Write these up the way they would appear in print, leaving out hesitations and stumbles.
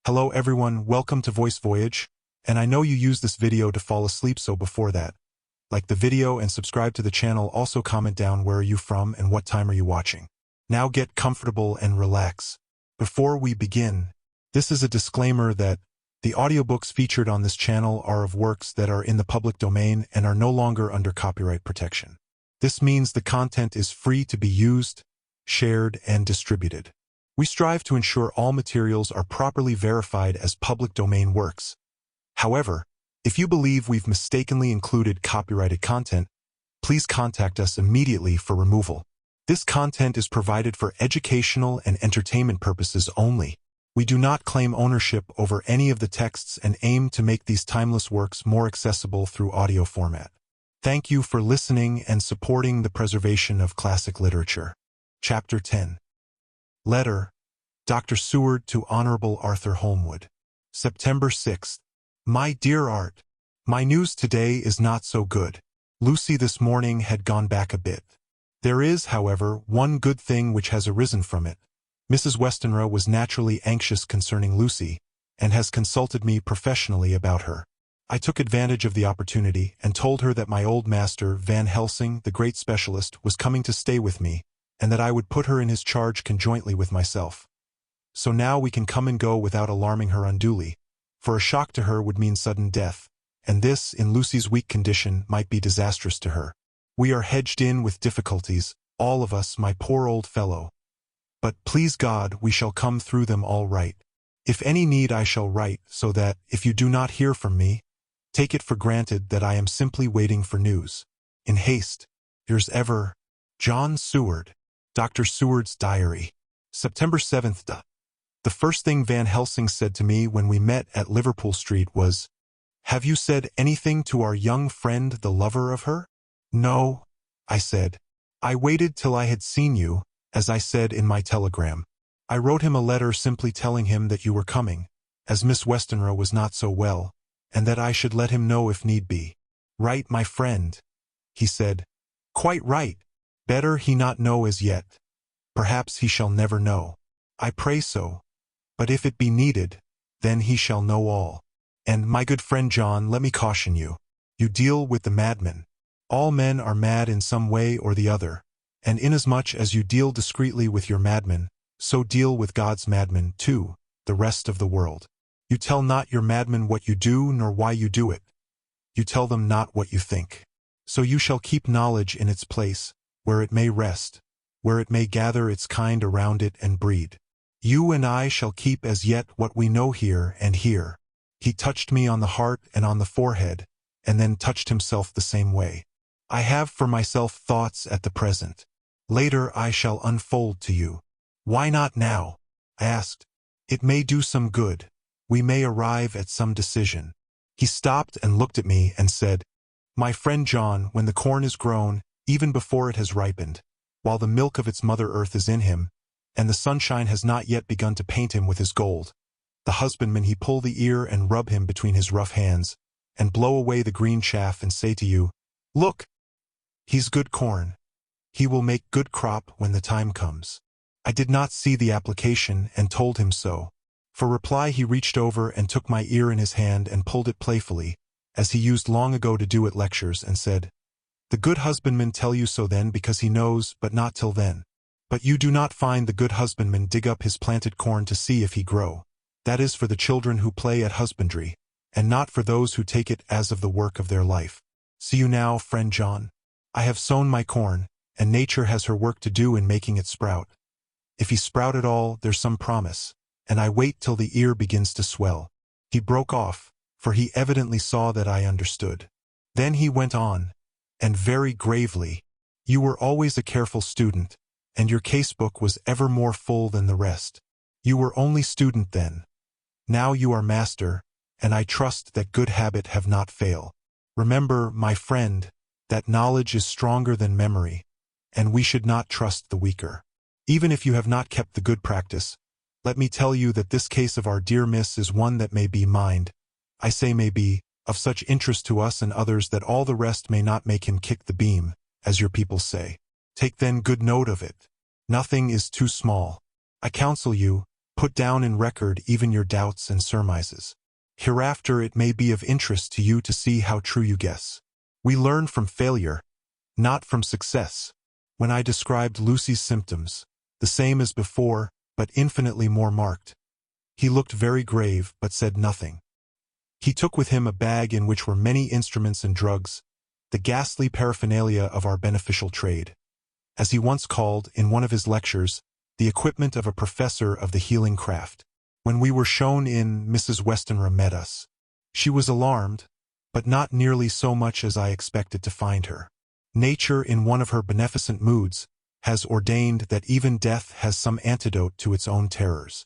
Hello everyone, welcome to Voice Voyage, and I know you use this video to fall asleep, so before that, like the video and subscribe to the channel. Also comment down where are you from and what time are you watching. Now get comfortable and relax. Before we begin, this is a disclaimer that the audiobooks featured on this channel are of works that are in the public domain and are no longer under copyright protection. This means the content is free to be used, shared, and distributed. We strive to ensure all materials are properly verified as public domain works. However, if you believe we've mistakenly included copyrighted content, please contact us immediately for removal. This content is provided for educational and entertainment purposes only. We do not claim ownership over any of the texts and aim to make these timeless works more accessible through audio format. Thank you for listening and supporting the preservation of classic literature. Chapter 10. Letter, Dr. Seward to Honorable Arthur Holmwood. September 6th. My dear Art, my news today is not so good. Lucy this morning had gone back a bit. There is, however, one good thing which has arisen from it. Mrs. Westenra was naturally anxious concerning Lucy, and has consulted me professionally about her. I took advantage of the opportunity and told her that my old master, Van Helsing, the great specialist, was coming to stay with me, and that I would put her in his charge conjointly with myself. So now we can come and go without alarming her unduly, for a shock to her would mean sudden death, and this, in Lucy's weak condition, might be disastrous to her. We are hedged in with difficulties, all of us, my poor old fellow. But, please God, we shall come through them all right. If any need I shall write, so that, if you do not hear from me, take it for granted that I am simply waiting for news. In haste, yours ever, John Seward. Dr. Seward's Diary. September 7th. The first thing Van Helsing said to me when we met at Liverpool Street was, "Have you said anything to our young friend, the lover of her?" "No," I said. "I waited till I had seen you, as I said in my telegram. I wrote him a letter simply telling him that you were coming, as Miss Westenra was not so well, and that I should let him know if need be." "Right, my friend," he said. "Quite right. Better he not know as yet. Perhaps he shall never know. I pray so. But if it be needed, then he shall know all. And, my good friend John, let me caution you. You deal with the madman. All men are mad in some way or the other, and inasmuch as you deal discreetly with your madman, so deal with God's madman too, the rest of the world. You tell not your madman what you do nor why you do it. You tell them not what you think. So you shall keep knowledge in its place, where it may rest, where it may gather its kind around it and breed. You and I shall keep as yet what we know here and here." He touched me on the heart and on the forehead, and then touched himself the same way. "I have for myself thoughts at the present. Later I shall unfold to you." "Why not now?" I asked. "It may do some good. We may arrive at some decision." He stopped and looked at me and said, "My friend John, when the corn is grown, even before it has ripened, while the milk of its mother earth is in him, and the sunshine has not yet begun to paint him with his gold, the husbandman he pull the ear and rub him between his rough hands, and blow away the green chaff and say to you, 'Look, he's good corn. He will make good crop when the time comes.'" I did not see the application and told him so. For reply he reached over and took my ear in his hand and pulled it playfully, as he used long ago to do at lectures, and said, "The good husbandman tell you so then because he knows, but not till then. But you do not find the good husbandman dig up his planted corn to see if he grow. That is for the children who play at husbandry, and not for those who take it as of the work of their life. See you now, friend John. I have sown my corn, and nature has her work to do in making it sprout. If he sprout at all, there's some promise, and I wait till the ear begins to swell." He broke off, for he evidently saw that I understood. Then he went on, and very gravely, "You were always a careful student, and your casebook was ever more full than the rest. You were only student then. Now you are master, and I trust that good habit have not fail. Remember, my friend, that knowledge is stronger than memory, and we should not trust the weaker. Even if you have not kept the good practice, let me tell you that this case of our dear miss is one that may be mind, I say may be, of such interest to us and others that all the rest may not make him kick the beam, as your people say. Take then good note of it. Nothing is too small. I counsel you, put down in record even your doubts and surmises. Hereafter it may be of interest to you to see how true you guess. We learn from failure, not from success. When I described Lucy's symptoms, the same as before, but infinitely more marked, he looked very grave but said nothing. He took with him a bag in which were many instruments and drugs, the ghastly paraphernalia of our beneficial trade. As he once called, in one of his lectures, the equipment of a professor of the healing craft. When we were shown in, Mrs. Westenra met us. She was alarmed, but not nearly so much as I expected to find her. Nature, in one of her beneficent moods, has ordained that even death has some antidote to its own terrors.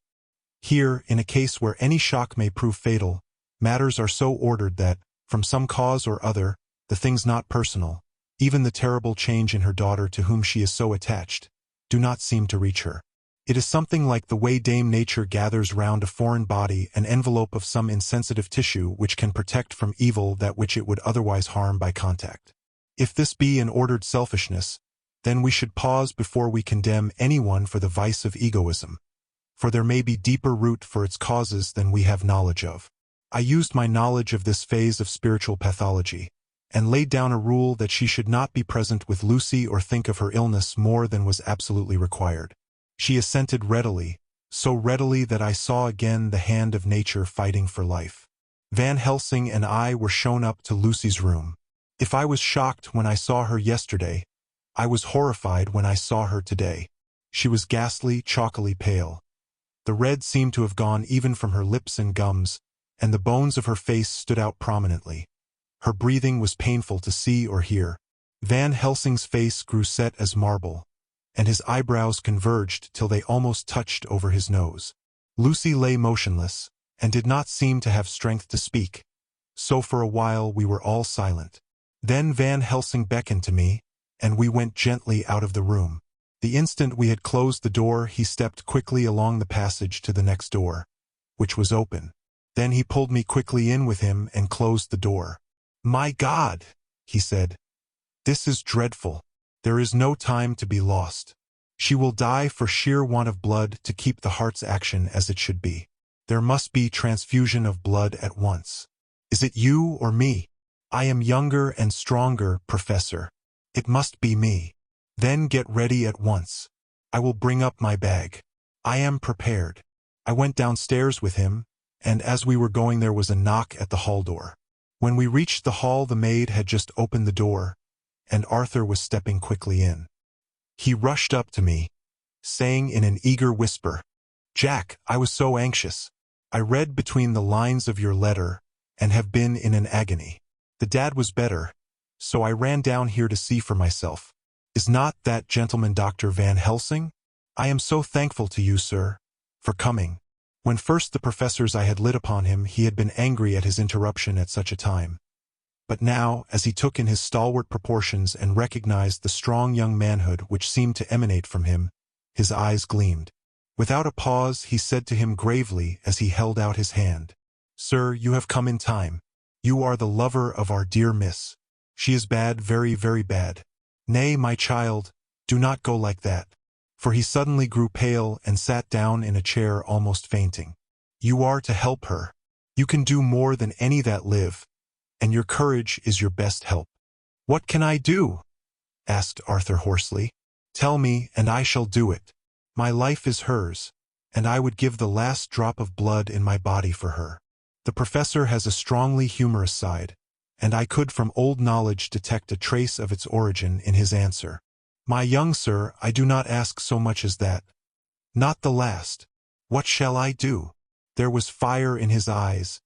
Here, in a case where any shock may prove fatal, matters are so ordered that, from some cause or other, the things not personal, even the terrible change in her daughter to whom she is so attached, do not seem to reach her. It is something like the way Dame Nature gathers round a foreign body an envelope of some insensitive tissue which can protect from evil that which it would otherwise harm by contact. If this be an ordered selfishness, then we should pause before we condemn anyone for the vice of egoism, for there may be deeper root for its causes than we have knowledge of. I used my knowledge of this phase of spiritual pathology, and laid down a rule that she should not be present with Lucy or think of her illness more than was absolutely required. She assented readily, so readily that I saw again the hand of nature fighting for life. Van Helsing and I were shown up to Lucy's room. If I was shocked when I saw her yesterday, I was horrified when I saw her today. She was ghastly, chalkily pale. The red seemed to have gone even from her lips and gums, and the bones of her face stood out prominently. Her breathing was painful to see or hear. Van Helsing's face grew set as marble, and his eyebrows converged till they almost touched over his nose. Lucy lay motionless, and did not seem to have strength to speak, so for a while we were all silent. Then Van Helsing beckoned to me, and we went gently out of the room. The instant we had closed the door, he stepped quickly along the passage to the next door, which was open. Then he pulled me quickly in with him and closed the door. "My God," he said, "this is dreadful. There is no time to be lost. She will die for sheer want of blood to keep the heart's action as it should be. There must be transfusion of blood at once. Is it you or me? I am younger and stronger, Professor. It must be me. Then get ready at once. I will bring up my bag. I am prepared." I went downstairs with him, and as we were going there was a knock at the hall door. When we reached the hall, the maid had just opened the door, and Arthur was stepping quickly in. He rushed up to me, saying in an eager whisper, "Jack, I was so anxious. I read between the lines of your letter, and have been in an agony. The dad was better, so I ran down here to see for myself. Is not that gentleman Dr. Van Helsing? I am so thankful to you, sir, for coming." When first the professors I had lit upon him, he had been angry at his interruption at such a time. But now, as he took in his stalwart proportions and recognized the strong young manhood which seemed to emanate from him, his eyes gleamed. Without a pause, he said to him gravely as he held out his hand, "Sir, you have come in time. You are the lover of our dear miss. She is bad, very, very bad. Nay, my child, do not go like that." For he suddenly grew pale and sat down in a chair almost fainting. "You are to help her. You can do more than any that live, and your courage is your best help." "What can I do?" asked Arthur hoarsely. "Tell me, and I shall do it. My life is hers, and I would give the last drop of blood in my body for her." The professor has a strongly humorous side, and I could from old knowledge detect a trace of its origin in his answer. "My young sir, I do not ask so much as that. Not the last. What shall I do?" There was fire in his eyes,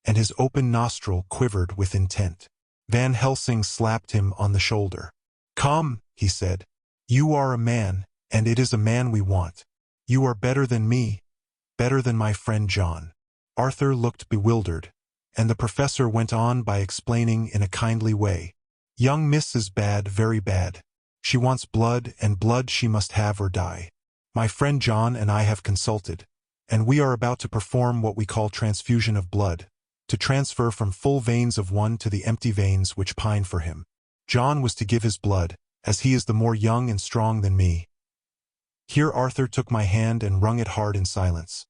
and his open nostril quivered with intent. Van Helsing slapped him on the shoulder. "Come," he said. "You are a man, and it is a man we want. You are better than me, better than my friend John." Arthur looked bewildered, and the professor went on by explaining in a kindly way. "Young Miss is bad, very bad. She wants blood, and blood she must have or die. My friend John and I have consulted, and we are about to perform what we call transfusion of blood, to transfer from full veins of one to the empty veins which pine for him. John was to give his blood, as he is the more young and strong than me." Here Arthur took my hand and wrung it hard in silence.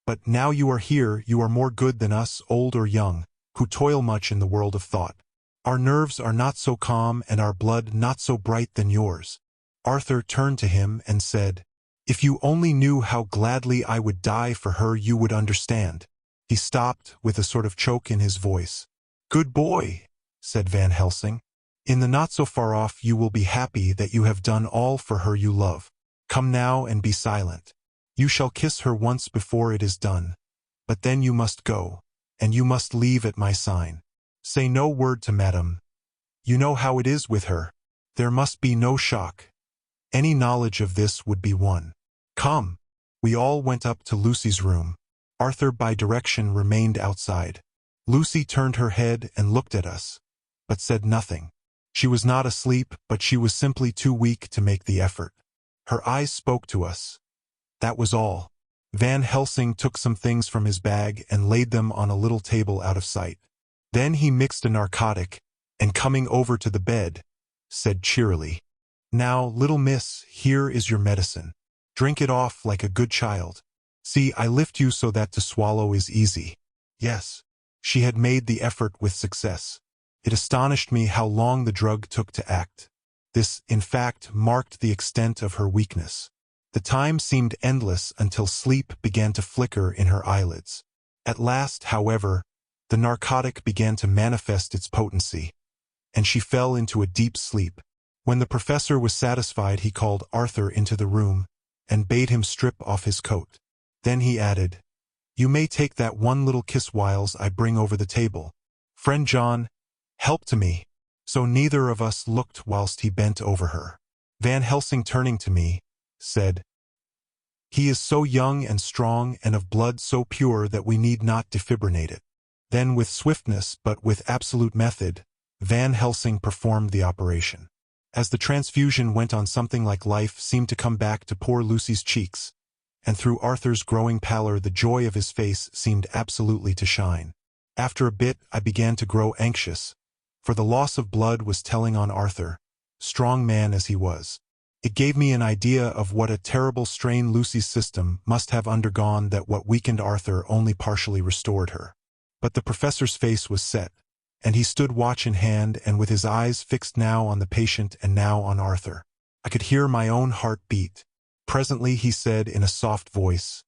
But now you are here, you are more good than us, old or young, who toil much in the world of thought. Our nerves are not so calm and our blood not so bright than yours." Arthur turned to him and said, "If you only knew how gladly I would die for her, you would understand." He stopped with a sort of choke in his voice. "Good boy," said Van Helsing. "In the not-so-far-off you will be happy that you have done all for her you love. Come now and be silent. You shall kiss her once before it is done. But then you must go, and you must leave at my sign. Say no word to Madame. You know how it is with her. There must be no shock. Any knowledge of this would be one. Come." We all went up to Lucy's room. Arthur by direction remained outside. Lucy turned her head and looked at us, but said nothing. She was not asleep, but she was simply too weak to make the effort. Her eyes spoke to us. That was all. Van Helsing took some things from his bag and laid them on a little table out of sight. Then he mixed a narcotic, and coming over to the bed, said cheerily, "Now, little miss, here is your medicine. Drink it off like a good child. See, I lift you so that to swallow is easy." Yes, she had made the effort with success. It astonished me how long the drug took to act. This, in fact, marked the extent of her weakness. The time seemed endless until sleep began to flicker in her eyelids. At last, however, the narcotic began to manifest its potency, and she fell into a deep sleep. When the professor was satisfied, he called Arthur into the room and bade him strip off his coat. Then he added, "You may take that one little kiss whiles I bring over the table. Friend John, help to me." So neither of us looked whilst he bent over her. Van Helsing, turning to me, said, "He is so young and strong and of blood so pure that we need not defibrillate it." Then with swiftness but with absolute method, Van Helsing performed the operation. As the transfusion went on, something like life seemed to come back to poor Lucy's cheeks, and through Arthur's growing pallor the joy of his face seemed absolutely to shine. After a bit I began to grow anxious, for the loss of blood was telling on Arthur, strong man as he was. It gave me an idea of what a terrible strain Lucy's system must have undergone, that what weakened Arthur only partially restored her. But the professor's face was set, and he stood watch in hand and with his eyes fixed now on the patient and now on Arthur. I could hear my own heart beat. Presently he said in a soft voice,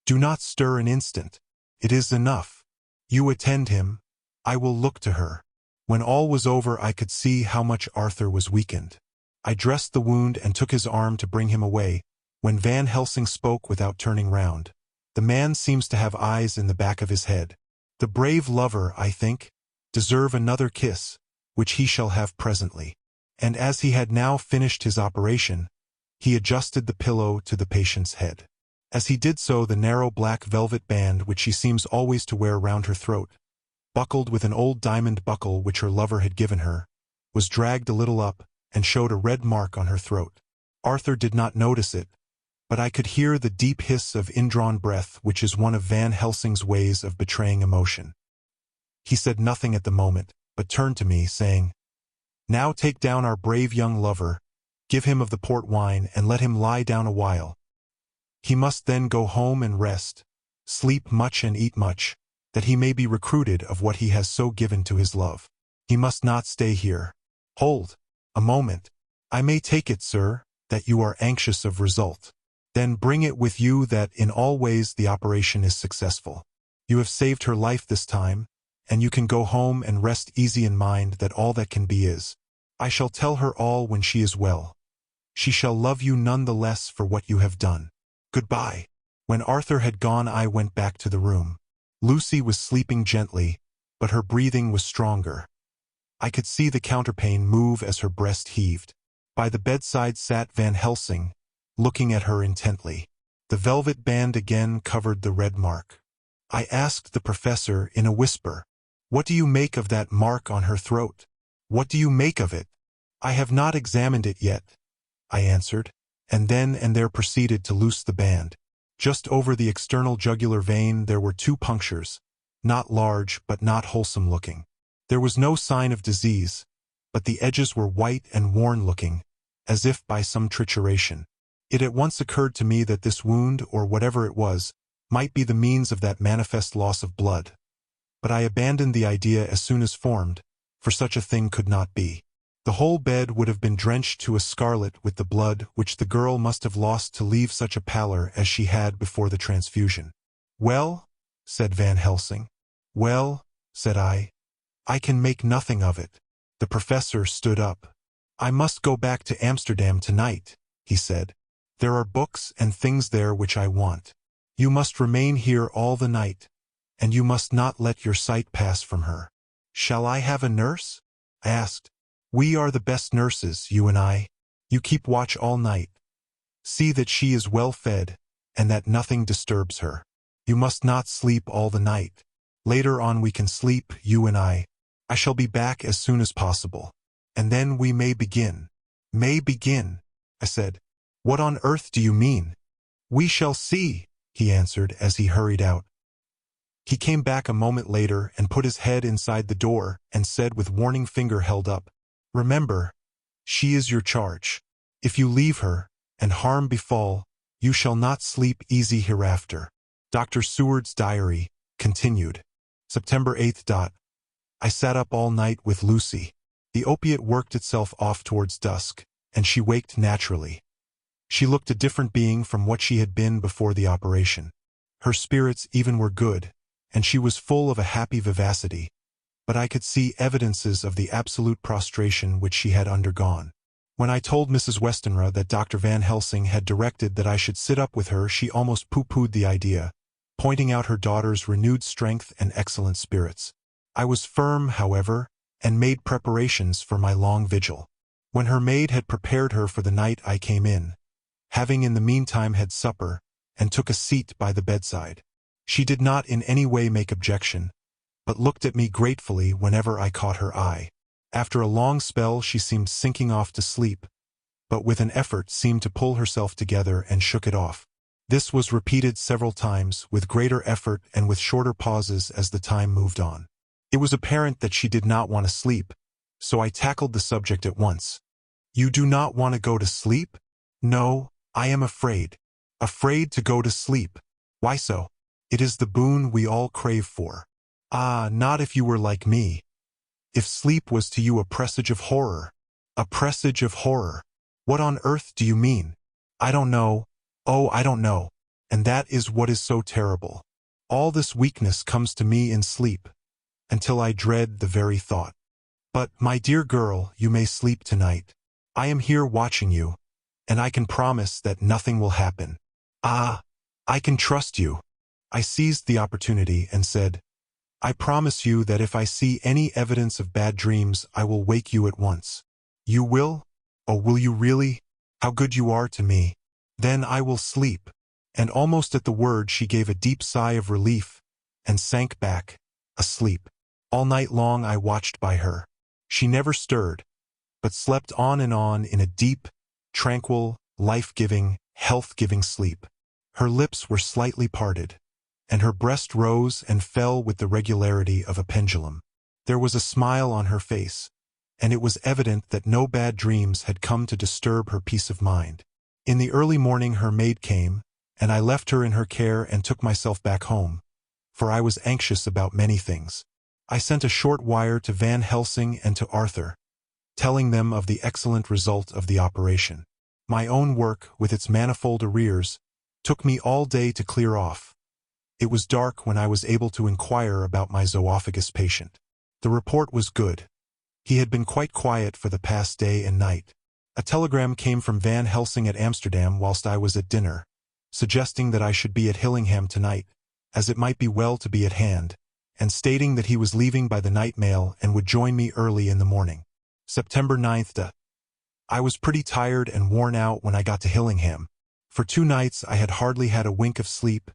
"Do not stir an instant. It is enough. You attend him. I will look to her." When all was over I could see how much Arthur was weakened. I dressed the wound and took his arm to bring him away, when Van Helsing spoke without turning round. "The man seems to have eyes in the back of his head. The brave lover, I think, deserve another kiss, which he shall have presently." And as he had now finished his operation, he adjusted the pillow to the patient's head. As he did so, the narrow black velvet band which she seems always to wear round her throat, buckled with an old diamond buckle which her lover had given her, was dragged a little up and showed a red mark on her throat. Arthur did not notice it, but I could hear the deep hiss of indrawn breath, which is one of Van Helsing's ways of betraying emotion. He said nothing at the moment, but turned to me, saying, "Now take down our brave young lover, give him of the port wine, and let him lie down a while. He must then go home and rest, sleep much and eat much, that he may be recruited of what he has so given to his love. He must not stay here. Hold a moment. I may take it, sir, that you are anxious of result. Then bring it with you that in all ways the operation is successful. You have saved her life this time, and you can go home and rest easy in mind that all that can be is. I shall tell her all when she is well. She shall love you none the less for what you have done. Goodbye." When Arthur had gone I went back to the room. Lucy was sleeping gently, but her breathing was stronger. I could see the counterpane move as her breast heaved. By the bedside sat Van Helsing, looking at her intently. The velvet band again covered the red mark. I asked the professor in a whisper, "What do you make of that mark on her throat? What do you make of it?" "I have not examined it yet," I answered, and then and there proceeded to loose the band. Just over the external jugular vein there were 2 punctures, not large but not wholesome looking. There was no sign of disease, but the edges were white and worn-looking, as if by some trituration. It at once occurred to me that this wound, or whatever it was, might be the means of that manifest loss of blood. But I abandoned the idea as soon as formed, for such a thing could not be. The whole bed would have been drenched to a scarlet with the blood which the girl must have lost to leave such a pallor as she had before the transfusion. "Well," said Van Helsing. "Well," said I can make nothing of it." The professor stood up. "I must go back to Amsterdam tonight," he said. "There are books and things there which I want. You must remain here all the night, and you must not let your sight pass from her." "Shall I have a nurse?" I asked. "We are the best nurses, you and I. You keep watch all night. See that she is well fed, and that nothing disturbs her. You must not sleep all the night. Later on we can sleep, you and I. I shall be back as soon as possible. And then we may begin." "May begin?" I said. "What on earth do you mean?" "We shall see," he answered as he hurried out. He came back a moment later and put his head inside the door and said with warning finger held up, "Remember, she is your charge. If you leave her, and harm befall, you shall not sleep easy hereafter." Dr. Seward's diary continued. September 8th. I sat up all night with Lucy. The opiate worked itself off towards dusk, and she waked naturally. She looked a different being from what she had been before the operation. Her spirits even were good, and she was full of a happy vivacity, but I could see evidences of the absolute prostration which she had undergone. When I told Mrs. Westenra that Dr. Van Helsing had directed that I should sit up with her, she almost pooh-poohed the idea, pointing out her daughter's renewed strength and excellent spirits. I was firm, however, and made preparations for my long vigil. When her maid had prepared her for the night, I came in, having in the meantime had supper, and took a seat by the bedside. She did not in any way make objection, but looked at me gratefully whenever I caught her eye. After a long spell she seemed sinking off to sleep, but with an effort seemed to pull herself together and shook it off. This was repeated several times, with greater effort and with shorter pauses as the time moved on. It was apparent that she did not want to sleep, so I tackled the subject at once. "You do not want to go to sleep?" "No, I am afraid." "Afraid to go to sleep? Why so?" "It is the boon we all crave for." "Ah, not if you were like me. If sleep was to you a presage of horror." "A presage of horror? What on earth do you mean?" "I don't know. Oh, I don't know. And that is what is so terrible. All this weakness comes to me in sleep, until I dread the very thought. But, my dear girl, you may sleep tonight. I am here watching you, and I can promise that nothing will happen." "Ah, I can trust you." I seized the opportunity and said, "I promise you that if I see any evidence of bad dreams, I will wake you at once." "You will? Oh, will you really? How good you are to me. Then I will sleep." And almost at the word she gave a deep sigh of relief and sank back, asleep. All night long I watched by her. She never stirred, but slept on in a deep, tranquil, life-giving, health-giving sleep. Her lips were slightly parted, and her breast rose and fell with the regularity of a pendulum. There was a smile on her face, and it was evident that no bad dreams had come to disturb her peace of mind. In the early morning her maid came, and I left her in her care and took myself back home, for I was anxious about many things. I sent a short wire to Van Helsing and to Arthur, telling them of the excellent result of the operation. My own work, with its manifold arrears, took me all day to clear off. It was dark when I was able to inquire about my zoophagus patient. The report was good. He had been quite quiet for the past day and night. A telegram came from Van Helsing at Amsterdam whilst I was at dinner, suggesting that I should be at Hillingham tonight, as it might be well to be at hand, and stating that he was leaving by the night mail and would join me early in the morning. September 9th. I was pretty tired and worn out when I got to Hillingham. For 2 nights I had hardly had a wink of sleep,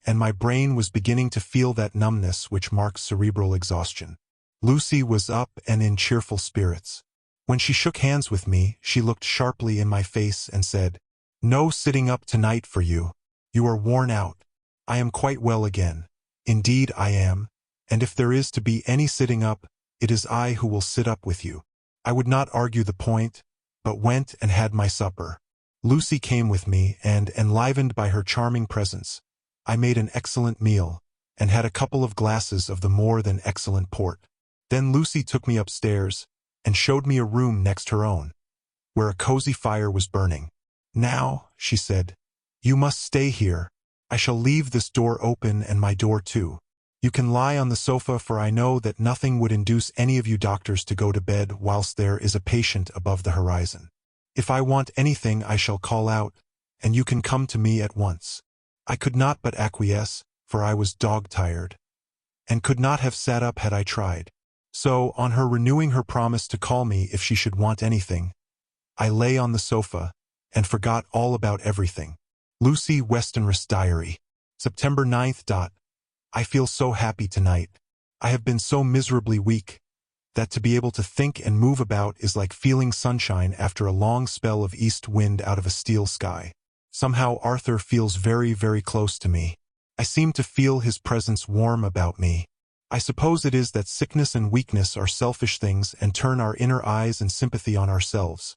and my brain was beginning to feel that numbness which marks cerebral exhaustion. Lucy was up and in cheerful spirits. When she shook hands with me, she looked sharply in my face and said, "No sitting up tonight for you. You are worn out. I am quite well again. Indeed I am, and if there is to be any sitting up, it is I who will sit up with you." I would not argue the point, but went and had my supper. Lucy came with me, and, enlivened by her charming presence, I made an excellent meal, and had a couple of glasses of the more than excellent port. Then Lucy took me upstairs, and showed me a room next her own, where a cozy fire was burning. "Now," she said, "you must stay here. I shall leave this door open and my door too. You can lie on the sofa, for I know that nothing would induce any of you doctors to go to bed whilst there is a patient above the horizon. If I want anything I shall call out, and you can come to me at once." I could not but acquiesce, for I was dog-tired, and could not have sat up had I tried. So, on her renewing her promise to call me if she should want anything, I lay on the sofa, and forgot all about everything. Lucy Westenra's diary. September 9th. I feel so happy tonight. I have been so miserably weak, that to be able to think and move about is like feeling sunshine after a long spell of east wind out of a steel sky. Somehow Arthur feels very, very close to me. I seem to feel his presence warm about me. I suppose it is that sickness and weakness are selfish things and turn our inner eyes and sympathy on ourselves,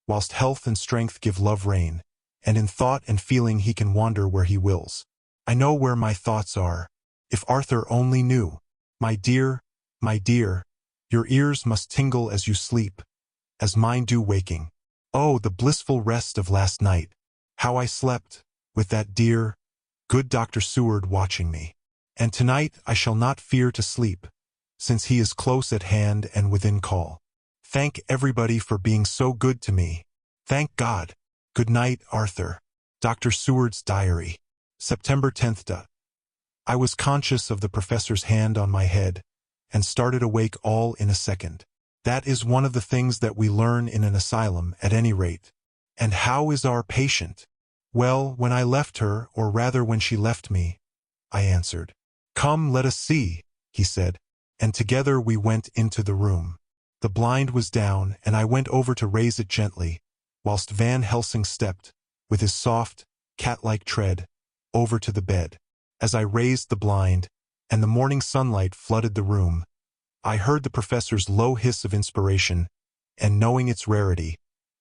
whilst health and strength give love rein, and in thought and feeling he can wander where he wills. I know where my thoughts are. If Arthur only knew. My dear, your ears must tingle as you sleep, as mine do waking. Oh, the blissful rest of last night! How I slept, with that dear, good Dr. Seward watching me. And tonight I shall not fear to sleep, since he is close at hand and within call. Thank everybody for being so good to me. Thank God. Good night, Arthur. Dr. Seward's diary. September 10th. I was conscious of the professor's hand on my head, and started awake all in a second. That is one of the things that we learn in an asylum, at any rate. And how is our patient? Well, when I left her, or rather when she left me, I answered. Come, let us see, he said, and together we went into the room. The blind was down, and I went over to raise it gently, whilst Van Helsing stepped, with his soft, cat-like tread, over to the bed. As I raised the blind, and the morning sunlight flooded the room, I heard the professor's low hiss of inspiration, and knowing its rarity,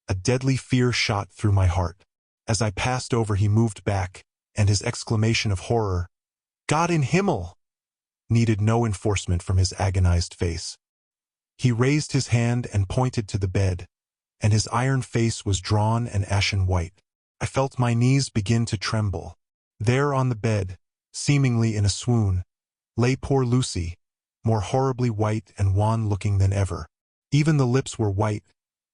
a deadly fear shot through my heart. As I passed over he moved back, and his exclamation of horror, "God in Himmel!" needed no enforcement from his agonized face. He raised his hand and pointed to the bed, and his iron face was drawn and ashen white. I felt my knees begin to tremble. There on the bed, seemingly in a swoon, lay poor Lucy, more horribly white and wan-looking than ever. Even the lips were white,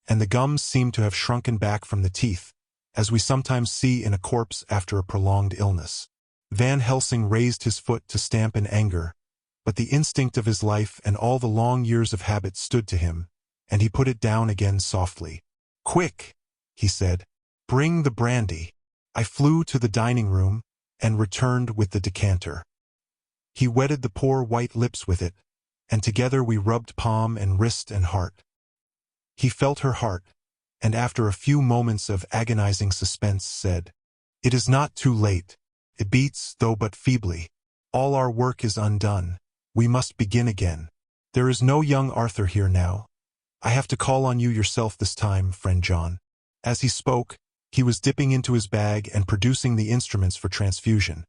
and the gums seemed to have shrunken back from the teeth, as we sometimes see in a corpse after a prolonged illness. Van Helsing raised his foot to stamp in anger, but the instinct of his life and all the long years of habit stood to him, and he put it down again softly. "Quick," he said, "bring the brandy." I flew to the dining room, and returned with the decanter. He wetted the poor white lips with it, and together we rubbed palm and wrist and heart. He felt her heart, and after a few moments of agonizing suspense said, "It is not too late. It beats, though but feebly. All our work is undone. We must begin again. There is no young Arthur here now. I have to call on you yourself this time, friend John." As he spoke, he was dipping into his bag and producing the instruments for transfusion.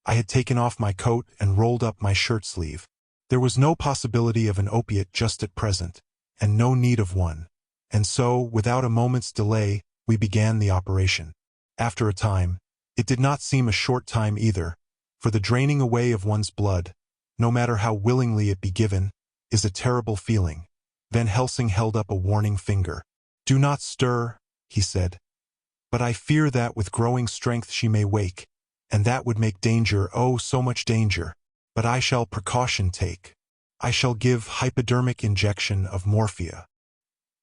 I had taken off my coat and rolled up my shirt sleeve. There was no possibility of an opiate just at present, and no need of one. And so, without a moment's delay, we began the operation. After a time, it did not seem a short time either, for the draining away of one's blood, no matter how willingly it be given, is a terrible feeling. Van Helsing held up a warning finger. "Do not stir," he said. "But I fear that with growing strength she may wake, and that would make danger, oh, so much danger. But I shall precaution take. I shall give hypodermic injection of morphia."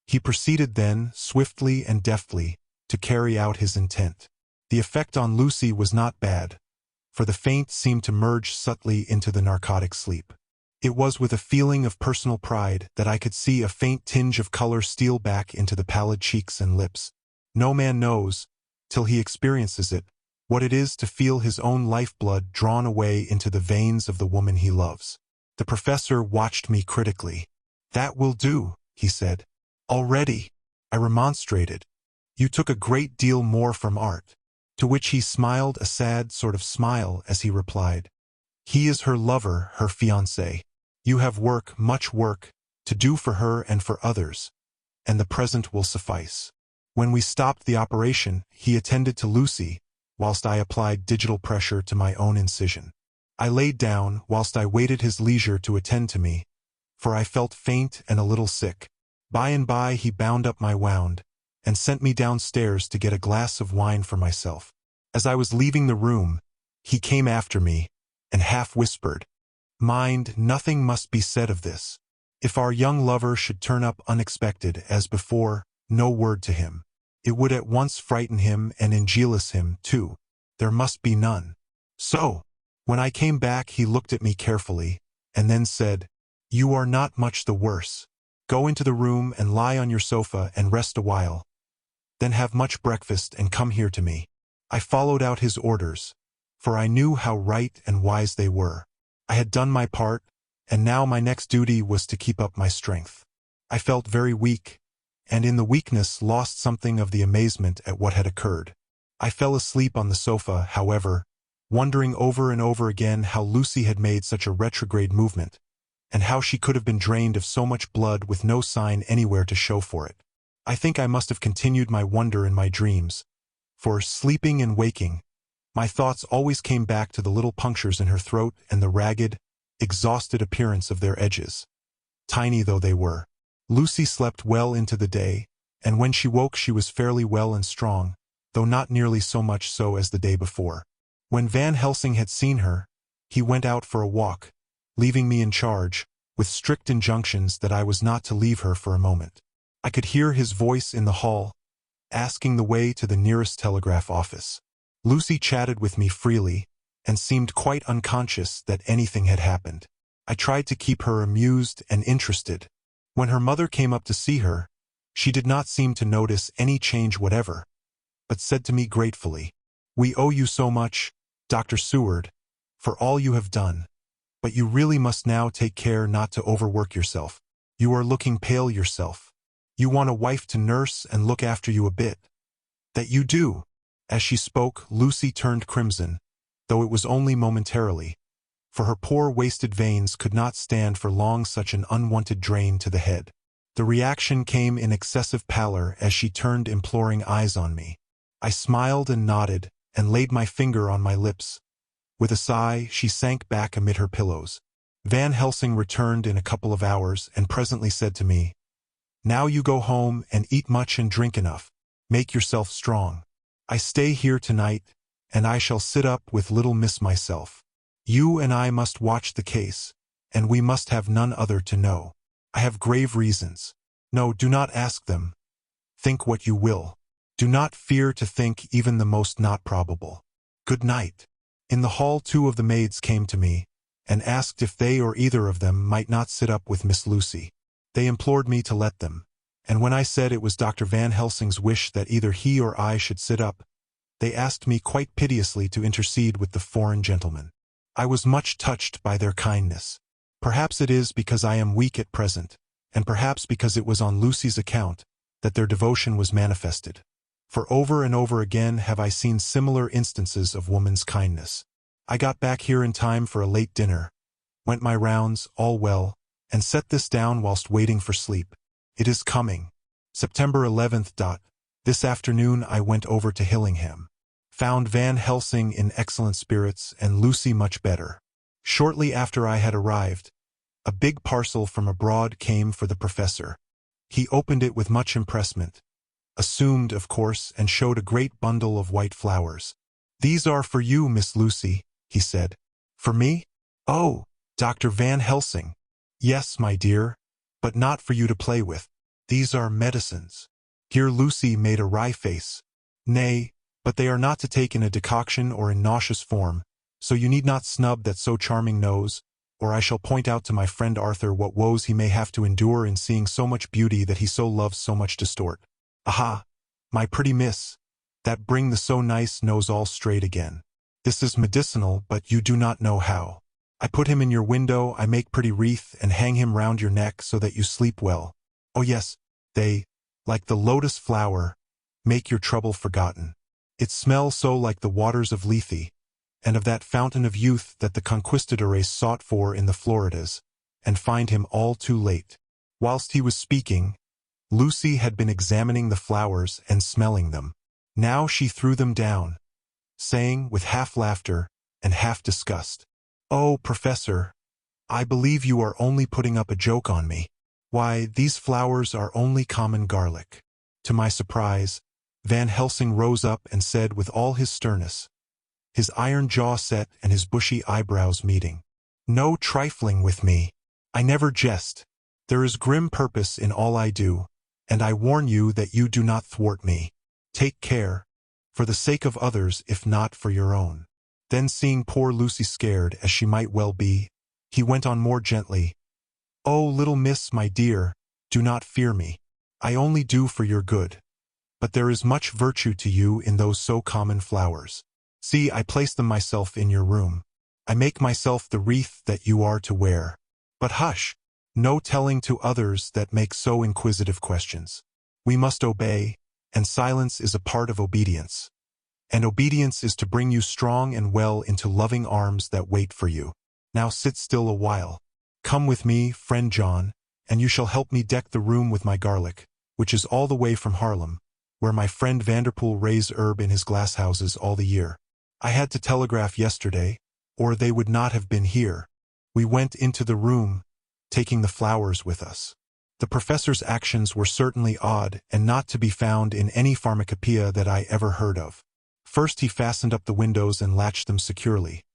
He proceeded then, swiftly and deftly, to carry out his intent. The effect on Lucy was not bad, for the faint seemed to merge subtly into the narcotic sleep. It was with a feeling of personal pride that I could see a faint tinge of color steal back into the pallid cheeks and lips. No man knows, till he experiences it, what it is to feel his own lifeblood drawn away into the veins of the woman he loves. The professor watched me critically. "That will do," he said. "Already," I remonstrated. "You took a great deal more from art." To which he smiled a sad sort of smile as he replied, "He is her lover, her fiancé. You have work, much work, to do for her and for others, and the present will suffice." When we stopped the operation, he attended to Lucy, whilst I applied digital pressure to my own incision. I laid down, whilst I waited his leisure to attend to me, for I felt faint and a little sick. By and by he bound up my wound, and sent me downstairs to get a glass of wine for myself. As I was leaving the room, he came after me, and half whispered, "Mind, nothing must be said of this. If our young lover should turn up unexpected, as before, no word to him. It would at once frighten him and ingelis him, too. There must be none." So, when I came back he looked at me carefully, and then said, "You are not much the worse. Go into the room and lie on your sofa and rest a while. Then have much breakfast and come here to me." I followed out his orders, for I knew how right and wise they were. I had done my part, and now my next duty was to keep up my strength. I felt very weak, and in the weakness lost something of the amazement at what had occurred. I fell asleep on the sofa, however, wondering over and over again how Lucy had made such a retrograde movement, and how she could have been drained of so much blood with no sign anywhere to show for it. I think I must have continued my wonder in my dreams, for, sleeping and waking, my thoughts always came back to the little punctures in her throat and the ragged, exhausted appearance of their edges, tiny though they were. Lucy slept well into the day, and when she woke she was fairly well and strong, though not nearly so much so as the day before. When Van Helsing had seen her, he went out for a walk, leaving me in charge, with strict injunctions that I was not to leave her for a moment. I could hear his voice in the hall, asking the way to the nearest telegraph office. Lucy chatted with me freely, and seemed quite unconscious that anything had happened. I tried to keep her amused and interested. When her mother came up to see her, she did not seem to notice any change whatever, but said to me gratefully, "We owe you so much, Dr. Seward, for all you have done. But you really must now take care not to overwork yourself. You are looking pale yourself. You want a wife to nurse and look after you a bit. That you do." As she spoke, Lucy turned crimson, though it was only momentarily, for her poor wasted veins could not stand for long such an unwanted drain to the head. The reaction came in excessive pallor as she turned imploring eyes on me. I smiled and nodded, and laid my finger on my lips. With a sigh, she sank back amid her pillows. Van Helsing returned in a couple of hours and presently said to me, "Now you go home and eat much and drink enough. Make yourself strong. I stay here tonight, and I shall sit up with little miss myself. You and I must watch the case, and we must have none other to know. I have grave reasons. No, do not ask them. Think what you will. Do not fear to think even the most not probable. Good night." In the hall 2 of the maids came to me, and asked if they or either of them might not sit up with Miss Lucy. They implored me to let them, and when I said it was Dr. Van Helsing's wish that either he or I should sit up, they asked me quite piteously to intercede with the foreign gentleman. I was much touched by their kindness. Perhaps it is because I am weak at present, and perhaps because it was on Lucy's account, that their devotion was manifested. For over and over again have I seen similar instances of woman's kindness. I got back here in time for a late dinner, went my rounds, all well, and set this down whilst waiting for sleep. It is coming. September 11th. This afternoon I went over to Hillingham. Found Van Helsing in excellent spirits and Lucy much better. Shortly after I had arrived, a big parcel from abroad came for the professor. He opened it with much impressment, assumed, of course, and showed a great bundle of white flowers. "These are for you, Miss Lucy," he said. "For me? Oh, Dr. Van Helsing. Yes, my dear, but not for you to play with. These are medicines." Here Lucy made a wry face. "Nay, but they are not to take in a decoction or in nauseous form, so you need not snub that so charming nose, or I shall point out to my friend Arthur what woes he may have to endure in seeing so much beauty that he so loves so much distort. Aha, my pretty miss, that bring the so nice nose all straight again. This is medicinal, but you do not know how. I put him in your window, I make pretty wreath, and hang him round your neck so that you sleep well. Oh yes, they, like the lotus flower, make your trouble forgotten. It smells so like the waters of Lethe, and of that fountain of youth that the conquistadores sought for in the Floridas, and find him all too late. Whilst he was speaking, Lucy had been examining the flowers and smelling them. Now she threw them down, saying with half laughter and half disgust, "Oh, Professor, I believe you are only putting up a joke on me. Why, these flowers are only common garlic." To my surprise, Van Helsing rose up and said with all his sternness, his iron jaw set and his bushy eyebrows meeting, "No trifling with me. I never jest. There is grim purpose in all I do, and I warn you that you do not thwart me. Take care, for the sake of others if not for your own." Then seeing poor Lucy scared, as she might well be, he went on more gently, "Oh, little miss, my dear, do not fear me. I only do for your good. But there is much virtue to you in those so common flowers. See, I place them myself in your room. I make myself the wreath that you are to wear. But hush, no telling to others that make so inquisitive questions. We must obey, and silence is a part of obedience. And obedience is to bring you strong and well into loving arms that wait for you. Now sit still a while. Come with me, friend John, and you shall help me deck the room with my garlic, which is all the way from Haarlem, where my friend Vanderpool raised herb in his glasshouses all the year. I had to telegraph yesterday, or they would not have been here. We went into the room, taking the flowers with us. The professor's actions were certainly odd and not to be found in any pharmacopoeia that I ever heard of. First he fastened up the windows and latched them securely.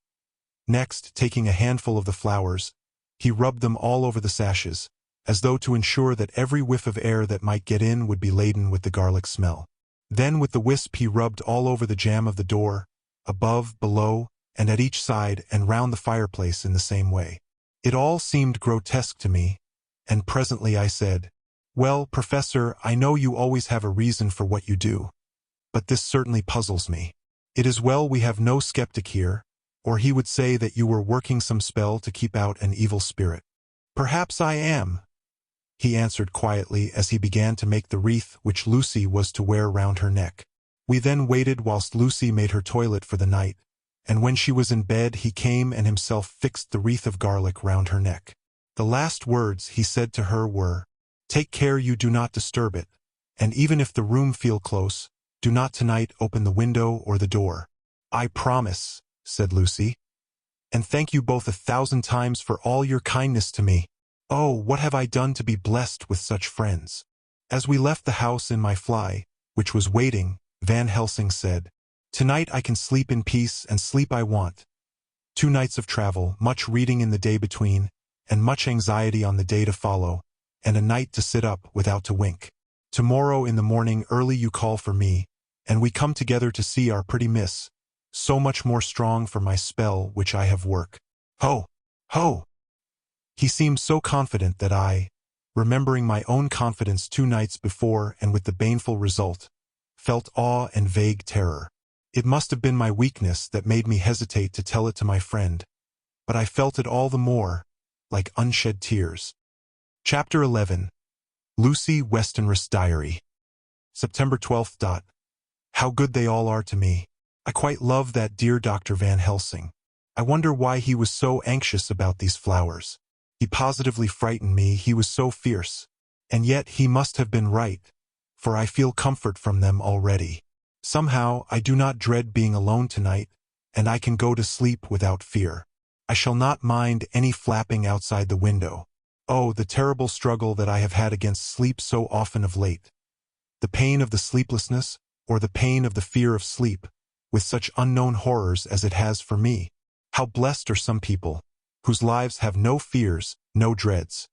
Next, taking a handful of the flowers, he rubbed them all over the sashes, as though to ensure that every whiff of air that might get in would be laden with the garlic smell. Then with the wisp he rubbed all over the jamb of the door, above, below, and at each side and round the fireplace in the same way. It all seemed grotesque to me, and presently I said, "Well, Professor, I know you always have a reason for what you do, but this certainly puzzles me. It is well we have no skeptic here, or he would say that you were working some spell to keep out an evil spirit." "Perhaps I am," he answered quietly as he began to make the wreath which Lucy was to wear round her neck. We then waited whilst Lucy made her toilet for the night, and when she was in bed he came and himself fixed the wreath of garlic round her neck. The last words he said to her were, "Take care you do not disturb it, and even if the room feel close, do not tonight open the window or the door." "I promise," said Lucy. "And thank you both 1,000 times for all your kindness to me. Oh, what have I done to be blessed with such friends?" As we left the house in my fly, which was waiting, Van Helsing said, "Tonight I can sleep in peace, and sleep I want. 2 nights of travel, much reading in the day between, and much anxiety on the day to follow, and a night to sit up without to wink. Tomorrow in the morning early you call for me, and we come together to see our pretty miss, so much more strong for my spell which I have work. Ho! Ho!" He seemed so confident that I, remembering my own confidence 2 nights before and with the baneful result, felt awe and vague terror. It must have been my weakness that made me hesitate to tell it to my friend, but I felt it all the more, like unshed tears. Chapter 11. Lucy Westenra's Diary. September 12th. How good they all are to me. I quite love that dear Dr. Van Helsing. I wonder why he was so anxious about these flowers. He positively frightened me, he was so fierce. And yet he must have been right, for I feel comfort from them already. Somehow I do not dread being alone tonight, and I can go to sleep without fear. I shall not mind any flapping outside the window. Oh, the terrible struggle that I have had against sleep so often of late. The pain of the sleeplessness, or the pain of the fear of sleep, with such unknown horrors as it has for me. How blessed are some people, whose lives have no fears, no dreads,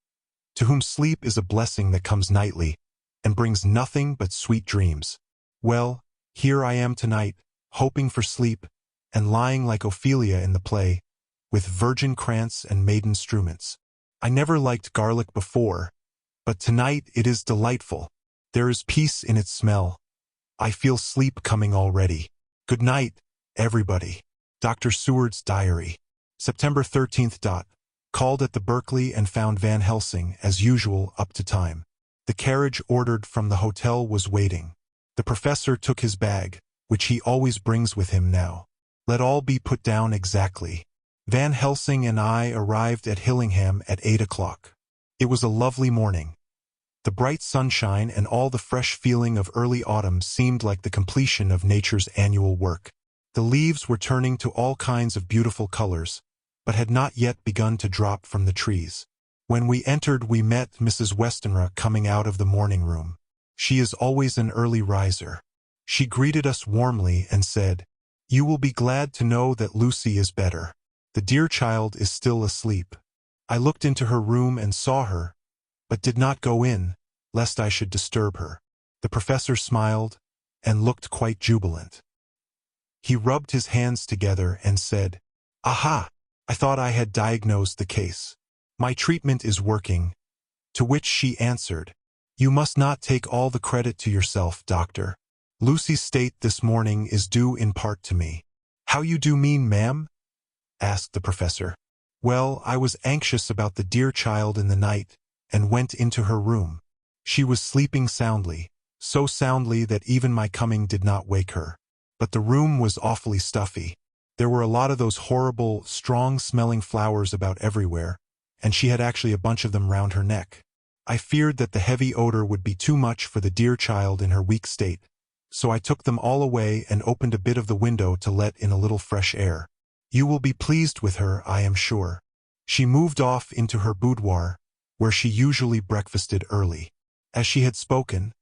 to whom sleep is a blessing that comes nightly, and brings nothing but sweet dreams. Well, here I am tonight, hoping for sleep, and lying like Ophelia in the play, with virgin krantz and maiden struments. I never liked garlic before, but tonight it is delightful. There is peace in its smell. I feel sleep coming already. Good night, everybody. Dr. Seward's Diary. September 13th. Called at the Berkeley and found Van Helsing, as usual, up to time. The carriage ordered from the hotel was waiting. The professor took his bag, which he always brings with him now. Let all be put down exactly. Van Helsing and I arrived at Hillingham at 8 o'clock. It was a lovely morning. The bright sunshine and all the fresh feeling of early autumn seemed like the completion of nature's annual work. The leaves were turning to all kinds of beautiful colors, but had not yet begun to drop from the trees. When we entered, we met Mrs. Westenra coming out of the morning room. She is always an early riser. She greeted us warmly and said, "You will be glad to know that Lucy is better. The dear child is still asleep." I looked into her room and saw her, but did not go in, lest I should disturb her. The professor smiled and looked quite jubilant. He rubbed his hands together and said, "Aha! I thought I had diagnosed the case. My treatment is working." To which she answered, "You must not take all the credit to yourself, doctor. Lucy's state this morning is due in part to me." "How you do mean, ma'am?" asked the professor. "Well, I was anxious about the dear child in the night, and went into her room. She was sleeping soundly, so soundly that even my coming did not wake her. But the room was awfully stuffy. There were a lot of those horrible, strong-smelling flowers about everywhere, and she had actually a bunch of them round her neck. I feared that the heavy odor would be too much for the dear child in her weak state, so I took them all away and opened a bit of the window to let in a little fresh air. You will be pleased with her, I am sure." She moved off into her boudoir, where she usually breakfasted early. As she had spoken,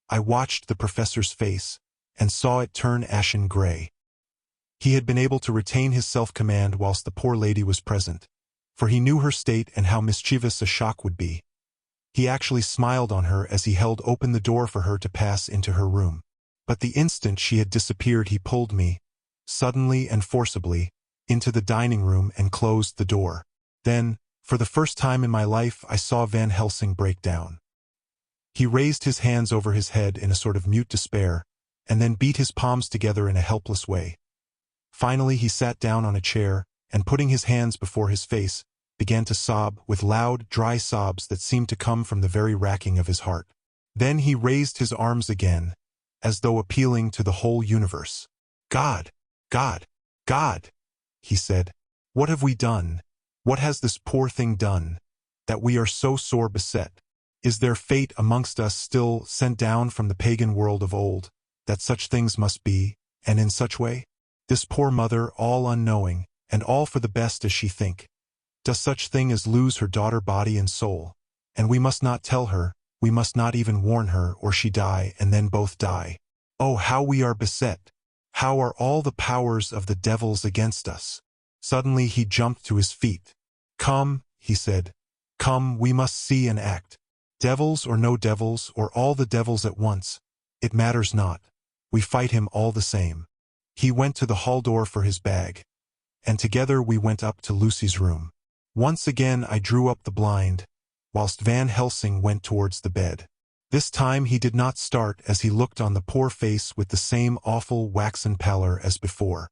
I watched the professor's face, and saw it turn ashen gray. He had been able to retain his self-command whilst the poor lady was present, for he knew her state and how mischievous a shock would be. He actually smiled on her as he held open the door for her to pass into her room. But the instant she had disappeared, he pulled me, suddenly and forcibly, into the dining room and closed the door. Then, for the first time in my life, I saw Van Helsing break down. He raised his hands over his head in a sort of mute despair, and then beat his palms together in a helpless way. Finally he sat down on a chair, and putting his hands before his face, began to sob with loud, dry sobs that seemed to come from the very racking of his heart. Then he raised his arms again, as though appealing to the whole universe. "God! God! God!" he said. "What have we done? What has this poor thing done, that we are so sore beset? Is there fate amongst us still sent down from the pagan world of old, that such things must be, and in such way? This poor mother, all unknowing, and all for the best as she think, does such thing as lose her daughter body and soul, and we must not tell her, we must not even warn her, or she die, and then both die. Oh, how we are beset! How are all the powers of the devils against us?" Suddenly he jumped to his feet. "Come," he said, "come, we must see and act. Devils or no devils, or all the devils at once, it matters not. We fight him all the same." He went to the hall door for his bag, and together we went up to Lucy's room. Once again I drew up the blind, whilst Van Helsing went towards the bed. This time he did not start as he looked on the poor face with the same awful waxen pallor as before.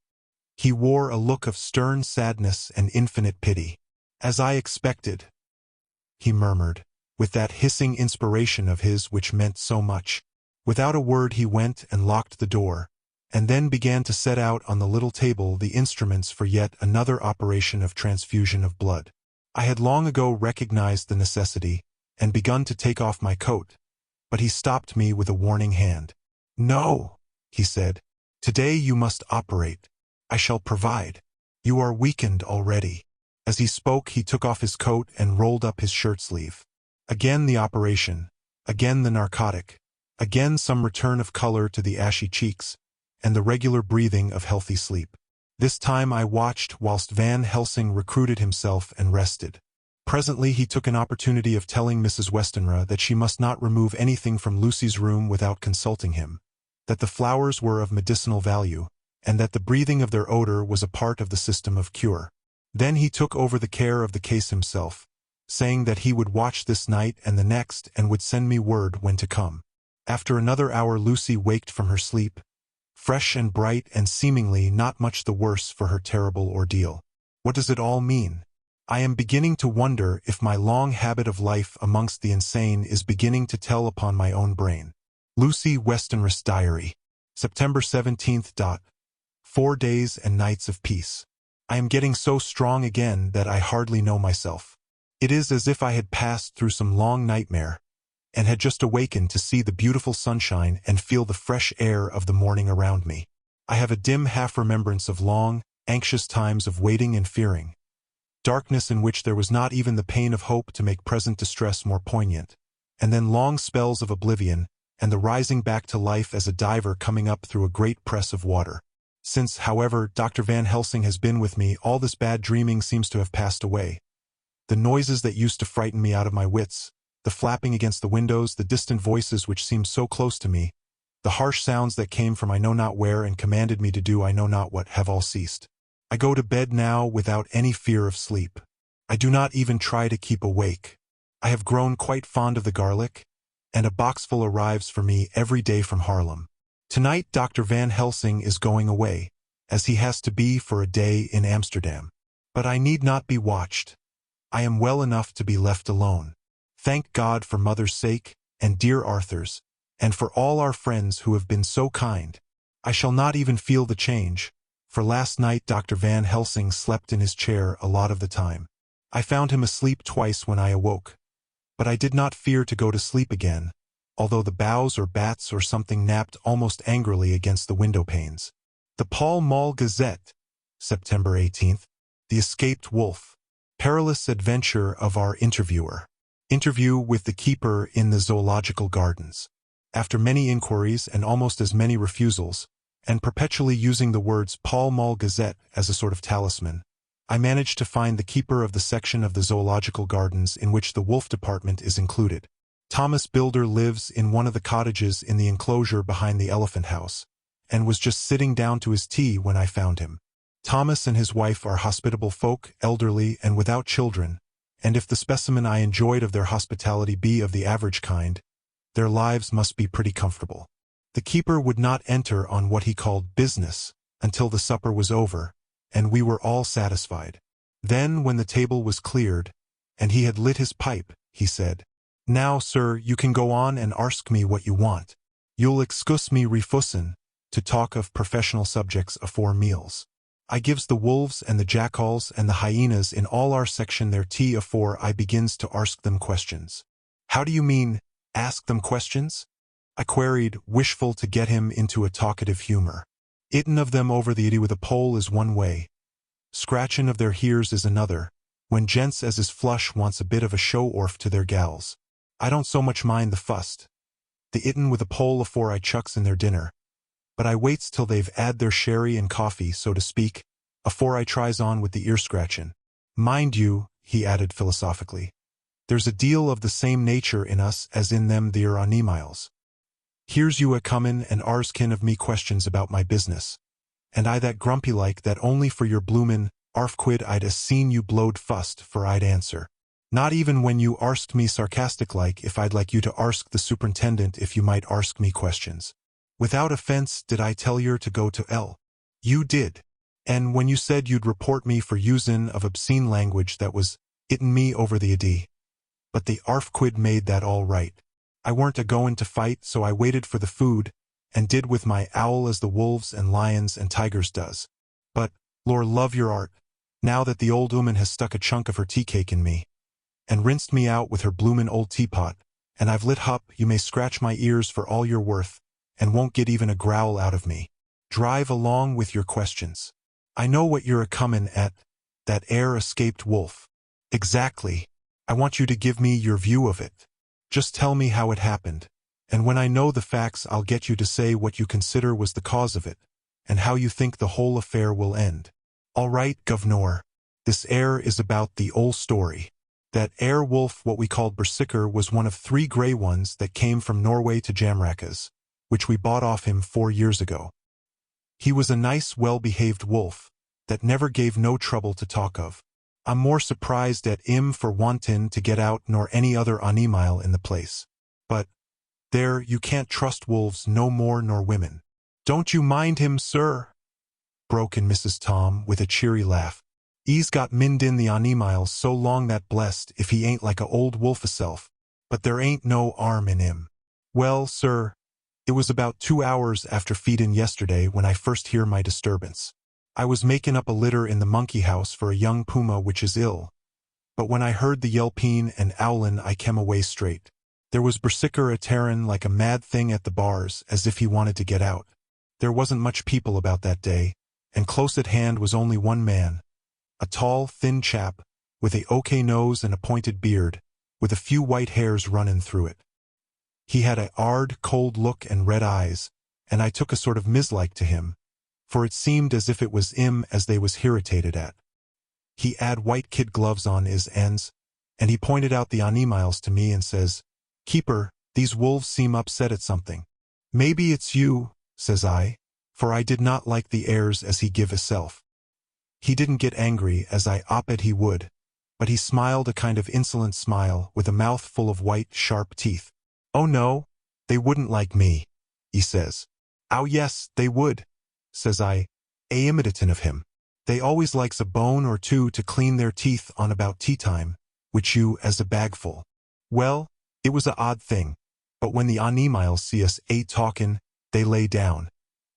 He wore a look of stern sadness and infinite pity. "As I expected," he murmured, with that hissing inspiration of his which meant so much. Without a word he went and locked the door, and then began to set out on the little table the instruments for yet another operation of transfusion of blood. I had long ago recognized the necessity, and begun to take off my coat, but he stopped me with a warning hand. "No," he said. "Today you must operate. I shall provide. You are weakened already." As he spoke he took off his coat and rolled up his shirt sleeve. Again the operation, again the narcotic, again some return of color to the ashy cheeks, and the regular breathing of healthy sleep. This time I watched whilst Van Helsing recruited himself and rested. Presently he took an opportunity of telling Mrs. Westenra that she must not remove anything from Lucy's room without consulting him, that the flowers were of medicinal value, and that the breathing of their odor was a part of the system of cure. Then he took over the care of the case himself, saying that he would watch this night and the next and would send me word when to come. After another hour Lucy waked from her sleep, fresh and bright and seemingly not much the worse for her terrible ordeal. What does it all mean? I am beginning to wonder if my long habit of life amongst the insane is beginning to tell upon my own brain. Lucy Westenra's diary. September 17th. 4 days and nights of peace. I am getting so strong again that I hardly know myself. It is as if I had passed through some long nightmare, and had just awakened to see the beautiful sunshine and feel the fresh air of the morning around me. I have a dim half-remembrance of long, anxious times of waiting and fearing, darkness in which there was not even the pain of hope to make present distress more poignant, and then long spells of oblivion, and the rising back to life as a diver coming up through a great press of water. Since, however, Dr. Van Helsing has been with me, all this bad dreaming seems to have passed away. The noises that used to frighten me out of my wits, the flapping against the windows, the distant voices which seemed so close to me, the harsh sounds that came from I know not where and commanded me to do I know not what, have all ceased. I go to bed now without any fear of sleep. I do not even try to keep awake. I have grown quite fond of the garlic, and a boxful arrives for me every day from Haarlem. Tonight Dr. Van Helsing is going away, as he has to be for a day in Amsterdam. But I need not be watched. I am well enough to be left alone. Thank God for Mother's sake, and dear Arthur's, and for all our friends who have been so kind. I shall not even feel the change, for last night Dr. Van Helsing slept in his chair a lot of the time. I found him asleep twice when I awoke, but I did not fear to go to sleep again, although the boughs or bats or something napped almost angrily against the window panes. The Pall Mall Gazette, September 18th. The Escaped Wolf. Perilous adventure of our interviewer. Interview with the keeper in the zoological gardens. After many inquiries and almost as many refusals, and perpetually using the words Pall Mall Gazette as a sort of talisman, I managed to find the keeper of the section of the zoological gardens in which the wolf department is included. Thomas Builder lives in one of the cottages in the enclosure behind the elephant house, and was just sitting down to his tea when I found him. Thomas and his wife are hospitable folk, elderly and without children, and if the specimen I enjoyed of their hospitality be of the average kind, their lives must be pretty comfortable. The keeper would not enter on what he called business until the supper was over, and we were all satisfied. Then, when the table was cleared, and he had lit his pipe, he said, "Now, sir, you can go on and arsk me what you want. You'll excuse me refusin' to talk of professional subjects afore meals. I gives the wolves and the jackals and the hyenas in all our section their tea afore I begins to arsk them questions." "How do you mean, ask them questions?" I queried, wishful to get him into a talkative humor. "Itten of them over the iddy with a pole is one way. Scratchin' of their hears is another, when gents as is flush wants a bit of a show-orf to their gals. I don't so much mind the fust, the itten with a pole afore I chucks in their dinner, but I waits till they've 'ad their sherry and coffee, so to speak, afore I tries on with the ear-scratchin'. Mind you," he added philosophically, "there's a deal of the same nature in us as in them theer animals. Here's you a-comin' and arskin' of me questions about my business, and I that grumpy like that only for your bloomin' arfquid I'd a-seen you blowed fust for I'd answer. Not even when you arsked me sarcastic like if I'd like you to arsk the superintendent if you might arsk me questions. Without offense, did I tell yer to go to L? You did. And when you said you'd report me for usin' of obscene language that was itten me over the idee. But the arfquid made that all right. I weren't a-goin' to fight, so I waited for the food, and did with my owl as the wolves and lions and tigers does. But, lor love your art, now that the old 'ooman has stuck a chunk of her tea-cake in me, and rinsed me out with her bloomin' old teapot, and I've lit hup, you may scratch my ears for all you're worth, and won't get even a growl out of me. Drive along with your questions. I know what you're a-comin' at, that escaped wolf. Exactly. I want you to give me your view of it. Just tell me how it happened, and when I know the facts I'll get you to say what you consider was the cause of it, and how you think the whole affair will end. All right, governor. This is about the old story. That wolf what we called Berserker was one of 3 grey ones that came from Norway to Jamraka's, which we bought off him 4 years ago. He was a nice, well-behaved wolf, that never gave no trouble to talk of. I'm more surprised at 'im for wantin' to get out nor any other animal in the place. But, there, you can't trust wolves no more nor women. Don't you mind him, sir?" broke in Mrs. Tom with a cheery laugh. "'E's got mind in the animals so long that blessed if he ain't like a old wolf hisself, but there ain't no 'arm in 'im. Well, sir, It was about 2 hours after feedin' yesterday when I first hear my disturbance. I was making up a litter in the monkey house for a young puma which is ill. But when I heard the yelping and owlin' I kem away straight. There was Bersicker a tearin' like a mad thing at the bars as if he wanted to get out. There wasn't much people about that day, and close at hand was only one man. A tall, thin chap, with a okay nose and a pointed beard, with a few white hairs runnin' through it. He had a 'ard, cold look and red eyes, and I took a sort of mislike to him, for it seemed as if it was 'im as they was irritated at. He 'ad white kid gloves on his ends, and he pointed out the animals to me and says, "Keeper, these wolves seem upset at something." "Maybe it's you," says I, for I did not like the airs as he give hisself. He didn't get angry as I opped he would, but he smiled a kind of insolent smile with a mouth full of white, sharp teeth. "Oh no, they wouldn't like me," he says. "Ow yes, they would," says I, a imitatin' of him. "They always likes a bone or two to clean their teeth on about tea time, which you as a bagful." Well, it was a odd thing, but when the animals see us talkin', they lay down.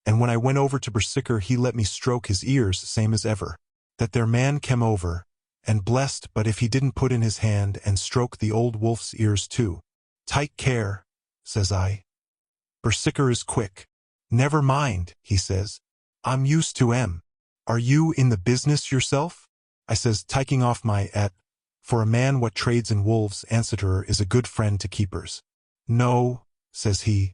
And when I went over to Bersicker he let me stroke his ears same as ever. That their man kem over, and blessed but if he didn't put in his hand and stroke the old wolf's ears too. "Take care," says I. "Bersicker is quick." "Never mind," he says. "I'm used to 'em. Are you in the business yourself?" I says, taking off my for a man what trades in wolves answerer is a good friend to keepers. "No," says he,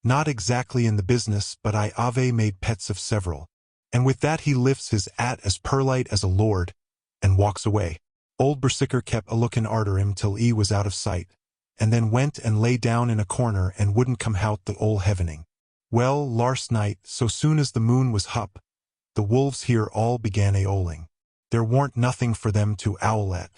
"not exactly in the business, but I ave made pets of several." And with that he lifts his 'at as perlite as a lord, and walks away. Old Bersicker kept a lookin' arter him till he was out of sight, and then went and lay down in a corner and wouldn't come hout the ole heavening. Well, larst night, so soon as the moon was hup, the wolves here all began a-owling. There warn't nothing for them to owl at.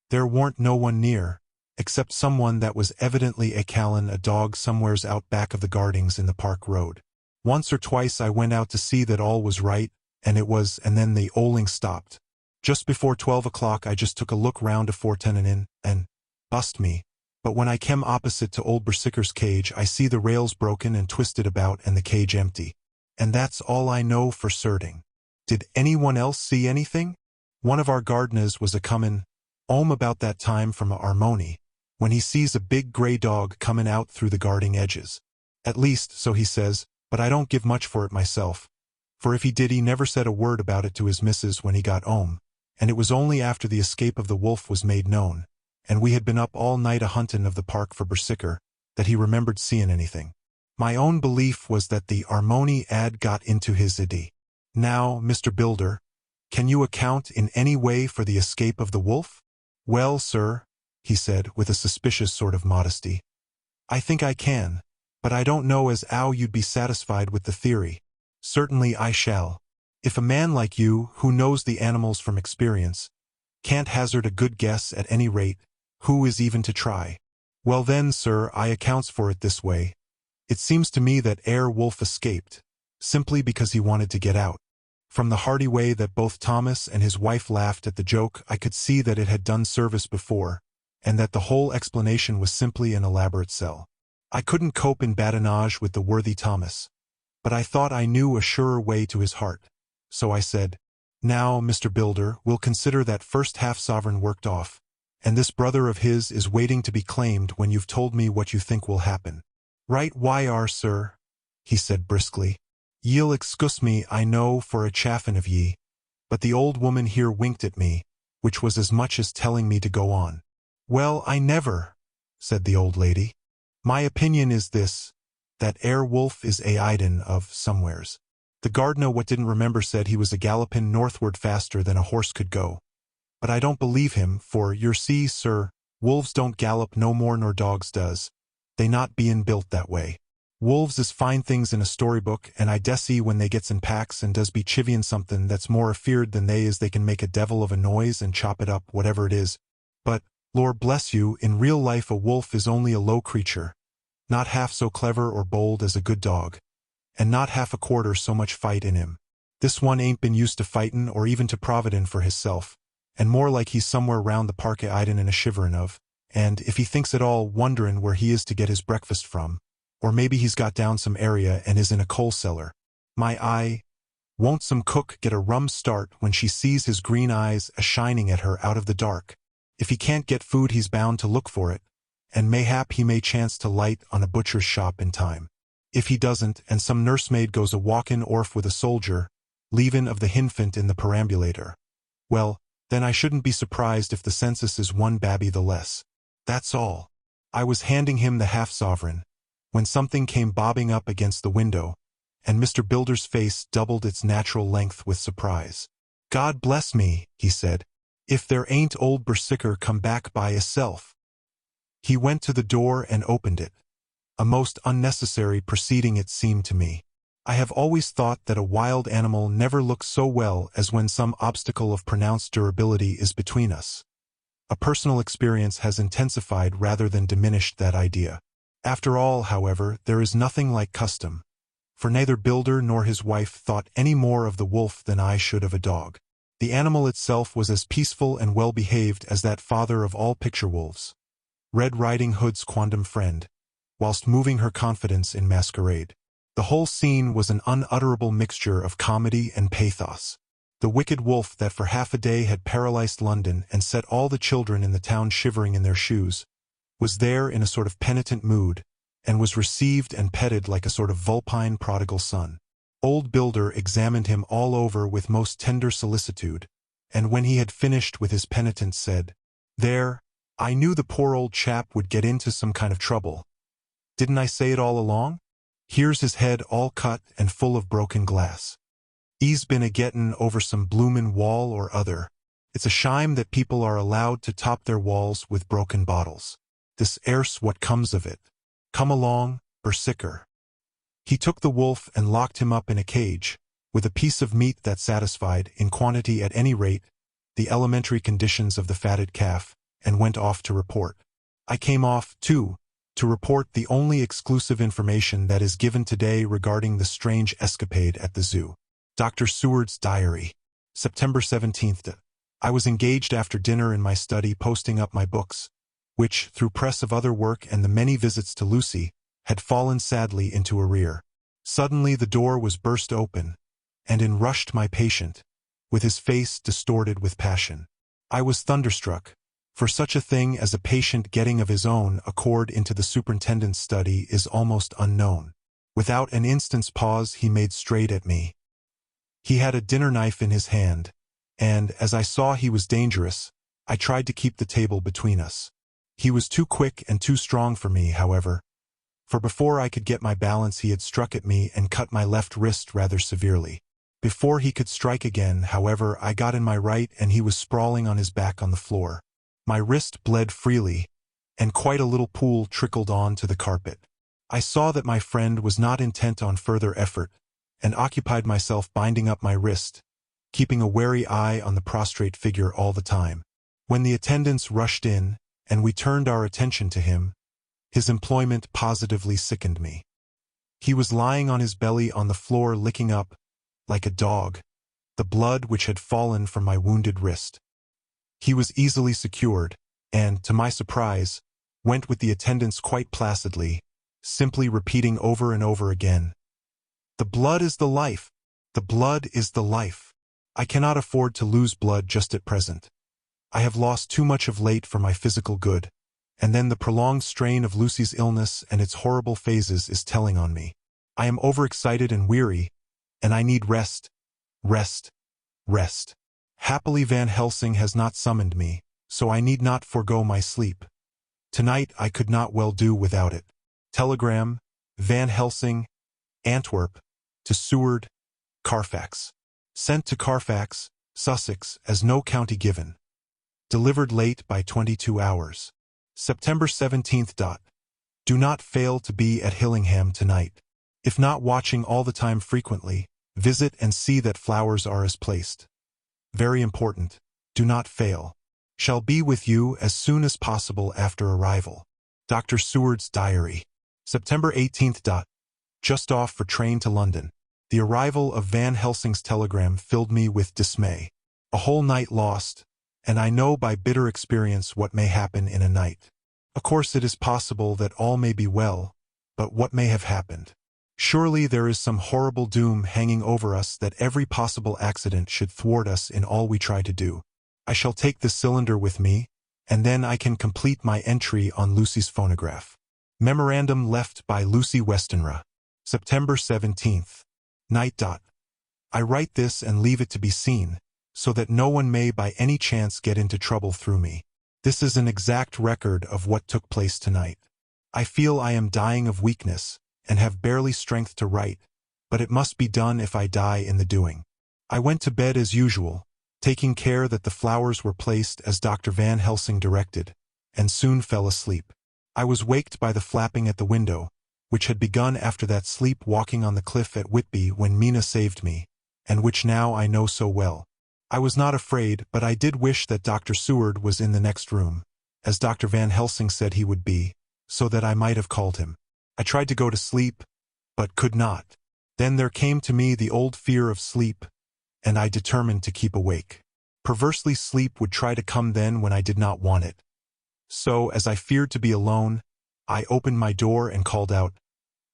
There warn't no one near, except someone that was evidently a-callin' a dog somewheres out back of the gardings in the park road. Once or twice I went out to see that all was right, and then the owling stopped. Just before 12 o'clock I just took a look round afore turnin' in, and, bust me, but when I kem opposite to old Bersicker's cage I see the rails broken and twisted about and the cage empty. And that's all I know for certain. Did anyone else see anything? One of our gardeners was a-comin' 'ome about that time from a Armony, when he sees a big grey dog comin' out through the guarding edges. At least, so he says, but I don't give much for it myself, for if he did he never said a word about it to his missus when he got 'ome, and it was only after the escape of the wolf was made known, and we had been up all night a-huntin' of the park for Bersicker, that he remembered seein' anything. My own belief was that the Armony 'ad got into his idee. Now, Mr. Builder, can you account in any way for the escape of the wolf? "Well, sir," he said with a suspicious sort of modesty, "I think I can, but I don't know as 'ow you'd be satisfied with the theory." "Certainly I shall. If a man like you, who knows the animals from experience, can't hazard a good guess at any rate, who is even to try? Well then, sir, I accounts for it this way. It seems to me that wolf escaped, simply because he wanted to get out. From the hearty way that both Thomas and his wife laughed at the joke I could see that it had done service before, and that the whole explanation was simply an elaborate sell. I couldn't cope in badinage with the worthy Thomas, but I thought I knew a surer way to his heart. So I said, "Now, Mr. Builder, we'll consider that first half-sovereign worked off, and this brother of his is waiting to be claimed when you've told me what you think will happen." "Right why are, sir," he said briskly. "Ye'll excuse me, I know, for a chaffin' of ye, but the old woman here winked at me, which was as much as telling me to go on." "Well, I never," said the old lady. "My opinion is this, that wolf is a-idin' of somewheres." The gardener what didn't remember said he was a-gallopin' northward faster than a horse could go. But I don't believe him, for, yer see, sir, wolves don't gallop no more nor dogs does, they not bein' built that way. Wolves is fine things in a storybook, and I dessay when they gets in packs and does be chivvyin' something that's more afeard than they is they can make a devil of a noise and chop it up, whatever it is. But, Lord bless you, in real life a wolf is only a low creature, not half so clever or bold as a good dog, and not half a quarter so much fight in him. This one ain't been used to fightin' or even to providin' for hisself, and more like he's somewhere round the park a-idin' and a shiverin' of, and, if he thinks at all, wonderin' where he is to get his breakfast from, Or maybe he's got down some area and is in a coal cellar. My eye. Won't some cook get a rum start when she sees his green eyes a-shining at her out of the dark? If he can't get food he's bound to look for it, and mayhap he may chance to light on a butcher's shop in time. If he doesn't, and some nursemaid goes a walkin' orf with a soldier, leavin' of the hinfant in the perambulator, well, then I shouldn't be surprised if the census is one babby the less. That's all. I was handing him the half-sovereign, when something came bobbing up against the window, and Mr. Builder's face doubled its natural length with surprise. "God bless me," he said, "if there ain't old Berserker come back by hisself." He went to the door and opened it. A most unnecessary proceeding it seemed to me. I have always thought that a wild animal never looks so well as when some obstacle of pronounced durability is between us. A personal experience has intensified rather than diminished that idea. After all, however, there is nothing like custom, for neither Builder nor his wife thought any more of the wolf than I should of a dog. The animal itself was as peaceful and well-behaved as that father of all picture wolves, Red Riding Hood's quondam friend, whilst moving her confidence in masquerade. The whole scene was an unutterable mixture of comedy and pathos. The wicked wolf that for half a day had paralyzed London and set all the children in the town shivering in their shoes, was there in a sort of penitent mood, and was received and petted like a sort of vulpine prodigal son. Old Builder examined him all over with most tender solicitude, and when he had finished with his penitence said, "There, I knew the poor old chap would get into some kind of trouble. Didn't I say it all along? Here's his head all cut and full of broken glass. 'E's been a-gettin' over some bloomin' wall or other. It's a shime that people are allowed to top their walls with broken bottles. This air's what comes of it. Come along, Berserker." He took the wolf and locked him up in a cage, with a piece of meat that satisfied, in quantity at any rate, the elementary conditions of the fatted calf, and went off to report. I came off, too, to report the only exclusive information that is given today regarding the strange escapade at the zoo. Dr. Seward's diary. September 17th. I was engaged after dinner in my study posting up my books, which, through press of other work and the many visits to Lucy, had fallen sadly into arrear. Suddenly the door was burst open, and in rushed my patient, with his face distorted with passion. I was thunderstruck, for such a thing as a patient getting of his own accord into the superintendent's study is almost unknown. Without an instant's pause he made straight at me. He had a dinner knife in his hand, and, as I saw he was dangerous, I tried to keep the table between us. He was too quick and too strong for me, however, for before I could get my balance he had struck at me and cut my left wrist rather severely. Before he could strike again, however, I got in my right and he was sprawling on his back on the floor. My wrist bled freely, and quite a little pool trickled on to the carpet. I saw that my friend was not intent on further effort, and occupied myself binding up my wrist, keeping a wary eye on the prostrate figure all the time. When the attendants rushed in, and we turned our attention to him, his employment positively sickened me. He was lying on his belly on the floor licking up, like a dog, the blood which had fallen from my wounded wrist. He was easily secured, and, to my surprise, went with the attendants quite placidly, simply repeating over and over again, "The blood is the life! The blood is the life! I cannot afford to lose blood just at present. I have lost too much of late for my physical good, and then the prolonged strain of Lucy's illness and its horrible phases is telling on me. I am overexcited and weary, and I need rest, rest, rest. Happily Van Helsing has not summoned me, so I need not forego my sleep. Tonight I could not well do without it. Telegram, Van Helsing, Antwerp, to Seward, Carfax. Sent to Carfax, Sussex, as no county given. Delivered late by 22 hours. September 17th. Do not fail to be at Hillingham tonight. If not watching all the time frequently, visit and see that flowers are as placed. Very important. Do not fail. Shall be with you as soon as possible after arrival. Dr. Seward's diary. September 18th. Just off for train to London. The arrival of Van Helsing's telegram filled me with dismay. A whole night lost, and I know by bitter experience what may happen in a night. Of course it is possible that all may be well, But what may have happened? Surely there is some horrible doom hanging over us that every possible accident should thwart us in all we try to do. I shall take the cylinder with me, and then I can complete my entry on Lucy's phonograph. Memorandum left by Lucy Westenra. September 17th. Night. I write this and leave it to be seen, so that no one may by any chance get into trouble through me. This is an exact record of what took place tonight. I feel I am dying of weakness, and have barely strength to write, but it must be done if I die in the doing. I went to bed as usual, taking care that the flowers were placed as Dr. Van Helsing directed, and soon fell asleep. I was waked by the flapping at the window, which had begun after that sleep walking on the cliff at Whitby when Mina saved me, and which now I know so well. I was not afraid, but I did wish that Dr. Seward was in the next room, as Dr. Van Helsing said he would be, so that I might have called him. I tried to go to sleep, but could not. Then there came to me the old fear of sleep, and I determined to keep awake. Perversely, sleep would try to come then when I did not want it. So, as I feared to be alone, I opened my door and called out,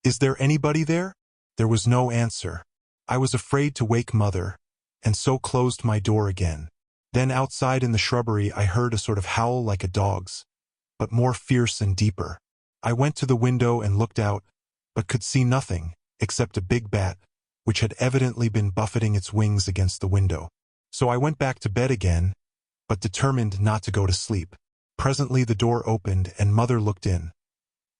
"Is there anybody there?" There was no answer. I was afraid to wake Mother, and so closed my door again. Then outside in the shrubbery I heard a sort of howl like a dog's, but more fierce and deeper. I went to the window and looked out, but could see nothing, except a big bat, which had evidently been buffeting its wings against the window. So I went back to bed again, but determined not to go to sleep. Presently the door opened and Mother looked in.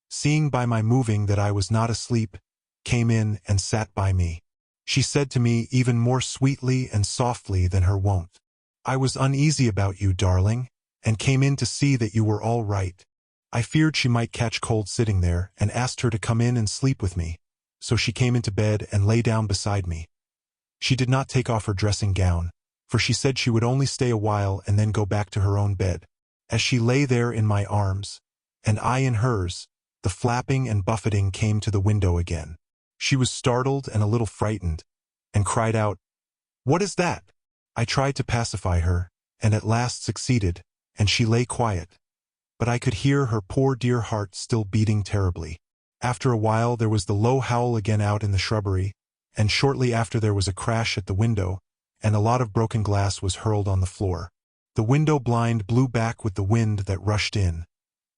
Seeing by my moving that I was not asleep, came in and sat by me. She said to me even more sweetly and softly than her wont, "I was uneasy about you, darling, and came in to see that you were all right." I feared she might catch cold sitting there, and asked her to come in and sleep with me, so she came into bed and lay down beside me. She did not take off her dressing gown, for she said she would only stay a while and then go back to her own bed. As she lay there in my arms, and I in hers, the flapping and buffeting came to the window again. She was startled and a little frightened, and cried out, "What is that?" I tried to pacify her, and at last succeeded, and she lay quiet. But I could hear her poor dear heart still beating terribly. After a while there was the low howl again out in the shrubbery, and shortly after there was a crash at the window, and a lot of broken glass was hurled on the floor. The window blind blew back with the wind that rushed in,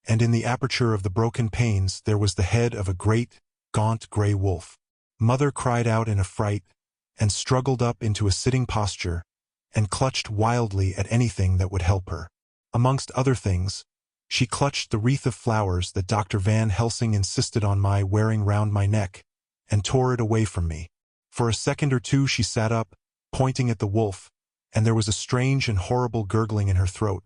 and in the aperture of the broken panes there was the head of a great, gaunt grey wolf. Mother cried out in a fright, and struggled up into a sitting posture, and clutched wildly at anything that would help her. Amongst other things, she clutched the wreath of flowers that Dr. Van Helsing insisted on my wearing round my neck, and tore it away from me. For a second or two she sat up, pointing at the wolf, and there was a strange and horrible gurgling in her throat.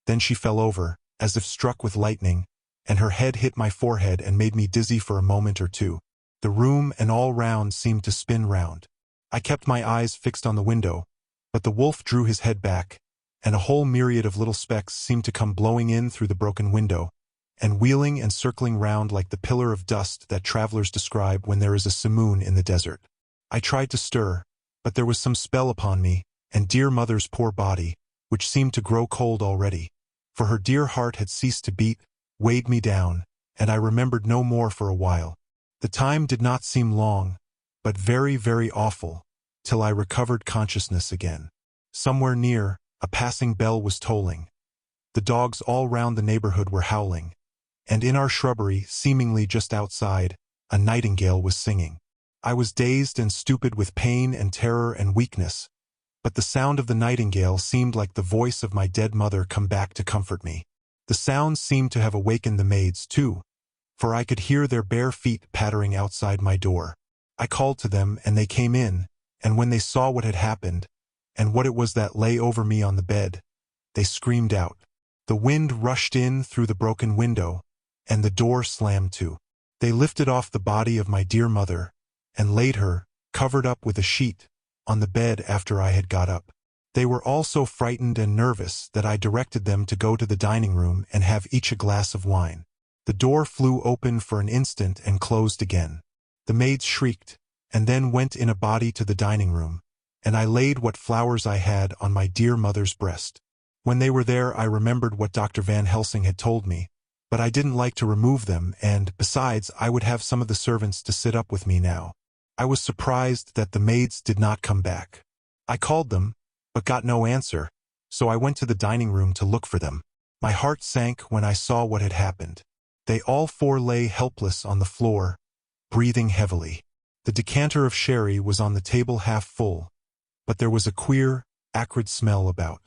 Then she fell over, as if struck with lightning, and her head hit my forehead and made me dizzy for a moment or two. The room and all round seemed to spin round. I kept my eyes fixed on the window, but the wolf drew his head back, and a whole myriad of little specks seemed to come blowing in through the broken window, and wheeling and circling round like the pillar of dust that travelers describe when there is a simoon in the desert. I tried to stir, but there was some spell upon me, and dear Mother's poor body, which seemed to grow cold already, for her dear heart had ceased to beat, weighed me down, and I remembered no more for a while. The time did not seem long, but very, very awful, till I recovered consciousness again. Somewhere near, a passing bell was tolling. The dogs all round the neighborhood were howling, and in our shrubbery, seemingly just outside, a nightingale was singing. I was dazed and stupid with pain and terror and weakness, but the sound of the nightingale seemed like the voice of my dead mother come back to comfort me. The sound seemed to have awakened the maids, too, for I could hear their bare feet pattering outside my door. I called to them, and they came in, and when they saw what had happened, and what it was that lay over me on the bed, they screamed out. The wind rushed in through the broken window, and the door slammed to. They lifted off the body of my dear mother, and laid her, covered up with a sheet, on the bed after I had got up. They were all so frightened and nervous that I directed them to go to the dining room and have each a glass of wine. The door flew open for an instant and closed again. The maids shrieked, and then went in a body to the dining room, and I laid what flowers I had on my dear mother's breast. When they were there I remembered what Dr. Van Helsing had told me, But I didn't like to remove them, and, besides, I would have some of the servants to sit up with me now. I was surprised that the maids did not come back. I called them, but got no answer, so I went to the dining room to look for them. My heart sank when I saw what had happened. They all four lay helpless on the floor, breathing heavily. The decanter of sherry was on the table half full, but there was a queer, acrid smell about.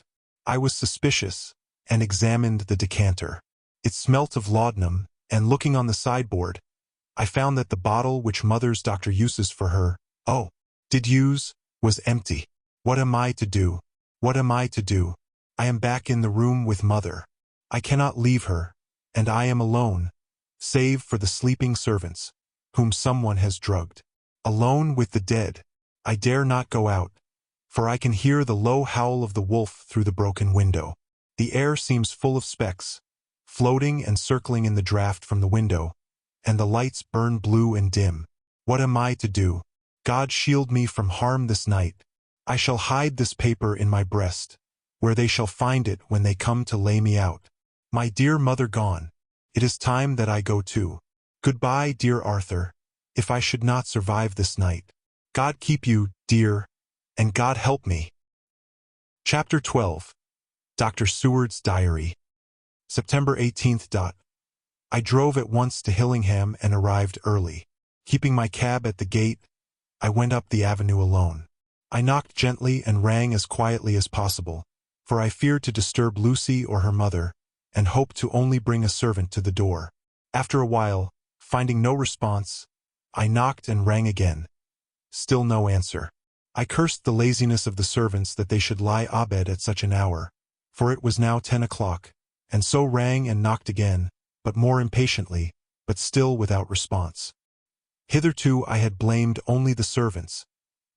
I was suspicious, and examined the decanter. It smelt of laudanum, and looking on the sideboard, I found that the bottle which Mother's doctor uses for her, did use, was empty. What am I to do? What am I to do? I am back in the room with Mother. I cannot leave her, and I am alone, save for the sleeping servants, whom someone has drugged. Alone with the dead. I dare not go out, for I can hear the low howl of the wolf through the broken window. The air seems full of specks, floating and circling in the draught from the window, and the lights burn blue and dim. What am I to do? God shield me from harm this night. I shall hide this paper in my breast, where they shall find it when they come to lay me out. My dear mother gone. It is time that I go too. Goodbye, dear Arthur, if I should not survive this night. God keep you, dear, and God help me. Chapter 12. Dr. Seward's Diary. September 18th. I drove at once to Hillingham and arrived early. Keeping my cab at the gate, I went up the avenue alone. I knocked gently and rang as quietly as possible, for I feared to disturb Lucy or her mother, and hoped to only bring a servant to the door. After a while, finding no response, I knocked and rang again. Still no answer. I cursed the laziness of the servants that they should lie abed at such an hour, for it was now 10 o'clock, and so rang and knocked again, but more impatiently, but still without response. Hitherto I had blamed only the servants,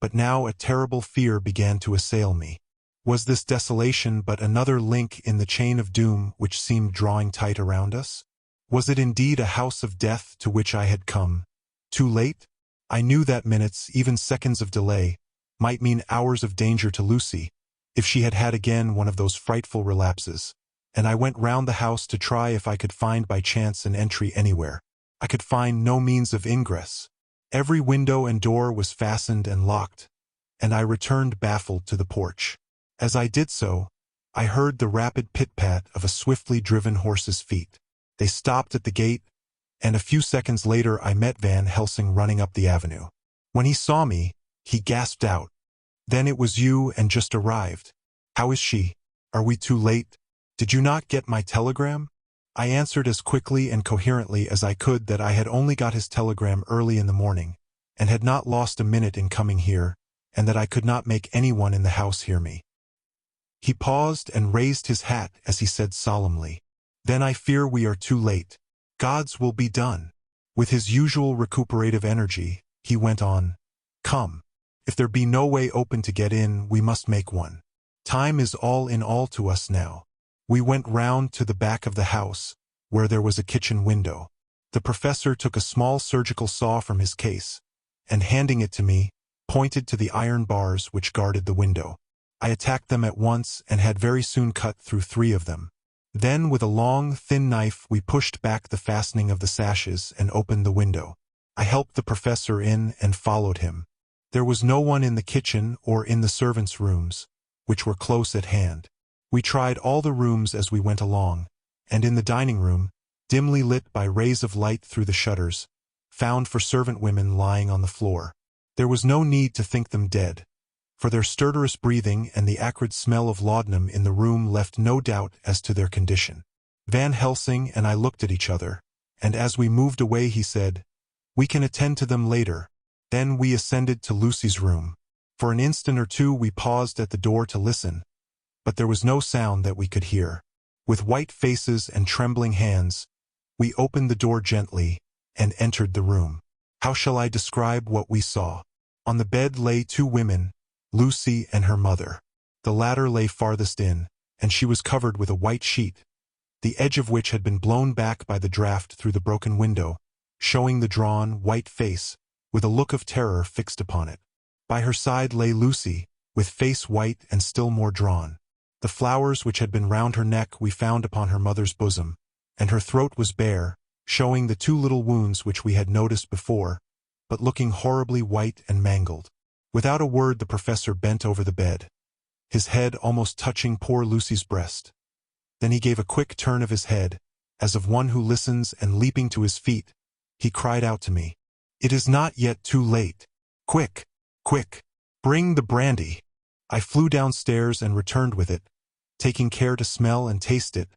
but now a terrible fear began to assail me. Was this desolation but another link in the chain of doom which seemed drawing tight around us? Was it indeed a house of death to which I had come? Too late? I knew that minutes, even seconds of delay, might mean hours of danger to Lucy, if she had had again one of those frightful relapses, and I went round the house to try if I could find by chance an entry anywhere. I could find no means of ingress. Every window and door was fastened and locked, and I returned baffled to the porch. As I did so, I heard the rapid pit-pat of a swiftly driven horse's feet. They stopped at the gate, and a few seconds later I met Van Helsing running up the avenue. When he saw me, he gasped out, "Then it was you and just arrived. How is she? Are we too late? Did you not get my telegram?" I answered as quickly and coherently as I could that I had only got his telegram early in the morning, and had not lost a minute in coming here, and that I could not make anyone in the house hear me. He paused and raised his hat as he said solemnly, "Then I fear we are too late. God's will be done." With his usual recuperative energy, he went on, "Come. If there be no way open to get in, we must make one. Time is all in all to us now." We went round to the back of the house, where there was a kitchen window. The professor took a small surgical saw from his case, and handing it to me, pointed to the iron bars which guarded the window. I attacked them at once and had very soon cut through 3 of them. Then with a long, thin knife we pushed back the fastening of the sashes and opened the window. I helped the professor in and followed him. There was no one in the kitchen or in the servants' rooms, which were close at hand. We tried all the rooms as we went along, and in the dining room, dimly lit by rays of light through the shutters, found 4 servant women lying on the floor. There was no need to think them dead, for their stertorous breathing and the acrid smell of laudanum in the room left no doubt as to their condition. Van Helsing and I looked at each other, and as we moved away he said, "We can attend to them later." Then we ascended to Lucy's room. For an instant or two we paused at the door to listen, but there was no sound that we could hear. With white faces and trembling hands, we opened the door gently and entered the room. How shall I describe what we saw? On the bed lay 2 women, Lucy and her mother. The latter lay farthest in, and she was covered with a white sheet, the edge of which had been blown back by the draught through the broken window, showing the drawn, white face, with a look of terror fixed upon it. By her side lay Lucy, with face white and still more drawn. The flowers which had been round her neck we found upon her mother's bosom, and her throat was bare, showing the two little wounds which we had noticed before, but looking horribly white and mangled. Without a word the professor bent over the bed, his head almost touching poor Lucy's breast. Then he gave a quick turn of his head, as of one who listens, and leaping to his feet, he cried out to me, "It is not yet too late. Quick, quick, bring the brandy." I flew downstairs and returned with it, taking care to smell and taste it,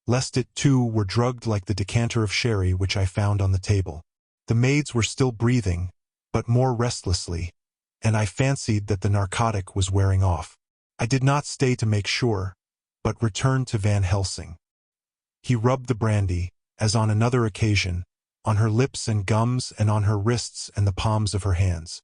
lest it too were drugged like the decanter of sherry which I found on the table. The maids were still breathing, but more restlessly, and I fancied that the narcotic was wearing off. I did not stay to make sure, but returned to Van Helsing. He rubbed the brandy, as on another occasion, on her lips and gums and on her wrists and the palms of her hands.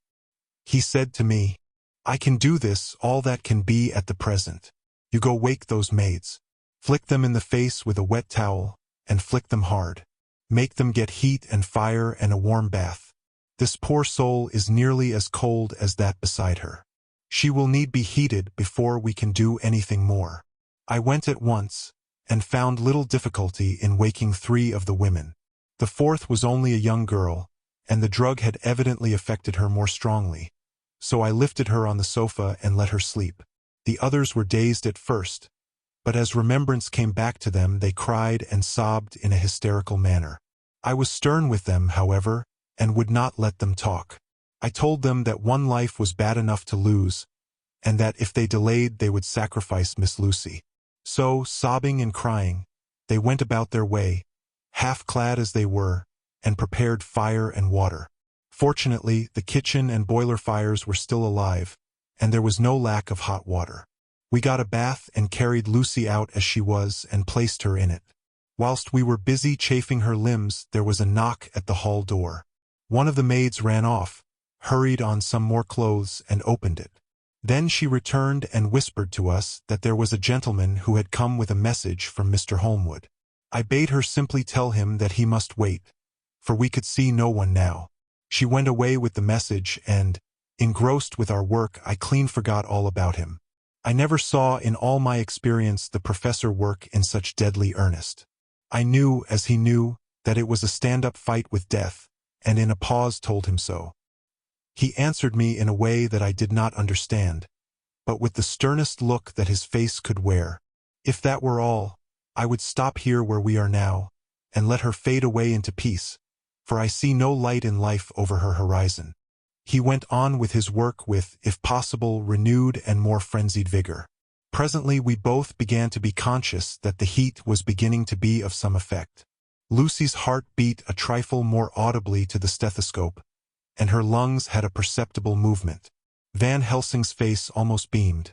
He said to me, "I can do this all that can be at the present. You go wake those maids. Flick them in the face with a wet towel, and flick them hard. Make them get heat and fire and a warm bath. This poor soul is nearly as cold as that beside her. She will need be heated before we can do anything more." I went at once, and found little difficulty in waking 3 of the women. The 4th was only a young girl, and the drug had evidently affected her more strongly, so I lifted her on the sofa and let her sleep. The others were dazed at first, but as remembrance came back to them they cried and sobbed in a hysterical manner. I was stern with them, however, and would not let them talk. I told them that one life was bad enough to lose, and that if they delayed they would sacrifice Miss Lucy. So, sobbing and crying, they went about their way, half-clad as they were, and prepared fire and water. Fortunately, the kitchen and boiler fires were still alive, and there was no lack of hot water. We got a bath and carried Lucy out as she was and placed her in it. Whilst we were busy chafing her limbs, there was a knock at the hall door. One of the maids ran off, hurried on some more clothes, and opened it. Then she returned and whispered to us that there was a gentleman who had come with a message from Mr. Holmwood. I bade her simply tell him that he must wait, for we could see no one now. She went away with the message, and, engrossed with our work, I clean forgot all about him. I never saw in all my experience the professor work in such deadly earnest. I knew, as he knew, that it was a stand-up fight with death, and in a pause told him so. He answered me in a way that I did not understand, but with the sternest look that his face could wear. If that were all, I would stop here where we are now, and let her fade away into peace, for I see no light in life over her horizon. He went on with his work with, if possible, renewed and more frenzied vigor. Presently we both began to be conscious that the heat was beginning to be of some effect. Lucy's heart beat a trifle more audibly to the stethoscope, and her lungs had a perceptible movement. Van Helsing's face almost beamed,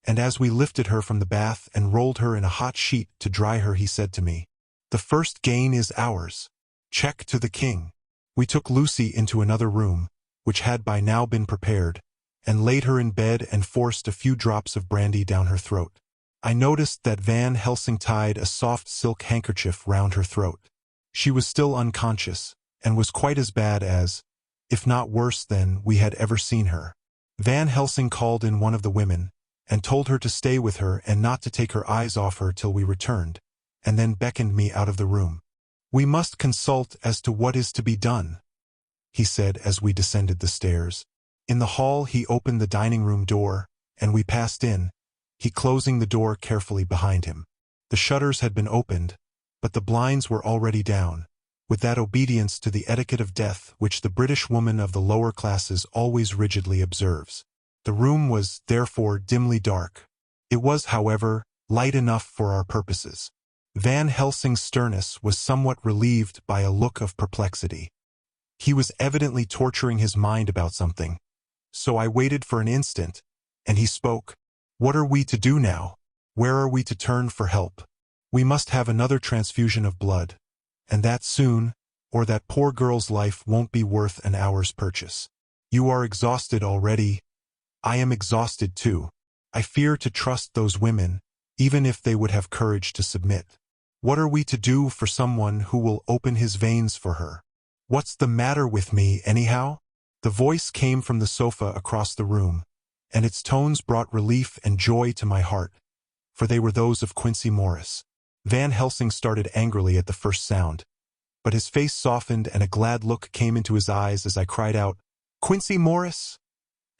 and as we lifted her from the bath and rolled her in a hot sheet to dry her, he said to me, "The first gain is ours. Check to the king." We took Lucy into another room, which had by now been prepared, and laid her in bed and forced a few drops of brandy down her throat. I noticed that Van Helsing tied a soft silk handkerchief round her throat. She was still unconscious, and was quite as bad as, if not worse than, we had ever seen her. Van Helsing called in one of the women, and told her to stay with her and not to take her eyes off her till we returned, and then beckoned me out of the room. "We must consult as to what is to be done," he said as we descended the stairs. In the hall he opened the dining-room door, and we passed in, he closing the door carefully behind him. The shutters had been opened, but the blinds were already down, with that obedience to the etiquette of death which the British woman of the lower classes always rigidly observes. The room was, therefore, dimly dark. It was, however, light enough for our purposes. Van Helsing's sternness was somewhat relieved by a look of perplexity. He was evidently torturing his mind about something, so I waited for an instant, and he spoke. "What are we to do now? Where are we to turn for help? We must have another transfusion of blood, and that soon, or that poor girl's life won't be worth an hour's purchase. You are exhausted already. I am exhausted too. I fear to trust those women, even if they would have courage to submit. What are we to do for someone who will open his veins for her? What's the matter with me, anyhow?" The voice came from the sofa across the room, and its tones brought relief and joy to my heart, for they were those of Quincy Morris. Van Helsing started angrily at the first sound, but his face softened and a glad look came into his eyes as I cried out, "Quincy Morris!"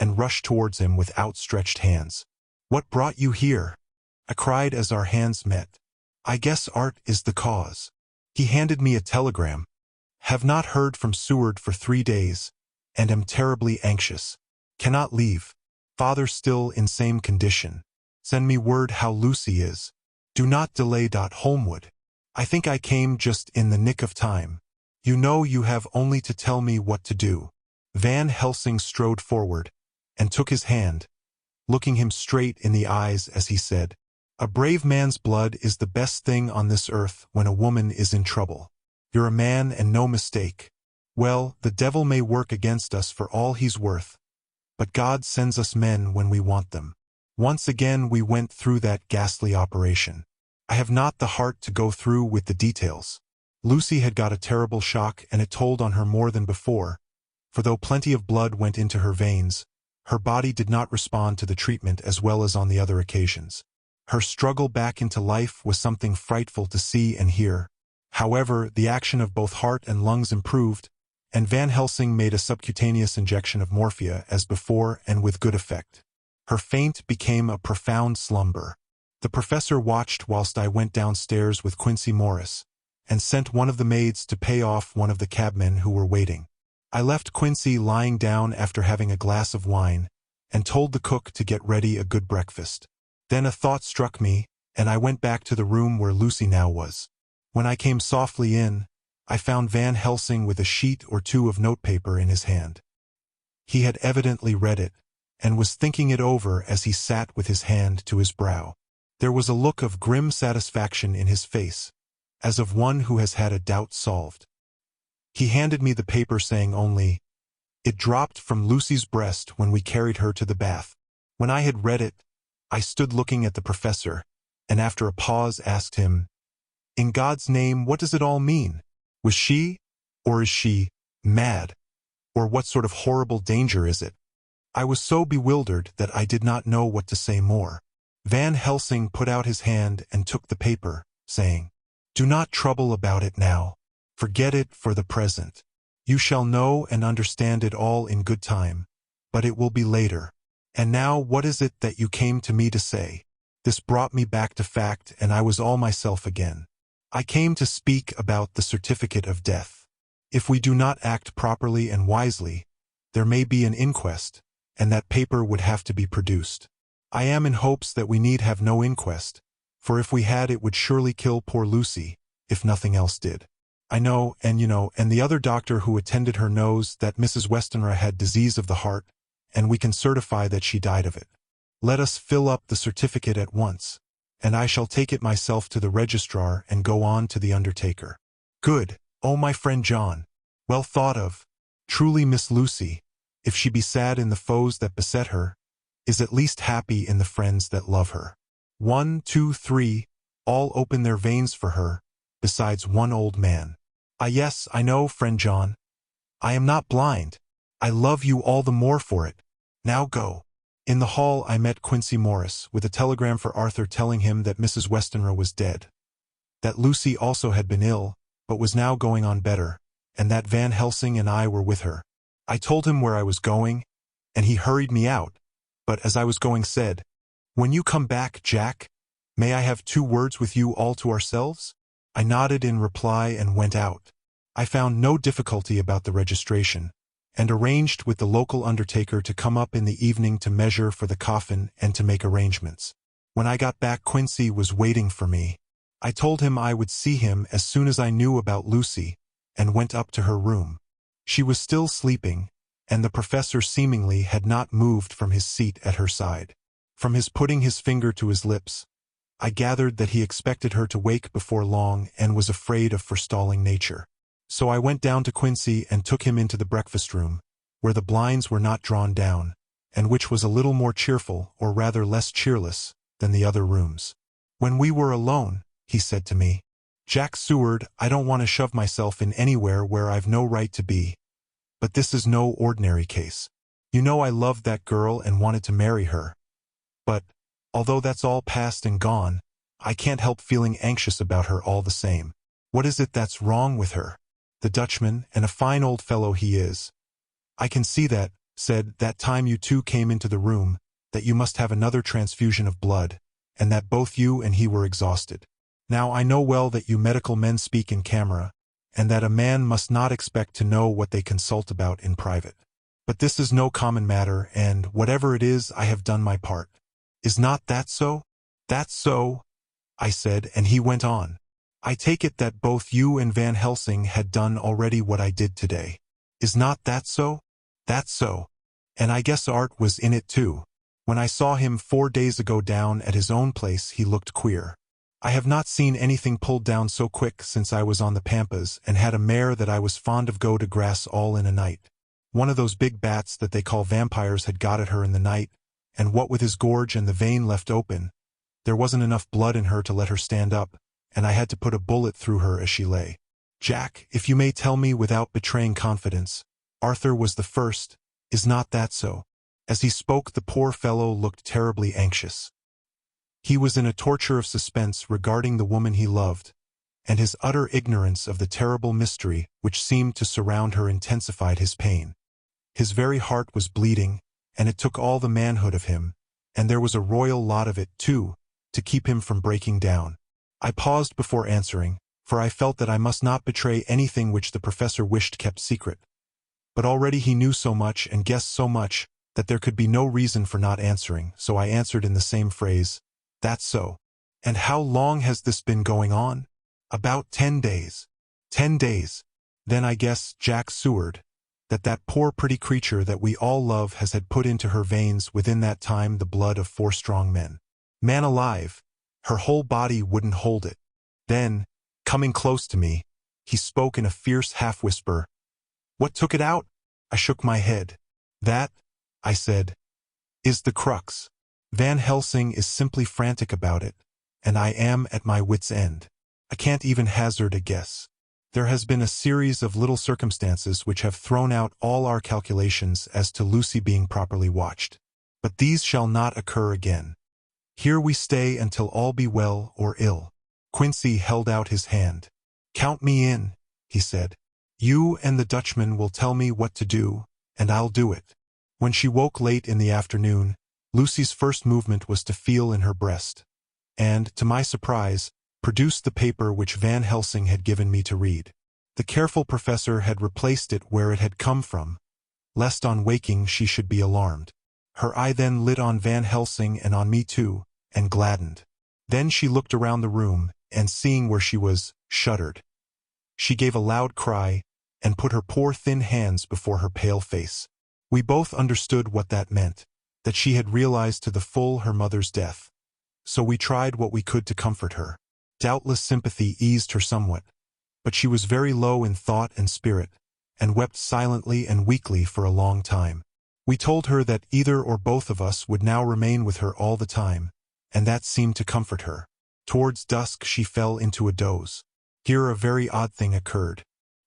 and rushed towards him with outstretched hands. "What brought you here?" I cried as our hands met. "I guess art is the cause." He handed me a telegram. "Have not heard from Seward for 3 days, and am terribly anxious. Cannot leave. Father still in same condition. Send me word how Lucy is. Do not delay. Holmwood. I think I came just in the nick of time. You know you have only to tell me what to do." Van Helsing strode forward and took his hand, looking him straight in the eyes as he said, "A brave man's blood is the best thing on this earth when a woman is in trouble. You're a man and no mistake. Well, the devil may work against us for all he's worth, but God sends us men when we want them. Once again we went through that ghastly operation. I have not the heart to go through with the details. Lucy had got a terrible shock and it told on her more than before, for though plenty of blood went into her veins, her body did not respond to the treatment as well as on the other occasions. Her struggle back into life was something frightful to see and hear. However, the action of both heart and lungs improved, and Van Helsing made a subcutaneous injection of morphia as before and with good effect. Her faint became a profound slumber. The professor watched whilst I went downstairs with Quincy Morris, and sent one of the maids to pay off one of the cabmen who were waiting. I left Quincy lying down after having a glass of wine, and told the cook to get ready a good breakfast. Then a thought struck me, and I went back to the room where Lucy now was. When I came softly in, I found Van Helsing with a sheet or two of notepaper in his hand. He had evidently read it, and was thinking it over as he sat with his hand to his brow. There was a look of grim satisfaction in his face, as of one who has had a doubt solved. He handed me the paper saying only, "It dropped from Lucy's breast when we carried her to the bath." When I had read it, I stood looking at the professor, and after a pause asked him, "In God's name, what does it all mean? Was she, or is she, mad? Or what sort of horrible danger is it?" I was so bewildered that I did not know what to say more. Van Helsing put out his hand and took the paper, saying, "Do not trouble about it now. Forget it for the present. You shall know and understand it all in good time, but it will be later. And now what is it that you came to me to say?" This brought me back to fact, and I was all myself again. "I came to speak about the certificate of death. If we do not act properly and wisely, there may be an inquest, and that paper would have to be produced. I am in hopes that we need have no inquest, for if we had it would surely kill poor Lucy, if nothing else did. I know, and and the other doctor who attended her knows that Mrs. Westenra had disease of the heart, and we can certify that she died of it. Let us fill up the certificate at once, and I shall take it myself to the registrar and go on to the undertaker." "Good, oh my friend John. Well thought of. Truly Miss Lucy, if she be sad in the foes that beset her, is at least happy in the friends that love her. 1, 2, 3, all open their veins for her, besides one old man. Ah yes, I know, friend John. I am not blind. I love you all the more for it. Now go." In the hall I met Quincy Morris, with a telegram for Arthur telling him that Mrs. Westenra was dead, that Lucy also had been ill, but was now going on better, and that Van Helsing and I were with her. I told him where I was going, and he hurried me out, but as I was going said, "When you come back, Jack, may I have 2 words with you all to ourselves?" I nodded in reply and went out. I found no difficulty about the registration, and arranged with the local undertaker to come up in the evening to measure for the coffin and to make arrangements. When I got back, Quincy was waiting for me. I told him I would see him as soon as I knew about Lucy, and went up to her room. She was still sleeping, and the professor seemingly had not moved from his seat at her side. From his putting his finger to his lips, I gathered that he expected her to wake before long and was afraid of forestalling nature. So I went down to Quincy and took him into the breakfast room, where the blinds were not drawn down, and which was a little more cheerful, or rather less cheerless, than the other rooms. When we were alone, he said to me, "Jack Seward, I don't want to shove myself in anywhere where I've no right to be, but this is no ordinary case. You know I loved that girl and wanted to marry her. But, although that's all past and gone, I can't help feeling anxious about her all the same. What is it that's wrong with her? The Dutchman, and a fine old fellow he is. I can see that, said, that time you two came into the room, that you must have another transfusion of blood, and that both you and he were exhausted. Now I know well that you medical men speak in camera, and that a man must not expect to know what they consult about in private. But this is no common matter, and whatever it is, I have done my part. Is not that so? That's so, I said, and he went on. I take it that both you and Van Helsing had done already what I did today. Is not that so? That's so. And I guess Art was in it too. When I saw him 4 days ago down at his own place, he looked queer. I have not seen anything pulled down so quick since I was on the Pampas and had a mare that I was fond of go to grass all in a night. One of those big bats that they call vampires had got at her in the night, and what with his gorge and the vein left open, there wasn't enough blood in her to let her stand up, and I had to put a bullet through her as she lay. Jack, if you may tell me without betraying confidence, Arthur was the first, is not that so? As he spoke, the poor fellow looked terribly anxious. He was in a torture of suspense regarding the woman he loved, and his utter ignorance of the terrible mystery which seemed to surround her intensified his pain. His very heart was bleeding, and it took all the manhood of him, and there was a royal lot of it, too, to keep him from breaking down. I paused before answering, for I felt that I must not betray anything which the professor wished kept secret. But already he knew so much and guessed so much that there could be no reason for not answering, so I answered in the same phrase, "That's so." "And how long has this been going on?" "About 10 days. 10 days. Then I guess, Jack Seward, that poor pretty creature that we all love has had put into her veins within that time the blood of 4 strong men. Man alive, her whole body wouldn't hold it." Then, coming close to me, he spoke in a fierce half-whisper. "What took it out?" I shook my head. "That," I said, "is the crux. Van Helsing is simply frantic about it, and I am at my wit's end. I can't even hazard a guess. There has been a series of little circumstances which have thrown out all our calculations as to Lucy being properly watched. But these shall not occur again. Here we stay until all be well or ill." Quincy held out his hand. "Count me in," he said. "You and the Dutchman will tell me what to do, and I'll do it." When she woke late in the afternoon, Lucy's first movement was to feel in her breast, and, to my surprise, produced the paper which Van Helsing had given me to read. The careful professor had replaced it where it had come from, lest on waking she should be alarmed. Her eye then lit on Van Helsing and on me too, and gladdened. Then she looked around the room, and seeing where she was, shuddered. She gave a loud cry, and put her poor thin hands before her pale face. We both understood what that meant, that she had realized to the full her mother's death. So we tried what we could to comfort her. Doubtless sympathy eased her somewhat, but she was very low in thought and spirit, and wept silently and weakly for a long time. We told her that either or both of us would now remain with her all the time, and that seemed to comfort her. Towards dusk she fell into a doze. Here a very odd thing occurred.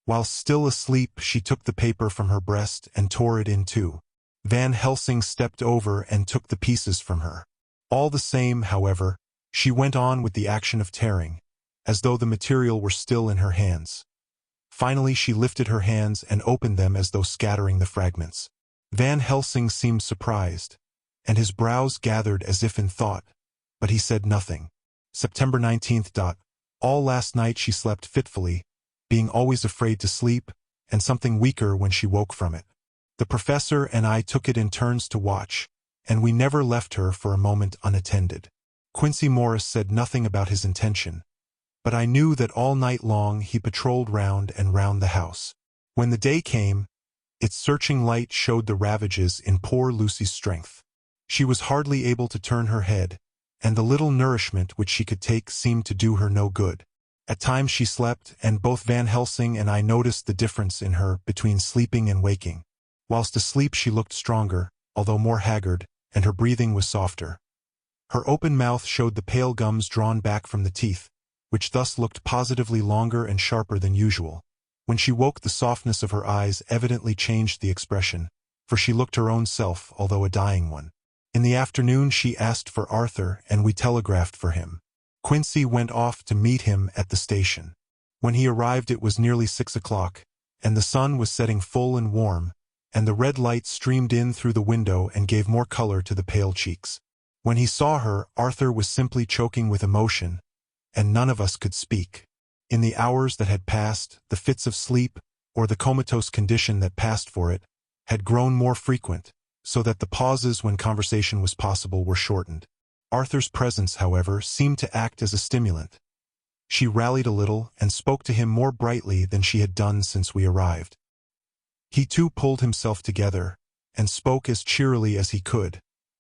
While still asleep, she took the paper from her breast and tore it in two. Van Helsing stepped over and took the pieces from her. All the same, however, she went on with the action of tearing, as though the material were still in her hands. Finally she lifted her hands and opened them as though scattering the fragments. Van Helsing seemed surprised, and his brows gathered as if in thought, but he said nothing. September 19th. All last night she slept fitfully, being always afraid to sleep, and something weaker when she woke from it. The professor and I took it in turns to watch, and we never left her for a moment unattended. Quincy Morris said nothing about his intention, but I knew that all night long he patrolled round and round the house. When the day came, its searching light showed the ravages in poor Lucy's strength. She was hardly able to turn her head, and the little nourishment which she could take seemed to do her no good. At times she slept, and both Van Helsing and I noticed the difference in her between sleeping and waking. Whilst asleep she looked stronger, although more haggard, and her breathing was softer. Her open mouth showed the pale gums drawn back from the teeth, which thus looked positively longer and sharper than usual. When she woke, the softness of her eyes evidently changed the expression, for she looked her own self, although a dying one. In the afternoon she asked for Arthur, and we telegraphed for him. Quincy went off to meet him at the station. When he arrived it was nearly 6 o'clock, and the sun was setting full and warm, and the red light streamed in through the window and gave more color to the pale cheeks. When he saw her, Arthur was simply choking with emotion, and none of us could speak. In the hours that had passed, the fits of sleep, or the comatose condition that passed for it, had grown more frequent, so that the pauses when conversation was possible were shortened. Arthur's presence, however, seemed to act as a stimulant. She rallied a little and spoke to him more brightly than she had done since we arrived. He too pulled himself together, and spoke as cheerily as he could,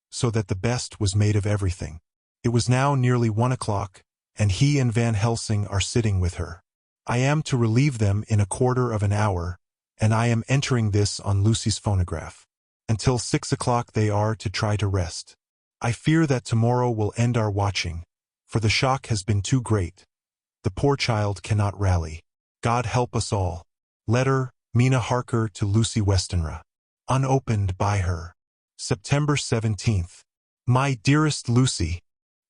so that the best was made of everything. It was now nearly 1 o'clock, and he and Van Helsing are sitting with her. I am to relieve them in a quarter of an hour, and I am entering this on Lucy's phonograph. Until 6 o'clock they are to try to rest. I fear that tomorrow will end our watching, for the shock has been too great. The poor child cannot rally. God help us all. Letter, Mina Harker to Lucy Westenra. Unopened by her. September 17th. My dearest Lucy,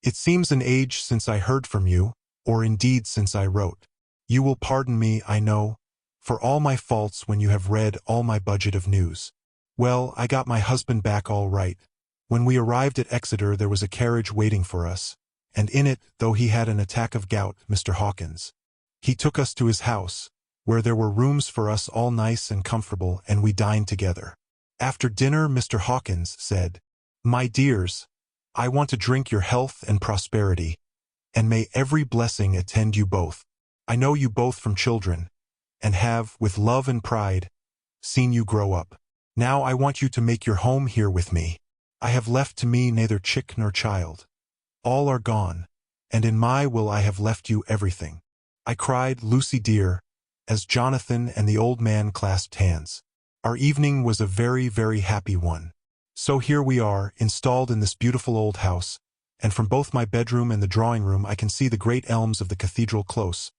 it seems an age since I heard from you, or indeed since I wrote. You will pardon me, I know, for all my faults when you have read all my budget of news. Well, I got my husband back all right. When we arrived at Exeter there was a carriage waiting for us, and in it, though he had an attack of gout, Mr. Hawkins. He took us to his house, where there were rooms for us all nice and comfortable, and we dined together. After dinner Mr. Hawkins said, My dears, I want to drink your health and prosperity, and may every blessing attend you both. I know you both from children, and have, with love and pride, seen you grow up. Now I want you to make your home here with me. I have left to me neither chick nor child. All are gone, and in my will I have left you everything. I cried, Lucy dear, as Jonathan and the old man clasped hands. Our evening was a very, very happy one. So here we are, installed in this beautiful old house, and from both my bedroom and the drawing room I can see the great elms of the cathedral close,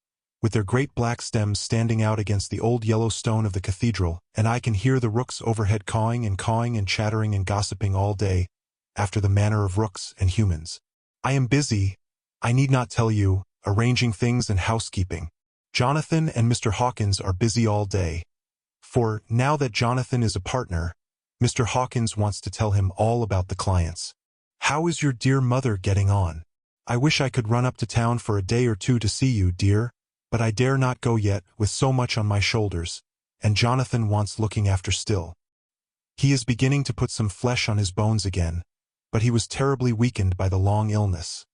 with their great black stems standing out against the old yellow stone of the cathedral, and I can hear the rooks overhead cawing and chattering and gossiping all day, after the manner of rooks and humans. I am busy, I need not tell you, arranging things and housekeeping. Jonathan and Mr. Hawkins are busy all day, for, now that Jonathan is a partner, Mr. Hawkins wants to tell him all about the clients. How is your dear mother getting on? I wish I could run up to town for a day or two to see you, dear, but I dare not go yet, with so much on my shoulders, and Jonathan wants looking after still. He is beginning to put some flesh on his bones again, but he was terribly weakened by the long illness.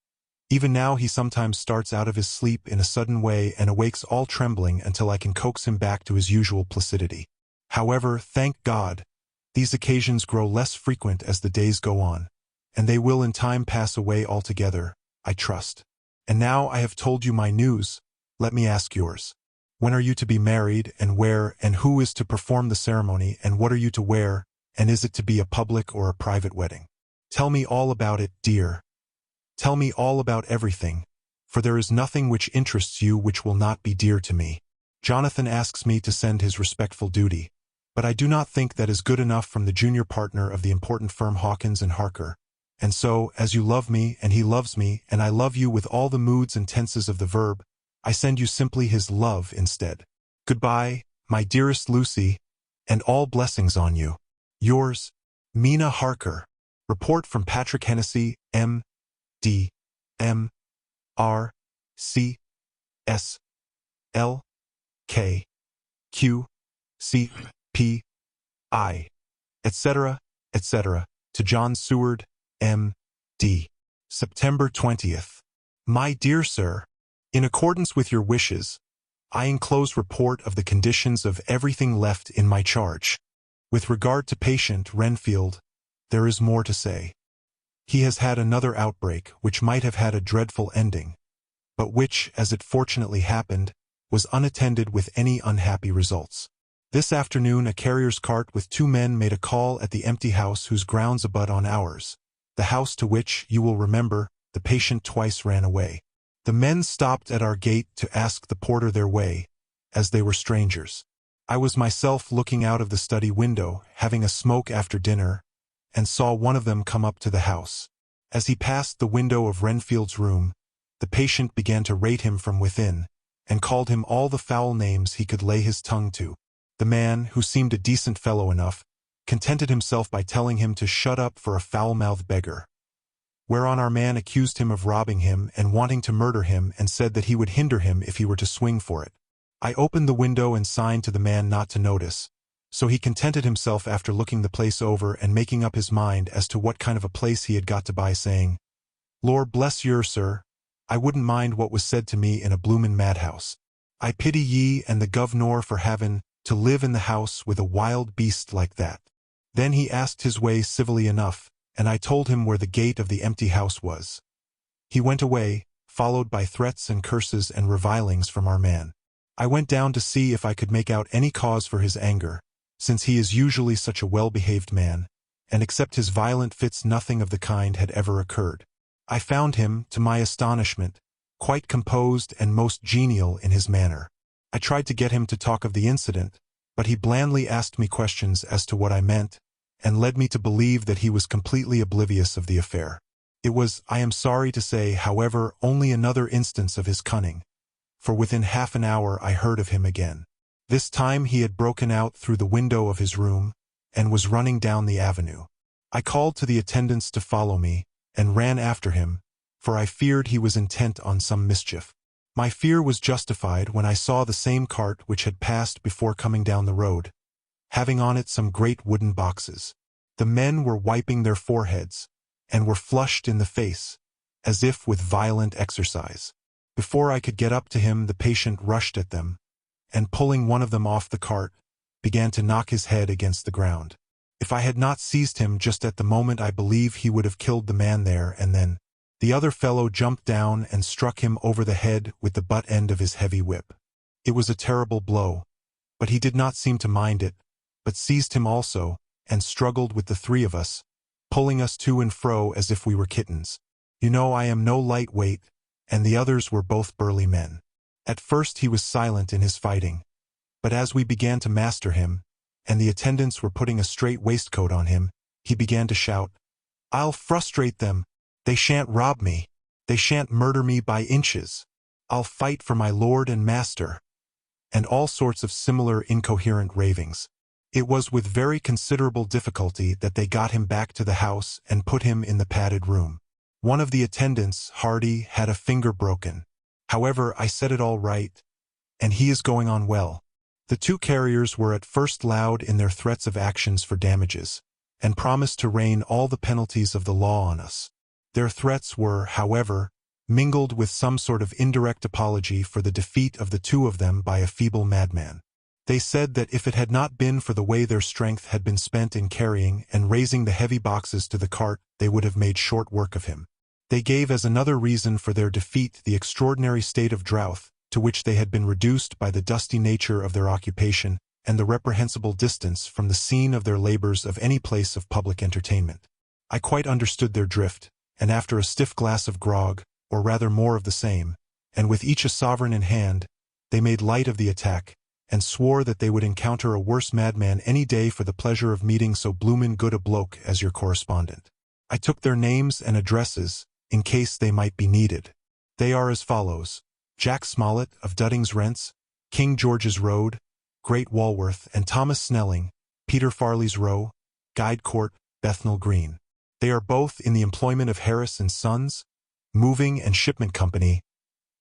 Even now he sometimes starts out of his sleep in a sudden way and awakes all trembling until I can coax him back to his usual placidity. However, thank God, these occasions grow less frequent as the days go on, and they will in time pass away altogether, I trust. And now I have told you my news, let me ask yours. When are you to be married, and where, and who is to perform the ceremony, and what are you to wear, and is it to be a public or a private wedding? Tell me all about it, dear. Tell me all about everything, for there is nothing which interests you which will not be dear to me. Jonathan asks me to send his respectful duty, but I do not think that is good enough from the junior partner of the important firm Hawkins and Harker. And so, as you love me, and he loves me, and I love you with all the moods and tenses of the verb, I send you simply his love instead. Goodbye, my dearest Lucy, and all blessings on you. Yours, Mina Harker. Report from Patrick Hennessy, M.D., M.R., C, S, L, K, Q, C, P, I, etc., etc., to John Seward, M.D. September 20th. My dear sir, in accordance with your wishes, I enclose report of the conditions of everything left in my charge. With regard to patient Renfield, there is more to say. He has had another outbreak which might have had a dreadful ending, but which, as it fortunately happened, was unattended with any unhappy results. This afternoon a carrier's cart with 2 men made a call at the empty house whose grounds abut on ours, the house to which, you will remember, the patient twice ran away. The men stopped at our gate to ask the porter their way, as they were strangers. I was myself looking out of the study window, having a smoke after dinner, and saw one of them come up to the house. As he passed the window of Renfield's room, The patient began to rate him from within, and called him all the foul names he could lay his tongue to. The man, who seemed a decent fellow enough, contented himself by telling him to shut up for a foul-mouthed beggar. Whereon our man accused him of robbing him and wanting to murder him, and said that he would hinder him if he were to swing for it. I opened the window and signed to the man not to notice, so he contented himself after looking the place over and making up his mind as to what kind of a place he had got to buy, saying, "Lord bless yer, sir, I wouldn't mind what was said to me in a bloomin' madhouse. I pity ye and the governor for havin' to live in the house with a wild beast like that." Then he asked his way civilly enough, and I told him where the gate of the empty house was. He went away, followed by threats and curses and revilings from our man. I went down to see if I could make out any cause for his anger, since he is usually such a well-behaved man, and except his violent fits nothing of the kind had ever occurred. I found him, to my astonishment, quite composed and most genial in his manner. I tried to get him to talk of the incident, but he blandly asked me questions as to what I meant, and led me to believe that he was completely oblivious of the affair. It was, I am sorry to say, however, only another instance of his cunning, for within half an hour I heard of him again. This time he had broken out through the window of his room, and was running down the avenue. I called to the attendants to follow me, and ran after him, for I feared he was intent on some mischief. My fear was justified when I saw the same cart which had passed before coming down the road, having on it some great wooden boxes. The men were wiping their foreheads, and were flushed in the face, as if with violent exercise. Before I could get up to him, the patient rushed at them, and pulling one of them off the cart, began to knock his head against the ground. If I had not seized him just at the moment, I believe he would have killed the man there and then. The other fellow jumped down and struck him over the head with the butt end of his heavy whip. It was a terrible blow, but he did not seem to mind it, but seized him also, and struggled with the three of us, pulling us to and fro as if we were kittens. You know I am no lightweight, and the others were both burly men. At first he was silent in his fighting, but as we began to master him, and the attendants were putting a straight waistcoat on him, he began to shout, "I'll frustrate them! They shan't rob me! They shan't murder me by inches! I'll fight for my lord and master!" and all sorts of similar incoherent ravings. It was with very considerable difficulty that they got him back to the house and put him in the padded room. One of the attendants, Hardy, had a finger broken. However, I set it all right, and he is going on well. The two carriers were at first loud in their threats of actions for damages, and promised to rain all the penalties of the law on us. Their threats were, however, mingled with some sort of indirect apology for the defeat of the two of them by a feeble madman. They said that if it had not been for the way their strength had been spent in carrying and raising the heavy boxes to the cart, they would have made short work of him. They gave as another reason for their defeat the extraordinary state of drought to which they had been reduced by the dusty nature of their occupation and the reprehensible distance from the scene of their labors of any place of public entertainment. I quite understood their drift, and after a stiff glass of grog, or rather more of the same, and with each a sovereign in hand, they made light of the attack, and swore that they would encounter a worse madman any day for the pleasure of meeting so bloomin' good a bloke as your correspondent. I took their names and addresses, in case they might be needed. They are as follows: Jack Smollett of Dudding's Rents, King George's Road, Great Walworth, and Thomas Snelling, Peter Farley's Row, Guide Court, Bethnal Green. They are both in the employment of Harris & Sons, Moving and Shipment Company,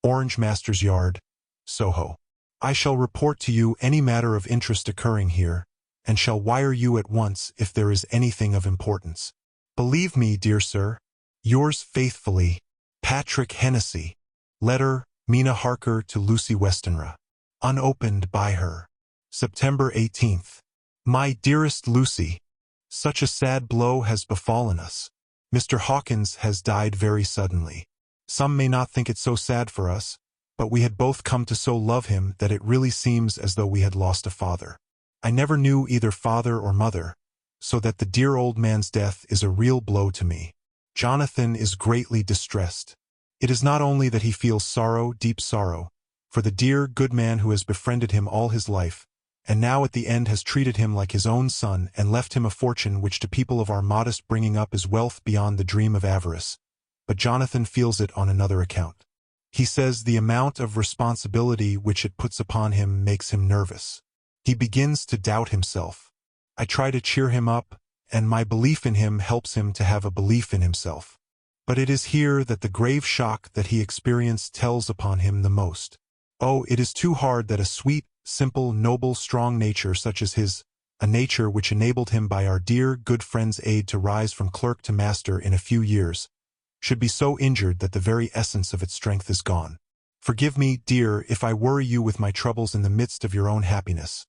Orange Masters Yard, Soho. I shall report to you any matter of interest occurring here, and shall wire you at once if there is anything of importance. Believe me, dear sir, yours faithfully, Patrick Hennessy. Letter, Mina Harker to Lucy Westenra. Unopened by her. September 18th. My dearest Lucy, such a sad blow has befallen us. Mr. Hawkins has died very suddenly. Some may not think it so sad for us, but we had both come to so love him that it really seems as though we had lost a father. I never knew either father or mother, so that the dear old man's death is a real blow to me. Jonathan is greatly distressed. It is not only that he feels sorrow, deep sorrow, for the dear, good man who has befriended him all his life, and now at the end has treated him like his own son and left him a fortune which to people of our modest bringing up is wealth beyond the dream of avarice, but Jonathan feels it on another account. He says the amount of responsibility which it puts upon him makes him nervous. He begins to doubt himself. I try to cheer him up, and my belief in him helps him to have a belief in himself. But it is here that the grave shock that he experienced tells upon him the most. Oh, it is too hard that a sweet, simple, noble, strong nature such as his, a nature which enabled him by our dear, good friend's aid to rise from clerk to master in a few years, should be so injured that the very essence of its strength is gone. Forgive me, dear, if I worry you with my troubles in the midst of your own happiness.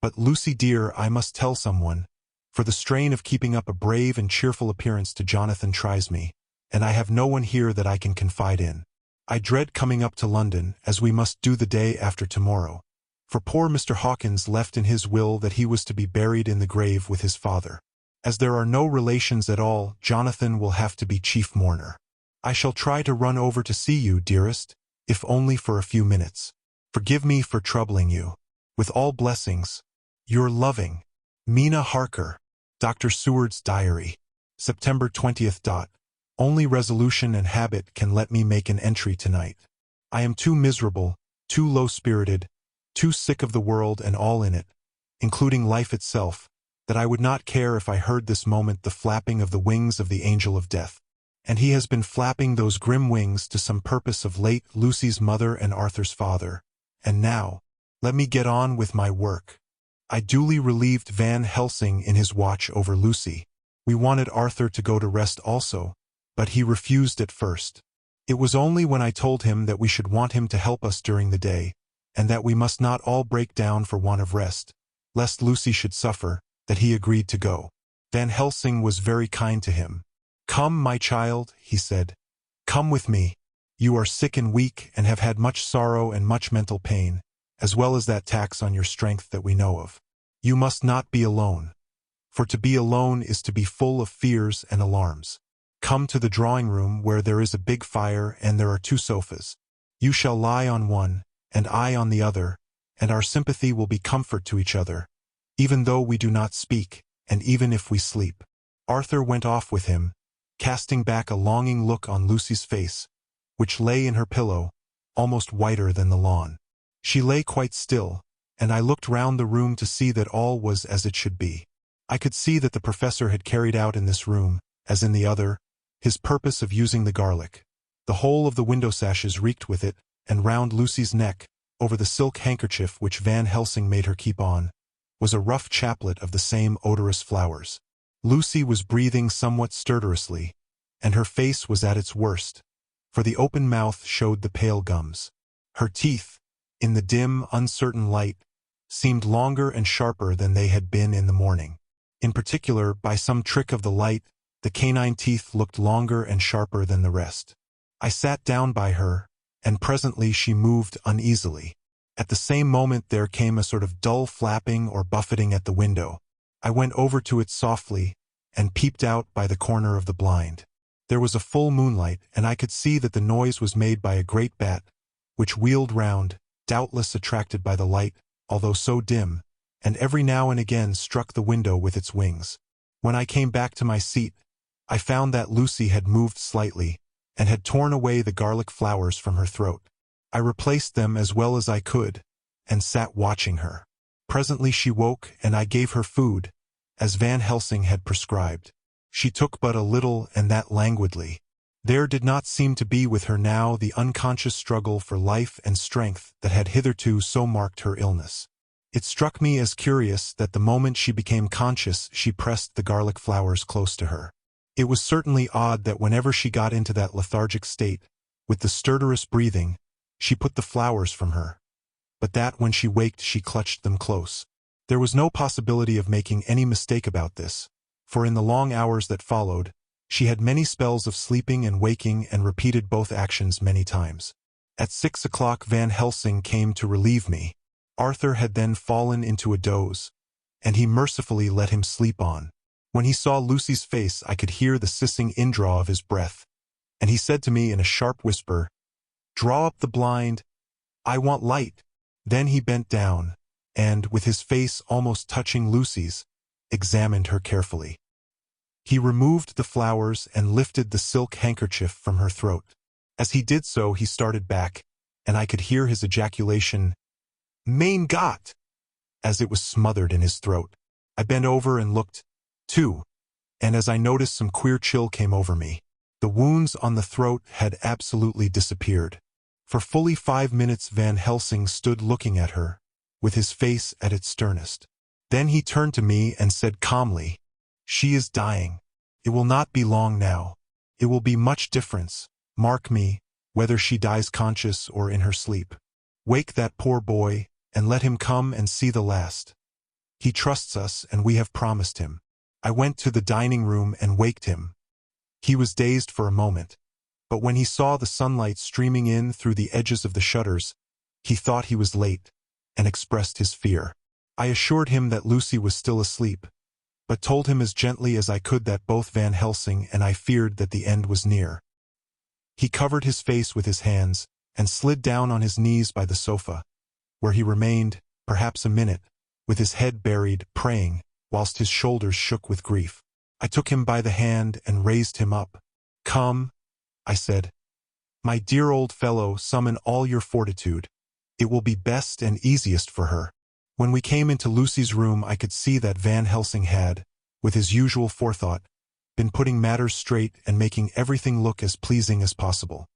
But, Lucy dear, I must tell someone, for the strain of keeping up a brave and cheerful appearance to Jonathan tries me, and I have no one here that I can confide in. I dread coming up to London, as we must do the day after tomorrow. For poor Mr. Hawkins left in his will that he was to be buried in the grave with his father. As there are no relations at all, Jonathan will have to be chief mourner. I shall try to run over to see you, dearest, if only for a few minutes. Forgive me for troubling you. With all blessings, your loving, Mina Harker. Dr. Seward's Diary. September 20th. Only resolution and habit can let me make an entry tonight. I am too miserable, too low-spirited, too sick of the world and all in it, including life itself, that I would not care if I heard this moment the flapping of the wings of the angel of death. And he has been flapping those grim wings to some purpose of late Lucy's mother and Arthur's father. And now, let me get on with my work. I duly relieved Van Helsing in his watch over Lucy. We wanted Arthur to go to rest also, but he refused at first. It was only when I told him that we should want him to help us during the day, and that we must not all break down for want of rest, lest Lucy should suffer, that he agreed to go. Van Helsing was very kind to him. "Come, my child," he said. "Come with me. You are sick and weak and have had much sorrow and much mental pain, as well as that tax on your strength that we know of. You must not be alone. For to be alone is to be full of fears and alarms. Come to the drawing-room where there is a big fire and there are 2 sofas. You shall lie on one, and I on the other, and our sympathy will be comfort to each other, even though we do not speak, and even if we sleep." Arthur went off with him, casting back a longing look on Lucy's face, which lay in her pillow, almost whiter than the lawn. She lay quite still, and I looked round the room to see that all was as it should be. I could see that the professor had carried out in this room, as in the other, his purpose of using the garlic. The whole of the window sashes reeked with it, and round Lucy's neck, over the silk handkerchief which Van Helsing made her keep on, was a rough chaplet of the same odorous flowers. Lucy was breathing somewhat stertorously, and her face was at its worst, for the open mouth showed the pale gums. Her teeth, in the dim, uncertain light, seemed longer and sharper than they had been in the morning. In particular, by some trick of the light, the canine teeth looked longer and sharper than the rest. I sat down by her, and presently she moved uneasily. At the same moment there came a sort of dull flapping or buffeting at the window. I went over to it softly, and peeped out by the corner of the blind. There was a full moonlight, and I could see that the noise was made by a great bat, which wheeled round, doubtless attracted by the light, although so dim, and every now and again struck the window with its wings. When I came back to my seat, I found that Lucy had moved slightly, and had torn away the garlic flowers from her throat. I replaced them as well as I could, and sat watching her. Presently she woke, and I gave her food, as Van Helsing had prescribed. She took but a little, and that languidly. There did not seem to be with her now the unconscious struggle for life and strength that had hitherto so marked her illness. It struck me as curious that the moment she became conscious she pressed the garlic flowers close to her. It was certainly odd that whenever she got into that lethargic state, with the stertorous breathing, she put the flowers from her, but that when she waked she clutched them close. There was no possibility of making any mistake about this, for in the long hours that followed, she had many spells of sleeping and waking and repeated both actions many times. At 6 o'clock Van Helsing came to relieve me. Arthur had then fallen into a doze, and he mercifully let him sleep on. When he saw Lucy's face I could hear the sissing indraw of his breath, and he said to me in a sharp whisper, "Draw up the blind. I want light." Then he bent down, and, with his face almost touching Lucy's, examined her carefully. He removed the flowers and lifted the silk handkerchief from her throat. As he did so, he started back, and I could hear his ejaculation, "Mein Gott!" as it was smothered in his throat. I bent over and looked, too, and as I noticed, some queer chill came over me. The wounds on the throat had absolutely disappeared. For fully 5 minutes Van Helsing stood looking at her, with his face at its sternest. Then he turned to me and said calmly, "She is dying. It will not be long now. It will be much difference, mark me, whether she dies conscious or in her sleep. Wake that poor boy, and let him come and see the last. He trusts us, and we have promised him." I went to the dining room and waked him. He was dazed for a moment, but when he saw the sunlight streaming in through the edges of the shutters, he thought he was late, and expressed his fear. I assured him that Lucy was still asleep, but told him as gently as I could that both Van Helsing and I feared that the end was near. He covered his face with his hands, and slid down on his knees by the sofa, where he remained, perhaps a minute, with his head buried, praying, whilst his shoulders shook with grief. I took him by the hand and raised him up. "Come," I said. "My dear old fellow, summon all your fortitude. It will be best and easiest for her." When we came into Lucy's room, I could see that Van Helsing had, with his usual forethought, been putting matters straight and making everything look as pleasing as possible.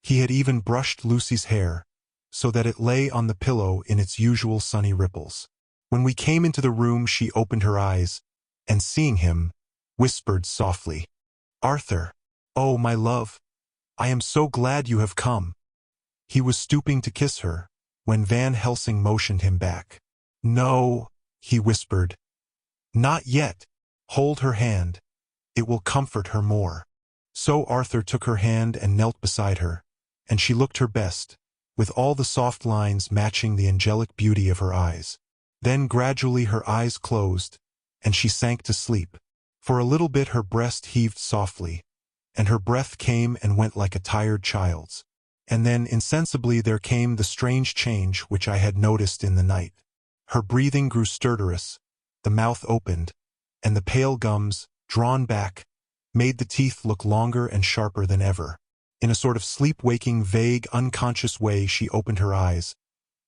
He had even brushed Lucy's hair, so that it lay on the pillow in its usual sunny ripples. When we came into the room, she opened her eyes, and seeing him, whispered softly, "Arthur, oh my love, I am so glad you have come." He was stooping to kiss her, when Van Helsing motioned him back. "No," he whispered. "Not yet. Hold her hand. It will comfort her more." So Arthur took her hand and knelt beside her, and she looked her best, with all the soft lines matching the angelic beauty of her eyes. Then gradually her eyes closed, and she sank to sleep. For a little bit her breast heaved softly, and her breath came and went like a tired child's. And then insensibly there came the strange change which I had noticed in the night. Her breathing grew stertorous, the mouth opened, and the pale gums, drawn back, made the teeth look longer and sharper than ever. In a sort of sleep-waking, vague, unconscious way she opened her eyes,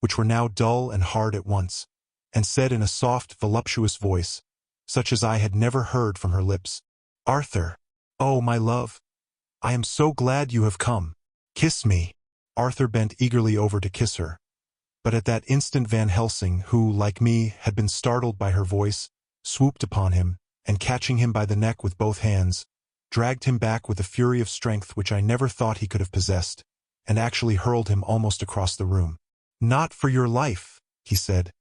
which were now dull and hard at once, and said in a soft, voluptuous voice, such as I had never heard from her lips, "Arthur, oh my love, I am so glad you have come. Kiss me." Arthur bent eagerly over to kiss her, but at that instant Van Helsing, who, like me, had been startled by her voice, swooped upon him, and catching him by the neck with both hands, dragged him back with a fury of strength which I never thought he could have possessed, and actually hurled him almost across the room. "Not for your life," he said.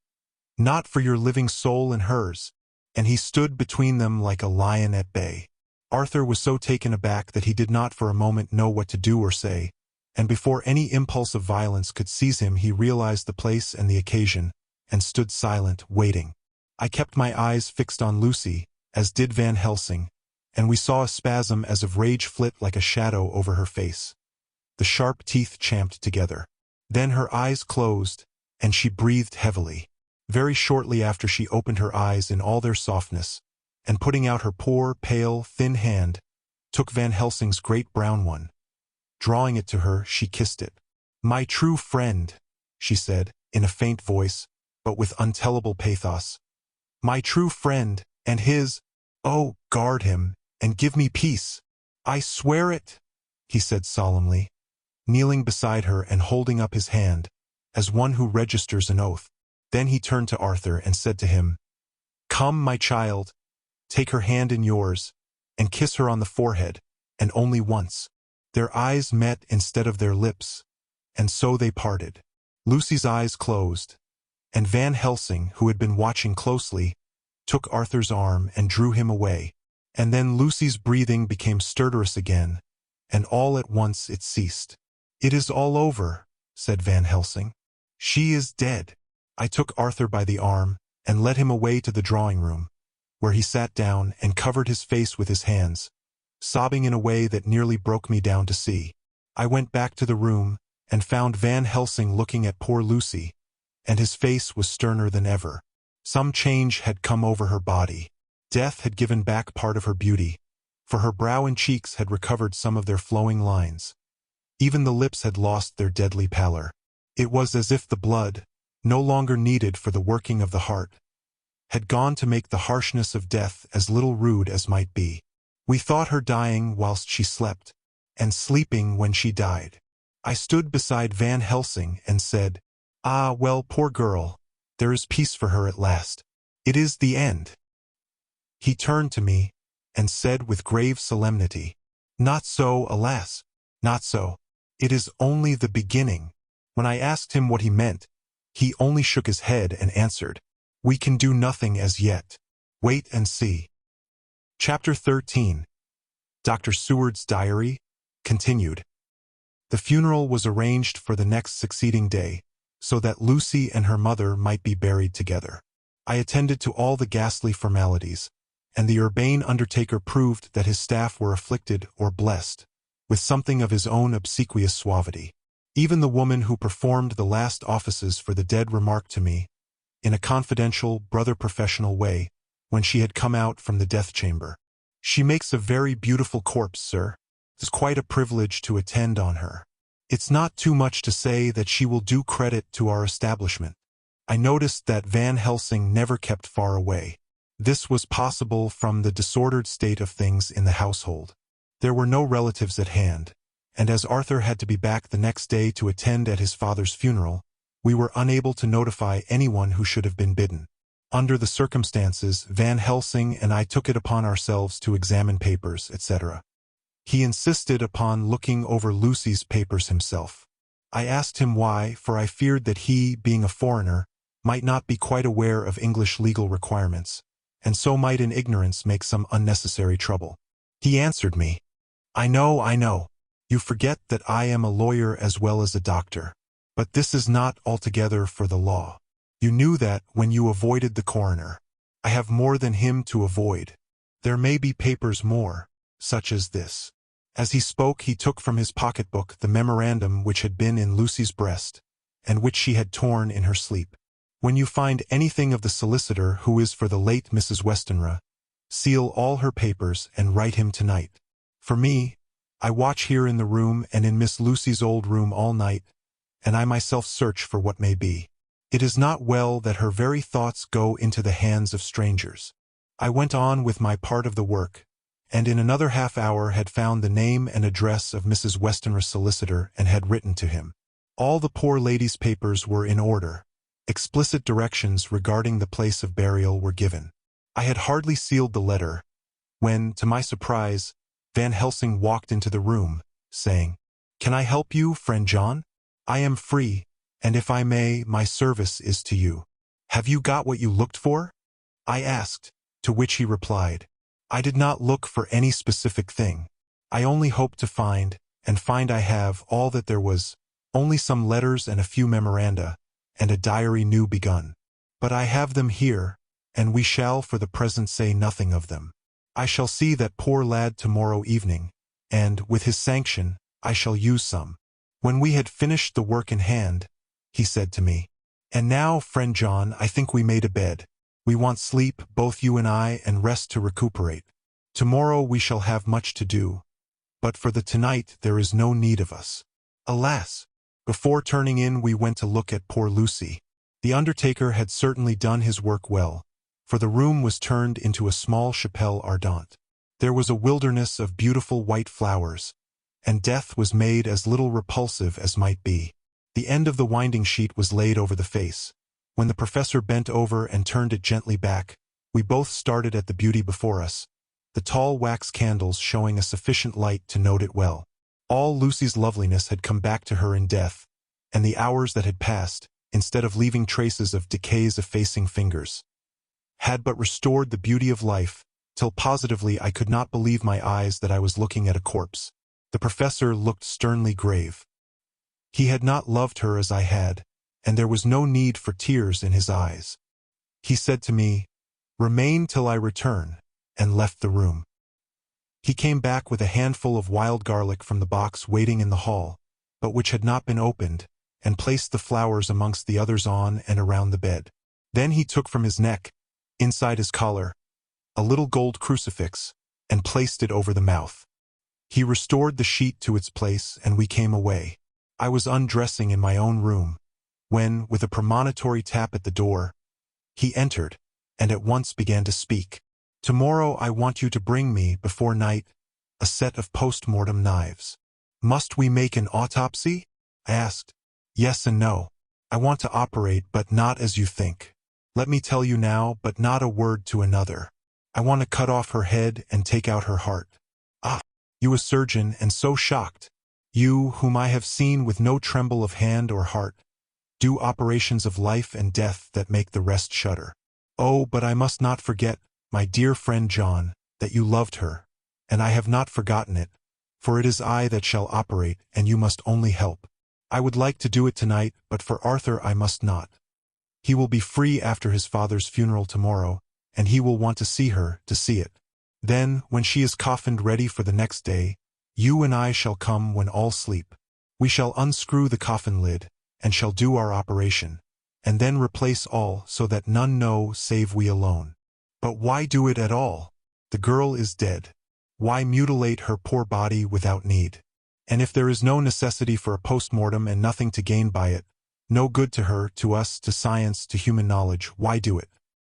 "Not for your living soul and hers." And he stood between them like a lion at bay. Arthur was so taken aback that he did not for a moment know what to do or say, and before any impulse of violence could seize him he realized the place and the occasion, and stood silent, waiting. I kept my eyes fixed on Lucy, as did Van Helsing, and we saw a spasm as of rage flit like a shadow over her face. The sharp teeth champed together. Then her eyes closed, and she breathed heavily. Very shortly after she opened her eyes in all their softness, and putting out her poor, pale, thin hand, took Van Helsing's great brown one. Drawing it to her, she kissed it. "My true friend," she said, in a faint voice, but with untellable pathos. "My true friend, and his. Oh, guard him, and give me peace." "I swear it," he said solemnly, kneeling beside her and holding up his hand, as one who registers an oath. Then he turned to Arthur and said to him, "Come, my child, take her hand in yours, and kiss her on the forehead, and only once." Their eyes met instead of their lips, and so they parted. Lucy's eyes closed, and Van Helsing, who had been watching closely, took Arthur's arm and drew him away. And then Lucy's breathing became stertorous again, and all at once it ceased. "It is all over," said Van Helsing. "She is dead." I took Arthur by the arm, and led him away to the drawing-room, where he sat down and covered his face with his hands, sobbing in a way that nearly broke me down to see. I went back to the room, and found Van Helsing looking at poor Lucy, and his face was sterner than ever. Some change had come over her body. Death had given back part of her beauty, for her brow and cheeks had recovered some of their flowing lines. Even the lips had lost their deadly pallor. It was as if the blood, no longer needed for the working of the heart, had gone to make the harshness of death as little rude as might be. We thought her dying whilst she slept, and sleeping when she died. I stood beside Van Helsing and said, "Ah, well, poor girl, there is peace for her at last. It is the end." He turned to me, and said with grave solemnity, "Not so, alas, not so. It is only the beginning." When I asked him what he meant, he only shook his head and answered, "We can do nothing as yet. Wait and see." Chapter 13. Dr. Seward's Diary, continued. The funeral was arranged for the next succeeding day, so that Lucy and her mother might be buried together. I attended to all the ghastly formalities, and the urbane undertaker proved that his staff were afflicted or blessed, with something of his own obsequious suavity. Even the woman who performed the last offices for the dead remarked to me, in a confidential, brother-professional way, when she had come out from the death chamber, "She makes a very beautiful corpse, sir. It's quite a privilege to attend on her. It's not too much to say that she will do credit to our establishment." I noticed that Van Helsing never kept far away. This was possible from the disordered state of things in the household. There were no relatives at hand, and as Arthur had to be back the next day to attend at his father's funeral, we were unable to notify anyone who should have been bidden. Under the circumstances, Van Helsing and I took it upon ourselves to examine papers, etc. He insisted upon looking over Lucy's papers himself. I asked him why, for I feared that he, being a foreigner, might not be quite aware of English legal requirements, and so might in ignorance make some unnecessary trouble. He answered me, I know. You forget that I am a lawyer as well as a doctor. But this is not altogether for the law. You knew that when you avoided the coroner. I have more than him to avoid. There may be papers more, such as this." As he spoke, he took from his pocketbook the memorandum which had been in Lucy's breast, and which she had torn in her sleep. "When you find anything of the solicitor who is for the late Mrs. Westenra, seal all her papers and write him tonight. For me, I watch here in the room and in Miss Lucy's old room all night, and I myself search for what may be. It is not well that her very thoughts go into the hands of strangers." I went on with my part of the work, and in another half-hour had found the name and address of Mrs. Westenra's solicitor and had written to him. All the poor lady's papers were in order. Explicit directions regarding the place of burial were given. I had hardly sealed the letter, when, to my surprise, Van Helsing walked into the room, saying, "Can I help you, friend John? I am free, and if I may, my service is to you." "Have you got what you looked for?" I asked, to which he replied, "I did not look for any specific thing. I only hoped to find, and find I have, all that there was, only some letters and a few memoranda, and a diary new begun. But I have them here, and we shall for the present say nothing of them. I shall see that poor lad tomorrow evening, and, with his sanction, I shall use some." When we had finished the work in hand, he said to me, "And now, friend John, I think we may to bed. We want sleep, both you and I, and rest to recuperate. Tomorrow we shall have much to do, but for the tonight there is no need of us." Alas! Before turning in we went to look at poor Lucy. The undertaker had certainly done his work well, for the room was turned into a small chapelle ardente. There was a wilderness of beautiful white flowers, and death was made as little repulsive as might be. The end of the winding sheet was laid over the face. When the professor bent over and turned it gently back, we both started at the beauty before us, the tall wax candles showing a sufficient light to note it well. All Lucy's loveliness had come back to her in death, and the hours that had passed, instead of leaving traces of decay's effacing fingers, had but restored the beauty of life, till positively I could not believe my eyes that I was looking at a corpse. The professor looked sternly grave. He had not loved her as I had, and there was no need for tears in his eyes. He said to me, "Remain till I return," and left the room. He came back with a handful of wild garlic from the box waiting in the hall, but which had not been opened, and placed the flowers amongst the others on and around the bed. Then he took from his neck, inside his collar, a little gold crucifix, and placed it over the mouth. He restored the sheet to its place and we came away. I was undressing in my own room, when, with a premonitory tap at the door, he entered, and at once began to speak. "Tomorrow I want you to bring me, before night, a set of post-mortem knives." "Must we make an autopsy?" I asked. "Yes and no. I want to operate, but not as you think. Let me tell you now, but not a word to another. I want to cut off her head and take out her heart." "Ah, you a surgeon, and so shocked. You, whom I have seen with no tremble of hand or heart, do operations of life and death that make the rest shudder. Oh, but I must not forget, my dear friend John, that you loved her, and I have not forgotten it, for it is I that shall operate, and you must only help. I would like to do it tonight, but for Arthur I must not. He will be free after his father's funeral tomorrow, and he will want to see her, to see it. Then, when she is coffined ready for the next day, you and I shall come when all sleep. We shall unscrew the coffin lid, and shall do our operation, and then replace all so that none know save we alone. But why do it at all? The girl is dead. Why mutilate her poor body without need? And if there is no necessity for a post-mortem and nothing to gain by it, no good to her, to us, to science, to human knowledge, why do it?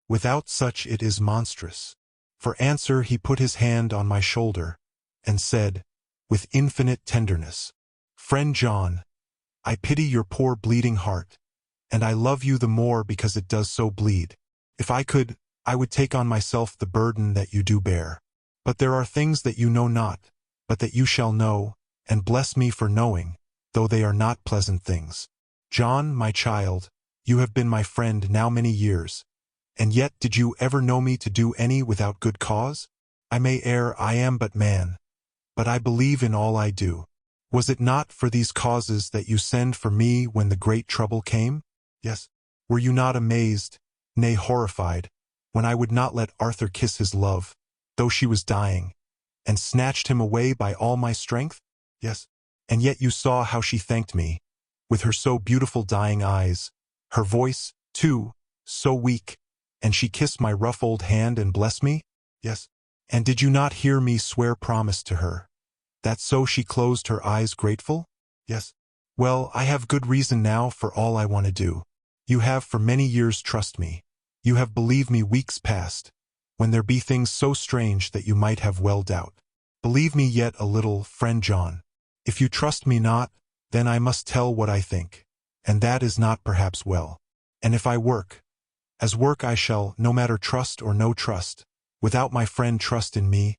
Without such it is monstrous." For answer he put his hand on my shoulder, and said, with infinite tenderness, "Friend John, I pity your poor bleeding heart, and I love you the more because it does so bleed. If I could, I would take on myself the burden that you do bear. But there are things that you know not, but that you shall know, and bless me for knowing, though they are not pleasant things. John, my child, you have been my friend now many years, and yet did you ever know me to do any without good cause? I may err, I am but man, but I believe in all I do. Was it not for these causes that you sent for me when the great trouble came? Yes. Were you not amazed, nay horrified, when I would not let Arthur kiss his love, though she was dying, and snatched him away by all my strength? Yes. And yet you saw how she thanked me, with her so beautiful dying eyes, her voice, too, so weak, and she kissed my rough old hand and blessed me? Yes. And did you not hear me swear promise to her, that so she closed her eyes grateful? Yes. Well, I have good reason now for all I want to do. You have for many years trust me. You have believed me weeks past, when there be things so strange that you might have well doubt. Believe me yet a little, friend John. If you trust me not, then I must tell what I think, and that is not perhaps well. And if I work, as work I shall, no matter trust or no trust, without my friend trust in me,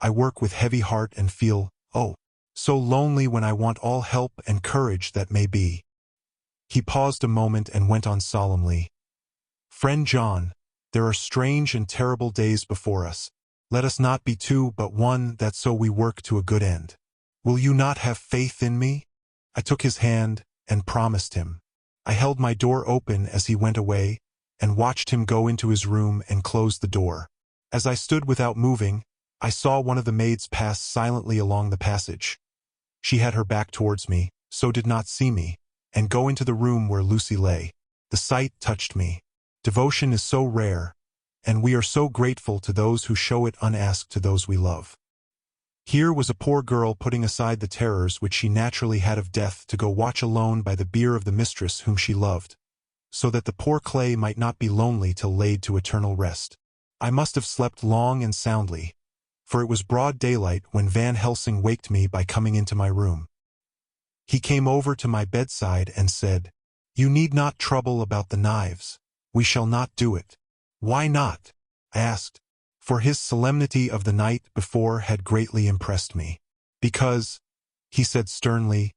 I work with heavy heart and feel, oh, so lonely when I want all help and courage that may be." He paused a moment and went on solemnly, "Friend John, there are strange and terrible days before us. Let us not be two but one, that so we work to a good end. Will you not have faith in me?" I took his hand and promised him. I held my door open as he went away, and watched him go into his room and close the door. As I stood without moving, I saw one of the maids pass silently along the passage. She had her back towards me, so did not see me, and go into the room where Lucy lay. The sight touched me. Devotion is so rare, and we are so grateful to those who show it unasked to those we love. Here was a poor girl putting aside the terrors which she naturally had of death to go watch alone by the bier of the mistress whom she loved, so that the poor clay might not be lonely till laid to eternal rest. I must have slept long and soundly, for it was broad daylight when Van Helsing waked me by coming into my room. He came over to my bedside and said, "You need not trouble about the knives. We shall not do it." "Why not?" I asked, for his solemnity of the night before had greatly impressed me. "Because," he said sternly,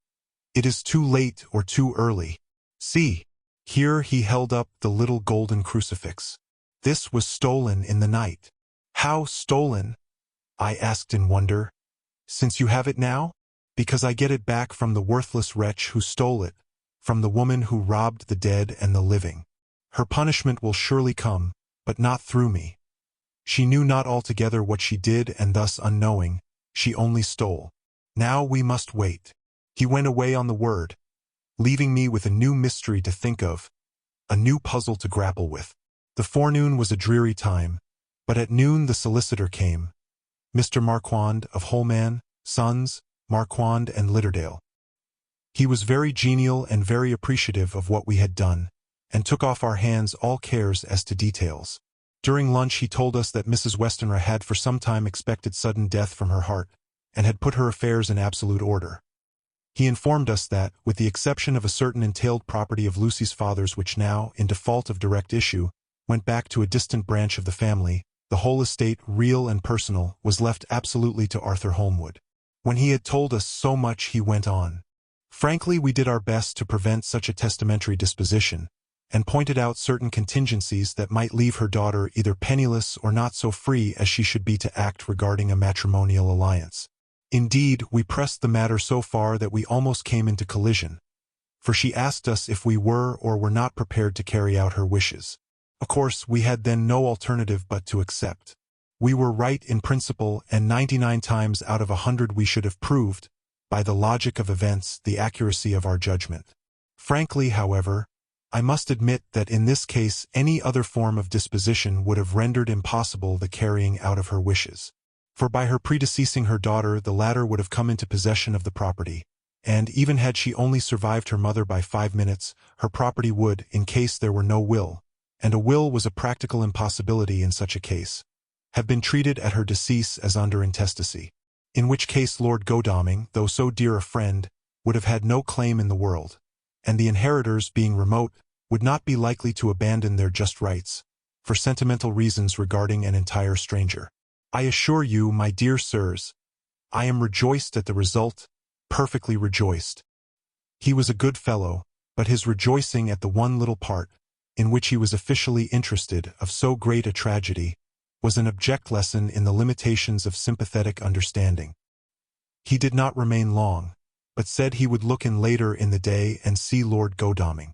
"it is too late or too early. See." Here he held up the little golden crucifix. "This was stolen in the night." "How stolen?" I asked in wonder. "Since you have it now?" "Because I get it back from the worthless wretch who stole it, from the woman who robbed the dead and the living. Her punishment will surely come, but not through me. She knew not altogether what she did, and thus unknowing, she only stole. Now we must wait." He went away on the word, leaving me with a new mystery to think of, a new puzzle to grapple with. The forenoon was a dreary time, but at noon the solicitor came, Mr. Marquand of Holman, sons, Marquand and Litterdale. He was very genial and very appreciative of what we had done, and took off our hands all cares as to details. During lunch he told us that Mrs. Westenra had for some time expected sudden death from her heart, and had put her affairs in absolute order. He informed us that, with the exception of a certain entailed property of Lucy's father's which now, in default of direct issue, went back to a distant branch of the family, the whole estate, real and personal, was left absolutely to Arthur Holmwood. When he had told us so much he went on. Frankly, we did our best to prevent such a testamentary disposition, and pointed out certain contingencies that might leave her daughter either penniless or not so free as she should be to act regarding a matrimonial alliance. Indeed, we pressed the matter so far that we almost came into collision, for she asked us if we were or were not prepared to carry out her wishes. Of course, we had then no alternative but to accept. We were right in principle, and 99 times out of 100 we should have proved, by the logic of events, the accuracy of our judgment. Frankly, however, I must admit that in this case any other form of disposition would have rendered impossible the carrying out of her wishes. For by her predeceasing her daughter, the latter would have come into possession of the property, and even had she only survived her mother by 5 minutes, her property would, in case there were no will, and a will was a practical impossibility in such a case, have been treated at her decease as under intestacy, in which case Lord Godalming, though so dear a friend, would have had no claim in the world, and the inheritors, being remote, would not be likely to abandon their just rights, for sentimental reasons regarding an entire stranger. I assure you, my dear sirs, I am rejoiced at the result, perfectly rejoiced. He was a good fellow, but his rejoicing at the one little part, in which he was officially interested, of so great a tragedy, was an abject lesson in the limitations of sympathetic understanding. He did not remain long, but said he would look in later in the day and see Lord Godalming.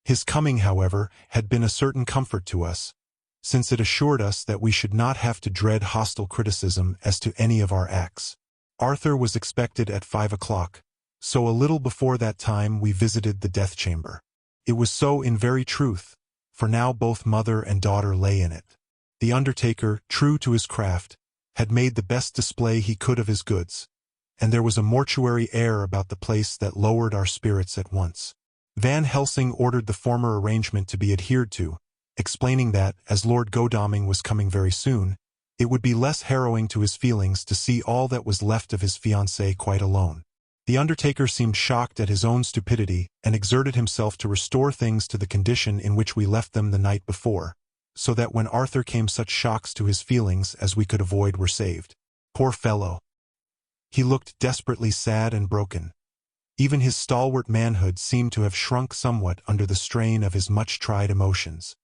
His coming, however, had been a certain comfort to us, since it assured us that we should not have to dread hostile criticism as to any of our acts. Arthur was expected at 5 o'clock, so a little before that time we visited the death chamber. It was so in very truth, for now both mother and daughter lay in it. The undertaker, true to his craft, had made the best display he could of his goods, and there was a mortuary air about the place that lowered our spirits at once. Van Helsing ordered the former arrangement to be adhered to, explaining that, as Lord Godalming was coming very soon, it would be less harrowing to his feelings to see all that was left of his fiancée quite alone. The undertaker seemed shocked at his own stupidity, and exerted himself to restore things to the condition in which we left them the night before, so that when Arthur came such shocks to his feelings as we could avoid were saved. Poor fellow! He looked desperately sad and broken. Even his stalwart manhood seemed to have shrunk somewhat under the strain of his much-tried emotions.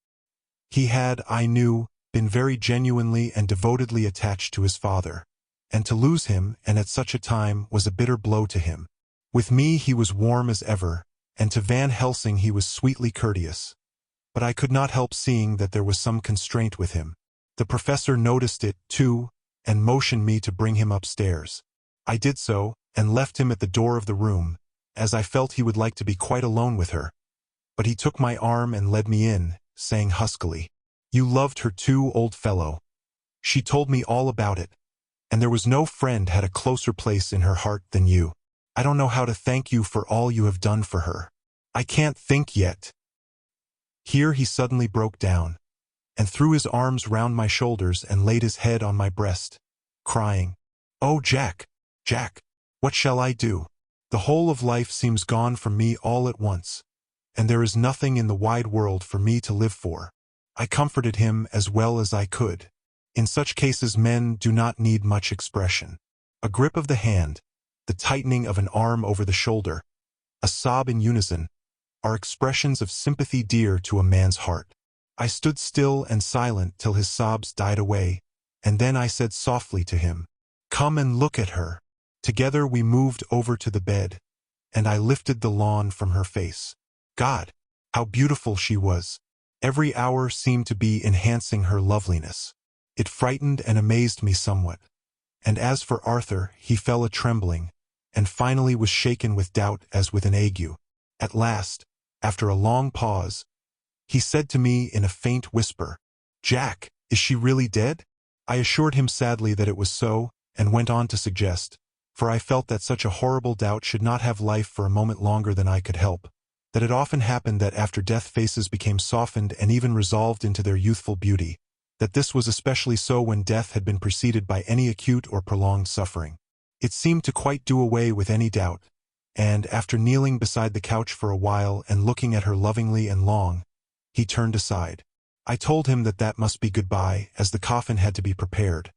He had, I knew, been very genuinely and devotedly attached to his father, and to lose him, and at such a time, was a bitter blow to him. With me he was warm as ever, and to Van Helsing he was sweetly courteous. But I could not help seeing that there was some constraint with him. The professor noticed it, too, and motioned me to bring him upstairs. I did so, and left him at the door of the room, as I felt he would like to be quite alone with her. But he took my arm and led me in, saying huskily, "You loved her too, old fellow. She told me all about it, and there was no friend had a closer place in her heart than you. I don't know how to thank you for all you have done for her. I can't think yet." Here he suddenly broke down, and threw his arms round my shoulders and laid his head on my breast, crying, "Oh, Jack, Jack, what shall I do? The whole of life seems gone from me all at once, and there is nothing in the wide world for me to live for." I comforted him as well as I could. In such cases men do not need much expression. A grip of the hand, the tightening of an arm over the shoulder, a sob in unison, are expressions of sympathy dear to a man's heart. I stood still and silent till his sobs died away, and then I said softly to him, "Come and look at her." Together we moved over to the bed, and I lifted the lawn from her face. God, how beautiful she was! Every hour seemed to be enhancing her loveliness. It frightened and amazed me somewhat. And as for Arthur, he fell a-trembling, and finally was shaken with doubt as with an ague. At last, after a long pause, he said to me in a faint whisper, "Jack, is she really dead?" I assured him sadly that it was so, and went on to suggest, for I felt that such a horrible doubt should not have life for a moment longer than I could help, that it often happened that after death faces became softened and even resolved into their youthful beauty, that this was especially so when death had been preceded by any acute or prolonged suffering. It seemed to quite do away with any doubt, and, after kneeling beside the couch for a while and looking at her lovingly and long, he turned aside. I told him that that must be goodbye, as the coffin had to be prepared.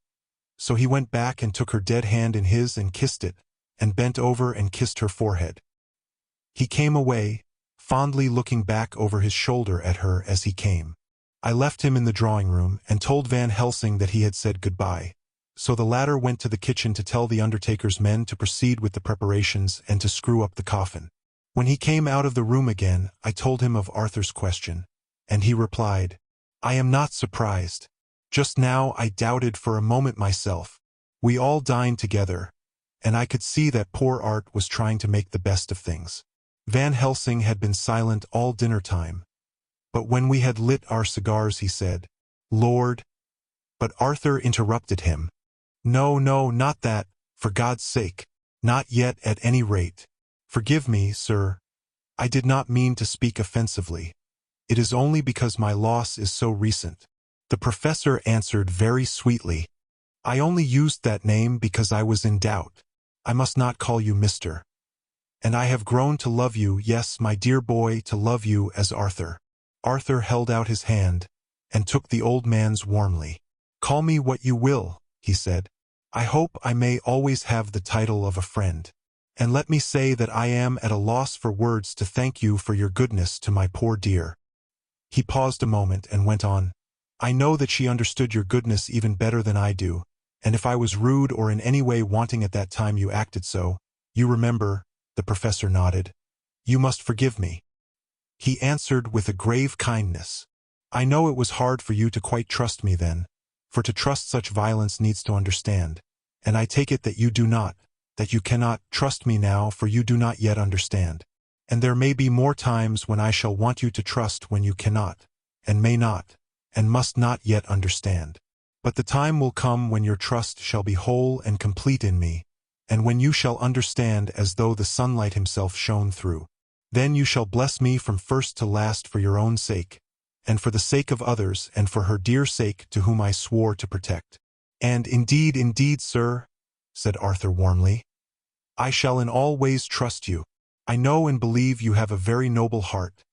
So he went back and took her dead hand in his and kissed it, and bent over and kissed her forehead. He came away, fondly looking back over his shoulder at her as he came. I left him in the drawing-room and told Van Helsing that he had said goodbye. So the latter went to the kitchen to tell the undertaker's men to proceed with the preparations and to screw up the coffin. When he came out of the room again, I told him of Arthur's question, and he replied, "I am not surprised. Just now I doubted for a moment myself. We all dined together, and I could see that poor Art was trying to make the best of things." Van Helsing had been silent all dinner time, but when we had lit our cigars he said, "Lord—" But Arthur interrupted him. "No, no, not that, for God's sake. Not yet at any rate. Forgive me, sir. I did not mean to speak offensively. It is only because my loss is so recent." The professor answered very sweetly, "I only used that name because I was in doubt. I must not call you Mr. And I have grown to love you, yes, my dear boy, to love you as Arthur." Arthur held out his hand, and took the old man's warmly. "Call me what you will," he said. "I hope I may always have the title of a friend. And let me say that I am at a loss for words to thank you for your goodness to my poor dear." He paused a moment and went on, "I know that she understood your goodness even better than I do, and if I was rude or in any way wanting at that time you acted so, you remember," the professor nodded, "you must forgive me." He answered with a grave kindness, "I know it was hard for you to quite trust me then, for to trust such violence needs to understand, and I take it that you do not, that you cannot, trust me now, for you do not yet understand. And there may be more times when I shall want you to trust when you cannot, and may not, and must not yet understand. But the time will come when your trust shall be whole and complete in me, and when you shall understand as though the sunlight himself shone through. Then you shall bless me from first to last for your own sake, and for the sake of others, and for her dear sake to whom I swore to protect." "And indeed, sir," said Arthur warmly, "I shall in all ways trust you. I know and believe you have a very noble heart,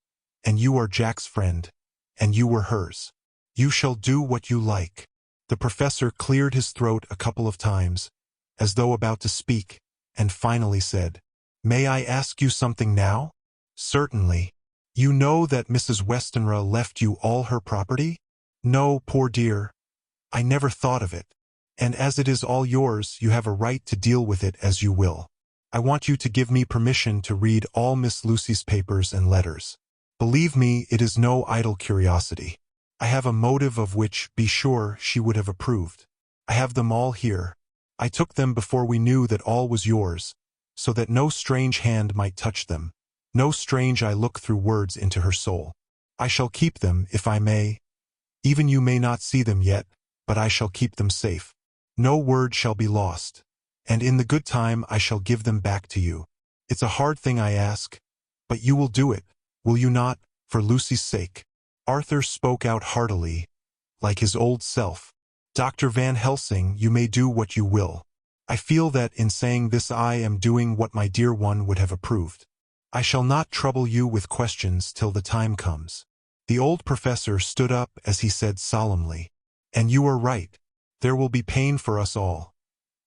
and you are Jack's friend, and you were hers. You shall do what you like." The professor cleared his throat a couple of times, as though about to speak, and finally said, "May I ask you something now?" "Certainly. You know that Mrs. Westenra left you all her property?" "No, poor dear. I never thought of it. And as it is all yours, you have a right to deal with it as you will. I want you to give me permission to read all Miss Lucy's papers and letters. Believe me, it is no idle curiosity. I have a motive of which, be sure, she would have approved. I have them all here. I took them before we knew that all was yours, so that no strange hand might touch them. No strange eye look through words into her soul. I shall keep them, if I may. Even you may not see them yet, but I shall keep them safe. No word shall be lost, and in the good time I shall give them back to you. It's a hard thing I ask, but you will do it, will you not, for Lucy's sake?" Arthur spoke out heartily, like his old self. "Dr. Van Helsing, you may do what you will. I feel that in saying this I am doing what my dear one would have approved. I shall not trouble you with questions till the time comes." The old professor stood up as he said solemnly, "And you are right. There will be pain for us all.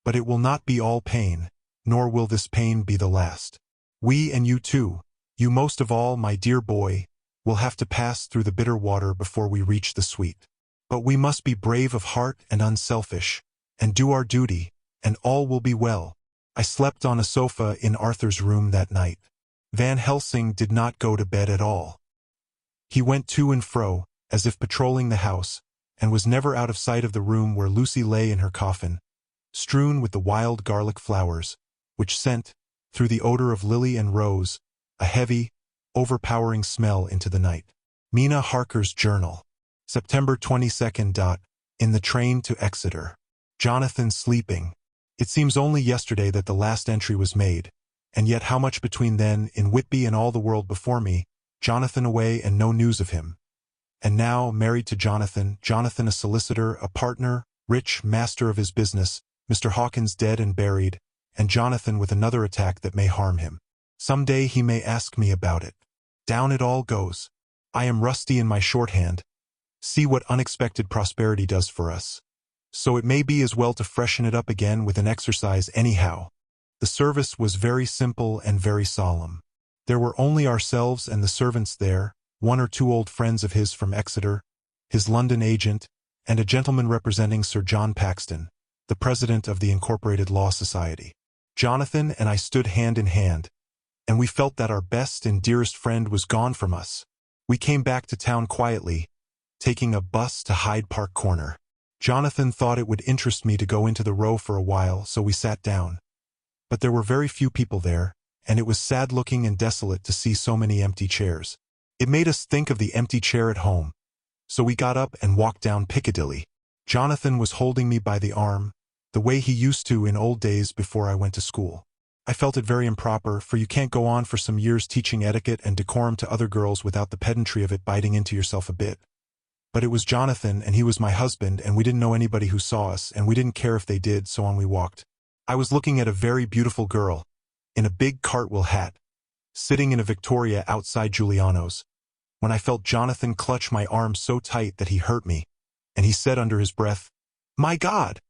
But it will not be all pain, nor will this pain be the last. We and you too, you most of all, my dear boy, will have to pass through the bitter water before we reach the sweet. But we must be brave of heart and unselfish, and do our duty, and all will be well." I slept on a sofa in Arthur's room that night. Van Helsing did not go to bed at all. He went to and fro, as if patrolling the house, and was never out of sight of the room where Lucy lay in her coffin, strewn with the wild garlic flowers, which sent, through the odor of lily and rose, a heavy, overpowering smell into the night. Mina Harker's Journal. September 22nd. In the train to Exeter. Jonathan sleeping. It seems only yesterday that the last entry was made, and yet how much between then, in Whitby and all the world before me, Jonathan away and no news of him. And now, married to Jonathan, Jonathan a solicitor, a partner, rich, master of his business, Mr. Hawkins dead and buried, and Jonathan with another attack that may harm him. Some day he may ask me about it. Down it all goes. I am rusty in my shorthand. See what unexpected prosperity does for us. So it may be as well to freshen it up again with an exercise anyhow. The service was very simple and very solemn. There were only ourselves and the servants there, one or two old friends of his from Exeter, his London agent, and a gentleman representing Sir John Paxton, the president of the Incorporated Law Society. Jonathan and I stood hand in hand, and we felt that our best and dearest friend was gone from us. We came back to town quietly, taking a bus to Hyde Park Corner. Jonathan thought it would interest me to go into the Row for a while, so we sat down. But there were very few people there, and it was sad-looking and desolate to see so many empty chairs. It made us think of the empty chair at home, so we got up and walked down Piccadilly. Jonathan was holding me by the arm, the way he used to in old days before I went to school. I felt it very improper, for you can't go on for some years teaching etiquette and decorum to other girls without the pedantry of it biting into yourself a bit. But it was Jonathan, and he was my husband, and we didn't know anybody who saw us, and we didn't care if they did, so on we walked. I was looking at a very beautiful girl, in a big cartwheel hat, sitting in a Victoria outside Giuliano's, when I felt Jonathan clutch my arm so tight that he hurt me, and he said under his breath, "My God!"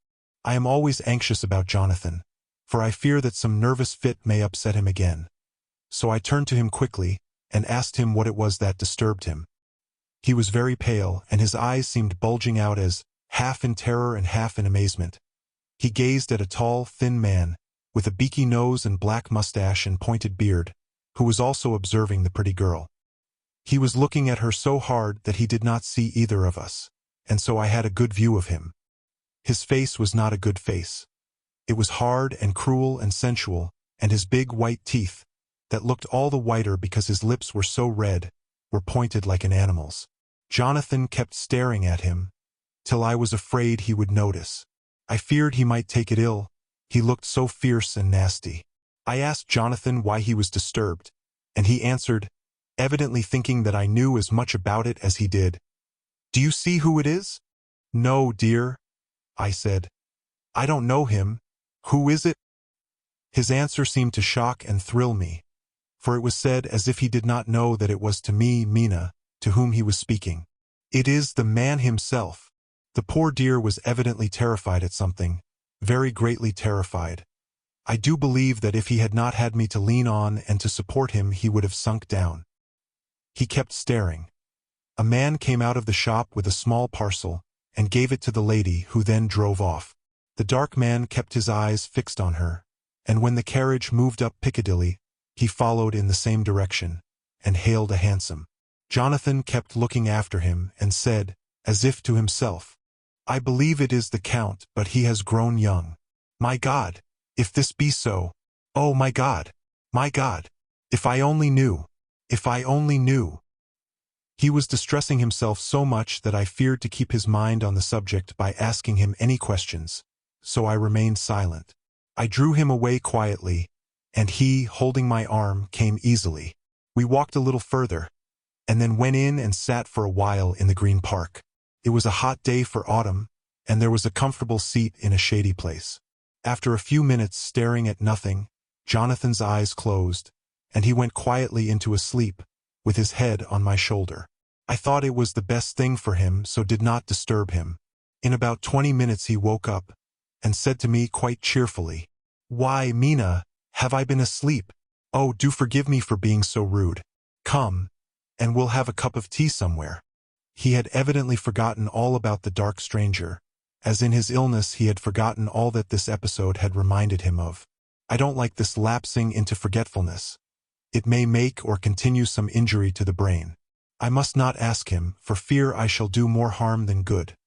I am always anxious about Jonathan, for I fear that some nervous fit may upset him again. So I turned to him quickly, and asked him what it was that disturbed him. He was very pale, and his eyes seemed bulging out as, half in terror and half in amazement. He gazed at a tall, thin man, with a beaky nose and black mustache and pointed beard, who was also observing the pretty girl. He was looking at her so hard that he did not see either of us, and so I had a good view of him. His face was not a good face. It was hard and cruel and sensual, and his big white teeth, that looked all the whiter because his lips were so red, were pointed like an animal's. Jonathan kept staring at him, till I was afraid he would notice. I feared he might take it ill, he looked so fierce and nasty. I asked Jonathan why he was disturbed, and he answered, evidently thinking that I knew as much about it as he did. "Do you see who it is?" "No, dear," I said. "I don't know him. Who is it?" His answer seemed to shock and thrill me, for it was said as if he did not know that it was to me, Mina, to whom he was speaking. "It is the man himself." The poor dear was evidently terrified at something, very greatly terrified. I do believe that if he had not had me to lean on and to support him, he would have sunk down. He kept staring. A man came out of the shop with a small parcel, and gave it to the lady, who then drove off. The dark man kept his eyes fixed on her, and when the carriage moved up Piccadilly, he followed in the same direction, and hailed a hansom. Jonathan kept looking after him, and said, as if to himself, "I believe it is the Count, but he has grown young. My God, if this be so, oh my God, if I only knew, if I only knew." He was distressing himself so much that I feared to keep his mind on the subject by asking him any questions, so I remained silent. I drew him away quietly, and he, holding my arm, came easily. We walked a little further, and then went in and sat for a while in the Green Park. It was a hot day for autumn, and there was a comfortable seat in a shady place. After a few minutes staring at nothing, Jonathan's eyes closed, and he went quietly into a sleep, with his head on my shoulder. I thought it was the best thing for him, so did not disturb him. In about 20 minutes he woke up, and said to me quite cheerfully, "Why, Mina, have I been asleep? Oh, do forgive me for being so rude. Come, and we'll have a cup of tea somewhere." He had evidently forgotten all about the dark stranger, as in his illness he had forgotten all that this episode had reminded him of. I don't like this lapsing into forgetfulness. It may make or continue some injury to the brain. I must not ask him, for fear I shall do more harm than good.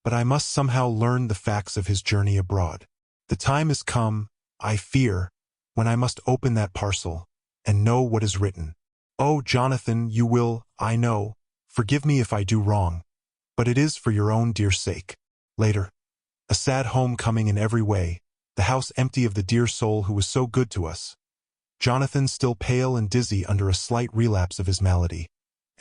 But I must somehow learn the facts of his journey abroad. The time is come, I fear, when I must open that parcel, and know what is written. Oh, Jonathan, you will, I know, forgive me if I do wrong, but it is for your own dear sake. Later. A sad homecoming in every way, the house empty of the dear soul who was so good to us. Jonathan still pale and dizzy under a slight relapse of his malady.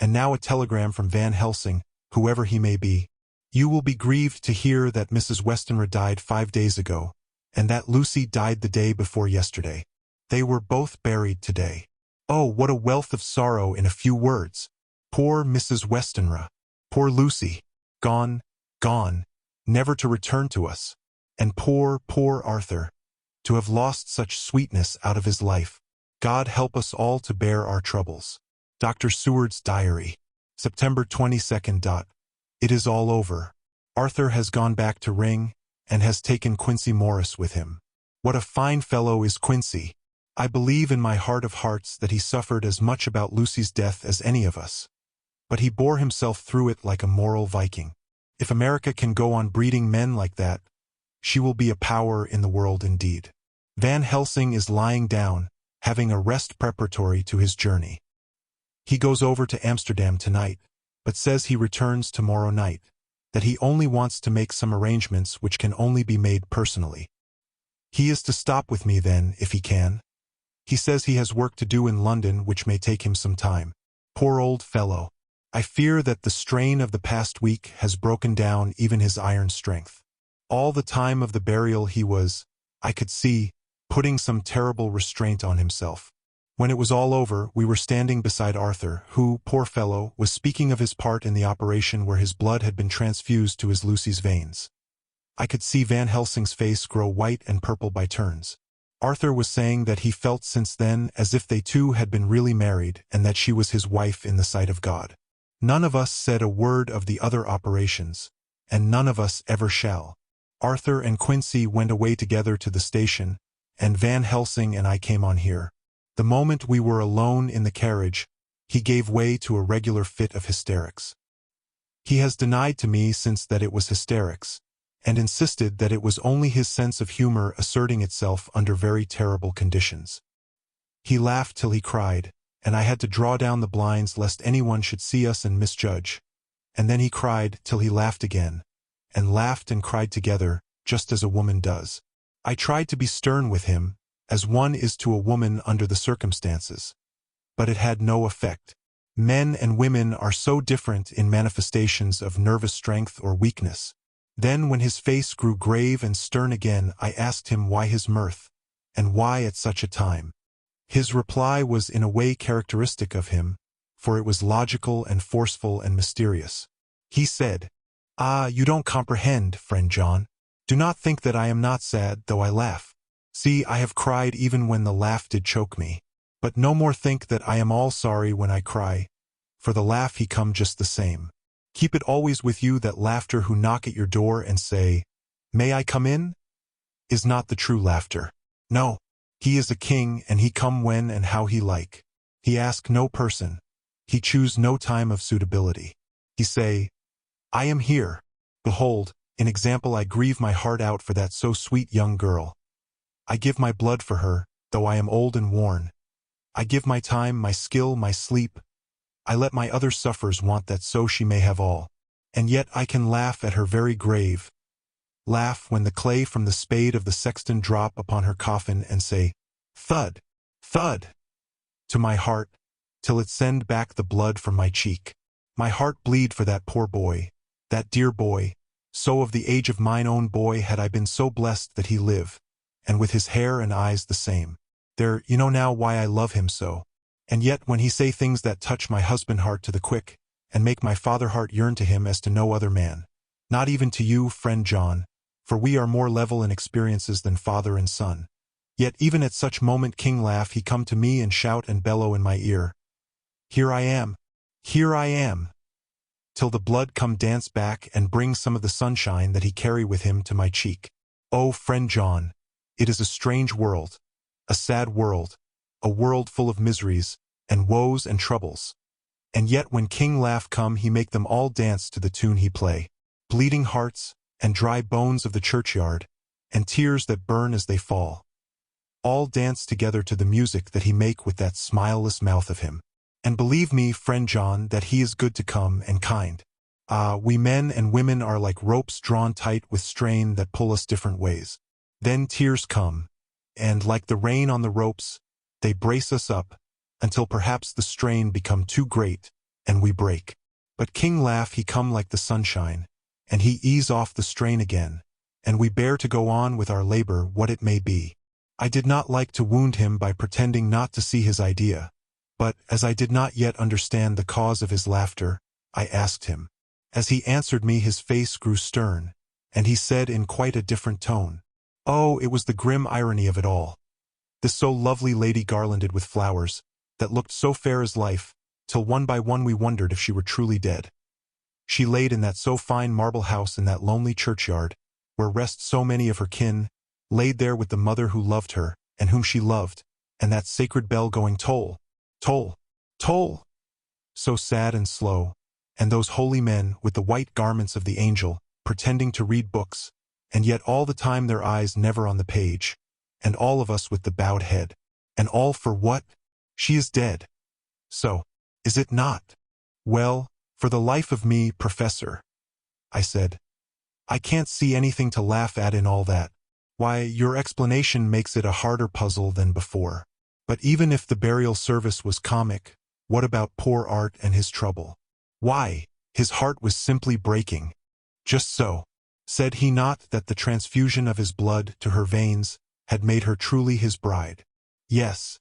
And now a telegram from Van Helsing, whoever he may be. You will be grieved to hear that Mrs. Westenra died 5 days ago, and that Lucy died the day before yesterday. They were both buried today. Oh, what a wealth of sorrow in a few words! Poor Mrs. Westenra. Poor Lucy. Gone, gone, never to return to us. And poor, poor Arthur. To have lost such sweetness out of his life. God help us all to bear our troubles. Dr. Seward's Diary. September 22nd. It is all over. Arthur has gone back to Ring, and has taken Quincy Morris with him. What a fine fellow is Quincy! I believe in my heart of hearts that he suffered as much about Lucy's death as any of us. But he bore himself through it like a moral Viking. If America can go on breeding men like that, she will be a power in the world indeed. Van Helsing is lying down, having a rest preparatory to his journey. He goes over to Amsterdam tonight, but says he returns tomorrow night, that he only wants to make some arrangements which can only be made personally. He is to stop with me then, if he can. He says he has work to do in London which may take him some time. Poor old fellow. I fear that the strain of the past week has broken down even his iron strength. All the time of the burial he was, I could see, putting some terrible restraint on himself. When it was all over, we were standing beside Arthur, who, poor fellow, was speaking of his part in the operation where his blood had been transfused to his Lucy's veins. I could see Van Helsing's face grow white and purple by turns. Arthur was saying that he felt since then as if they two had been really married and that she was his wife in the sight of God. None of us said a word of the other operations, and none of us ever shall. Arthur and Quincy went away together to the station, and Van Helsing and I came on here. The moment we were alone in the carriage, he gave way to a regular fit of hysterics. He has denied to me since that it was hysterics, and insisted that it was only his sense of humor asserting itself under very terrible conditions. He laughed till he cried, and I had to draw down the blinds lest anyone should see us and misjudge, and then he cried till he laughed again, and laughed and cried together, just as a woman does. I tried to be stern with him, as one is to a woman under the circumstances. But it had no effect. Men and women are so different in manifestations of nervous strength or weakness. Then when his face grew grave and stern again, I asked him why his mirth, and why at such a time. His reply was in a way characteristic of him, for it was logical and forceful and mysterious. He said, "Ah, you don't comprehend, friend John. Do not think that I am not sad, though I laugh. See, I have cried even when the laugh did choke me. But no more think that I am all sorry when I cry, for the laugh he come just the same. Keep it always with you that laughter who knock at your door and say, 'May I come in?' is not the true laughter. No, he is a king and he come when and how he like. He ask no person. He choose no time of suitability. He say, 'I am here. Behold, in example I grieve my heart out for that so sweet young girl. I give my blood for her, though I am old and worn. I give my time, my skill, my sleep. I let my other sufferers want that so she may have all. And yet I can laugh at her very grave. Laugh when the clay from the spade of the sexton drop upon her coffin and say, thud, thud, to my heart, till it send back the blood from my cheek. My heart bleed for that poor boy, that dear boy, so of the age of mine own boy had I been so blessed that he live, and with his hair and eyes the same. There, you know now why I love him so. And yet when he say things that touch my husband heart to the quick, and make my father heart yearn to him as to no other man, not even to you, friend John, for we are more level in experiences than father and son. Yet even at such moment king laugh he come to me and shout and bellow in my ear, 'Here I am! Here I am!' Till the blood come dance back and bring some of the sunshine that he carry with him to my cheek. Oh, friend John, it is a strange world, a sad world, a world full of miseries, and woes and troubles. And yet when king laugh come he make them all dance to the tune he play. Bleeding hearts, and dry bones of the churchyard, and tears that burn as they fall. All dance together to the music that he make with that smileless mouth of him. And believe me, friend John, that he is good to come and kind. Ah, we men and women are like ropes drawn tight with strain that pull us different ways. Then tears come, and like the rain on the ropes, they brace us up, until perhaps the strain become too great, and we break. But King laugh he come like the sunshine, and he ease off the strain again, and we bear to go on with our labor what it may be. I did not like to wound him by pretending not to see his idea, but, as I did not yet understand the cause of his laughter, I asked him. As he answered me his face grew stern, and he said in quite a different tone, "Oh, it was the grim irony of it all. This so lovely lady garlanded with flowers, that looked so fair as life, till one by one we wondered if she were truly dead. She laid in that so fine marble house in that lonely churchyard, where rest so many of her kin, laid there with the mother who loved her, and whom she loved, and that sacred bell going toll, toll, toll, so sad and slow, and those holy men with the white garments of the angel, pretending to read books, and yet all the time their eyes never on the page, and all of us with the bowed head. And all for what? She is dead. So, is it not? Well, for the life of me, Professor, I said, I can't see anything to laugh at in all that. Why, your explanation makes it a harder puzzle than before. But even if the burial service was comic, what about poor Art and his trouble? Why, his heart was simply breaking. Just so. Said he not that the transfusion of his blood to her veins had made her truly his bride? Yes.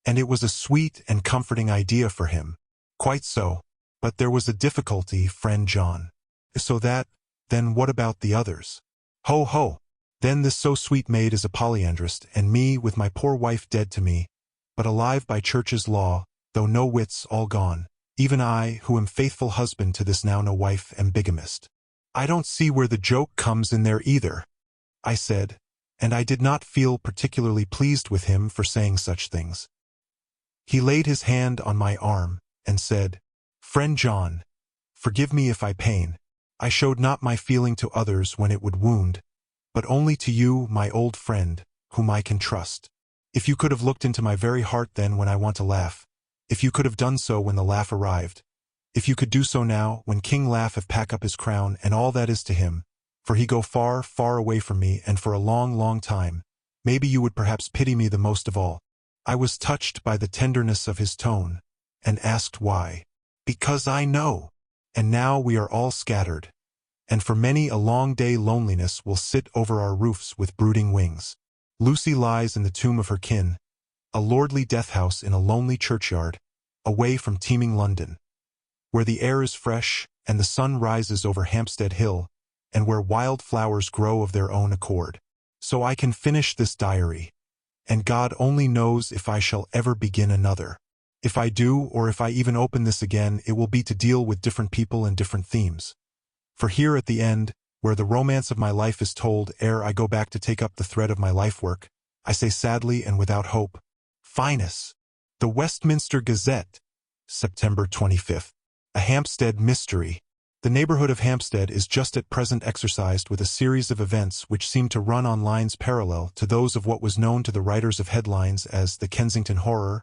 And it was a sweet and comforting idea for him. Quite so. But there was a difficulty, friend John. So that, then what about the others? Ho ho! Then this so sweet maid is a polyandrist, and me with my poor wife dead to me, but alive by church's law, though no wits all gone, even I, who am faithful husband to this now no wife, am bigamist. I don't see where the joke comes in there either, I said, and I did not feel particularly pleased with him for saying such things. He laid his hand on my arm, and said, Friend John, forgive me if I pain. I showed not my feeling to others when it would wound, but only to you, my old friend, whom I can trust. If you could have looked into my very heart then when I want to laugh, if you could have done so when the laugh arrived, if you could do so now, when King Laugh have pack up his crown and all that is to him, for he go far, far away from me and for a long, long time, maybe you would perhaps pity me the most of all. I was touched by the tenderness of his tone, and asked why. Because I know. And now we are all scattered, and for many a long day loneliness will sit over our roofs with brooding wings. Lucy lies in the tomb of her kin, a lordly death house in a lonely churchyard, away from teeming London, where the air is fresh and the sun rises over Hampstead Hill, and where wild flowers grow of their own accord. So I can finish this diary, and God only knows if I shall ever begin another. If I do, or if I even open this again, it will be to deal with different people and different themes. For here at the end, where the romance of my life is told ere I go back to take up the thread of my life work, I say sadly and without hope, Finis. The Westminster Gazette, September 25th. A Hampstead Mystery. The neighborhood of Hampstead is just at present exercised with a series of events which seem to run on lines parallel to those of what was known to the writers of headlines as the Kensington Horror,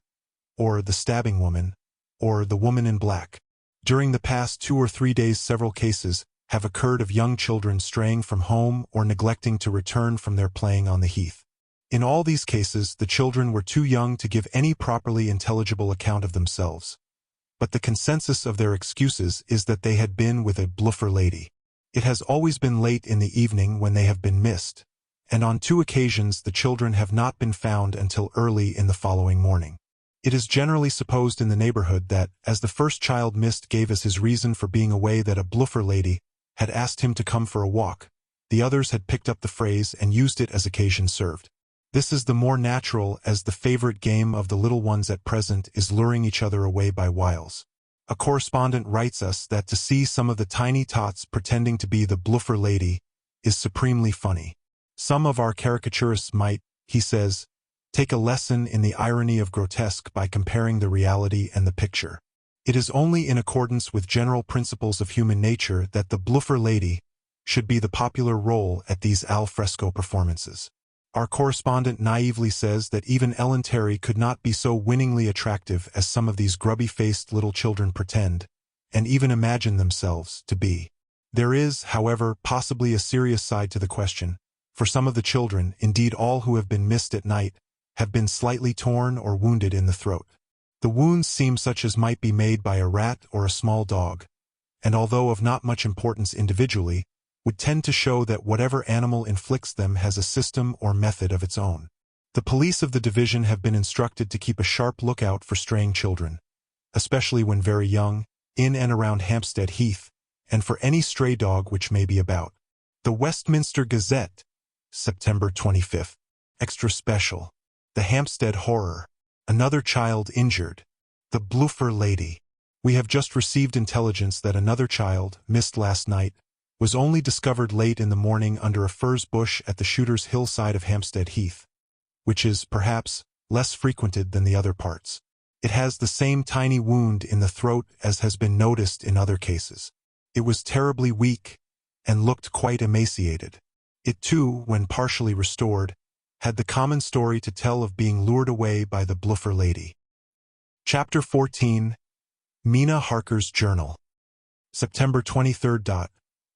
or the Stabbing Woman, or the Woman in Black. During the past 2 or 3 days several cases have occurred of young children straying from home or neglecting to return from their playing on the heath. In all these cases the children were too young to give any properly intelligible account of themselves. But the consensus of their excuses is that they had been with a bluffer lady. It has always been late in the evening when they have been missed, and on 2 occasions the children have not been found until early in the following morning. It is generally supposed in the neighborhood that, as the first child missed gave as his reason for being away that a bluffer lady had asked him to come for a walk, the others had picked up the phrase and used it as occasion served. This is the more natural as the favorite game of the little ones at present is luring each other away by wiles. A correspondent writes us that to see some of the tiny tots pretending to be the bluffer lady is supremely funny. Some of our caricaturists might, he says, take a lesson in the irony of grotesque by comparing the reality and the picture. It is only in accordance with general principles of human nature that the bluffer lady should be the popular role at these al fresco performances. Our correspondent naively says that even Ellen Terry could not be so winningly attractive as some of these grubby-faced little children pretend, and even imagine themselves to be. There is, however, possibly a serious side to the question, For some of the children, indeed all who have been missed at night, have been slightly torn or wounded in the throat. The wounds seem such as might be made by a rat or a small dog, and although of not much importance individually, would tend to show that whatever animal inflicts them has a system or method of its own. The police of the division have been instructed to keep a sharp lookout for straying children, especially when very young, in and around Hampstead Heath, and for any stray dog which may be about. The Westminster Gazette, September 25th. Extra Special. The Hampstead Horror. Another child injured. The Bluffer Lady. We have just received intelligence that another child, missed last night, was only discovered late in the morning under a furze bush at the Shooter's Hillside of Hampstead Heath, which is, perhaps, less frequented than the other parts. It has the same tiny wound in the throat as has been noticed in other cases. It was terribly weak, and looked quite emaciated. It too, when partially restored, had the common story to tell of being lured away by the Bluffer Lady. Chapter 14. Mina Harker's Journal. September 23rd.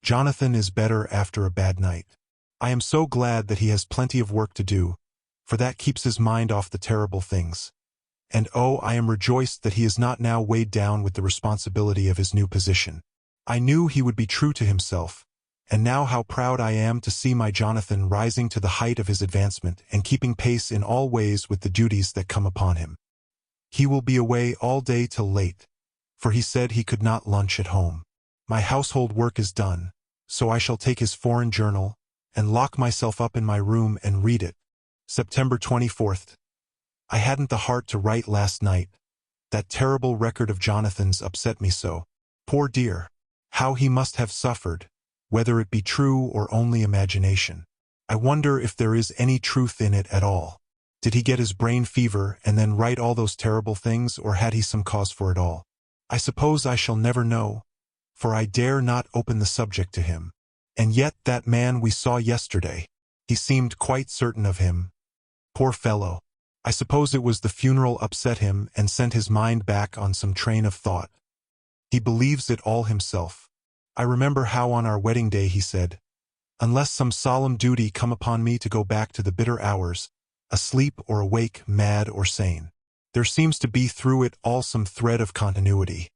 Jonathan is better after a bad night. I am so glad that he has plenty of work to do, for that keeps his mind off the terrible things. And oh, I am rejoiced that he is not now weighed down with the responsibility of his new position. I knew he would be true to himself, and now how proud I am to see my Jonathan rising to the height of his advancement and keeping pace in all ways with the duties that come upon him. He will be away all day till late, for he said he could not lunch at home. My household work is done, so I shall take his foreign journal, and lock myself up in my room and read it. September 24th. I hadn't the heart to write last night. That terrible record of Jonathan's upset me so. Poor dear! How he must have suffered, whether it be true or only imagination. I wonder if there is any truth in it at all. Did he get his brain fever and then write all those terrible things, or had he some cause for it all? I suppose I shall never know, for I dare not open the subject to him. And yet that man we saw yesterday, he seemed quite certain of him. Poor fellow! I suppose it was the funeral upset him and sent his mind back on some train of thought. He believes it all himself. I remember how on our wedding day he said, "Unless some solemn duty come upon me to go back to the bitter hours, asleep or awake, mad or sane." There seems to be through it all some thread of continuity.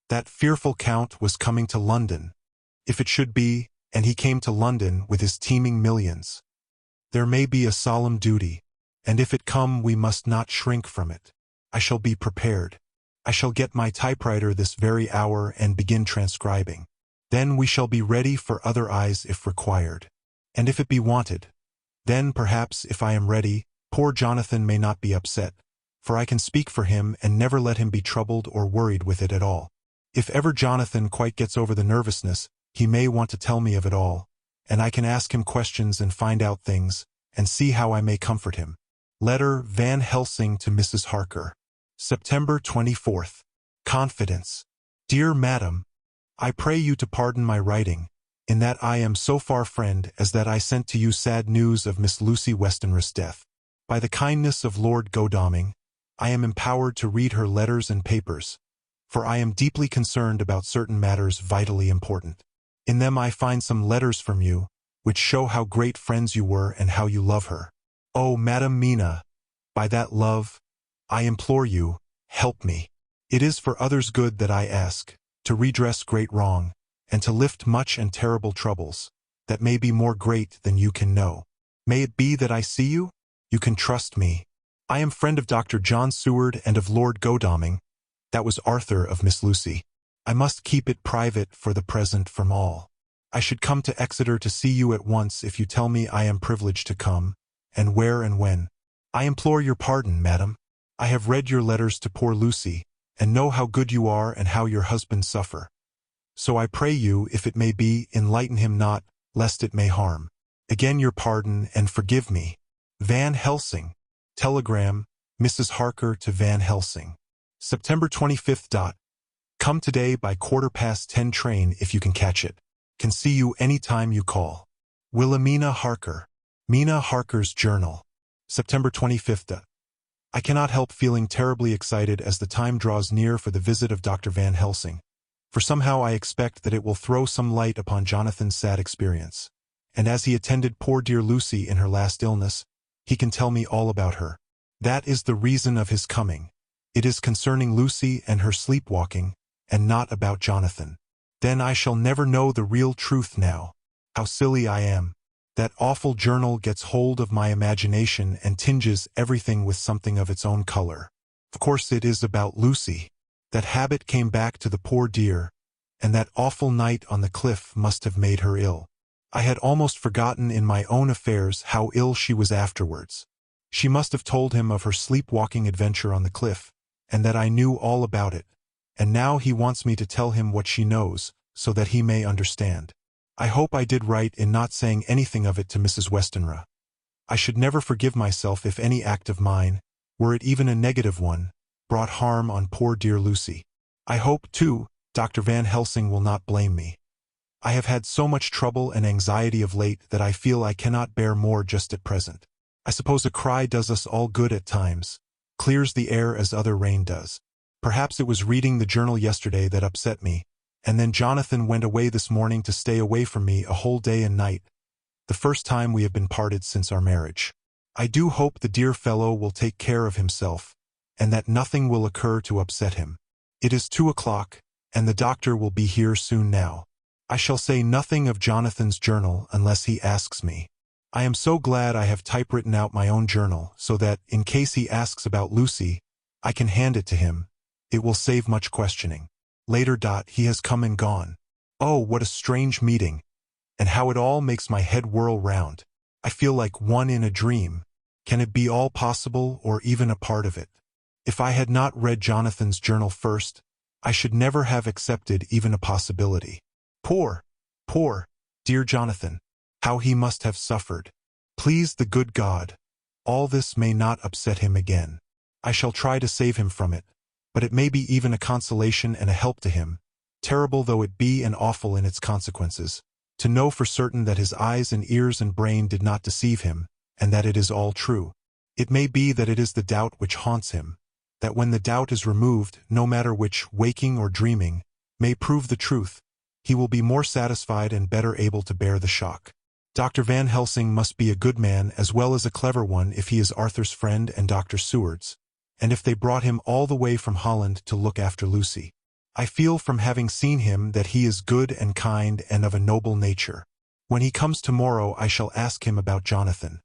That fearful Count was coming to London, if it should be, and he came to London with his teeming millions. There may be a solemn duty, and if it come we must not shrink from it. I shall be prepared. I shall get my typewriter this very hour and begin transcribing. Then we shall be ready for other eyes if required. And if it be wanted, then perhaps if I am ready, poor Jonathan may not be upset, for I can speak for him and never let him be troubled or worried with it at all. If ever Jonathan quite gets over the nervousness, he may want to tell me of it all, and I can ask him questions and find out things, and see how I may comfort him. Letter Van Helsing to Mrs. Harker. September 24th. Confidence. Dear Madam, I pray you to pardon my writing, in that I am so far friend as that I sent to you sad news of Miss Lucy Westenra's death. By the kindness of Lord Godalming, I am empowered to read her letters and papers, for I am deeply concerned about certain matters vitally important. In them I find some letters from you, which show how great friends you were and how you love her. Oh, Madam Mina, by that love, I implore you, help me. It is for others' good that I ask, to redress great wrong, and to lift much and terrible troubles, that may be more great than you can know. May it be that I see you? You can trust me. I am friend of Dr. John Seward and of Lord Godalming. That was Arthur of Miss Lucy. I must keep it private for the present from all. I should come to Exeter to see you at once if you tell me I am privileged to come, and where and when. I implore your pardon, madam. I have read your letters to poor Lucy, and know how good you are and how your husband suffer. So I pray you, if it may be, enlighten him not, lest it may harm. Again your pardon, and forgive me. Van Helsing. Telegram, Mrs. Harker to Van Helsing. September 25th. Come today by 10:15 train if you can catch it. Can see you any time you call. Wilhelmina Harker. Mina Harker's Journal. September 25th. I cannot help feeling terribly excited as the time draws near for the visit of Dr. Van Helsing, for somehow I expect that it will throw some light upon Jonathan's sad experience, and as he attended poor dear Lucy in her last illness, he can tell me all about her. That is the reason of his coming. It is concerning Lucy and her sleepwalking, and not about Jonathan. Then I shall never know the real truth now. How silly I am. That awful journal gets hold of my imagination and tinges everything with something of its own color. Of course it is about Lucy. That habit came back to the poor dear, and that awful night on the cliff must have made her ill. I had almost forgotten in my own affairs how ill she was afterwards. She must have told him of her sleepwalking adventure on the cliff, and that I knew all about it, and now he wants me to tell him what she knows, so that he may understand. I hope I did right in not saying anything of it to Mrs. Westenra. I should never forgive myself if any act of mine, were it even a negative one, brought harm on poor dear Lucy. I hope, too, Dr. Van Helsing will not blame me. I have had so much trouble and anxiety of late that I feel I cannot bear more just at present. I suppose a cry does us all good at times, clears the air as other rain does. Perhaps it was reading the journal yesterday that upset me, and then Jonathan went away this morning to stay away from me a whole day and night, the first time we have been parted since our marriage. I do hope the dear fellow will take care of himself, and that nothing will occur to upset him. It is 2 o'clock, and the doctor will be here soon now. I shall say nothing of Jonathan's journal unless he asks me. I am so glad I have typewritten out my own journal, so that, in case he asks about Lucy, I can hand it to him. It will save much questioning. Later. He has come and gone. Oh, what a strange meeting, and how it all makes my head whirl round. I feel like one in a dream. Can it be all possible, or even a part of it? If I had not read Jonathan's journal first, I should never have accepted even a possibility. Poor, dear Jonathan. How he must have suffered. Please the good God, all this may not upset him again. I shall try to save him from it, but it may be even a consolation and a help to him, terrible though it be and awful in its consequences, to know for certain that his eyes and ears and brain did not deceive him, and that it is all true. It may be that it is the doubt which haunts him, that when the doubt is removed, no matter which, waking or dreaming, may prove the truth, he will be more satisfied and better able to bear the shock. Dr. Van Helsing must be a good man as well as a clever one if he is Arthur's friend and Dr. Seward's, and if they brought him all the way from Holland to look after Lucy. I feel from having seen him that he is good and kind and of a noble nature. When he comes tomorrow I shall ask him about Jonathan.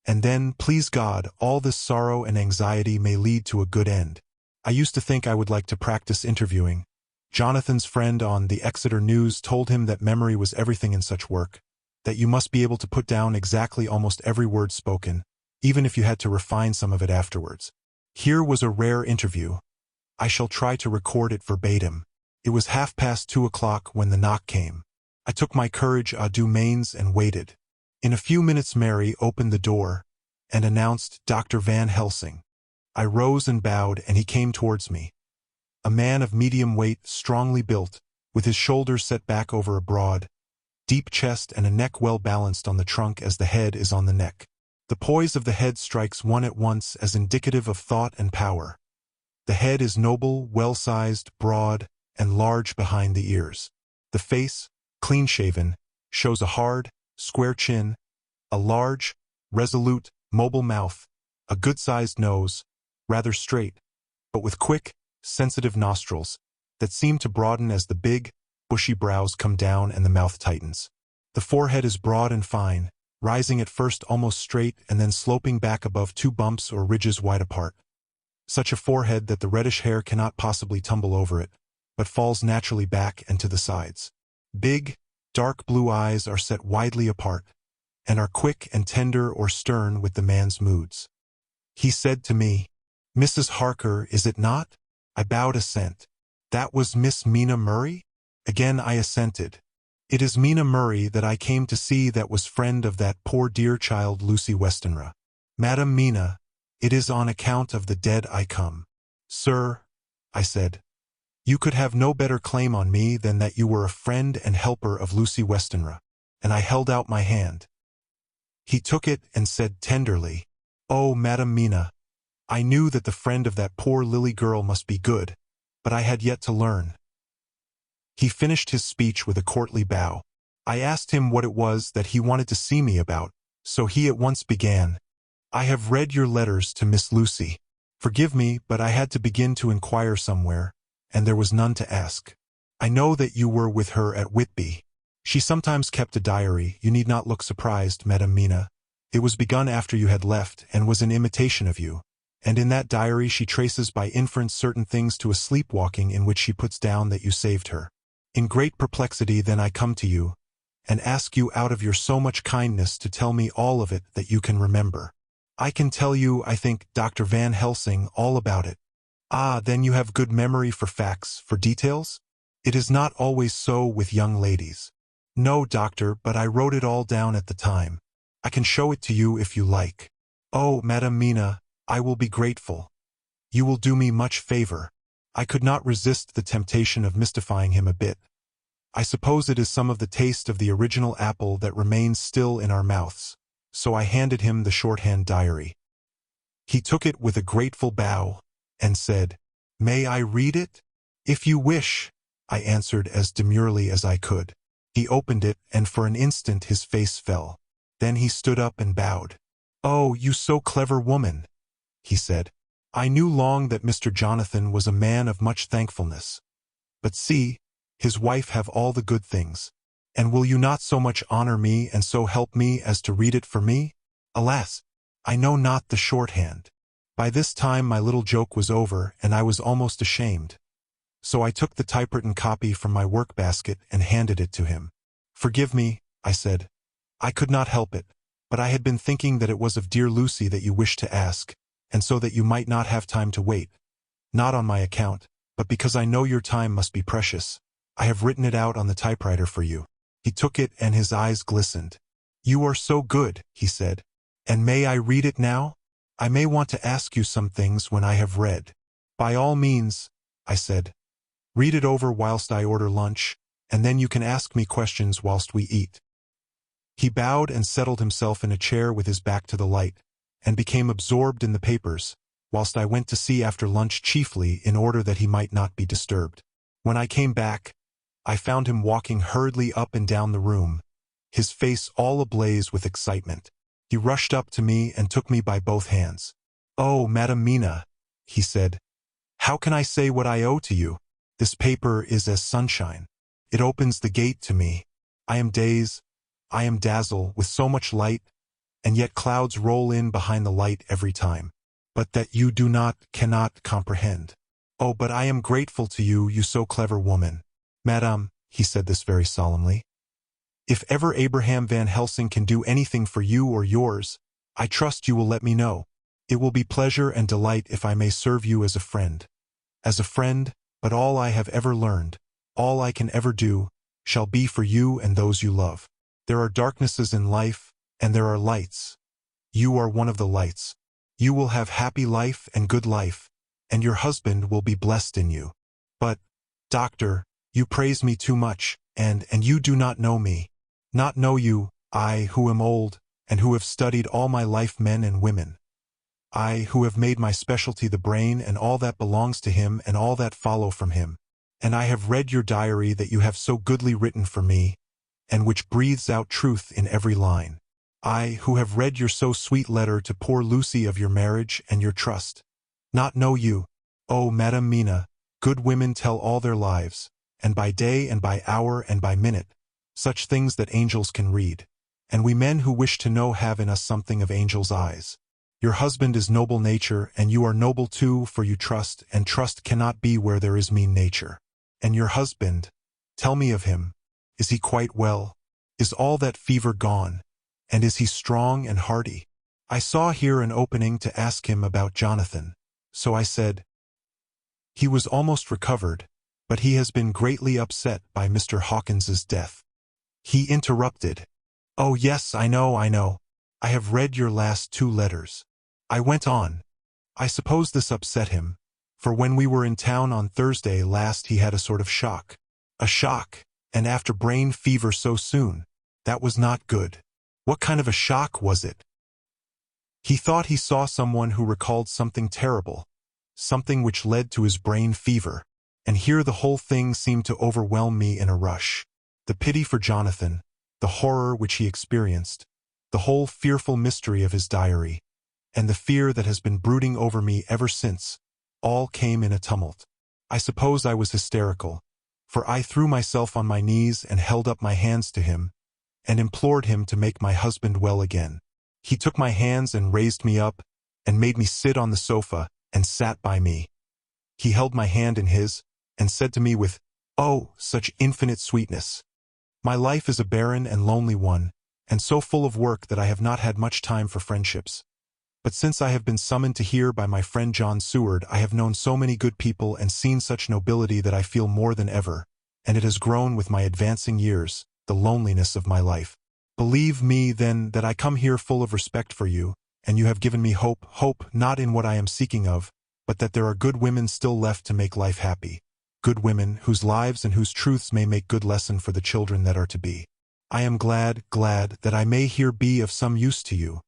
And then, please God, all this sorrow and anxiety may lead to a good end. I used to think I would like to practice interviewing. Jonathan's friend on the Exeter News told him that memory was everything in such work, that you must be able to put down exactly almost every word spoken, even if you had to refine some of it afterwards. Here was a rare interview. I shall try to record it verbatim. It was 2:30 when the knock came. I took my courage à deux mains and waited. In a few minutes Mary opened the door and announced Dr. Van Helsing. I rose and bowed, and he came towards me. A man of medium weight, strongly built, with his shoulders set back over a broad, deep chest and a neck well balanced on the trunk as the head is on the neck. The poise of the head strikes one at once as indicative of thought and power. The head is noble, well-sized, broad, and large behind the ears. The face, clean-shaven, shows a hard, square chin, a large, resolute, mobile mouth, a good-sized nose, rather straight, but with quick, sensitive nostrils that seem to broaden as the big, bushy brows come down and the mouth tightens. The forehead is broad and fine, rising at first almost straight and then sloping back above 2 bumps or ridges wide apart. Such a forehead that the reddish hair cannot possibly tumble over it, but falls naturally back and to the sides. Big, dark blue eyes are set widely apart, and are quick and tender or stern with the man's moods. He said to me, "Mrs. Harker, is it not?" I bowed assent. "That was Miss Mina Murray?" Again I assented. "It is Mina Murray that I came to see, that was friend of that poor dear child Lucy Westenra." "Madam Mina, it is on account of the dead I come." "Sir," I said, "you could have no better claim on me than that you were a friend and helper of Lucy Westenra," and I held out my hand. He took it and said tenderly, "Oh, Madam Mina, I knew that the friend of that poor Lily girl must be good, but I had yet to learn." He finished his speech with a courtly bow. I asked him what it was that he wanted to see me about, so he at once began. I have read your letters to Miss Lucy. Forgive me, but I had to begin to inquire somewhere, and there was none to ask. I know that you were with her at Whitby. She sometimes kept a diary. You need not look surprised, Madam Mina. It was begun after you had left, and was an imitation of you. And in that diary she traces by inference certain things to a sleepwalking in which she puts down that you saved her. In great perplexity then I come to you, and ask you out of your so much kindness to tell me all of it that you can remember. I can tell you, I think, Dr. Van Helsing, all about it. Ah, then you have good memory for facts, for details? It is not always so with young ladies. No, doctor, but I wrote it all down at the time. I can show it to you if you like. Oh, Madam Mina, I will be grateful. You will do me much favor. I could not resist the temptation of mystifying him a bit. I suppose it is some of the taste of the original apple that remains still in our mouths. So I handed him the shorthand diary. He took it with a grateful bow, and said, "May I read it?" "If you wish," I answered as demurely as I could. He opened it, and for an instant his face fell. Then he stood up and bowed. "Oh, you so clever woman," he said. "I knew long that Mr. Jonathan was a man of much thankfulness. But see, his wife have all the good things. And will you not so much honor me and so help me as to read it for me? Alas, I know not the shorthand." By this time my little joke was over, and I was almost ashamed. So I took the typewritten copy from my work-basket and handed it to him. "Forgive me," I said. "I could not help it, but I had been thinking that it was of dear Lucy that you wished to ask, and so that you might not have time to wait. Not on my account, but because I know your time must be precious. I have written it out on the typewriter for you." He took it, and his eyes glistened. "You are so good," he said. "And may I read it now? I may want to ask you some things when I have read." "By all means," I said. "Read it over whilst I order lunch, and then you can ask me questions whilst we eat." He bowed and settled himself in a chair with his back to the light, and became absorbed in the papers, whilst I went to see after lunch chiefly in order that he might not be disturbed. When I came back, I found him walking hurriedly up and down the room, his face all ablaze with excitement. He rushed up to me and took me by both hands. "Oh, Madam Mina," he said, "how can I say what I owe to you? This paper is as sunshine. It opens the gate to me. I am dazed, I am dazzled with so much light, and yet clouds roll in behind the light every time. But that you cannot comprehend. Oh, but I am grateful to you, you so clever woman. Madame," he said this very solemnly, "if ever Abraham Van Helsing can do anything for you or yours, I trust you will let me know. It will be pleasure and delight if I may serve you as a friend. As a friend, but all I have ever learned, all I can ever do, shall be for you and those you love. There are darknesses in life, and there are lights. You are one of the lights. You will have happy life and good life, and your husband will be blessed in you. But, doctor, you praise me too much, and you do not know me. Not know you, I who am old, and who have studied all my life men and women. I who have made my specialty the brain and all that belongs to him and all that follow from him. And I have read your diary that you have so goodly written for me, and which breathes out truth in every line. I who have read your so sweet letter to poor Lucy of your marriage and your trust. Not know you. Oh, Madam Mina, good women tell all their lives, and by day and by hour and by minute, such things that angels can read. And we men who wish to know have in us something of angels' eyes. Your husband is noble nature, and you are noble too, for you trust, and trust cannot be where there is mean nature. And your husband, tell me of him. Is he quite well? Is all that fever gone? And is he strong and hearty? I saw here an opening to ask him about Jonathan. So I said, he was almost recovered, but he has been greatly upset by Mr. Hawkins's death. He interrupted. Oh yes, I know. I have read your last 2 letters. I went on. I suppose this upset him, for when we were in town on Thursday last he had a sort of shock. A shock, and after brain fever so soon. That was not good. What kind of a shock was it? He thought he saw someone who recalled something terrible, something which led to his brain fever, and here the whole thing seemed to overwhelm me in a rush. The pity for Jonathan, the horror which he experienced, the whole fearful mystery of his diary, and the fear that has been brooding over me ever since, all came in a tumult. I suppose I was hysterical, for I threw myself on my knees and held up my hands to him, and implored him to make my husband well again. He took my hands and raised me up, and made me sit on the sofa, and sat by me. He held my hand in his, and said to me with, oh, such infinite sweetness, my life is a barren and lonely one, and so full of work that I have not had much time for friendships. But since I have been summoned to here by my friend John Seward, I have known so many good people and seen such nobility that I feel more than ever, and it has grown with my advancing years, the loneliness of my life. Believe me, then, that I come here full of respect for you, and you have given me hope not in what I am seeking of, but that there are good women still left to make life happy, good women whose lives and whose truths may make good lesson for the children that are to be. I am glad that I may here be of some use to you,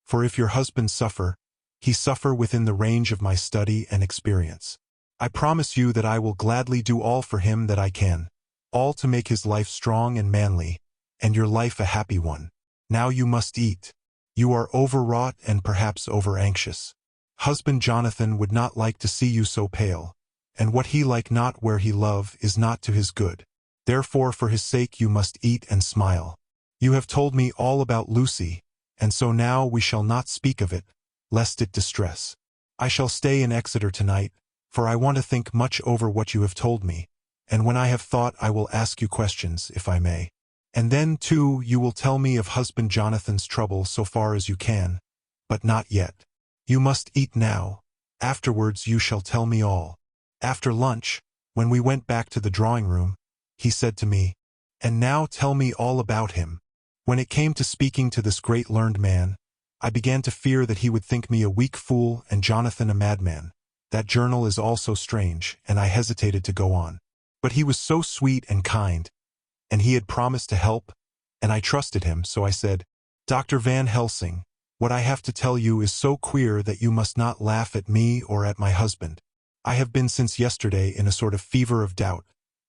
for if your husband suffer, he suffer within the range of my study and experience. I promise you that I will gladly do all for him that I can, all to make his life strong and manly, and your life a happy one. Now you must eat. You are overwrought and perhaps over-anxious. Husband Jonathan would not like to see you so pale, and what he like not where he love is not to his good. Therefore for his sake you must eat and smile. You have told me all about Lucy, and so now we shall not speak of it, lest it distress. I shall stay in Exeter tonight, for I want to think much over what you have told me, and when I have thought I will ask you questions, if I may. And then, too, you will tell me of husband Jonathan's trouble so far as you can, but not yet. You must eat now. Afterwards you shall tell me all. After lunch, when we went back to the drawing-room, he said to me, and now tell me all about him. When it came to speaking to this great learned man, I began to fear that he would think me a weak fool and Jonathan a madman. That journal is all so strange, and I hesitated to go on. But he was so sweet and kind, and he had promised to help, and I trusted him, so I said, Dr. Van Helsing, what I have to tell you is so queer that you must not laugh at me or at my husband. I have been since yesterday in a sort of fever of doubt.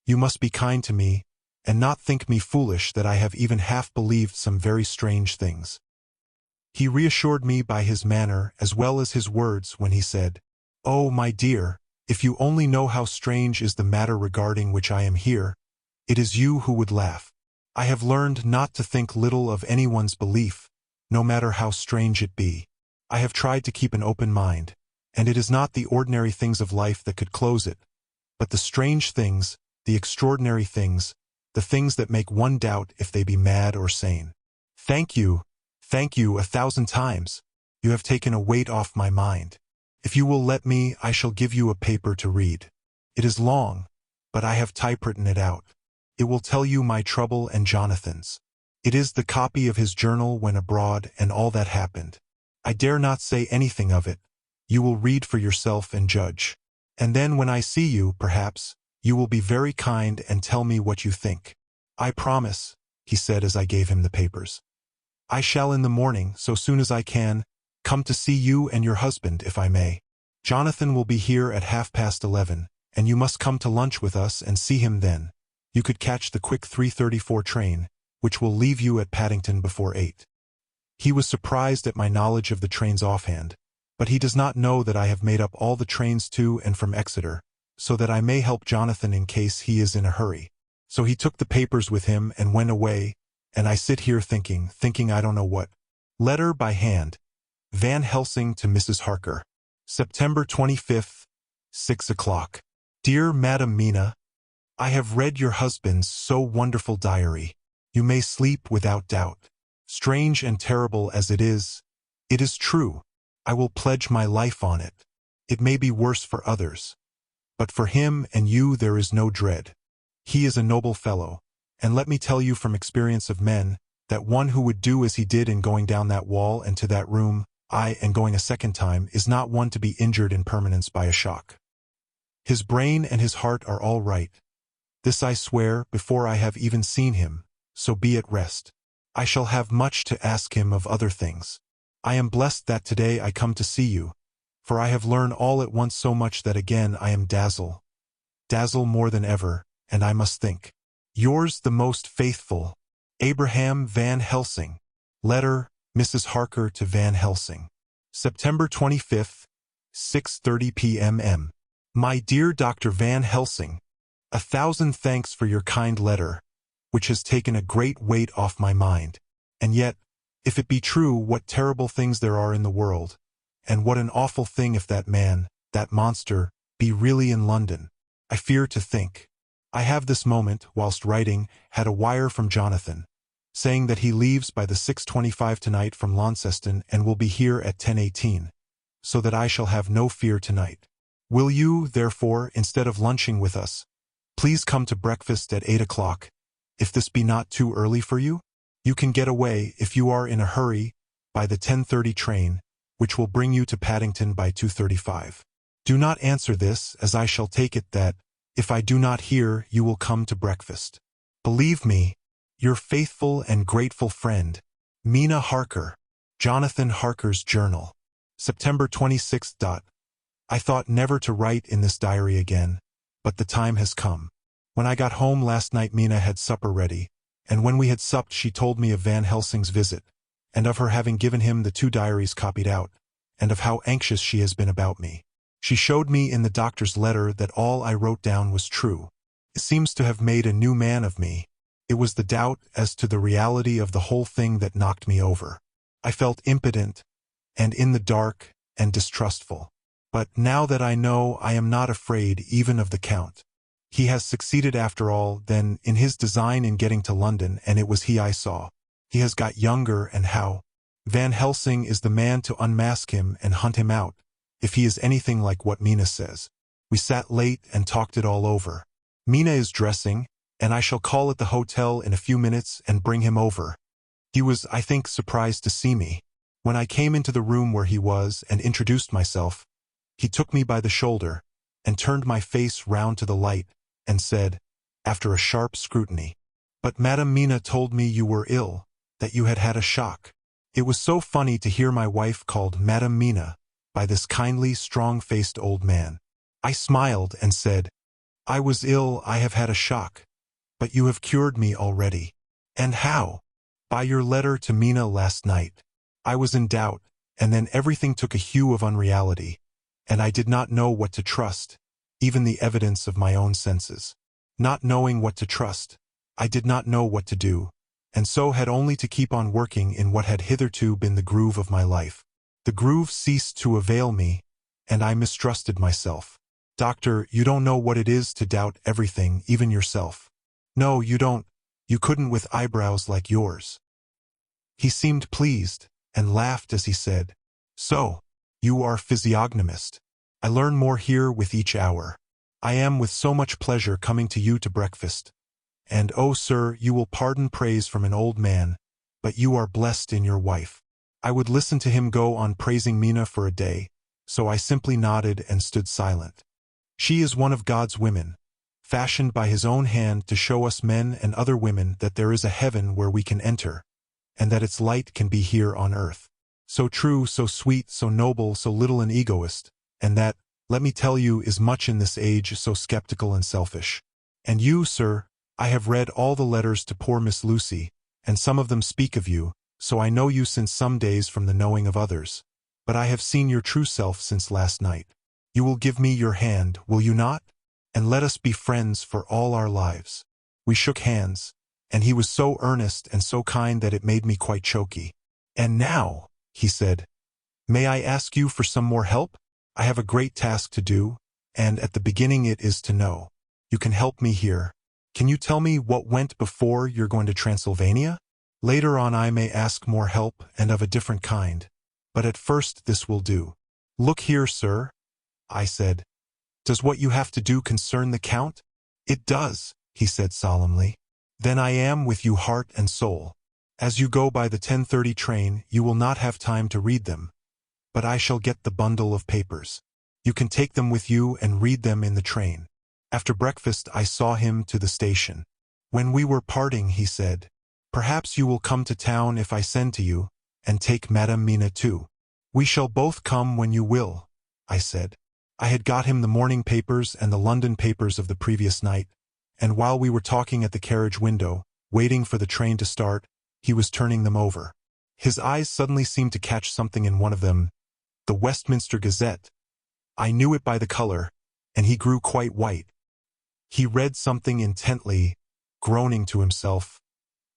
You must be kind to me, and not think me foolish that I have even half believed some very strange things. He reassured me by his manner as well as his words when he said, oh, my dear, if you only know how strange is the matter regarding which I am here, it is you who would laugh. I have learned not to think little of anyone's belief, no matter how strange it be. I have tried to keep an open mind, and it is not the ordinary things of life that could close it, but the strange things, the extraordinary things, the things that make one doubt if they be mad or sane. Thank you 1,000 times. You have taken a weight off my mind. If you will let me, I shall give you a paper to read. It is long, but I have typewritten it out. It will tell you my trouble and Jonathan's. It is the copy of his journal when abroad and all that happened. I dare not say anything of it. You will read for yourself and judge. And then when I see you, perhaps, you will be very kind and tell me what you think. I promise, he said as I gave him the papers. I shall in the morning, so soon as I can, come to see you and your husband, if I may. Jonathan will be here at 11:30, and you must come to lunch with us and see him then. You could catch the quick 3:34 train, which will leave you at Paddington before 8. He was surprised at my knowledge of the trains offhand, but he does not know that I have made up all the trains to and from Exeter, so that I may help Jonathan in case he is in a hurry. So he took the papers with him and went away, and I sit here thinking I don't know what. Letter by hand. Van Helsing to Mrs. Harker. September 25th, 6 o'clock. Dear Madam Mina, I have read your husband's so wonderful diary. You may sleep without doubt. Strange and terrible as it is true. I will pledge my life on it. It may be worse for others, but for him and you there is no dread. He is a noble fellow, and let me tell you from experience of men, that one who would do as he did in going down that wall and to that room, and going a second time, is not one to be injured in permanence by a shock. His brain and his heart are all right. This I swear before I have even seen him, so be at rest. I shall have much to ask him of other things. I am blessed that today I come to see you, for I have learned all at once so much that again I am dazzled more than ever, and I must think. Yours the most faithful, Abraham Van Helsing. Letter, Mrs. Harker to Van Helsing. September 25th, 6:30 p.m. My dear Dr. Van Helsing, 1,000 thanks for your kind letter, which has taken a great weight off my mind. And yet, if it be true, what terrible things there are in the world, and what an awful thing if that man, that monster, be really in London. I fear to think. I have this moment, whilst writing, had a wire from Jonathan, saying that he leaves by the 6:25 tonight from Launceston and will be here at 10:18, so that I shall have no fear tonight. Will you, therefore, instead of lunching with us, please come to breakfast at 8 o'clock, if this be not too early for you? You can get away, if you are in a hurry, by the 10:30 train, which will bring you to Paddington by 2:35. Do not answer this, as I shall take it that, if I do not hear, you will come to breakfast. Believe me, your faithful and grateful friend, Mina Harker. Jonathan Harker's Journal. September 26th. I thought never to write in this diary again, but the time has come. When I got home last night, Mina had supper ready, and when we had supped she told me of Van Helsing's visit, and of her having given him the 2 diaries copied out, and of how anxious she has been about me. She showed me in the doctor's letter that all I wrote down was true. It seems to have made a new man of me. It was the doubt as to the reality of the whole thing that knocked me over. I felt impotent, and in the dark, and distrustful. But now that I know, I am not afraid even of the Count. He has succeeded after all, then, in his design in getting to London, and it was he I saw. He has got younger, and how? Van Helsing is the man to unmask him and hunt him out, if he is anything like what Mina says. We sat late and talked it all over. Mina is dressing, and I shall call at the hotel in a few minutes and bring him over. He was, I think, surprised to see me. When I came into the room where he was and introduced myself, he took me by the shoulder and turned my face round to the light and said, after a sharp scrutiny, "But Madame Mina told me you were ill, that you had had a shock." It was so funny to hear my wife called Madame Mina by this kindly, strong-faced old man. I smiled and said, "I was ill, I have had a shock. But you have cured me already." "And how?" "By your letter to Mina last night." I was in doubt, and then everything took a hue of unreality, and I did not know what to trust, even the evidence of my own senses. Not knowing what to trust, I did not know what to do, and so had only to keep on working in what had hitherto been the groove of my life. The groove ceased to avail me, and I mistrusted myself. "Doctor, you don't know what it is to doubt everything, even yourself. No, you don't. You couldn't with eyebrows like yours." He seemed pleased, and laughed as he said, "So, you are physiognomist. I learn more here with each hour. I am with so much pleasure coming to you to breakfast. And oh, sir, you will pardon praise from an old man, but you are blessed in your wife." I would listen to him go on praising Mina for a day, so I simply nodded and stood silent. She is one of God's women, fashioned by his own hand to show us men and other women that there is a heaven where we can enter, and that its light can be here on earth. So true, so sweet, so noble, so little an egoist, and that, let me tell you, is much in this age so skeptical and selfish. And you, sir, I have read all the letters to poor Miss Lucy, and some of them speak of you, so I know you since some days from the knowing of others. But I have seen your true self since last night. You will give me your hand, will you not? And let us be friends for all our lives. We shook hands, and he was so earnest and so kind that it made me quite choky. "And now," he said, "may I ask you for some more help? I have a great task to do, and at the beginning it is to know. You can help me here. Can you tell me what went before you're going to Transylvania? Later on I may ask more help and of a different kind, but at first this will do." "Look here, sir," I said. "Does what you have to do concern the Count?" "It does," he said solemnly. "Then I am with you heart and soul. As you go by the 10:30 train, you will not have time to read them, but I shall get the bundle of papers. You can take them with you and read them in the train." After breakfast I saw him to the station. When we were parting, he said, "Perhaps you will come to town if I send to you, and take Madame Mina too." "We shall both come when you will," I said. I had got him the morning papers and the London papers of the previous night, and while we were talking at the carriage window, waiting for the train to start. He was turning them over. His eyes suddenly seemed to catch something in one of them, the Westminster Gazette. I knew it by the color, and he grew quite white. He read something intently, groaning to himself.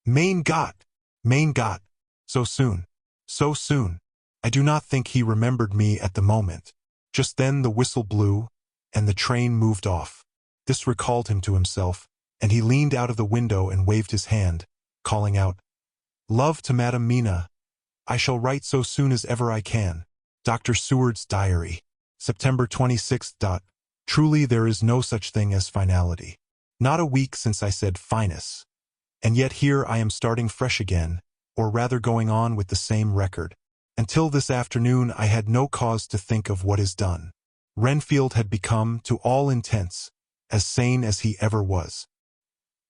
Mein Gott! Mein Gott! So soon. So soon. I do not think he remembered me at the moment. Just then the whistle blew, and the train moved off. This recalled him to himself, and he leaned out of the window and waved his hand, calling out, "Love to Madam Mina. I shall write so soon as ever I can." Dr. Seward's Diary. September 26th. Truly there is no such thing as finality. Not a week since I said finus. And yet here I am starting fresh again, or rather going on with the same record. Until this afternoon I had no cause to think of what is done. Renfield had become, to all intents, as sane as he ever was.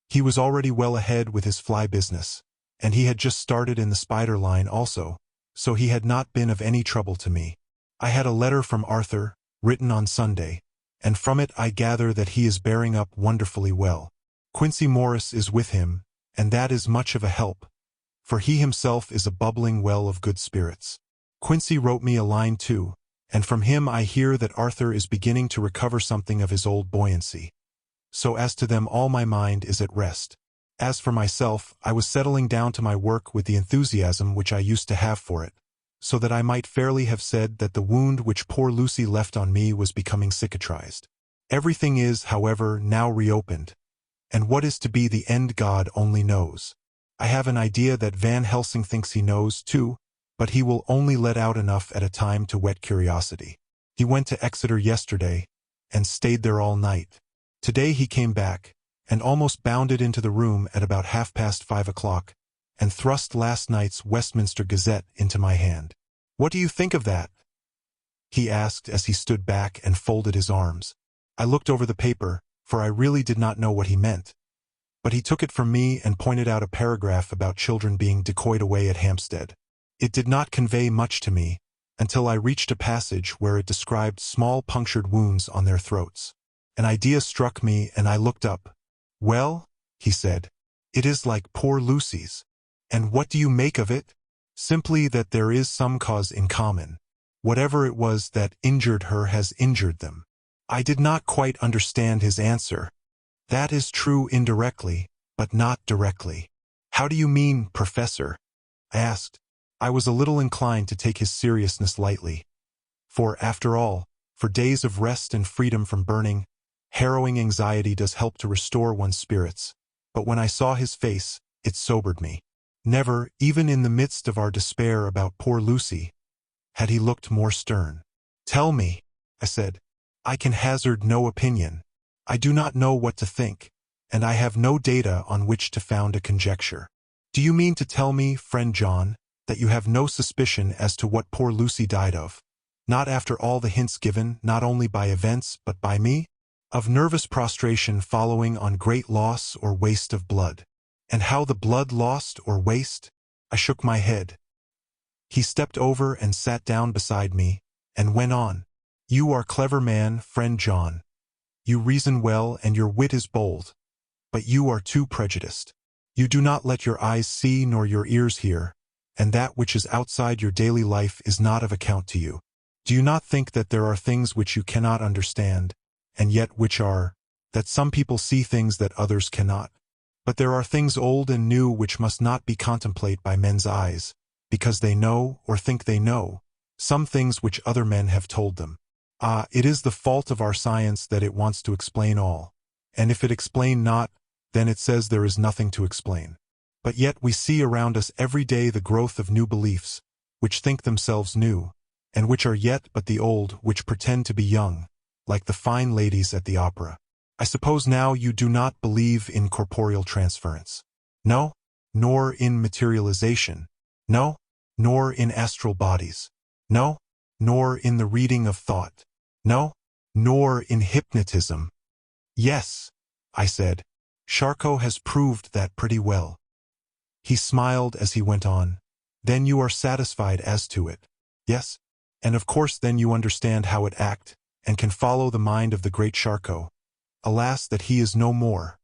He was already well ahead with his fly business, and he had just started in the spider line also, so he had not been of any trouble to me. I had a letter from Arthur, written on Sunday, and from it I gather that he is bearing up wonderfully well. Quincy Morris is with him, and that is much of a help, for he himself is a bubbling well of good spirits. Quincy wrote me a line too, and from him I hear that Arthur is beginning to recover something of his old buoyancy. So as to them all my mind is at rest. As for myself, I was settling down to my work with the enthusiasm which I used to have for it, so that I might fairly have said that the wound which poor Lucy left on me was becoming cicatrized. Everything is, however, now reopened, and what is to be the end God only knows. I have an idea that Van Helsing thinks he knows, too, but he will only let out enough at a time to whet curiosity. He went to Exeter yesterday, and stayed there all night. Today he came back, and almost bounded into the room at about 5:30, and thrust last night's Westminster Gazette into my hand. "What do you think of that?" he asked as he stood back and folded his arms. I looked over the paper, for I really did not know what he meant. But he took it from me and pointed out a paragraph about children being decoyed away at Hampstead. It did not convey much to me, until I reached a passage where it described small punctured wounds on their throats. An idea struck me and I looked up. "Well," he said, "it is like poor Lucy's. And what do you make of it?" "Simply that there is some cause in common. Whatever it was that injured her has injured them." I did not quite understand his answer. "That is true indirectly, but not directly." "How do you mean, Professor?" I asked. I was a little inclined to take his seriousness lightly. For, after all, for days of rest and freedom from burning, harrowing anxiety does help to restore one's spirits. But when I saw his face, it sobered me. Never, even in the midst of our despair about poor Lucy, had he looked more stern. "Tell me," I said. "I can hazard no opinion. I do not know what to think, and I have no data on which to found a conjecture." "Do you mean to tell me, friend John, that you have no suspicion as to what poor Lucy died of? Not after all the hints given, not only by events, but by me? Of nervous prostration following on great loss or waste of blood. And how the blood lost or waste?" I shook my head. He stepped over and sat down beside me, and went on. "You are clever man, friend John. You reason well and your wit is bold. But you are too prejudiced. You do not let your eyes see nor your ears hear, and that which is outside your daily life is not of account to you. Do you not think that there are things which you cannot understand, and yet which are, that some people see things that others cannot? But there are things old and new which must not be contemplated by men's eyes, because they know, or think they know, some things which other men have told them. Ah, it is the fault of our science that it wants to explain all, and if it explain not, then it says there is nothing to explain. But yet we see around us every day the growth of new beliefs, which think themselves new, and which are yet but the old which pretend to be young, like the fine ladies at the opera. I suppose now you do not believe in corporeal transference. No? Nor in materialization. No? Nor in astral bodies. No? Nor in the reading of thought. No? Nor in hypnotism. Yes, I said. Charcot has proved that pretty well. He smiled as he went on. Then you are satisfied as to it. Yes? And of course then you understand how it act, and can follow the mind of the great Charcot. Alas that he is no more.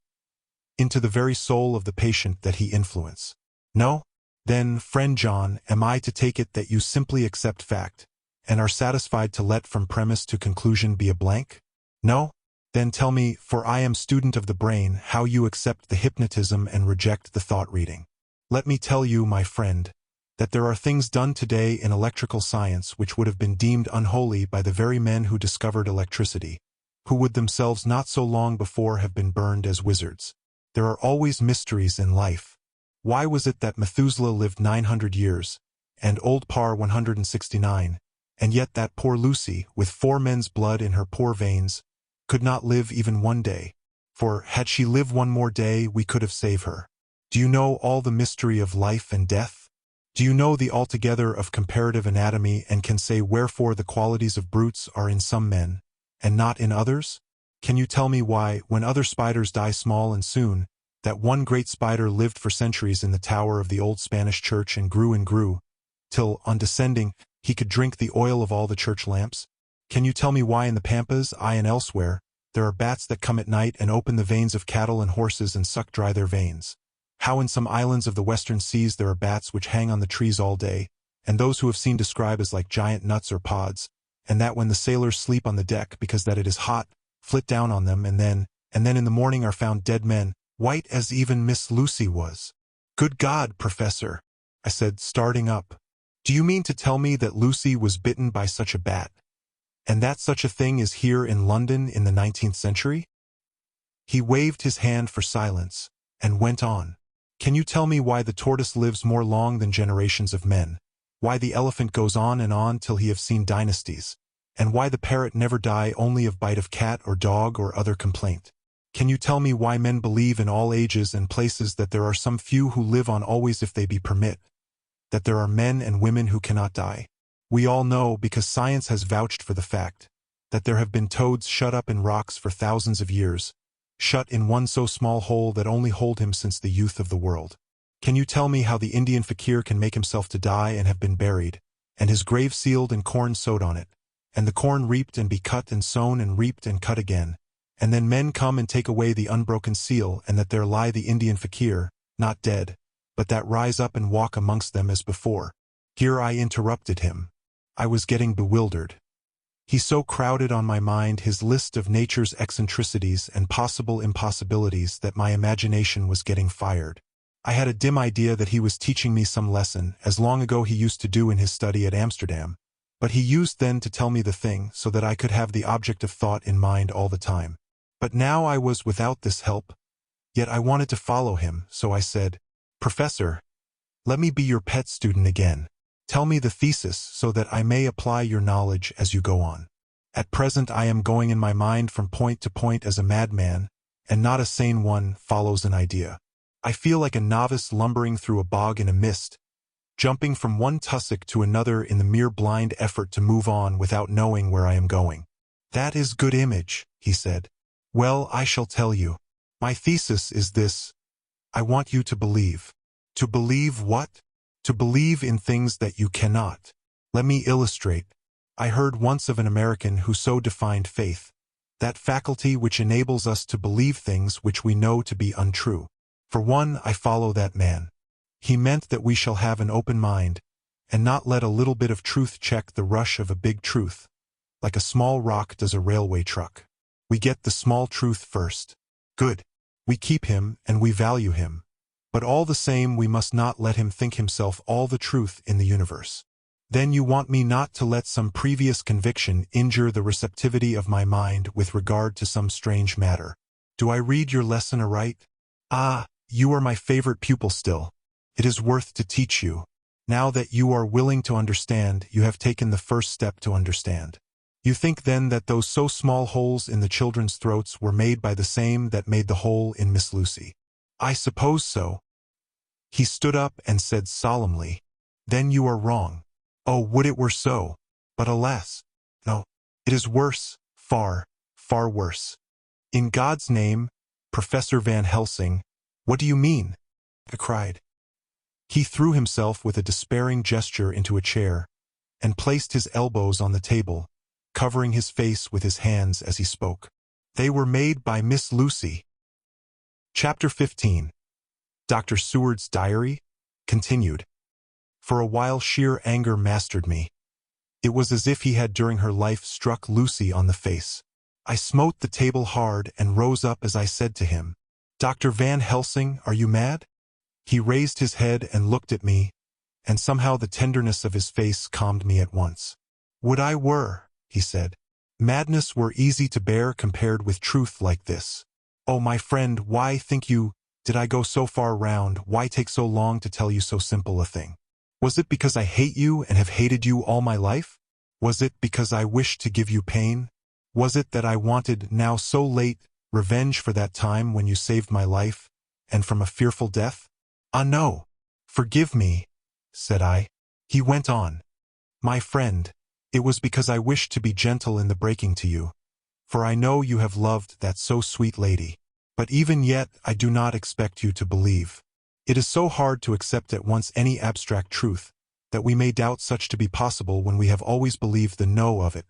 into the very soul of the patient that he influence. No? Then, friend John, am I to take it that you simply accept fact, and are satisfied to let from premise to conclusion be a blank? No? Then tell me, for I am student of the brain, how you accept the hypnotism and reject the thought-reading. Let me tell you, my friend, that there are things done today in electrical science which would have been deemed unholy by the very men who discovered electricity, who would themselves not so long before have been burned as wizards. There are always mysteries in life. Why was it that Methuselah lived 900 years, and Old Parr 169, and yet that poor Lucy, with 4 men's blood in her poor veins, could not live even one day? For, had she lived one more day, we could have saved her. Do you know all the mystery of life and death? Do you know the altogether of comparative anatomy and can say wherefore the qualities of brutes are in some men, and not in others? Can you tell me why, when other spiders die small and soon, that one great spider lived for centuries in the tower of the old Spanish church and grew, till, on descending, he could drink the oil of all the church lamps? Can you tell me why in the Pampas, and elsewhere, there are bats that come at night and open the veins of cattle and horses and suck dry their veins? How in some islands of the western seas there are bats which hang on the trees all day, and those who have seen describe as like giant nuts or pods, and that when the sailors sleep on the deck because that it is hot, flit down on them and then in the morning are found dead men, white as even Miss Lucy was. Good God, Professor, I said, starting up. Do you mean to tell me that Lucy was bitten by such a bat, and that such a thing is here in London in the 19th century? He waved his hand for silence, and went on. Can you tell me why the tortoise lives more long than generations of men, why the elephant goes on and on till he have seen dynasties, and why the parrot never die only of bite of cat or dog or other complaint? Can you tell me why men believe in all ages and places that there are some few who live on always if they be permit, that there are men and women who cannot die? We all know, because science has vouched for the fact, that there have been toads shut up in rocks for thousands of years, shut in one so small hole that only hold him since the youth of the world. Can you tell me how the Indian fakir can make himself to die and have been buried, and his grave sealed and corn sowed on it, and the corn reaped and be cut and sown and reaped and cut again, and then men come and take away the unbroken seal, and that there lie the Indian fakir, not dead, but that rise up and walk amongst them as before? Here I interrupted him. I was getting bewildered. He so crowded on my mind his list of nature's eccentricities and possible impossibilities that my imagination was getting fired. I had a dim idea that he was teaching me some lesson, as long ago he used to do in his study at Amsterdam, but he used then to tell me the thing so that I could have the object of thought in mind all the time. But now I was without this help, yet I wanted to follow him, so I said, Professor, let me be your pet student again. Tell me the thesis so that I may apply your knowledge as you go on. At present I am going in my mind from point to point as a madman, and not a sane one follows an idea. I feel like a novice lumbering through a bog in a mist, jumping from one tussock to another in the mere blind effort to move on without knowing where I am going. That is good image, he said. Well, I shall tell you. My thesis is this. I want you to believe. To believe what? To believe in things that you cannot. Let me illustrate. I heard once of an American who so defined faith, that faculty which enables us to believe things which we know to be untrue. For one, I follow that man. He meant that we shall have an open mind, and not let a little bit of truth check the rush of a big truth, like a small rock does a railway truck. We get the small truth first. Good. We keep him and we value him. But all the same we must not let him think himself all the truth in the universe. Then you want me not to let some previous conviction injure the receptivity of my mind with regard to some strange matter. Do I read your lesson aright? Ah, you are my favorite pupil still. It is worth to teach you. Now that you are willing to understand, you have taken the first step to understand. You think then that those so small holes in the children's throats were made by the same that made the hole in Miss Lucy? I suppose so. He stood up and said solemnly, Then you are wrong. Oh, would it were so! But alas, no, it is worse, far, far worse. In God's name, Professor Van Helsing, what do you mean? I cried. He threw himself with a despairing gesture into a chair, and placed his elbows on the table, covering his face with his hands as he spoke. They were made by Miss Lucy. Chapter 15. Dr. Seward's Diary? Continued. For a while sheer anger mastered me. It was as if he had during her life struck Lucy on the face. I smote the table hard and rose up as I said to him, "Dr. Van Helsing, are you mad?" He raised his head and looked at me, and somehow the tenderness of his face calmed me at once. "Would I were," he said. "Madness were easy to bear compared with truth like this. Oh, my friend, why, think you, did I go so far round, why take so long to tell you so simple a thing? Was it because I hate you and have hated you all my life? Was it because I wished to give you pain? Was it that I wanted, now so late, revenge for that time when you saved my life, and from a fearful death? Ah, no. Forgive me, said I. He went on. My friend, it was because I wished to be gentle in the breaking to you, for I know you have loved that so sweet lady. But even yet I do not expect you to believe. It is so hard to accept at once any abstract truth, that we may doubt such to be possible when we have always believed the no of it.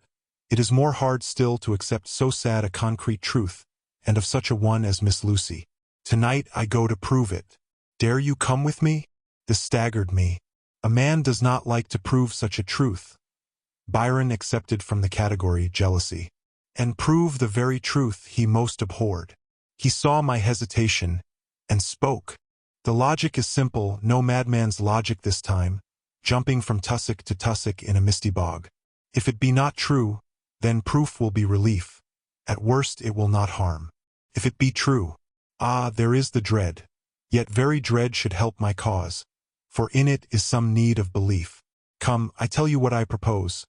It is more hard still to accept so sad a concrete truth, and of such a one as Miss Lucy. Tonight I go to prove it. Dare you come with me? This staggered me. A man does not like to prove such a truth. Byron accepted from the category jealousy. And prove the very truth he most abhorred. He saw my hesitation, and spoke. The logic is simple, no madman's logic this time, jumping from tussock to tussock in a misty bog. If it be not true, then proof will be relief. At worst it will not harm. If it be true, ah, there is the dread. Yet very dread should help my cause, for in it is some need of belief. Come, I tell you what I propose.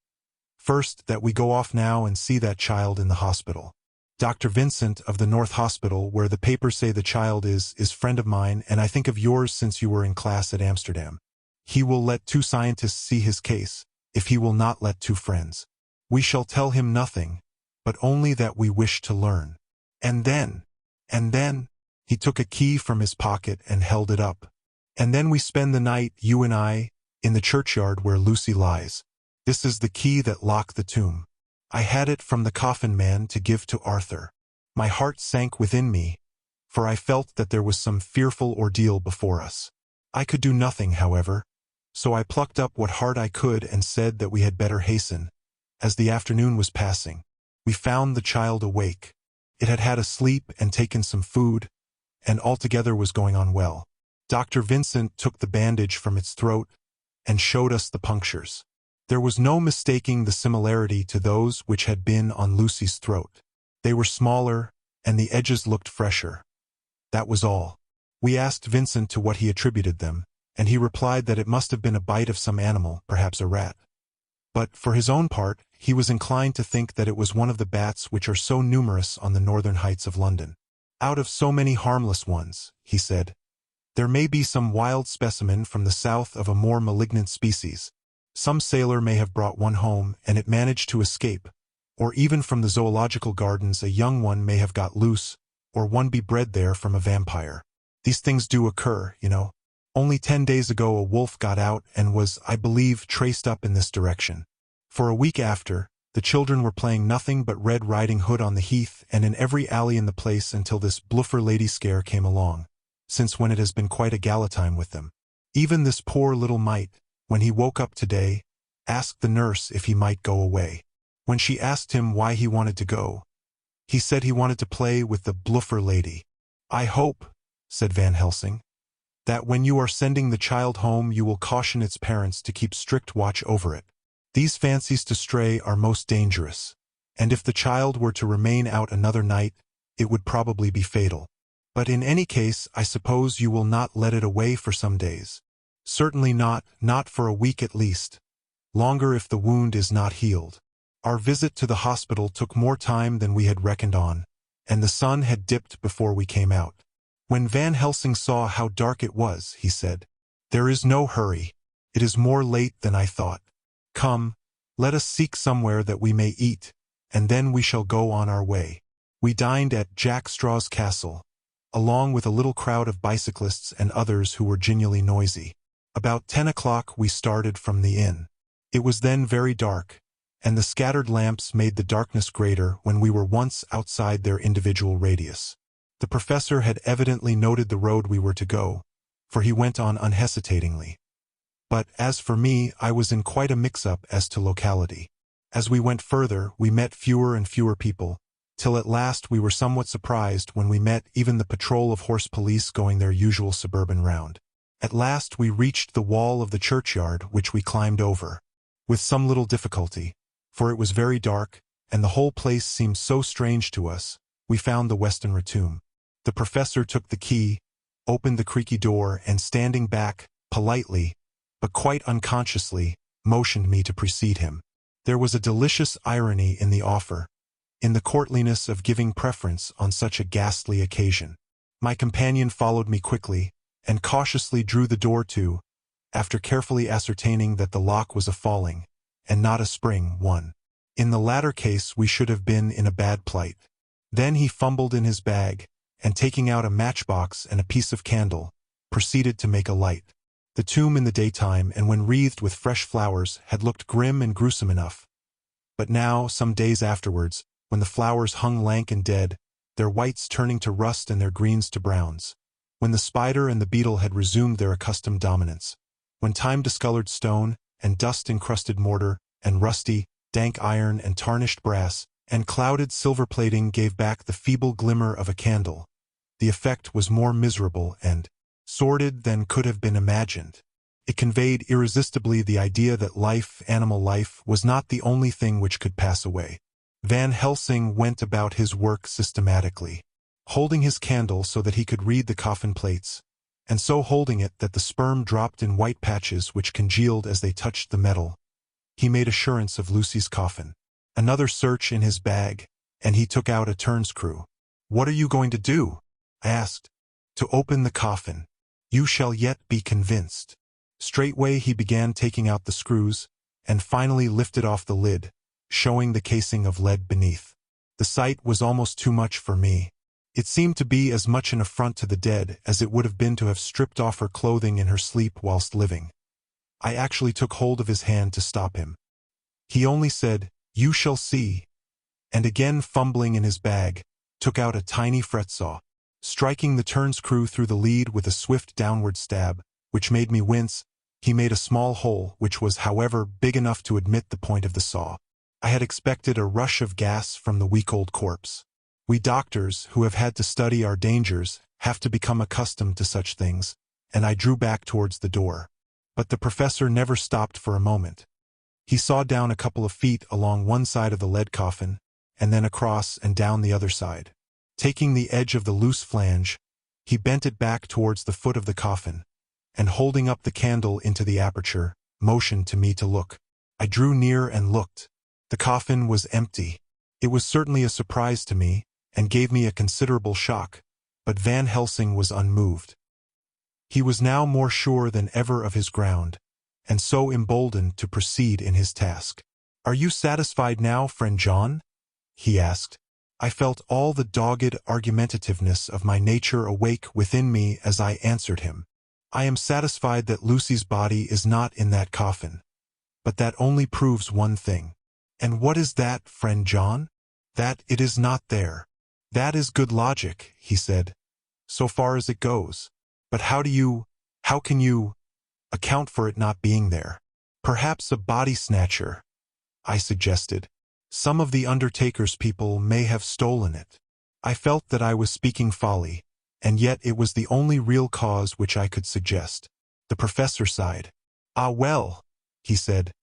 First, that we go off now and see that child in the hospital. Dr. Vincent of the North Hospital, where the papers say the child is friend of mine, and I think of yours since you were in class at Amsterdam. He will let 2 scientists see his case, if he will not let 2 friends. We shall tell him nothing, but only that we wish to learn. And then, he took a key from his pocket and held it up. And then we spend the night, you and I, in the churchyard where Lucy lies. This is the key that locked the tomb. I had it from the coffin man to give to Arthur. My heart sank within me, for I felt that there was some fearful ordeal before us. I could do nothing, however, so I plucked up what heart I could and said that we had better hasten. As the afternoon was passing, we found the child awake. It had had a sleep and taken some food, and altogether was going on well. Dr. Vincent took the bandage from its throat and showed us the punctures. There was no mistaking the similarity to those which had been on Lucy's throat. They were smaller, and the edges looked fresher. That was all. We asked Vincent to what he attributed them, and he replied that it must have been a bite of some animal, perhaps a rat. But, for his own part, he was inclined to think that it was one of the bats which are so numerous on the northern heights of London. Out of so many harmless ones, he said, there may be some wild specimen from the south of a more malignant species. Some sailor may have brought one home, and it managed to escape, or even from the zoological gardens a young one may have got loose, or one be bred there from a vampire. These things do occur, you know. Only 10 days ago a wolf got out and was, I believe, traced up in this direction. For a week after, the children were playing nothing but Red Riding Hood on the heath and in every alley in the place until this bluffer lady scare came along, since when it has been quite a gala time with them. Even this poor little mite, when he woke up today, asked the nurse if he might go away. When she asked him why he wanted to go, he said he wanted to play with the bluffer lady. I hope, said Van Helsing, that when you are sending the child home you will caution its parents to keep strict watch over it. These fancies to stray are most dangerous, and if the child were to remain out another night, it would probably be fatal. But in any case, I suppose you will not let it away for some days. Certainly not for a week at least. Longer if the wound is not healed. Our visit to the hospital took more time than we had reckoned on, and the sun had dipped before we came out. When Van Helsing saw how dark it was, he said, "There is no hurry. It is more late than I thought. Come, let us seek somewhere that we may eat, and then we shall go on our way." We dined at Jack Straw's castle, along with a little crowd of bicyclists and others who were genially noisy. About 10 o'clock we started from the inn. It was then very dark, and the scattered lamps made the darkness greater when we were once outside their individual radius. The professor had evidently noted the road we were to go, for he went on unhesitatingly. But as for me, I was in quite a mix-up as to locality. As we went further, we met fewer and fewer people, till at last we were somewhat surprised when we met even the patrol of horse police going their usual suburban round. At last we reached the wall of the churchyard, which we climbed over, with some little difficulty, for it was very dark, and the whole place seemed so strange to us. We found the Westenra tomb. The professor took the key, opened the creaky door, and standing back, politely, but quite unconsciously, motioned me to precede him. There was a delicious irony in the offer, in the courtliness of giving preference on such a ghastly occasion. My companion followed me quickly, and cautiously drew the door to, after carefully ascertaining that the lock was a falling, and not a spring one. In the latter case we should have been in a bad plight. Then he fumbled in his bag, and taking out a matchbox and a piece of candle, proceeded to make a light. The tomb in the daytime, and when wreathed with fresh flowers, had looked grim and gruesome enough. But now, some days afterwards, when the flowers hung lank and dead, their whites turning to rust and their greens to browns, when the spider and the beetle had resumed their accustomed dominance, when time-discolored stone, and dust-encrusted mortar, and rusty, dank iron and tarnished brass, and clouded silver plating gave back the feeble glimmer of a candle, the effect was more miserable and sordid than could have been imagined. It conveyed irresistibly the idea that life, animal life, was not the only thing which could pass away. Van Helsing went about his work systematically, holding his candle so that he could read the coffin plates, and so holding it that the sperm dropped in white patches which congealed as they touched the metal. He made assurance of Lucy's coffin. Another search in his bag, and he took out a turnscrew. "What are you going to do?" I asked. "To open the coffin. You shall yet be convinced." Straightway he began taking out the screws, and finally lifted off the lid, showing the casing of lead beneath. The sight was almost too much for me. It seemed to be as much an affront to the dead as it would have been to have stripped off her clothing in her sleep whilst living. I actually took hold of his hand to stop him. He only said, "You shall see," and again fumbling in his bag, took out a tiny fretsaw. Striking the turnscrew through the lead with a swift downward stab, which made me wince, he made a small hole which was, however, big enough to admit the point of the saw. I had expected a rush of gas from the weak old corpse. We doctors, who have had to study our dangers, have to become accustomed to such things, and I drew back towards the door. But the professor never stopped for a moment. He sawed down a couple of feet along one side of the lead coffin, and then across and down the other side. Taking the edge of the loose flange, he bent it back towards the foot of the coffin, and holding up the candle into the aperture, motioned to me to look. I drew near and looked. The coffin was empty. It was certainly a surprise to me, and gave me a considerable shock, but Van Helsing was unmoved. He was now more sure than ever of his ground, and so emboldened to proceed in his task. "Are you satisfied now, friend John?" he asked. I felt all the dogged argumentativeness of my nature awake within me as I answered him. "I am satisfied that Lucy's body is not in that coffin. But that only proves one thing." "And what is that, friend John?" "That it is not there." "That is good logic," he said, "so far as it goes. But how can you account for it not being there?" "Perhaps a body snatcher," I suggested. "Some of the undertaker's people may have stolen it." I felt that I was speaking folly, and yet it was the only real cause which I could suggest. The professor sighed. "Ah well," he said,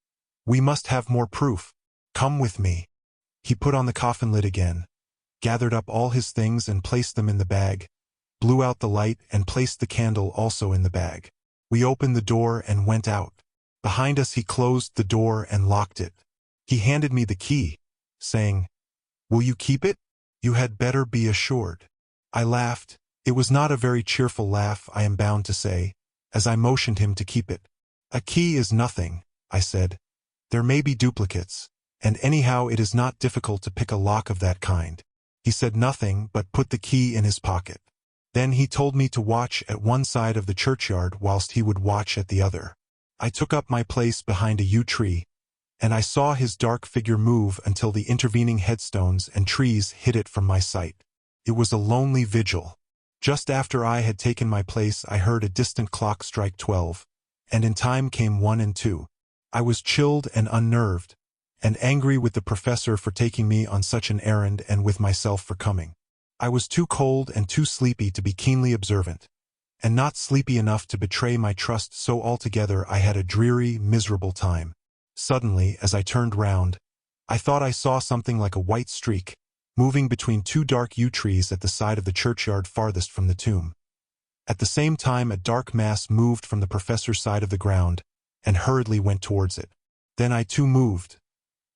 "we must have more proof. Come with me." He put on the coffin lid again, gathered up all his things and placed them in the bag, blew out the light and placed the candle also in the bag. We opened the door and went out. Behind us he closed the door and locked it. He handed me the key, saying, "Will you keep it? You had better be assured." I laughed. It was not a very cheerful laugh, I am bound to say, as I motioned him to keep it. "A key is nothing," I said. "There may be duplicates, and anyhow it is not difficult to pick a lock of that kind." He said nothing, but put the key in his pocket. Then he told me to watch at one side of the churchyard whilst he would watch at the other. I took up my place behind a yew tree, and I saw his dark figure move until the intervening headstones and trees hid it from my sight. It was a lonely vigil. Just after I had taken my place, I heard a distant clock strike 12, and in time came 1 and 2. I was chilled and unnerved, and angry with the professor for taking me on such an errand and with myself for coming. I was too cold and too sleepy to be keenly observant, and not sleepy enough to betray my trust, so altogether I had a dreary, miserable time. Suddenly, as I turned round, I thought I saw something like a white streak, moving between 2 dark yew trees at the side of the churchyard farthest from the tomb. At the same time a dark mass moved from the professor's side of the ground, and hurriedly went towards it. Then I too moved,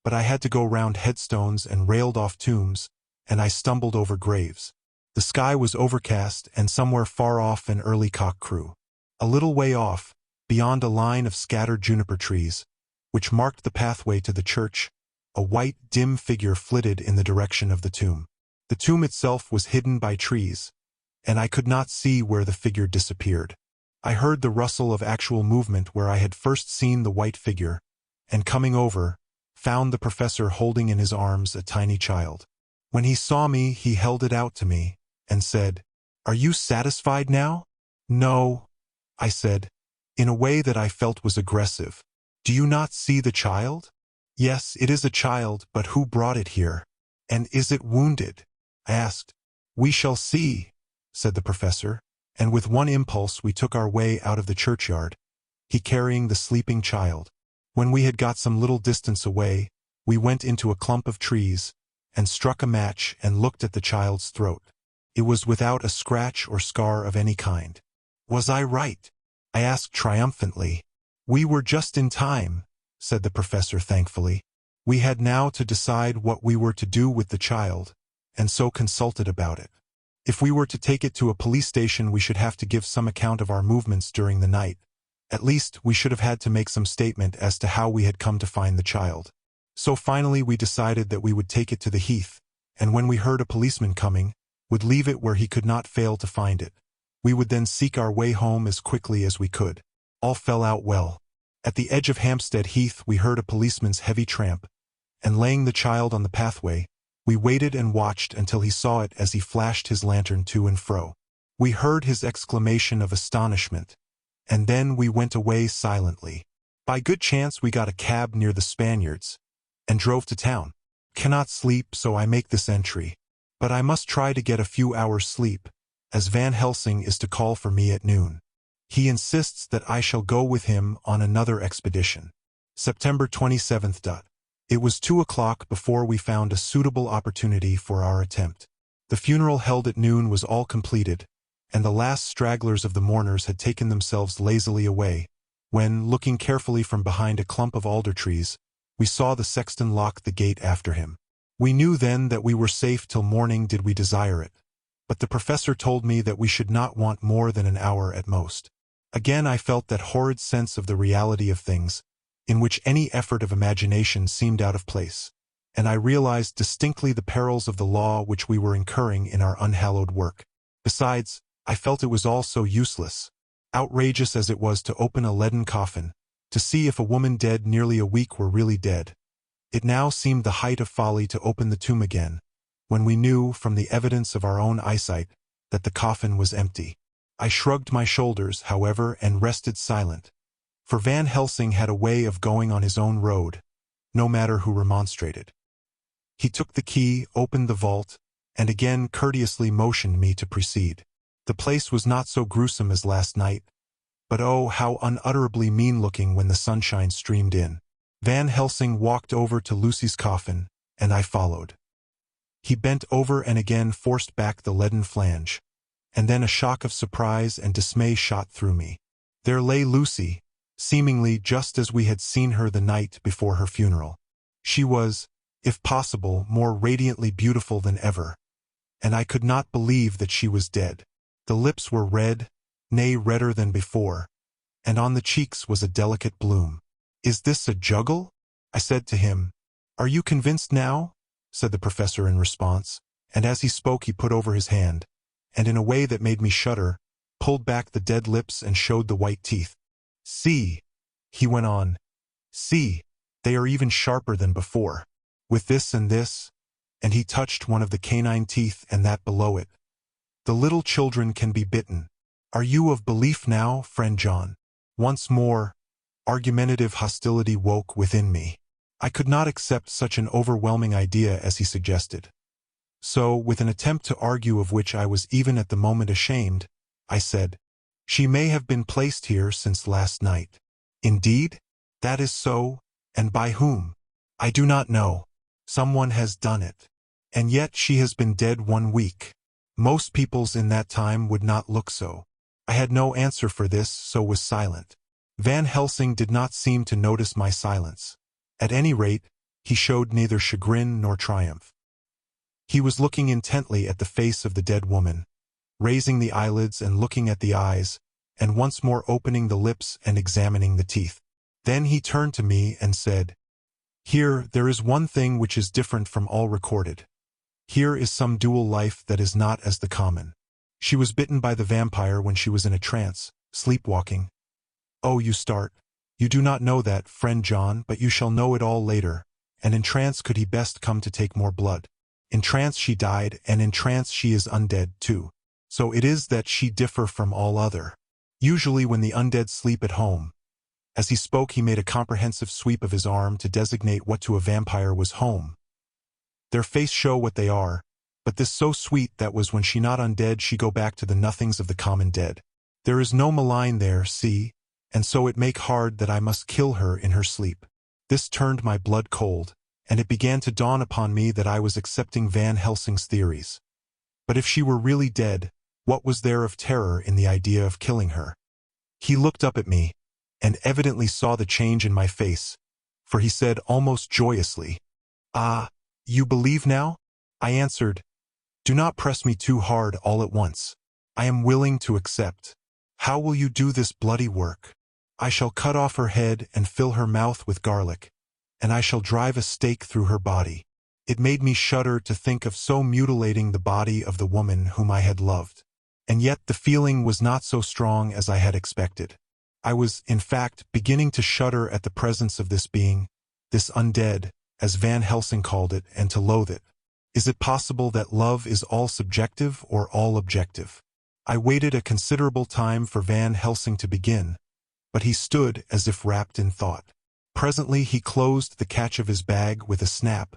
but I had to go round headstones and railed off tombs, and I stumbled over graves. The sky was overcast, and somewhere far off an early cock crew. A little way off, beyond a line of scattered juniper trees, which marked the pathway to the church, a white, dim figure flitted in the direction of the tomb. The tomb itself was hidden by trees, and I could not see where the figure disappeared. I heard the rustle of actual movement where I had first seen the white figure, and coming over, found the professor holding in his arms a tiny child. When he saw me, he held it out to me, and said, "Are you satisfied now?" "No," I said, in a way that I felt was aggressive. "Do you not see the child?" "Yes, it is a child, but who brought it here? And is it wounded?" I asked. "We shall see," said the professor, and with one impulse we took our way out of the churchyard, he carrying the sleeping child. When we had got some little distance away, we went into a clump of trees, and struck a match and looked at the child's throat. It was without a scratch or scar of any kind. "Was I right?" I asked triumphantly. "We were just in time," said the professor thankfully. We had now to decide what we were to do with the child, and so consulted about it. If we were to take it to a police station, we should have to give some account of our movements during the night. At least, we should have had to make some statement as to how we had come to find the child. So finally we decided that we would take it to the heath, and when we heard a policeman coming, would leave it where he could not fail to find it. We would then seek our way home as quickly as we could. All fell out well. At the edge of Hampstead Heath we heard a policeman's heavy tramp, and laying the child on the pathway, we waited and watched until he saw it as he flashed his lantern to and fro. We heard his exclamation of astonishment, and then we went away silently. By good chance we got a cab near the Spaniards, and drove to town. Cannot sleep, so I make this entry. But I must try to get a few hours' sleep, as Van Helsing is to call for me at noon. He insists that I shall go with him on another expedition. September 27th. It was 2 o'clock before we found a suitable opportunity for our attempt. The funeral held at noon was all completed, and the last stragglers of the mourners had taken themselves lazily away, when, looking carefully from behind a clump of alder trees, we saw the sexton lock the gate after him. We knew then that we were safe till morning did we desire it, but the professor told me that we should not want more than an hour at most. Again I felt that horrid sense of the reality of things, in which any effort of imagination seemed out of place, and I realized distinctly the perils of the law which we were incurring in our unhallowed work. Besides, I felt it was all so useless, outrageous as it was to open a leaden coffin, to see if a woman dead nearly a week were really dead. It now seemed the height of folly to open the tomb again, when we knew, from the evidence of our own eyesight, that the coffin was empty. I shrugged my shoulders, however, and rested silent, for Van Helsing had a way of going on his own road, no matter who remonstrated. He took the key, opened the vault, and again courteously motioned me to proceed. The place was not so gruesome as last night, but oh, how unutterably mean-looking when the sunshine streamed in. Van Helsing walked over to Lucy's coffin, and I followed. He bent over and again forced back the leaden flange, and then a shock of surprise and dismay shot through me. There lay Lucy, seemingly just as we had seen her the night before her funeral. She was, if possible, more radiantly beautiful than ever, and I could not believe that she was dead. The lips were red, nay, redder than before, and on the cheeks was a delicate bloom. "Is this a juggle?" I said to him. "Are you convinced now?" said the professor in response, and as he spoke he put over his hand, and in a way that made me shudder, pulled back the dead lips and showed the white teeth. "See," he went on, "see, they are even sharper than before. With this and this, and he touched one of the canine teeth and that below it. The little children can be bitten. Are you of belief now, friend John? Once more, argumentative hostility woke within me. I could not accept such an overwhelming idea as he suggested. So, with an attempt to argue of which I was even at the moment ashamed, I said, "She may have been placed here since last night." "Indeed? That is so, and by whom?" "I do not know. Someone has done it. And yet she has been dead 1 week. Most peoples in that time would not look so." I had no answer for this, so was silent. Van Helsing did not seem to notice my silence. At any rate, he showed neither chagrin nor triumph. He was looking intently at the face of the dead woman, raising the eyelids and looking at the eyes, and once more opening the lips and examining the teeth. Then he turned to me and said, "Here there is one thing which is different from all recorded. Here is some dual life that is not as the common. She was bitten by the vampire when she was in a trance, sleepwalking." "Oh, you start. You do not know that, friend John, but you shall know it all later. And in trance could he best come to take more blood. In trance she died, and in trance she is undead too. So it is that she differ from all other. Usually when the undead sleep at home." As he spoke he made a comprehensive sweep of his arm to designate what to a vampire was home. "Their face show what they are, but this so sweet that was when she not undead she go back to the nothings of the common dead. There is no malign there, see, and so it make hard that I must kill her in her sleep." This turned my blood cold, and it began to dawn upon me that I was accepting Van Helsing's theories. But if she were really dead, what was there of terror in the idea of killing her? He looked up at me, and evidently saw the change in my face, for he said almost joyously, "Ah, you believe now?" I answered, "Do not press me too hard all at once. I am willing to accept." "How will you do this bloody work?" "I shall cut off her head and fill her mouth with garlic, and I shall drive a stake through her body." It made me shudder to think of so mutilating the body of the woman whom I had loved. And yet the feeling was not so strong as I had expected. I was, in fact, beginning to shudder at the presence of this being, this undead, as Van Helsing called it, and to loathe it. Is it possible that love is all subjective or all objective? I waited a considerable time for Van Helsing to begin, but he stood as if wrapped in thought. Presently he closed the catch of his bag with a snap,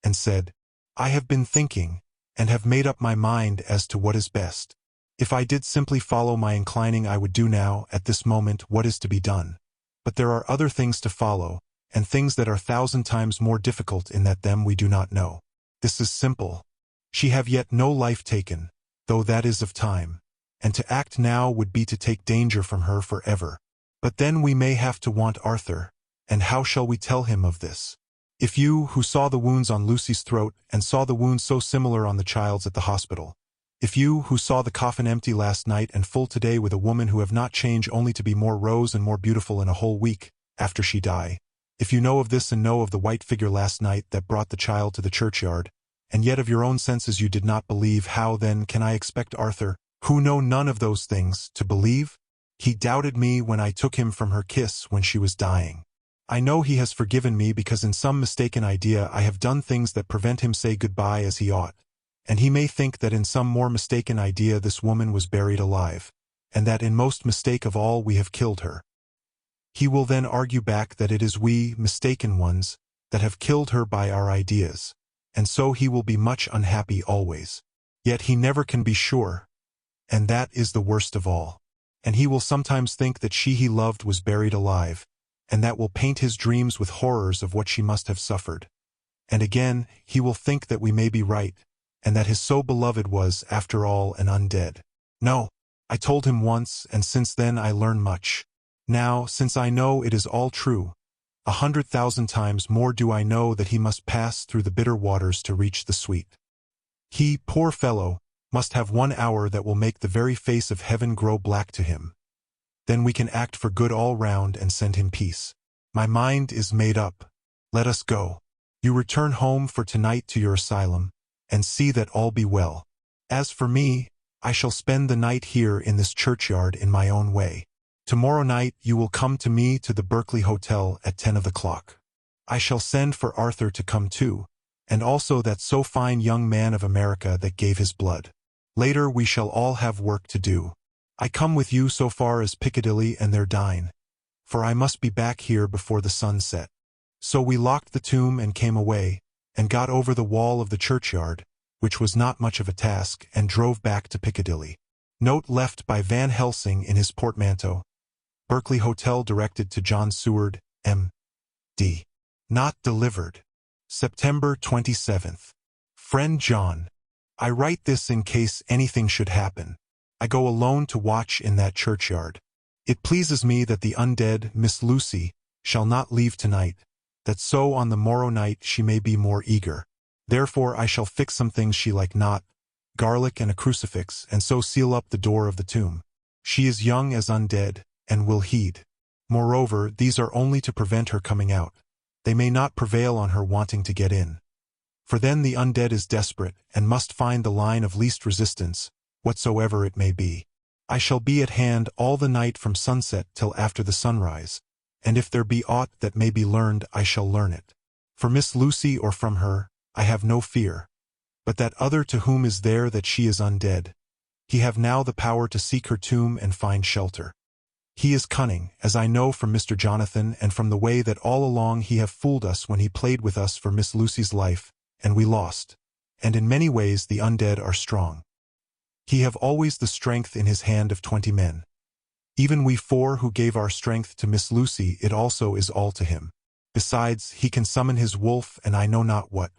and said, "I have been thinking, and have made up my mind as to what is best. If I did simply follow my inclining I would do now, at this moment, what is to be done. But there are other things to follow, and things that are 1,000 times more difficult in that them we do not know. This is simple. She have yet no life taken, though that is of time, and to act now would be to take danger from her forever. But then we may have to want Arthur, and how shall we tell him of this? If you, who saw the wounds on Lucy's throat, and saw the wounds so similar on the child's at the hospital, if you, who saw the coffin empty last night and full today with a woman who have not changed only to be more rose and more beautiful in a whole week, after she die, if you know of this and know of the white figure last night that brought the child to the churchyard, and yet of your own senses you did not believe, how then can I expect Arthur, who know none of those things, to believe? He doubted me when I took him from her kiss when she was dying. I know he has forgiven me because in some mistaken idea I have done things that prevent him say goodbye as he ought, and he may think that in some more mistaken idea this woman was buried alive, and that in most mistake of all we have killed her. He will then argue back that it is we, mistaken ones, that have killed her by our ideas, and so he will be much unhappy always. Yet he never can be sure, and that is the worst of all. And he will sometimes think that she he loved was buried alive, and that will paint his dreams with horrors of what she must have suffered. And again, he will think that we may be right, and that his so beloved was, after all, an undead. No, I told him once, and since then I learn much. Now, since I know it is all true, 100,000 times more do I know that he must pass through the bitter waters to reach the sweet. He, poor fellow, must have 1 hour that will make the very face of heaven grow black to him. Then we can act for good all round and send him peace. My mind is made up. Let us go. You return home for tonight to your asylum, and see that all be well. As for me, I shall spend the night here in this churchyard in my own way. Tomorrow night you will come to me to the Berkeley Hotel at 10 o'clock. I shall send for Arthur to come too, and also that so fine young man of America that gave his blood. Later we shall all have work to do. I come with you so far as Piccadilly and there dine, for I must be back here before the sun set. So we locked the tomb and came away, and got over the wall of the churchyard, which was not much of a task, and drove back to Piccadilly. Note left by Van Helsing in his portmanteau. Berkeley Hotel directed to John Seward, M.D. Not delivered. September 27th. Friend John. I write this in case anything should happen. I go alone to watch in that churchyard. It pleases me that the undead Miss Lucy shall not leave tonight, that so on the morrow night she may be more eager. Therefore I shall fix some things she like not, garlic and a crucifix, and so seal up the door of the tomb. She is young as undead, and will heed. Moreover, these are only to prevent her coming out. They may not prevail on her wanting to get in. For then the undead is desperate, and must find the line of least resistance, whatsoever it may be. I shall be at hand all the night from sunset till after the sunrise, and if there be aught that may be learned I shall learn it. For Miss Lucy or from her, I have no fear. But that other to whom is there that she is undead, he have now the power to seek her tomb and find shelter. He is cunning, as I know from Mr. Jonathan and from the way that all along he have fooled us when he played with us for Miss Lucy's life, and we lost. And in many ways the undead are strong. He have always the strength in his hand of 20 men. Even we 4 who gave our strength to Miss Lucy, it also is all to him. Besides, he can summon his wolf and I know not what.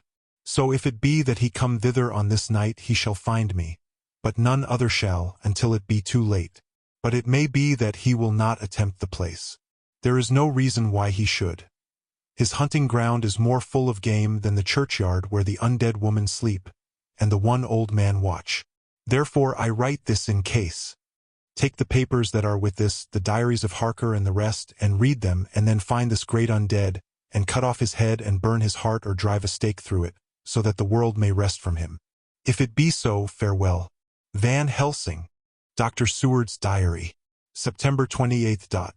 So if it be that he come thither on this night he shall find me, but none other shall, until it be too late. But it may be that he will not attempt the place. There is no reason why he should. His hunting ground is more full of game than the churchyard where the undead woman sleep, and the one old man watch. Therefore I write this in case. Take the papers that are with this, the diaries of Harker and the rest, and read them, and then find this great undead, and cut off his head and burn his heart or drive a stake through it, so that the world may rest from him. If it be so, farewell. Van Helsing. Dr. Seward's Diary. September 28th.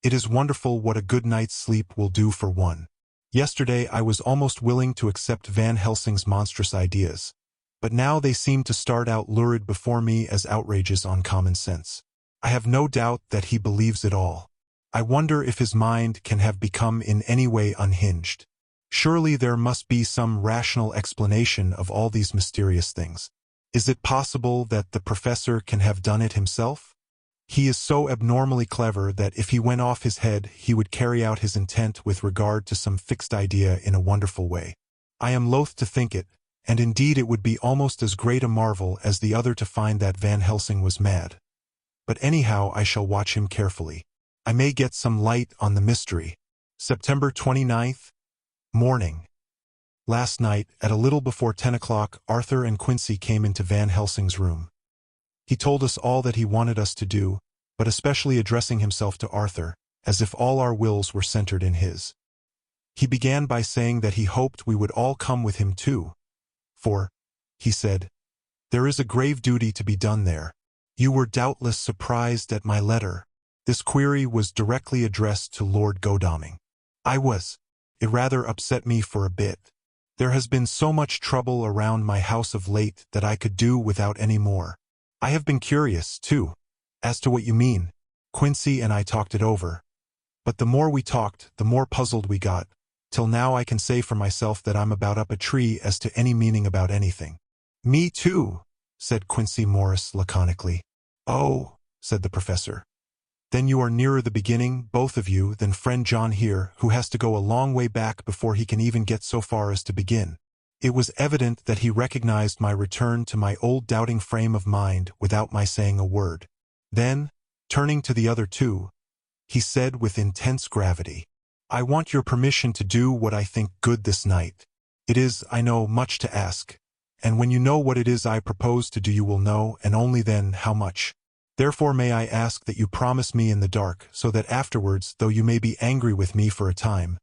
It is wonderful what a good night's sleep will do for one. Yesterday I was almost willing to accept Van Helsing's monstrous ideas, but now they seem to start out lurid before me as outrages on common sense. I have no doubt that he believes it all. I wonder if his mind can have become in any way unhinged. Surely there must be some rational explanation of all these mysterious things. Is it possible that the professor can have done it himself? He is so abnormally clever that if he went off his head he would carry out his intent with regard to some fixed idea in a wonderful way. I am loath to think it, and indeed it would be almost as great a marvel as the other to find that Van Helsing was mad. But anyhow I shall watch him carefully. I may get some light on the mystery. September 29th. Morning. Last night, at a little before 10 o'clock, Arthur and Quincy came into Van Helsing's room. He told us all that he wanted us to do, but especially addressing himself to Arthur, as if all our wills were centered in his. He began by saying that he hoped we would all come with him too. For, he said, there is a grave duty to be done there. You were doubtless surprised at my letter. This query was directly addressed to Lord Godalming. I was. It rather upset me for a bit. There has been so much trouble around my house of late that I could do without any more. I have been curious, too, as to what you mean. Quincy and I talked it over. But the more we talked, the more puzzled we got, till now I can say for myself that I'm about up a tree as to any meaning about anything. Me too, said Quincy Morris laconically. Oh, said the professor. Then you are nearer the beginning, both of you, than friend John here, who has to go a long way back before he can even get so far as to begin. It was evident that he recognized my return to my old doubting frame of mind without my saying a word. Then, turning to the other two, he said with intense gravity, I want your permission to do what I think good this night. It is, I know, much to ask, and when you know what it is I propose to do you will know, and only then, how much. Therefore may I ask that you promise me in the dark, so that afterwards, though you may be angry with me for a time,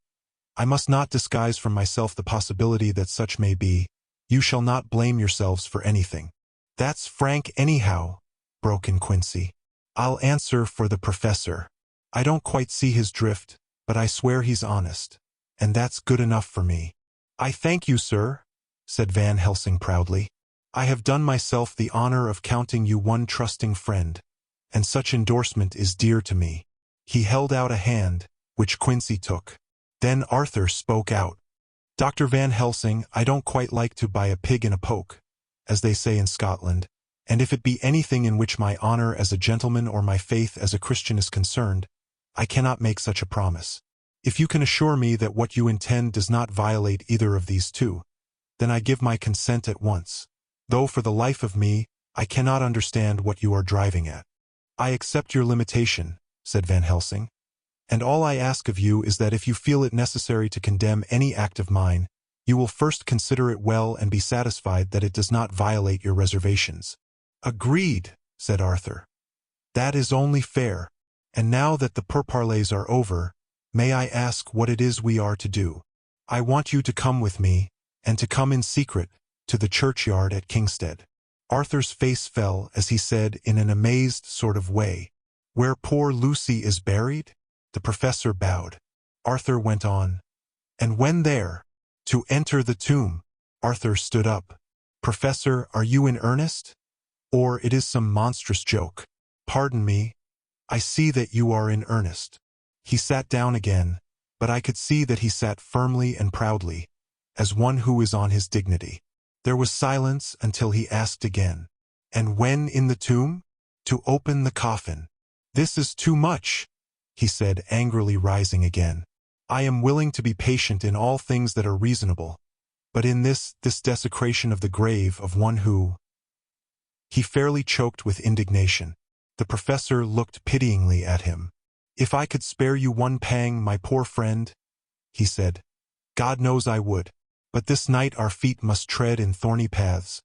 I must not disguise from myself the possibility that such may be. You shall not blame yourselves for anything. That's frank anyhow, broke in Quincy. I'll answer for the professor. I don't quite see his drift, but I swear he's honest, and that's good enough for me. "I thank you, sir," said Van Helsing proudly. "I have done myself the honor of counting you one trusting friend, and such endorsement is dear to me." He held out a hand, which Quincy took. Then Arthur spoke out. "Dr. Van Helsing, I don't quite like to buy a pig in a poke, as they say in Scotland, and if it be anything in which my honor as a gentleman or my faith as a Christian is concerned, I cannot make such a promise. If you can assure me that what you intend does not violate either of these two, then I give my consent at once, though for the life of me, I cannot understand what you are driving at." "I accept your limitation," said Van Helsing, "and all I ask of you is that if you feel it necessary to condemn any act of mine, you will first consider it well and be satisfied that it does not violate your reservations." "Agreed," said Arthur. "That is only fair. And now that the pourparlers are over, may I ask what it is we are to do? I want you to come with me, and to come in secret, to the churchyard at Kingstead." Arthur's face fell as he said in an amazed sort of way, "Where poor Lucy is buried?" The professor bowed. Arthur went on, "And when there, to enter the tomb." Arthur stood up. "Professor, are you in earnest? Or it is some monstrous joke?" "Pardon me, I see that you are in earnest." He sat down again, but I could see that he sat firmly and proudly, as one who is on his dignity. There was silence until he asked again, "And when in the tomb?" "To open the coffin." "This is too much," he said, angrily rising again. "I am willing to be patient in all things that are reasonable, but in this desecration of the grave of one who—" He fairly choked with indignation. The professor looked pityingly at him. "If I could spare you one pang, my poor friend," he said, "God knows I would. But this night our feet must tread in thorny paths,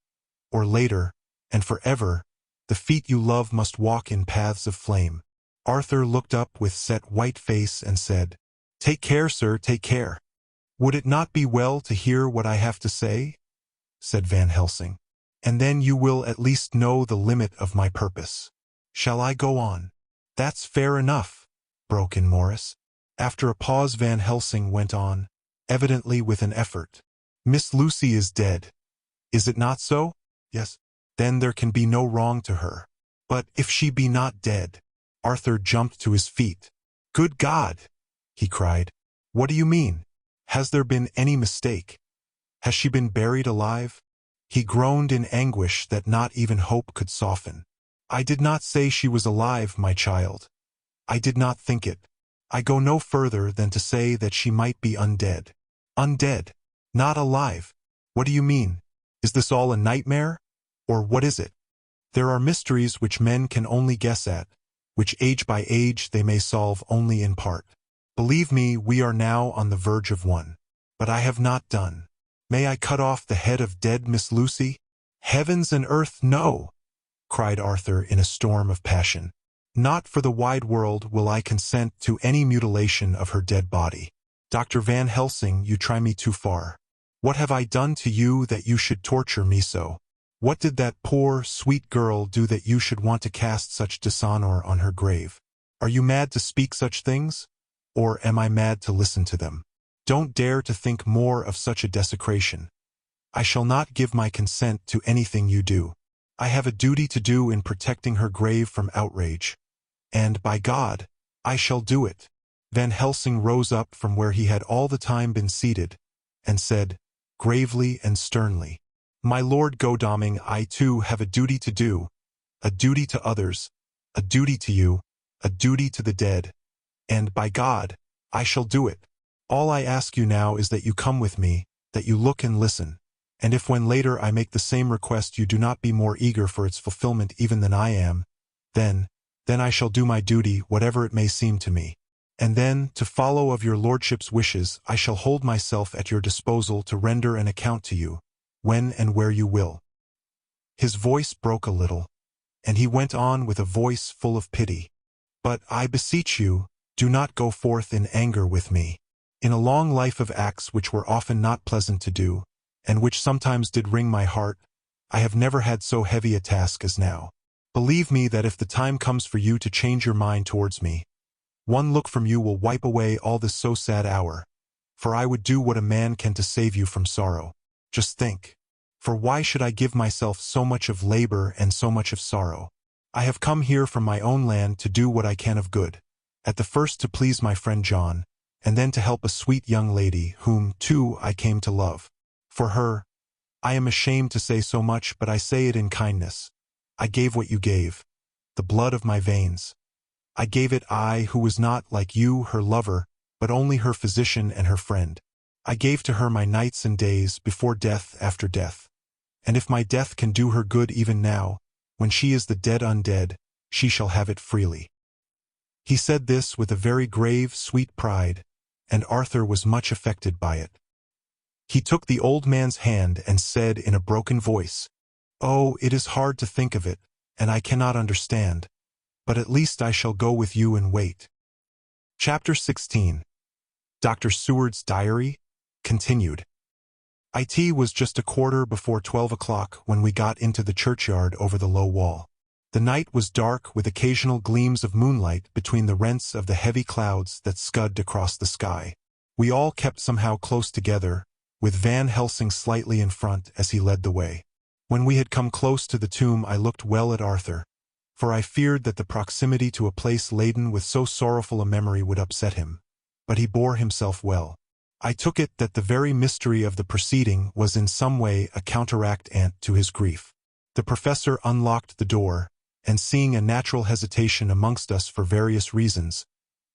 or later, and forever, the feet you love must walk in paths of flame." Arthur looked up with set white face and said, "Take care, sir, take care." "Would it not be well to hear what I have to say?" said Van Helsing. "And then you will at least know the limit of my purpose. Shall I go on?" "That's fair enough," broke in Morris. After a pause Van Helsing went on, evidently with an effort. "Miss Lucy is dead. Is it not so?" "Yes." "Then there can be no wrong to her." "But if she be not dead?" Arthur jumped to his feet. "Good God!" he cried. "What do you mean? Has there been any mistake? Has she been buried alive?" He groaned in anguish that not even hope could soften. "I did not say she was alive, my child. I did not think it. I go no further than to say that she might be undead." "Undead? Not alive? What do you mean? Is this all a nightmare? Or what is it?" "There are mysteries which men can only guess at, which age by age they may solve only in part. Believe me, we are now on the verge of one. But I have not done. May I cut off the head of dead Miss Lucy?" "Heavens and earth, no!" cried Arthur in a storm of passion. "Not for the wide world will I consent to any mutilation of her dead body. Dr. Van Helsing, you try me too far. What have I done to you that you should torture me so? What did that poor, sweet girl do that you should want to cast such dishonor on her grave? Are you mad to speak such things? Or am I mad to listen to them? Don't dare to think more of such a desecration. I shall not give my consent to anything you do. I have a duty to do in protecting her grave from outrage. And, by God, I shall do it." Van Helsing rose up from where he had all the time been seated, and said, gravely and sternly, "My Lord Godalming, I too have a duty to do, a duty to others, a duty to you, a duty to the dead, and, by God, I shall do it. All I ask you now is that you come with me, that you look and listen, and if when later I make the same request you do not be more eager for its fulfillment even than I am, then I shall do my duty, whatever it may seem to me. And then, to follow of your lordship's wishes, I shall hold myself at your disposal to render an account to you, when and where you will." His voice broke a little, and he went on with a voice full of pity. "But I beseech you, do not go forth in anger with me. In a long life of acts which were often not pleasant to do, and which sometimes did wring my heart, I have never had so heavy a task as now. Believe me that if the time comes for you to change your mind towards me, one look from you will wipe away all this so sad hour, for I would do what a man can to save you from sorrow. Just think. For why should I give myself so much of labor and so much of sorrow? I have come here from my own land to do what I can of good, at the first to please my friend John, and then to help a sweet young lady, whom, too, I came to love. For her, I am ashamed to say so much, but I say it in kindness. I gave what you gave, the blood of my veins. I gave it, I, who was not, like you, her lover, but only her physician and her friend. I gave to her my nights and days, before death, after death. And if my death can do her good even now, when she is the dead undead, she shall have it freely. He said this with a very grave, sweet pride, and Arthur was much affected by it. He took the old man's hand and said in a broken voice, "Oh, it is hard to think of it, and I cannot understand, but at least I shall go with you and wait." Chapter 16. Dr. Seward's Diary, continued. It was just a quarter before 12 o'clock when we got into the churchyard over the low wall. The night was dark with occasional gleams of moonlight between the rents of the heavy clouds that scud across the sky. We all kept somehow close together, with Van Helsing slightly in front as he led the way. When we had come close to the tomb I looked well at Arthur, for I feared that the proximity to a place laden with so sorrowful a memory would upset him. But he bore himself well. I took it that the very mystery of the proceeding was in some way a counteractant to his grief. The professor unlocked the door, and seeing a natural hesitation amongst us for various reasons,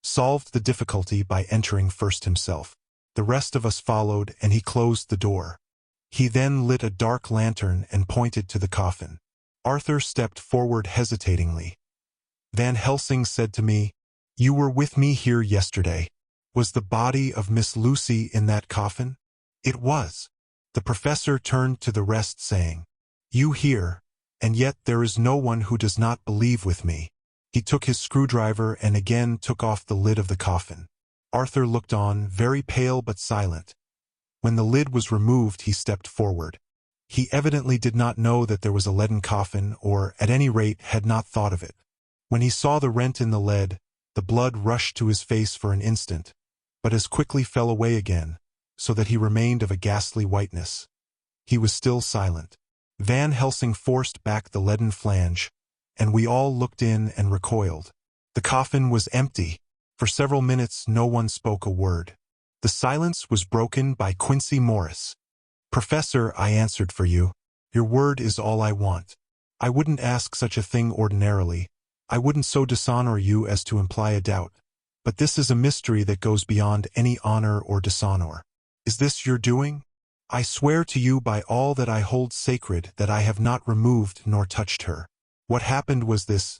solved the difficulty by entering first himself. The rest of us followed, and he closed the door. He then lit a dark lantern and pointed to the coffin. Arthur stepped forward hesitatingly. Van Helsing said to me, "You were with me here yesterday. Was the body of Miss Lucy in that coffin?" It was. The professor turned to the rest saying, "You hear, and yet there is no one who does not believe with me." He took his screwdriver and again took off the lid of the coffin. Arthur looked on, very pale but silent. When the lid was removed he stepped forward. He evidently did not know that there was a leaden coffin, or, at any rate, had not thought of it. When he saw the rent in the lead, the blood rushed to his face for an instant, but as quickly fell away again, so that he remained of a ghastly whiteness. He was still silent. Van Helsing forced back the leaden flange, and we all looked in and recoiled. The coffin was empty. For several minutes no one spoke a word. The silence was broken by Quincy Morris. "Professor," I answered for you. "Your word is all I want. I wouldn't ask such a thing ordinarily. I wouldn't so dishonor you as to imply a doubt. But this is a mystery that goes beyond any honor or dishonor. Is this your doing? I swear to you by all that I hold sacred that I have not removed nor touched her. What happened was this.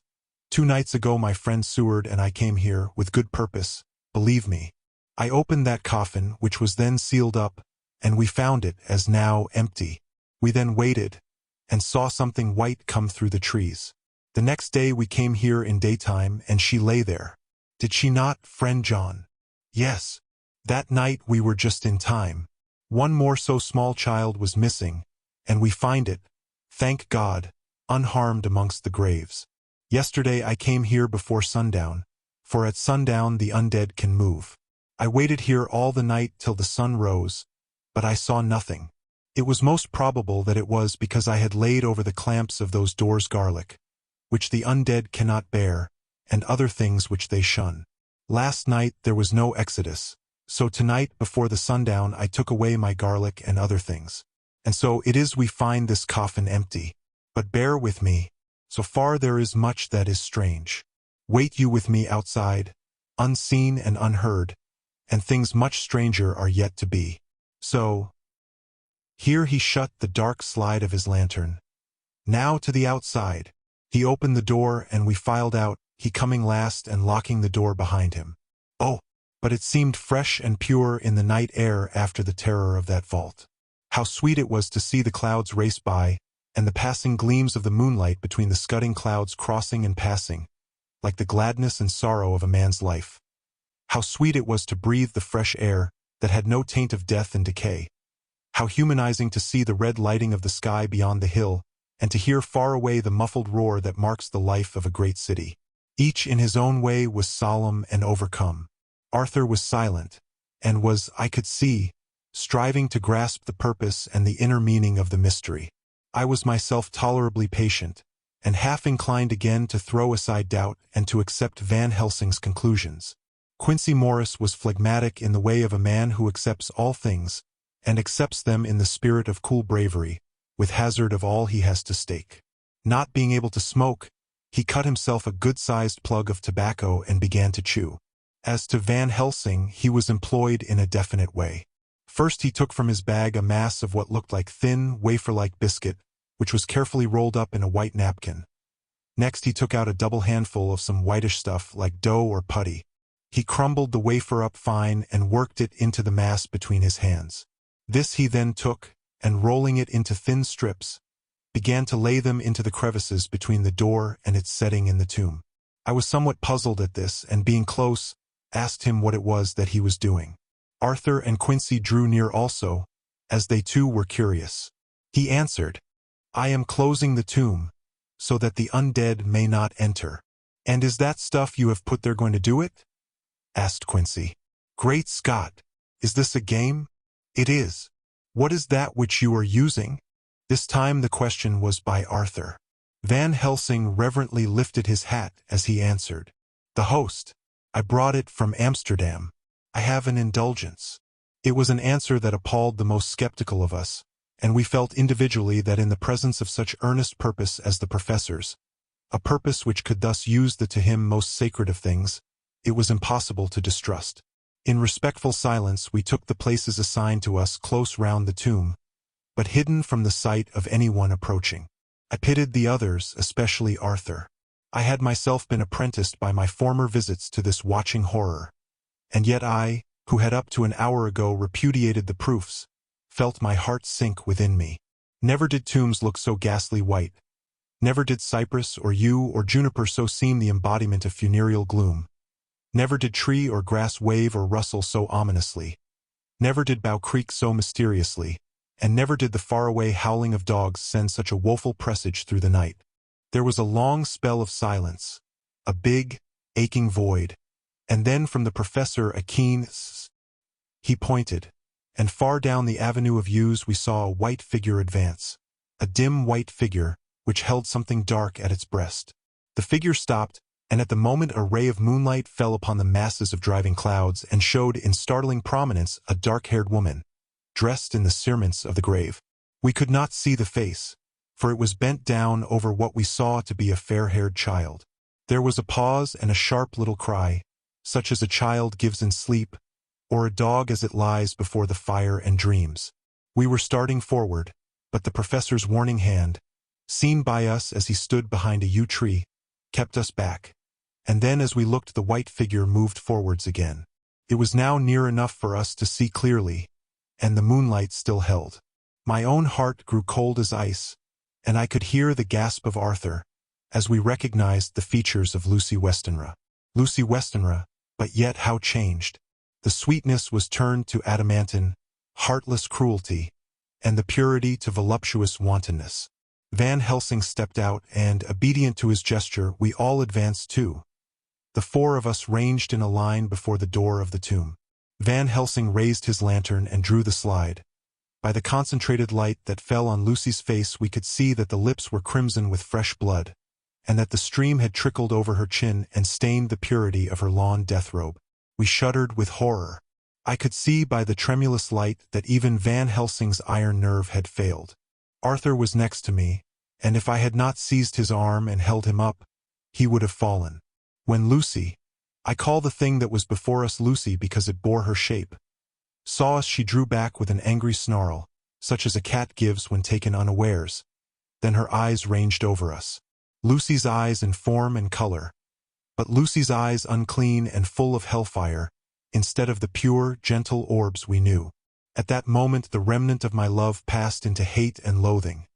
2 nights ago my friend Seward and I came here, with good purpose, believe me. I opened that coffin, which was then sealed up, and we found it, as now, empty. We then waited, and saw something white come through the trees. The next day we came here in daytime, and she lay there. Did she not, friend John?" "Yes. That night we were just in time. One more so small child was missing, and we find it, thank God, unharmed amongst the graves. Yesterday I came here before sundown, for at sundown the undead can move. I waited here all the night till the sun rose, but I saw nothing. It was most probable that it was because I had laid over the clamps of those doors garlic, which the undead cannot bear, and other things which they shun. Last night there was no exodus, so tonight before the sundown I took away my garlic and other things. And so it is we find this coffin empty. But bear with me, so far there is much that is strange. Wait you with me outside, unseen and unheard, and things much stranger are yet to be. So..." Here he shut the dark slide of his lantern. "Now to the outside." He opened the door and we filed out, he coming last and locking the door behind him. Oh, but it seemed fresh and pure in the night air after the terror of that vault. How sweet it was to see the clouds race by, and the passing gleams of the moonlight between the scudding clouds crossing and passing, like the gladness and sorrow of a man's life. How sweet it was to breathe the fresh air that had no taint of death and decay. How humanizing to see the red lighting of the sky beyond the hill, and to hear far away the muffled roar that marks the life of a great city. Each in his own way was solemn and overcome. Arthur was silent, and was, I could see, striving to grasp the purpose and the inner meaning of the mystery. I was myself tolerably patient, and half inclined again to throw aside doubt and to accept Van Helsing's conclusions. Quincy Morris was phlegmatic in the way of a man who accepts all things, and accepts them in the spirit of cool bravery, with hazard of all he has to stake. Not being able to smoke, he cut himself a good-sized plug of tobacco and began to chew. As to Van Helsing, he was employed in a definite way. First he took from his bag a mass of what looked like thin, wafer-like biscuit, which was carefully rolled up in a white napkin. Next he took out a double handful of some whitish stuff like dough or putty. He crumbled the wafer up fine and worked it into the mass between his hands. This he then took, and rolling it into thin strips, began to lay them into the crevices between the door and its setting in the tomb. I was somewhat puzzled at this, and being close, asked him what it was that he was doing. Arthur and Quincy drew near also, as they too were curious. He answered, "I am closing the tomb, so that the undead may not enter." "And is that stuff you have put there going to do it?" asked Quincy. "Great Scott! Is this a game?" "It is." "What is that which you are using?" This time the question was by Arthur. Van Helsing reverently lifted his hat as he answered, "The host. I brought it from Amsterdam. I have an indulgence." It was an answer that appalled the most skeptical of us, and we felt individually that in the presence of such earnest purpose as the professor's, a purpose which could thus use the to him most sacred of things, it was impossible to distrust. In respectful silence we took the places assigned to us close round the tomb, but hidden from the sight of anyone approaching. I pitied the others, especially Arthur. I had myself been apprenticed by my former visits to this watching horror, and yet I, who had up to an hour ago repudiated the proofs, felt my heart sink within me. Never did tombs look so ghastly white. Never did cypress or yew or juniper so seem the embodiment of funereal gloom. Never did tree or grass wave or rustle so ominously. Never did bough creak so mysteriously, and never did the faraway howling of dogs send such a woeful presage through the night. There was a long spell of silence, a big, aching void, and then from the professor a keen "s." He pointed, and far down the avenue of yews we saw a white figure advance, a dim white figure which held something dark at its breast. The figure stopped, and at the moment a ray of moonlight fell upon the masses of driving clouds and showed in startling prominence a dark-haired woman, dressed in the cerements of the grave. We could not see the face, for it was bent down over what we saw to be a fair-haired child. There was a pause and a sharp little cry, such as a child gives in sleep, or a dog as it lies before the fire and dreams. We were starting forward, but the professor's warning hand, seen by us as he stood behind a yew tree, kept us back, and then as we looked the white figure moved forwards again. It was now near enough for us to see clearly, and the moonlight still held. My own heart grew cold as ice, and I could hear the gasp of Arthur, as we recognized the features of Lucy Westenra. Lucy Westenra, but yet how changed. The sweetness was turned to adamantine, heartless cruelty, and the purity to voluptuous wantonness. Van Helsing stepped out, and, obedient to his gesture, we all advanced too. The four of us ranged in a line before the door of the tomb. Van Helsing raised his lantern and drew the slide. By the concentrated light that fell on Lucy's face we could see that the lips were crimson with fresh blood, and that the stream had trickled over her chin and stained the purity of her lawn deathrobe. We shuddered with horror. I could see by the tremulous light that even Van Helsing's iron nerve had failed. Arthur was next to me, and if I had not seized his arm and held him up, he would have fallen. When Lucy, I call the thing that was before us Lucy because it bore her shape, saw us, she drew back with an angry snarl, such as a cat gives when taken unawares. Then her eyes ranged over us. Lucy's eyes in form and color, but Lucy's eyes unclean and full of hellfire, instead of the pure, gentle orbs we knew. At that moment the remnant of my love passed into hate and loathing.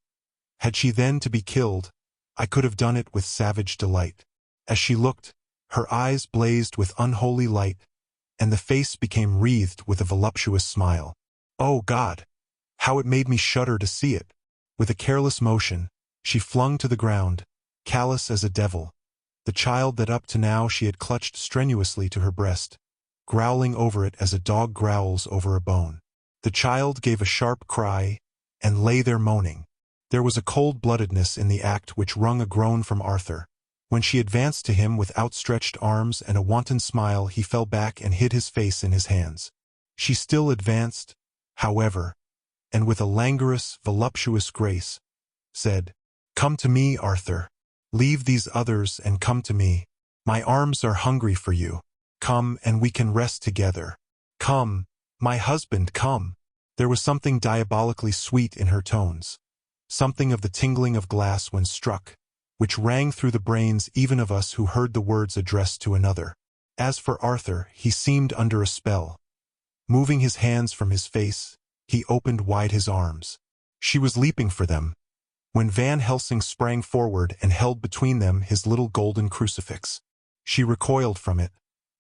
Had she then to be killed, I could have done it with savage delight. As she looked, her eyes blazed with unholy light, and the face became wreathed with a voluptuous smile. Oh God! How it made me shudder to see it! With a careless motion, she flung to the ground, callous as a devil, the child that up to now she had clutched strenuously to her breast, growling over it as a dog growls over a bone. The child gave a sharp cry and lay there moaning. There was a cold-bloodedness in the act which wrung a groan from Arthur. When she advanced to him with outstretched arms and a wanton smile, he fell back and hid his face in his hands. She still advanced, however, and with a languorous, voluptuous grace, said, "Come to me, Arthur. Leave these others and come to me. My arms are hungry for you. Come and we can rest together. Come, my husband, come." There was something diabolically sweet in her tones, something of the tingling of glass when struck, which rang through the brains even of us who heard the words addressed to another. As for Arthur, he seemed under a spell. Moving his hands from his face, he opened wide his arms. She was leaping for them, when Van Helsing sprang forward and held between them his little golden crucifix. She recoiled from it,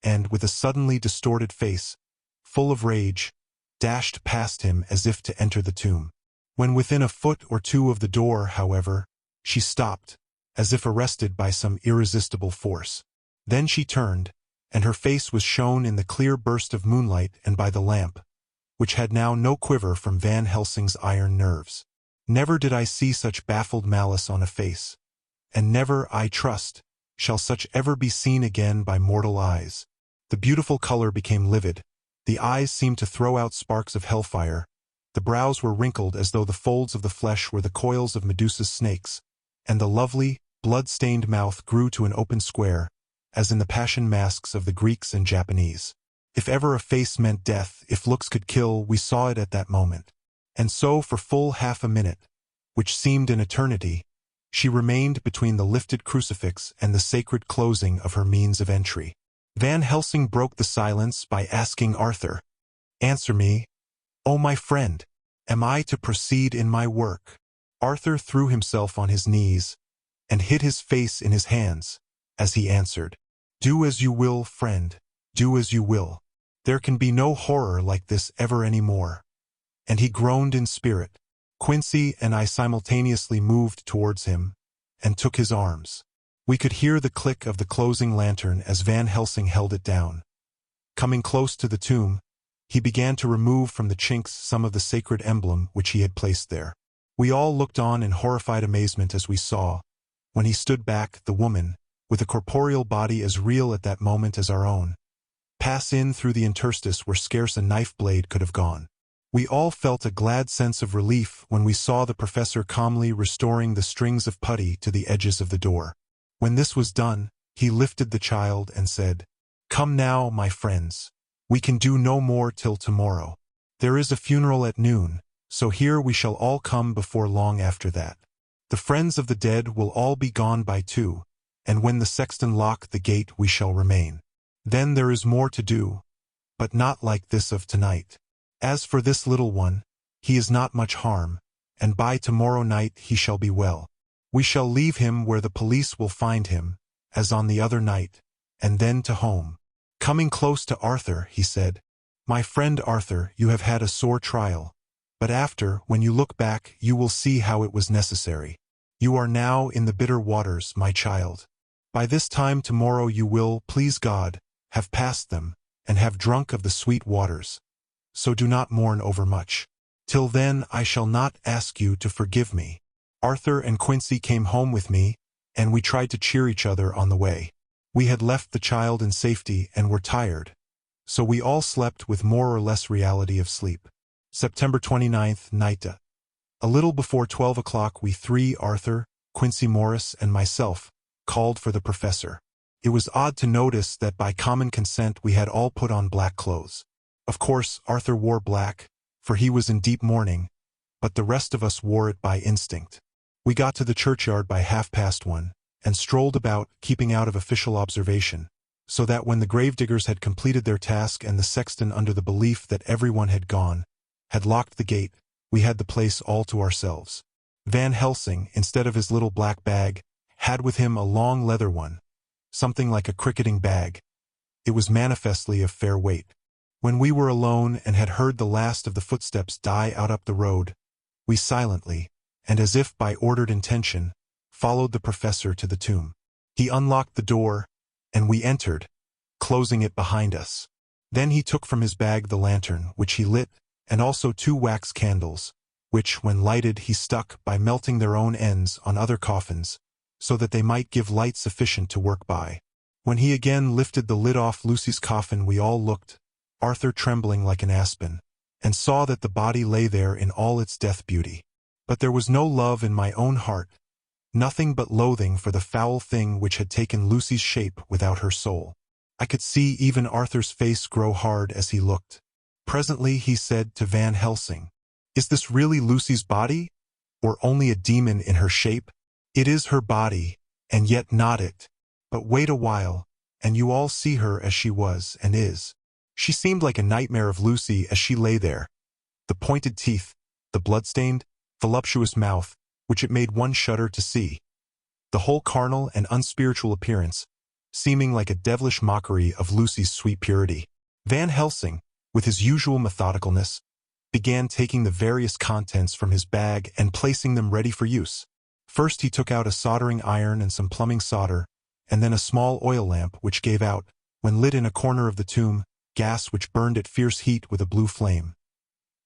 and, with a suddenly distorted face, full of rage, dashed past him as if to enter the tomb. When within a foot or two of the door, however, she stopped, as if arrested by some irresistible force. Then she turned, and her face was shown in the clear burst of moonlight and by the lamp, which had now no quiver from Van Helsing's iron nerves. Never did I see such baffled malice on a face, and never, I trust, shall such ever be seen again by mortal eyes. The beautiful color became livid, the eyes seemed to throw out sparks of hellfire, the brows were wrinkled as though the folds of the flesh were the coils of Medusa's snakes, and the lovely, blood-stained mouth grew to an open square, as in the passion masks of the Greeks and Japanese. If ever a face meant death, if looks could kill, we saw it at that moment. And so for full half a minute, which seemed an eternity, she remained between the lifted crucifix and the sacred closing of her means of entry. Van Helsing broke the silence by asking Arthur, "Answer me, O my friend, am I to proceed in my work?" Arthur threw himself on his knees and hid his face in his hands as he answered, "Do as you will, friend, do as you will. There can be no horror like this ever any more." And he groaned in spirit. Quincy and I simultaneously moved towards him and took his arms. We could hear the click of the closing lantern as Van Helsing held it down. Coming close to the tomb, he began to remove from the chinks some of the sacred emblem which he had placed there. We all looked on in horrified amazement as we saw, when he stood back, the woman, with a corporeal body as real at that moment as our own, pass in through the interstice where scarce a knife blade could have gone. We all felt a glad sense of relief when we saw the professor calmly restoring the strings of putty to the edges of the door. When this was done, he lifted the child and said, "Come now, my friends. We can do no more till tomorrow. There is a funeral at noon, so here we shall all come before long after that. The friends of the dead will all be gone by 2, and when the sexton lock the gate we shall remain. Then there is more to do, but not like this of tonight. As for this little one, he is not much harm, and by tomorrow night he shall be well. We shall leave him where the police will find him, as on the other night, and then to home." Coming close to Arthur, he said, "My friend Arthur, you have had a sore trial, but after, when you look back, you will see how it was necessary. You are now in the bitter waters, my child. By this time tomorrow you will, please God, have passed them, and have drunk of the sweet waters. So do not mourn overmuch. Till then I shall not ask you to forgive me." Arthur and Quincy came home with me, and we tried to cheer each other on the way. We had left the child in safety and were tired, so we all slept with more or less reality of sleep. September 29th, night. A little before 12 o'clock we three, Arthur, Quincy Morris, and myself, called for the professor. It was odd to notice that by common consent we had all put on black clothes. Of course, Arthur wore black, for he was in deep mourning, but the rest of us wore it by instinct. We got to the churchyard by 1:30, and strolled about, keeping out of official observation, so that when the gravediggers had completed their task and the sexton, under the belief that everyone had gone, had locked the gate, we had the place all to ourselves. Van Helsing, instead of his little black bag, had with him a long leather one, something like a cricketing bag. It was manifestly of fair weight. When we were alone and had heard the last of the footsteps die out up the road, we silently, and as if by ordered intention, followed the professor to the tomb. He unlocked the door, and we entered, closing it behind us. Then he took from his bag the lantern, which he lit, and also 2 wax candles, which, when lighted, he stuck, by melting their own ends, on other coffins, so that they might give light sufficient to work by. When he again lifted the lid off Lucy's coffin, we all looked, Arthur trembling like an aspen, and saw that the body lay there in all its death beauty. But there was no love in my own heart, nothing but loathing for the foul thing which had taken Lucy's shape without her soul. I could see even Arthur's face grow hard as he looked. Presently he said to Van Helsing, "Is this really Lucy's body, or only a demon in her shape?" "It is her body, and yet not it. But wait a while, and you all see her as she was and is." She seemed like a nightmare of Lucy as she lay there. The pointed teeth, the blood-stained, voluptuous mouth, which it made one shudder to see. The whole carnal and unspiritual appearance, seeming like a devilish mockery of Lucy's sweet purity. Van Helsing, with his usual methodicalness, began taking the various contents from his bag and placing them ready for use. First he took out a soldering iron and some plumbing solder, and then a small oil lamp which gave out, when lit in a corner of the tomb, gas which burned at fierce heat with a blue flame.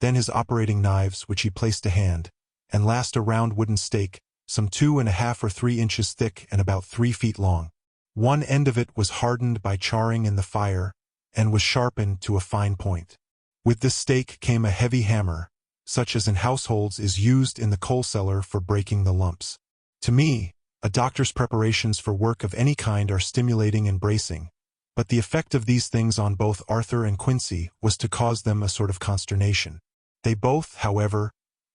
Then his operating knives, which he placed to hand, and last a round wooden stake, some 2½ or 3 inches thick and about 3 feet long. One end of it was hardened by charring in the fire, and was sharpened to a fine point. With this stake came a heavy hammer, such as in households is used in the coal cellar for breaking the lumps. To me, a doctor's preparations for work of any kind are stimulating and bracing, but the effect of these things on both Arthur and Quincy was to cause them a sort of consternation. They both, however,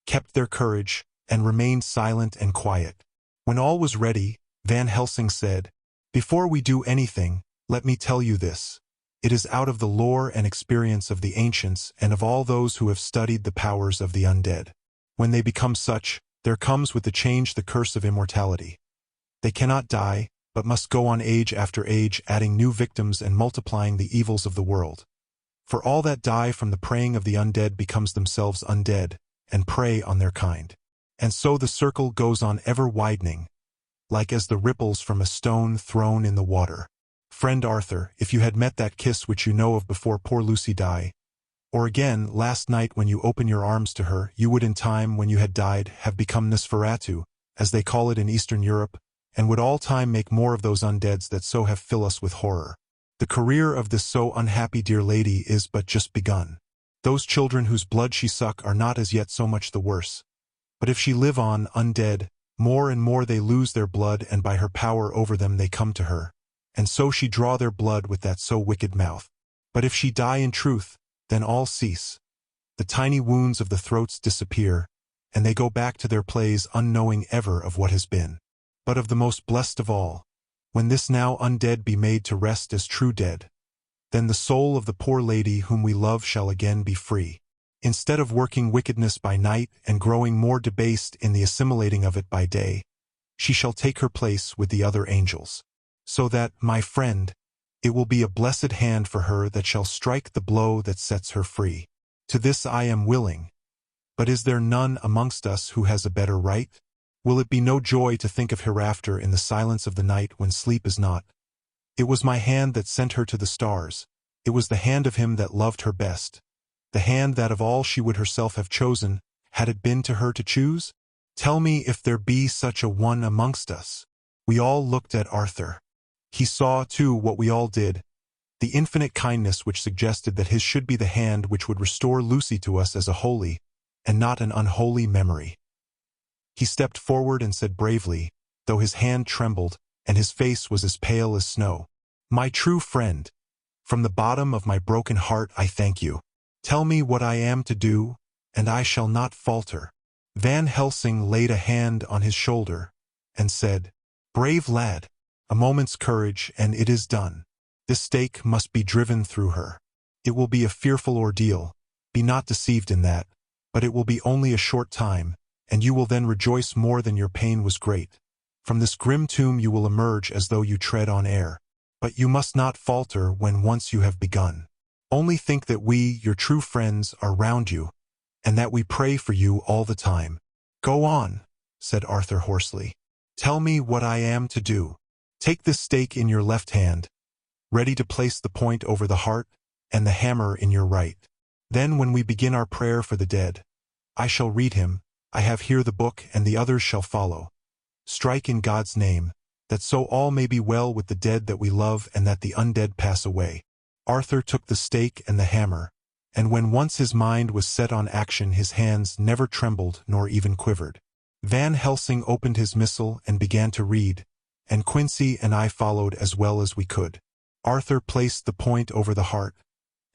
kept their courage, and remained silent and quiet. When all was ready, Van Helsing said, "Before we do anything, let me tell you this. It is out of the lore and experience of the ancients and of all those who have studied the powers of the undead. When they become such, there comes with the change the curse of immortality. They cannot die, but must go on age after age, adding new victims and multiplying the evils of the world. For all that die from the preying of the undead becomes themselves undead, and prey on their kind. And so the circle goes on ever widening, like as the ripples from a stone thrown in the water. Friend Arthur, if you had met that kiss which you know of before poor Lucy died, or again last night when you open your arms to her, you would in time, when you had died, have become Nosferatu, as they call it in Eastern Europe, and would all time make more of those undeads that so have fill us with horror. The career of this so unhappy dear lady is but just begun. Those children whose blood she suck are not as yet so much the worse. But if she live on, undead, more and more they lose their blood, and by her power over them they come to her, and so she draw their blood with that so wicked mouth. But if she die in truth, then all cease. The tiny wounds of the throats disappear, and they go back to their plays unknowing ever of what has been. But of the most blessed of all, when this now undead be made to rest as true dead, then the soul of the poor lady whom we love shall again be free. Instead of working wickedness by night and growing more debased in the assimilating of it by day, she shall take her place with the other angels. So that, my friend, it will be a blessed hand for her that shall strike the blow that sets her free. To this I am willing. But is there none amongst us who has a better right? Will it be no joy to think of hereafter in the silence of the night when sleep is not? It was my hand that sent her to the stars. It was the hand of him that loved her best. The hand that of all she would herself have chosen, had it been to her to choose? Tell me if there be such a one amongst us. We all looked at Arthur. He saw, too, what we all did, the infinite kindness which suggested that his should be the hand which would restore Lucy to us as a holy, and not an unholy memory. He stepped forward and said bravely, though his hand trembled, and his face was as pale as snow, "My true friend, from the bottom of my broken heart I thank you. Tell me what I am to do, and I shall not falter." Van Helsing laid a hand on his shoulder, and said, "Brave lad, a moment's courage, and it is done. This stake must be driven through her. It will be a fearful ordeal, be not deceived in that, but it will be only a short time, and you will then rejoice more than your pain was great. From this grim tomb you will emerge as though you tread on air. But you must not falter when once you have begun. Only think that we, your true friends, are round you, and that we pray for you all the time." "Go on," said Arthur hoarsely. "Tell me what I am to do." "Take this stake in your left hand, ready to place the point over the heart, and the hammer in your right. Then when we begin our prayer for the dead, I shall read him, I have here the book, and the others shall follow. Strike in God's name, that so all may be well with the dead that we love and that the undead pass away. Arthur took the stake and the hammer, and when once his mind was set on action his hands never trembled nor even quivered. Van Helsing opened his missal and began to read, and Quincy and I followed as well as we could. Arthur placed the point over the heart,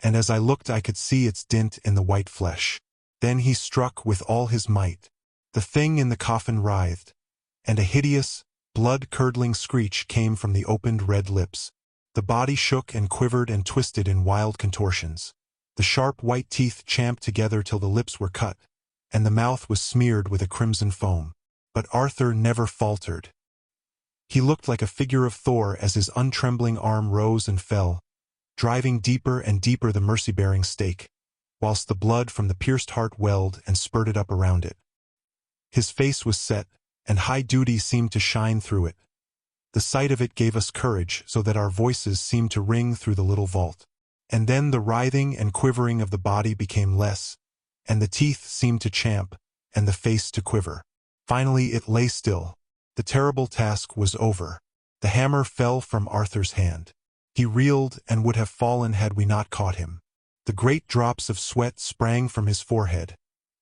and as I looked I could see its dint in the white flesh. Then he struck with all his might. The thing in the coffin writhed, and a hideous, blood-curdling screech came from the opened red lips. The body shook and quivered and twisted in wild contortions. The sharp white teeth champed together till the lips were cut, and the mouth was smeared with a crimson foam. But Arthur never faltered. He looked like a figure of Thor as his untrembling arm rose and fell, driving deeper and deeper the mercy-bearing stake, whilst the blood from the pierced heart welled and spurted up around it. His face was set, and high duty seemed to shine through it. The sight of it gave us courage so that our voices seemed to ring through the little vault. And then the writhing and quivering of the body became less, and the teeth seemed to champ, and the face to quiver. Finally it lay still. The terrible task was over. The hammer fell from Arthur's hand. He reeled and would have fallen had we not caught him. The great drops of sweat sprang from his forehead,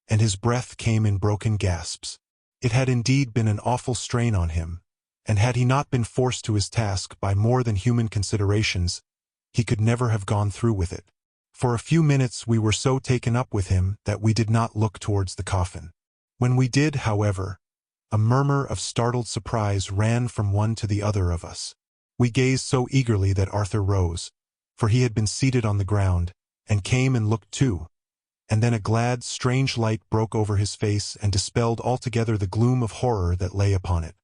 and his breath came in broken gasps. It had indeed been an awful strain on him, and had he not been forced to his task by more than human considerations, he could never have gone through with it. For a few minutes we were so taken up with him that we did not look towards the coffin. When we did, however, a murmur of startled surprise ran from one to the other of us. We gazed so eagerly that Arthur rose, for he had been seated on the ground, and came and looked too, and then a glad, strange light broke over his face and dispelled altogether the gloom of horror that lay upon it.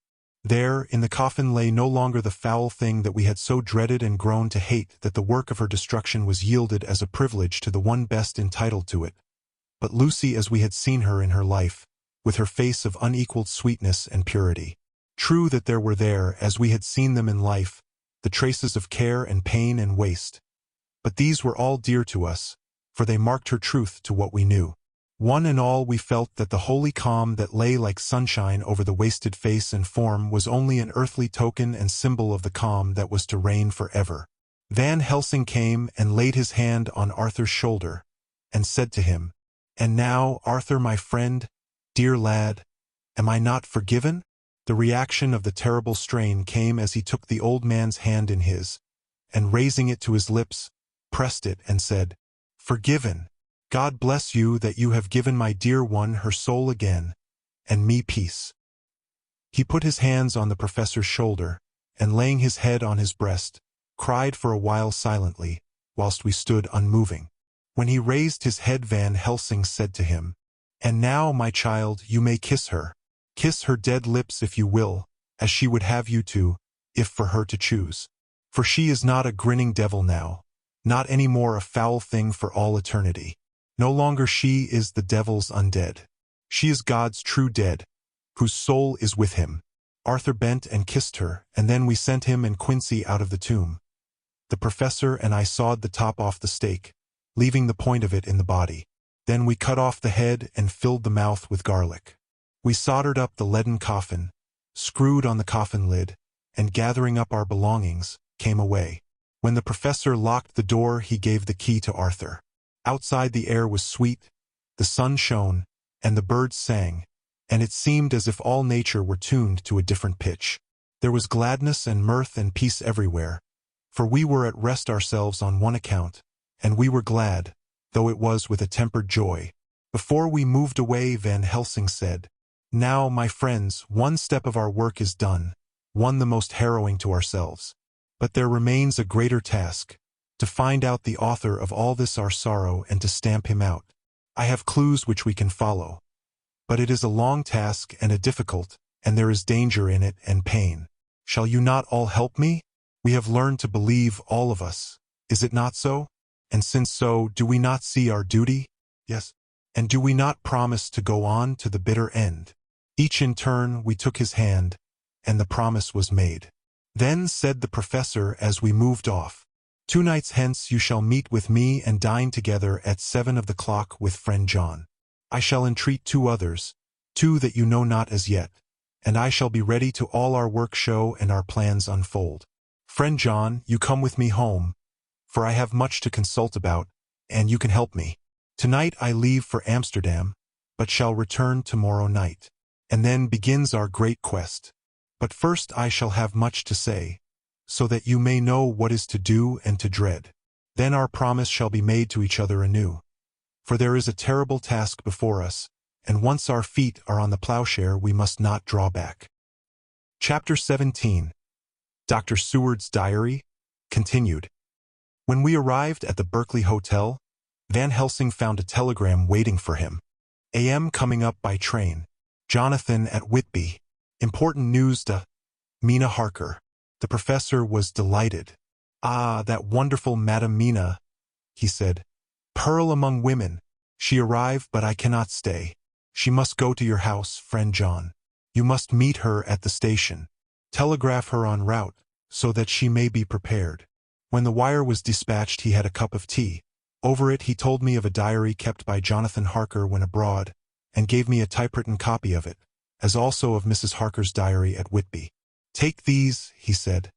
There, in the coffin lay no longer the foul thing that we had so dreaded and grown to hate, that the work of her destruction was yielded as a privilege to the one best entitled to it, but Lucy as we had seen her in her life, with her face of unequaled sweetness and purity. True that there were there, as we had seen them in life, the traces of care and pain and waste, but these were all dear to us, for they marked her truth to what we knew. One and all we felt that the holy calm that lay like sunshine over the wasted face and form was only an earthly token and symbol of the calm that was to reign forever. Van Helsing came and laid his hand on Arthur's shoulder, and said to him, "And now, Arthur, my friend, dear lad, am I not forgiven?" The reaction of the terrible strain came as he took the old man's hand in his, and raising it to his lips, pressed it and said, "Forgiven. God bless you that you have given my dear one her soul again, and me peace." He put his hands on the professor's shoulder, and laying his head on his breast, cried for a while silently, whilst we stood unmoving. When he raised his head Van Helsing said to him, "And now, my child, you may kiss her. Kiss her dead lips if you will, as she would have you to, if for her to choose. For she is not a grinning devil now, not any more a foul thing for all eternity. No longer she is the devil's undead. She is God's true dead, whose soul is with him." Arthur bent and kissed her, and then we sent him and Quincy out of the tomb. The professor and I sawed the top off the stake, leaving the point of it in the body. Then we cut off the head and filled the mouth with garlic. We soldered up the leaden coffin, screwed on the coffin lid, and gathering up our belongings, came away. When the professor locked the door, he gave the key to Arthur. Outside the air was sweet, the sun shone, and the birds sang, and it seemed as if all nature were tuned to a different pitch. There was gladness and mirth and peace everywhere, for we were at rest ourselves on one account, and we were glad, though it was with a tempered joy. Before we moved away, Van Helsing said, "Now, my friends, one step of our work is done, one the most harrowing to ourselves. But there remains a greater task, to find out the author of all this our sorrow and to stamp him out. I have clues which we can follow. But it is a long task and a difficult, and there is danger in it and pain. Shall you not all help me? We have learned to believe, all of us. Is it not so? And since so, do we not see our duty? Yes. And do we not promise to go on to the bitter end?" Each in turn we took his hand, and the promise was made. Then said the professor as we moved off, 2 nights hence you shall meet with me and dine together at 7 of the clock with friend John. I shall entreat 2 others, 2 that you know not as yet, and I shall be ready to all our work show and our plans unfold. Friend John, you come with me home, for I have much to consult about, and you can help me. Tonight I leave for Amsterdam, but shall return tomorrow night. And then begins our great quest. But first I shall have much to say, so that you may know what is to do and to dread. Then our promise shall be made to each other anew. For there is a terrible task before us, and once our feet are on the plowshare we must not draw back. Chapter 17. Dr. Seward's Diary, continued. When we arrived at the Berkeley Hotel, Van Helsing found a telegram waiting for him. AM coming up by train. Jonathan at Whitby. Important news to Mina Harker. The professor was delighted. Ah, that wonderful Madame Mina, he said. Pearl among women. She arrived, but I cannot stay. She must go to your house, friend John. You must meet her at the station. Telegraph her en route, so that she may be prepared. When the wire was dispatched he had a cup of tea. Over it he told me of a diary kept by Jonathan Harker when abroad, and gave me a typewritten copy of it, as also of Mrs. Harker's diary at Whitby. Take these, he said,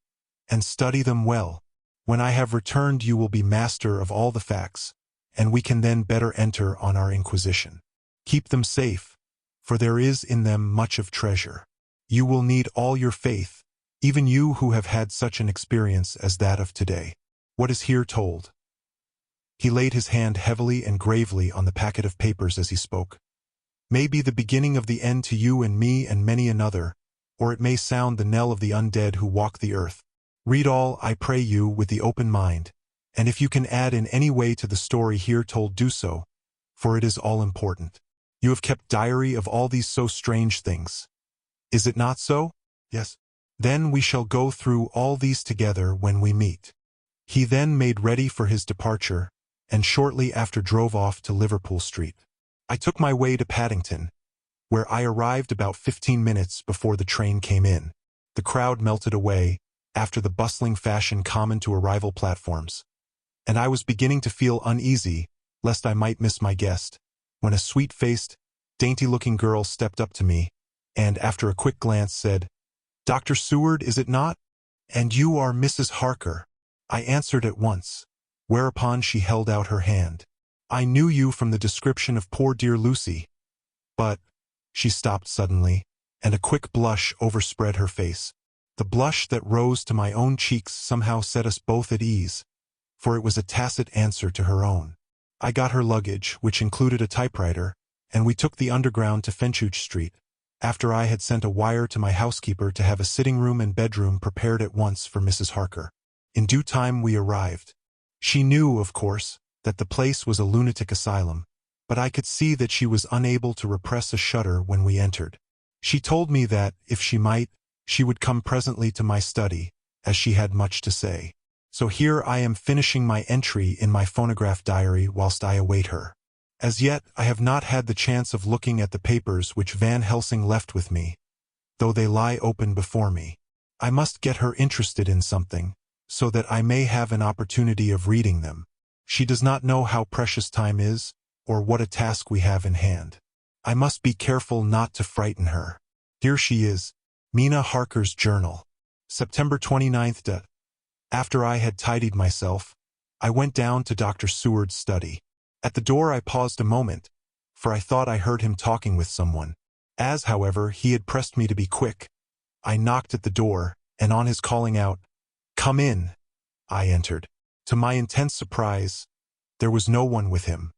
and study them well. When I have returned you will be master of all the facts, and we can then better enter on our inquisition. Keep them safe, for there is in them much of treasure. You will need all your faith, even you who have had such an experience as that of today. What is here told? He laid his hand heavily and gravely on the packet of papers as he spoke. May be the beginning of the end to you and me and many another, or it may sound the knell of the undead who walk the earth. Read all, I pray you, with the open mind, and if you can add in any way to the story here told, do so, for it is all important. You have kept diary of all these so strange things. Is it not so? Yes. Then we shall go through all these together when we meet. He then made ready for his departure, and shortly after drove off to Liverpool Street. I took my way to Paddington, where I arrived about 15 minutes before the train came in. The crowd melted away, after the bustling fashion common to arrival platforms, and I was beginning to feel uneasy, lest I might miss my guest, when a sweet-faced, dainty-looking girl stepped up to me, and after a quick glance said, Dr. Seward, is it not? And you are Mrs. Harker. I answered at once, whereupon she held out her hand. I knew you from the description of poor dear Lucy, but... She stopped suddenly, and a quick blush overspread her face. The blush that rose to my own cheeks somehow set us both at ease, for it was a tacit answer to her own. I got her luggage, which included a typewriter, and we took the Underground to Fenchurch Street, after I had sent a wire to my housekeeper to have a sitting room and bedroom prepared at once for Mrs. Harker. In due time we arrived. She knew, of course, that the place was a lunatic asylum, but I could see that she was unable to repress a shudder when we entered. She told me that, if she might, she would come presently to my study, as she had much to say. So here I am finishing my entry in my phonograph diary whilst I await her. As yet, I have not had the chance of looking at the papers which Van Helsing left with me, though they lie open before me. I must get her interested in something, so that I may have an opportunity of reading them. She does not know how precious time is, or what a task we have in hand. I must be careful not to frighten her. Here she is, Mina Harker's journal. September 29th. After I had tidied myself, I went down to Dr. Seward's study. At the door I paused a moment, for I thought I heard him talking with someone. As, however, he had pressed me to be quick, I knocked at the door, and on his calling out, "Come in," I entered. To my intense surprise, there was no one with him.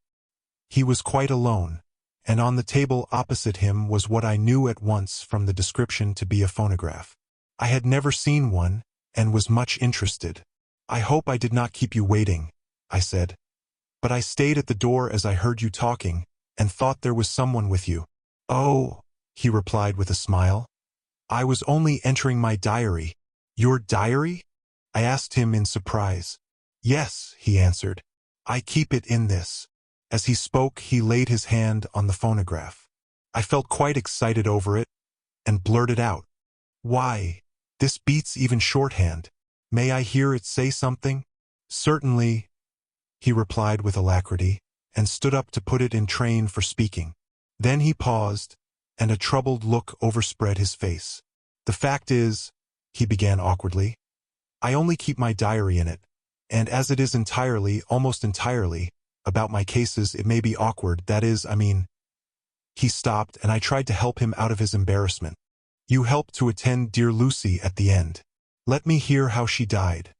He was quite alone, and on the table opposite him was what I knew at once from the description to be a phonograph. I had never seen one, and was much interested. "I hope I did not keep you waiting," I said. "But I stayed at the door as I heard you talking, and thought there was someone with you." "Oh," he replied with a smile. "I was only entering my diary." "Your diary?" I asked him in surprise. "Yes," he answered. "I keep it in this." As he spoke, he laid his hand on the phonograph. I felt quite excited over it, and blurted out, "Why, this beats even shorthand. May I hear it say something?" "Certainly," he replied with alacrity, and stood up to put it in train for speaking. Then he paused, and a troubled look overspread his face. "The fact is," he began awkwardly, "I only keep my diary in it, and as it is entirely, almost entirely, about my cases, it may be awkward, that is, I mean—" He stopped, and I tried to help him out of his embarrassment. "You helped to attend dear Lucy at the end. Let me hear how she died.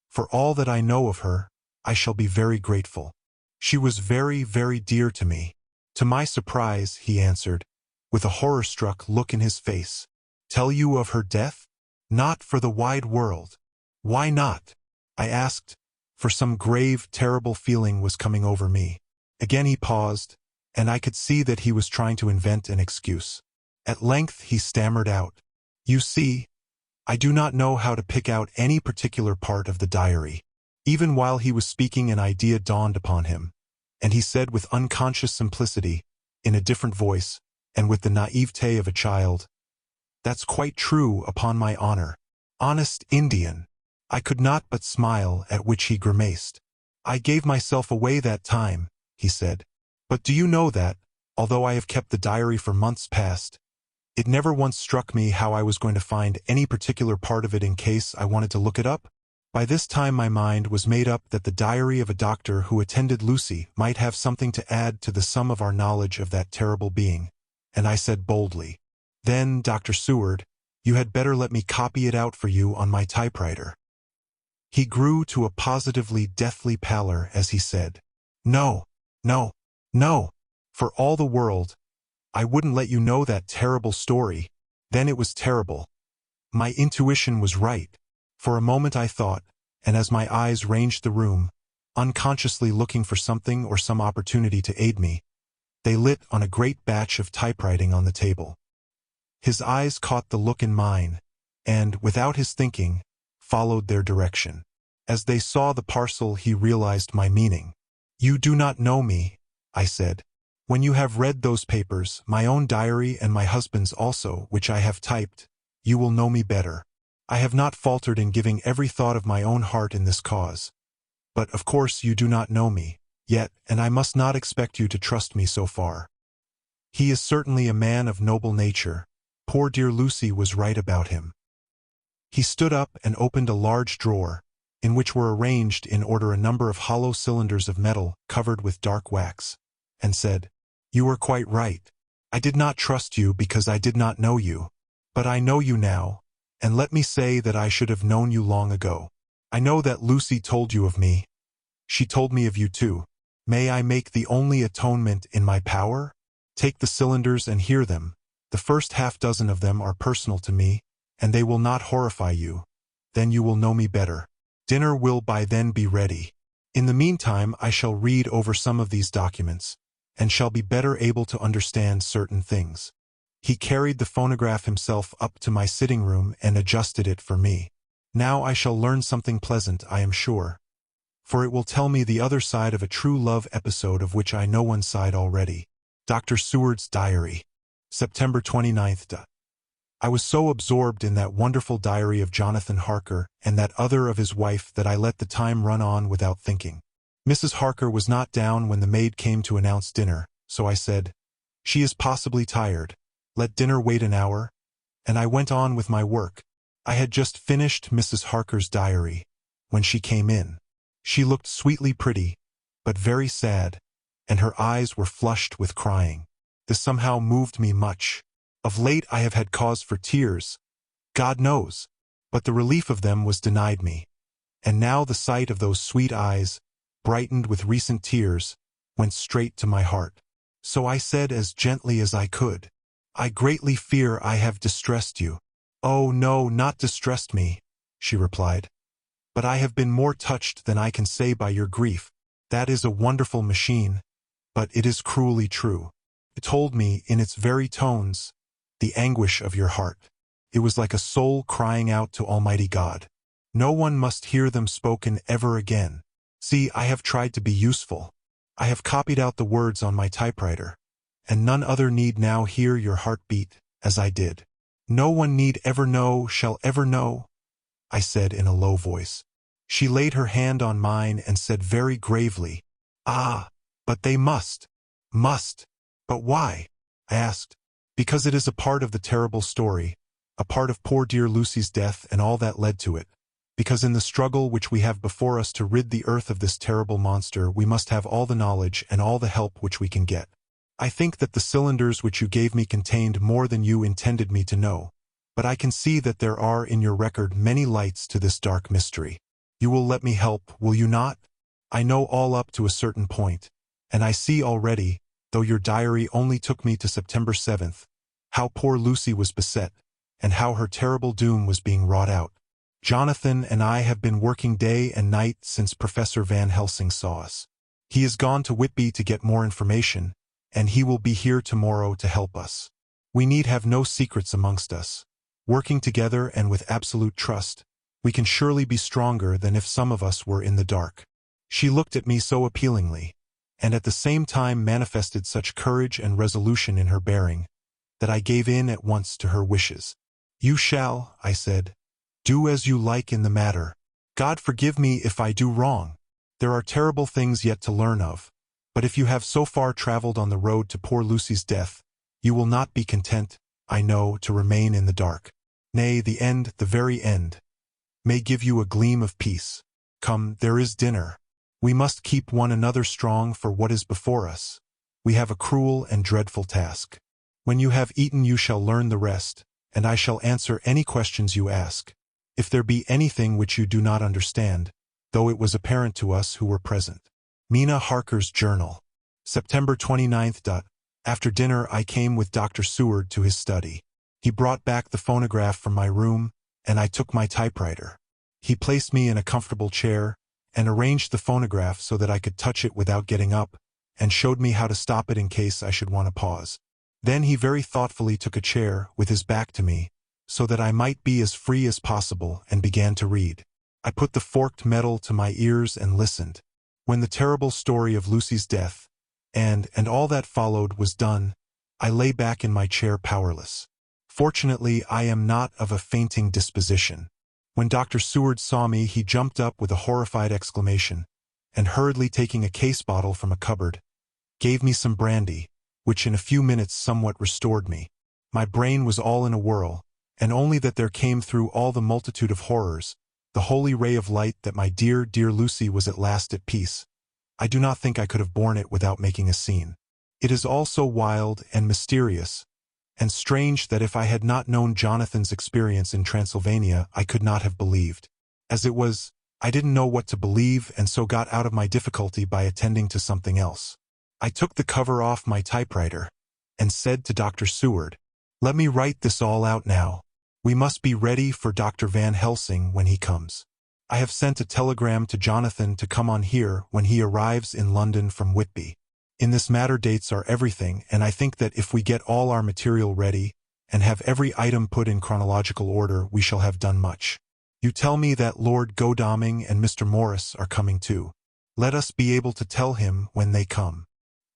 For all that I know of her, I shall be very grateful. She was very, very dear to me." "To my surprise," he answered, with a horror-struck look in his face. "Tell you of her death? Not for the wide world." "Why not?" I asked, for some grave, terrible feeling was coming over me. Again he paused, and I could see that he was trying to invent an excuse. At length he stammered out, "You see, I do not know how to pick out any particular part of the diary." Even while he was speaking, an idea dawned upon him, and he said with unconscious simplicity, in a different voice, and with the naivete of a child, "That's quite true, upon my honor. Honest Indian." I could not but smile, at which he grimaced. "I gave myself away that time," he said. "But do you know that, although I have kept the diary for months past, it never once struck me how I was going to find any particular part of it in case I wanted to look it up? By this time my mind was made up that the diary of a doctor who attended Lucy might have something to add to the sum of our knowledge of that terrible being, and I said boldly, "Then, Dr. Seward, you had better let me copy it out for you on my typewriter." He grew to a positively deathly pallor as he said, "No, no, no, for all the world. I wouldn't let you know that terrible story. Then it was terrible. My intuition was right. For a moment I thought, and as my eyes ranged the room, unconsciously looking for something or some opportunity to aid me, they lit on a great batch of typewriting on the table. His eyes caught the look in mine, and, without his thinking, followed their direction. As they saw the parcel, he realized my meaning. "You do not know me," I said. "When you have read those papers, my own diary and my husband's also, which I have typed, you will know me better. I have not faltered in giving every thought of my own heart in this cause. But, of course, you do not know me, yet, and I must not expect you to trust me so far. He is certainly a man of noble nature. Poor dear Lucy was right about him." He stood up and opened a large drawer, in which were arranged in order a number of hollow cylinders of metal covered with dark wax, and said, "You are quite right. I did not trust you because I did not know you. But I know you now, and let me say that I should have known you long ago. I know that Lucy told you of me. She told me of you too. May I make the only atonement in my power? Take the cylinders and hear them. The first half-dozen of them are personal to me, and they will not horrify you. Then you will know me better. Dinner will by then be ready. In the meantime I shall read over some of these documents, and shall be better able to understand certain things." He carried the phonograph himself up to my sitting room and adjusted it for me. "Now I shall learn something pleasant, I am sure, for it will tell me the other side of a true love episode of which I know one side already." Dr. Seward's Diary. September 29th. I was so absorbed in that wonderful diary of Jonathan Harker and that other of his wife that I let the time run on without thinking. Mrs. Harker was not down when the maid came to announce dinner, so I said, "She is possibly tired. Let dinner wait an hour," and I went on with my work. I had just finished Mrs. Harker's diary when she came in. She looked sweetly pretty, but very sad, and her eyes were flushed with crying. This somehow moved me much. Of late I have had cause for tears, God knows, but the relief of them was denied me. And now the sight of those sweet eyes, brightened with recent tears, went straight to my heart. So I said as gently as I could, "I greatly fear I have distressed you." "Oh no, not distressed me," she replied. "But I have been more touched than I can say by your grief. That is a wonderful machine, but it is cruelly true. It told me, in its very tones, the anguish of your heart. It was like a soul crying out to Almighty God. No one must hear them spoken ever again. See, I have tried to be useful. I have copied out the words on my typewriter, and none other need now hear your heart beat, as I did. No one need ever know, shall ever know," I said in a low voice. She laid her hand on mine and said very gravely, "Ah, but they must. Must. But why?" I asked. "Because it is a part of the terrible story, a part of poor dear Lucy's death and all that led to it. Because in the struggle which we have before us to rid the earth of this terrible monster, we must have all the knowledge and all the help which we can get. I think that the cylinders which you gave me contained more than you intended me to know, but I can see that there are in your record many lights to this dark mystery. You will let me help, will you not? I know all up to a certain point, and I see already, though your diary only took me to September 7th, how poor Lucy was beset, and how her terrible doom was being wrought out. Jonathan and I have been working day and night since Professor Van Helsing saw us. He has gone to Whitby to get more information, and he will be here tomorrow to help us. We need have no secrets amongst us. Working together and with absolute trust, we can surely be stronger than if some of us were in the dark." She looked at me so appealingly, and at the same time manifested such courage and resolution in her bearing, that I gave in at once to her wishes. "You shall," I said, "do as you like in the matter. God forgive me if I do wrong. There are terrible things yet to learn of, but if you have so far traveled on the road to poor Lucy's death, you will not be content, I know, to remain in the dark. Nay, the end, the very end, may give you a gleam of peace. Come, there is dinner. We must keep one another strong for what is before us. We have a cruel and dreadful task. When you have eaten you shall learn the rest, and I shall answer any questions you ask. If there be anything which you do not understand, though it was apparent to us who were present." Mina Harker's Journal. September 29th. After dinner I came with Dr. Seward to his study. He brought back the phonograph from my room, and I took my typewriter. He placed me in a comfortable chair, and arranged the phonograph so that I could touch it without getting up, and showed me how to stop it in case I should want to pause. Then he very thoughtfully took a chair, with his back to me, so that I might be as free as possible, and began to read. I put the forked metal to my ears and listened. When the terrible story of Lucy's death, and all that followed was done, I lay back in my chair powerless. Fortunately, I am not of a fainting disposition. When Dr. Seward saw me, he jumped up with a horrified exclamation, and hurriedly taking a case bottle from a cupboard, gave me some brandy, which in a few minutes somewhat restored me. My brain was all in a whirl, and only that there came through all the multitude of horrors, the holy ray of light that my dear, dear Lucy was at last at peace. I do not think I could have borne it without making a scene. It is all so wild and mysterious, and strange that if I had not known Jonathan's experience in Transylvania, I could not have believed. As it was, I didn't know what to believe, and so got out of my difficulty by attending to something else. I took the cover off my typewriter, and said to Dr. Seward, "Let me write this all out now. We must be ready for Dr. Van Helsing when he comes. I have sent a telegram to Jonathan to come on here when he arrives in London from Whitby. In this matter dates are everything, and I think that if we get all our material ready, and have every item put in chronological order, we shall have done much. You tell me that Lord Godalming and Mr. Morris are coming too. Let us be able to tell him when they come."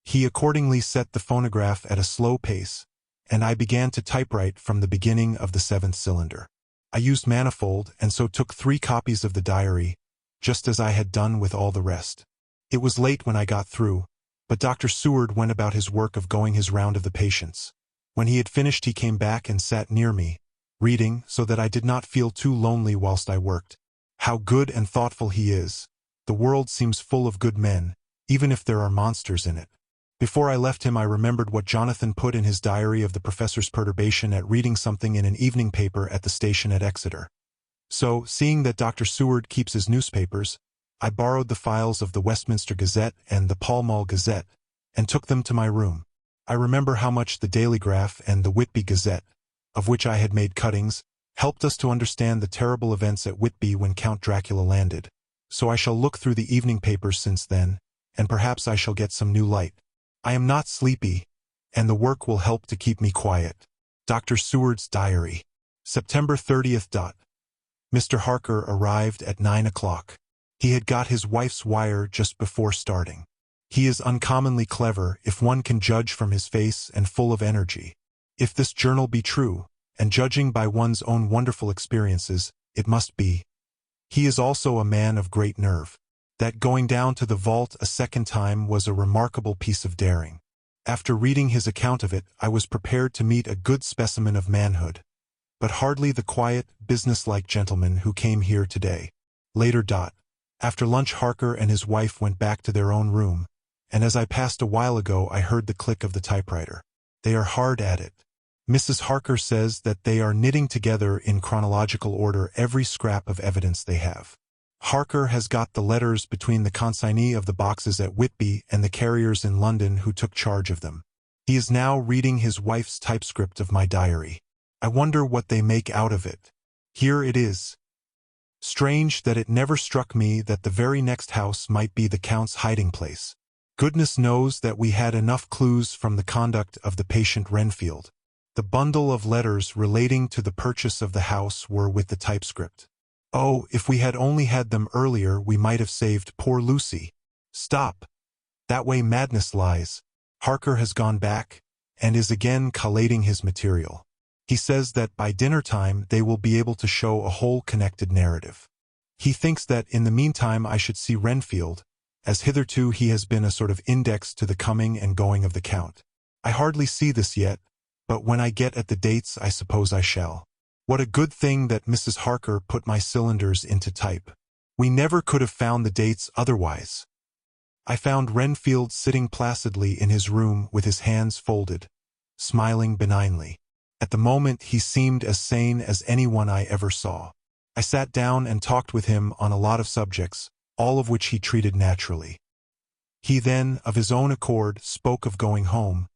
He accordingly set the phonograph at a slow pace, and I began to typewrite from the beginning of the 7th cylinder. I used manifold, and so took 3 copies of the diary, just as I had done with all the rest. It was late when I got through, but Dr. Seward went about his work of going his round of the patients. When he had finished he came back and sat near me, reading, so that I did not feel too lonely whilst I worked. How good and thoughtful he is! The world seems full of good men, even if there are monsters in it. Before I left him I remembered what Jonathan put in his diary of the professor's perturbation at reading something in an evening paper at the station at Exeter. So, seeing that Dr. Seward keeps his newspapers, I borrowed the files of the Westminster Gazette and the Pall Mall Gazette, and took them to my room. I remember how much the Daily Graph and the Whitby Gazette, of which I had made cuttings, helped us to understand the terrible events at Whitby when Count Dracula landed. So I shall look through the evening papers since then, and perhaps I shall get some new light. I am not sleepy, and the work will help to keep me quiet. Dr. Seward's Diary. September 30th. Mr. Harker arrived at 9 o'clock. He had got his wife's wire just before starting. He is uncommonly clever, if one can judge from his face, and full of energy. If this journal be true, and judging by one's own wonderful experiences, it must be. He is also a man of great nerve. That going down to the vault a second time was a remarkable piece of daring. After reading his account of it, I was prepared to meet a good specimen of manhood, but hardly the quiet, businesslike gentleman who came here today. Later. After lunch Harker and his wife went back to their own room, and as I passed a while ago I heard the click of the typewriter. They are hard at it. Mrs. Harker says that they are knitting together in chronological order every scrap of evidence they have. Harker has got the letters between the consignee of the boxes at Whitby and the carriers in London who took charge of them. He is now reading his wife's typescript of my diary. I wonder what they make out of it. Here it is. Strange that it never struck me that the very next house might be the Count's hiding place. Goodness knows that we had enough clues from the conduct of the patient Renfield. The bundle of letters relating to the purchase of the house were with the typescript. Oh, if we had only had them earlier we might have saved poor Lucy. Stop. That way madness lies. Harker has gone back, and is again collating his material. He says that by dinner time they will be able to show a whole connected narrative. He thinks that in the meantime I should see Renfield, as hitherto he has been a sort of index to the coming and going of the Count. I hardly see this yet, but when I get at the dates I suppose I shall. What a good thing that Mrs. Harker put my cylinders into type. We never could have found the dates otherwise. I found Renfield sitting placidly in his room with his hands folded, smiling benignly. At the moment he seemed as sane as anyone I ever saw. I sat down and talked with him on a lot of subjects, all of which he treated naturally. He then, of his own accord, spoke of going home,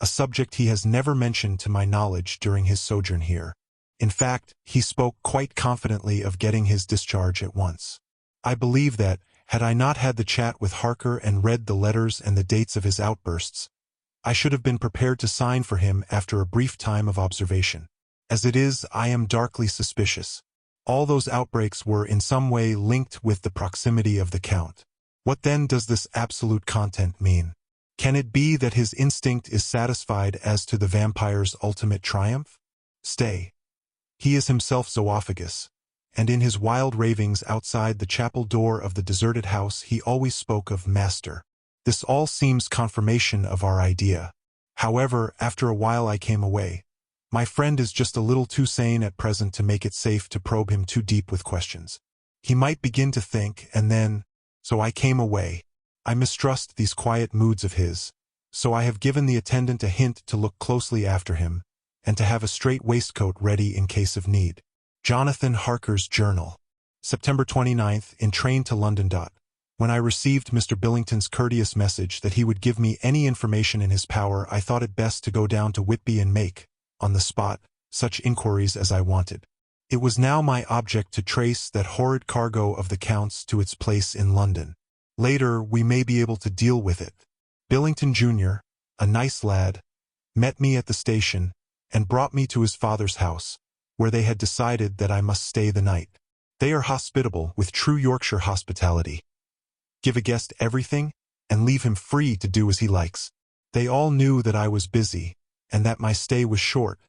a subject he has never mentioned to my knowledge during his sojourn here. In fact, he spoke quite confidently of getting his discharge at once. I believe that, had I not had the chat with Harker and read the letters and the dates of his outbursts, I should have been prepared to sign for him after a brief time of observation. As it is, I am darkly suspicious. All those outbreaks were in some way linked with the proximity of the Count. What then does this absolute content mean? Can it be that his instinct is satisfied as to the vampire's ultimate triumph? Stay. He is himself zoophagous, and in his wild ravings outside the chapel door of the deserted house he always spoke of master. This all seems confirmation of our idea. However, after a while I came away. My friend is just a little too sane at present to make it safe to probe him too deep with questions. He might begin to think, and then, so I came away. I mistrust these quiet moods of his, so I have given the attendant a hint to look closely after him, and to have a straight waistcoat ready in case of need. Jonathan Harker's Journal. September 29th, in train to London. When I received Mr. Billington's courteous message that he would give me any information in his power, I thought it best to go down to Whitby and make, on the spot, such inquiries as I wanted. It was now my object to trace that horrid cargo of the Count's to its place in London. Later, we may be able to deal with it. Billington Jr., a nice lad, met me at the station, and brought me to his father's house, where they had decided that I must stay the night. They are hospitable, with true Yorkshire hospitality. Give a guest everything, and leave him free to do as he likes. They all knew that I was busy, and that my stay was short,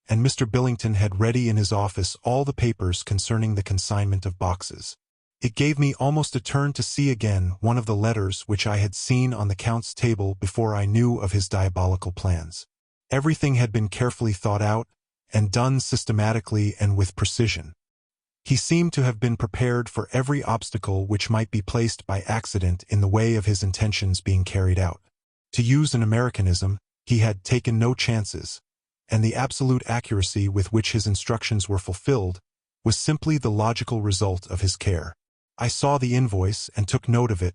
and Mr. Billington had ready in his office all the papers concerning the consignment of boxes. It gave me almost a turn to see again one of the letters which I had seen on the Count's table before I knew of his diabolical plans. Everything had been carefully thought out, and done systematically and with precision. He seemed to have been prepared for every obstacle which might be placed by accident in the way of his intentions being carried out. To use an Americanism, he had taken no chances, and the absolute accuracy with which his instructions were fulfilled was simply the logical result of his care. I saw the invoice and took note of it.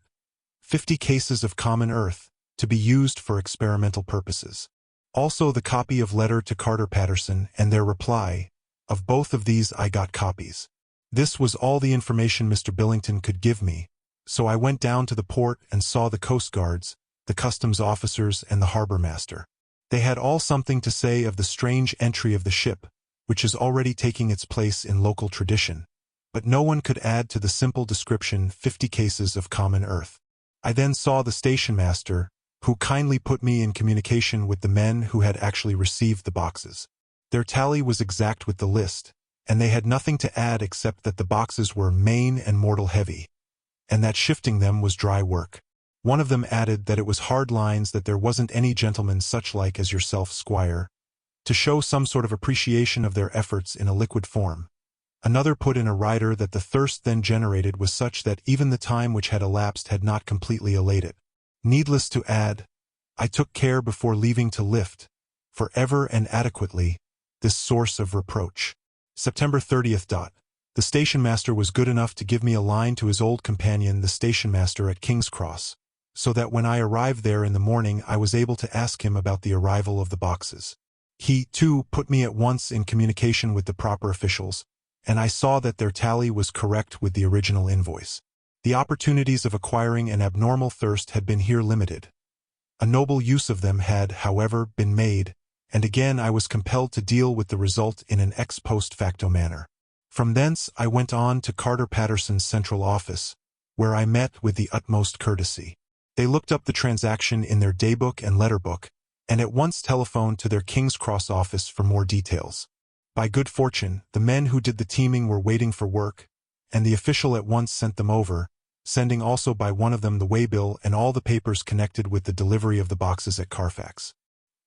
50 cases of common earth, to be used for experimental purposes. Also the copy of letter to Carter Patterson and their reply. Of both of these I got copies. This was all the information Mr. Billington could give me, so I went down to the port and saw the coast guards, the customs officers, and the harbor master. They had all something to say of the strange entry of the ship, which is already taking its place in local tradition, but no one could add to the simple description 50 cases of common earth. I then saw the station master, who kindly put me in communication with the men who had actually received the boxes. Their tally was exact with the list, and they had nothing to add except that the boxes were main and mortal heavy, and that shifting them was dry work. One of them added that it was hard lines, that there wasn't any gentleman such like as yourself, squire, to show some sort of appreciation of their efforts in a liquid form. Another put in a rider that the thirst then generated was such that even the time which had elapsed had not completely allayed it. Needless to add, I took care before leaving to lift, for ever and adequately, this source of reproach. September 30th. The stationmaster was good enough to give me a line to his old companion, the stationmaster at King's Cross, so that when I arrived there in the morning I was able to ask him about the arrival of the boxes. He, too, put me at once in communication with the proper officials, and I saw that their tally was correct with the original invoice. The opportunities of acquiring an abnormal thirst had been here limited. A noble use of them had, however, been made, and again I was compelled to deal with the result in an ex post facto manner. From thence I went on to Carter Patterson's central office, where I met with the utmost courtesy. They looked up the transaction in their daybook and letterbook, and at once telephoned to their King's Cross office for more details. By good fortune, the men who did the teaming were waiting for work, and the official at once sent them over, sending also by one of them the waybill and all the papers connected with the delivery of the boxes at Carfax.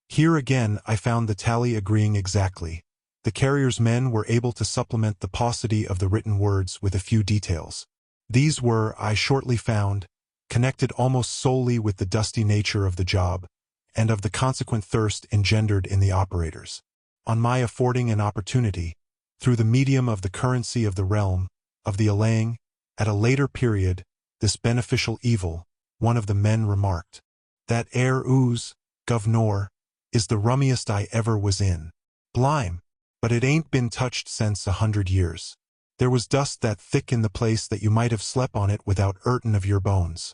Here again I found the tally agreeing exactly. The carrier's men were able to supplement the paucity of the written words with a few details. These were, I shortly found, connected almost solely with the dusty nature of the job, and of the consequent thirst engendered in the operators. On my affording an opportunity, through the medium of the currency of the realm, of the allaying, at a later period, this beneficial evil, one of the men remarked, "That air ooze, governor, is the rummiest I ever was in. Blime, but it ain't been touched since 100 years. There was dust that thick in the place that you might have slept on it without 'urtin' of your bones.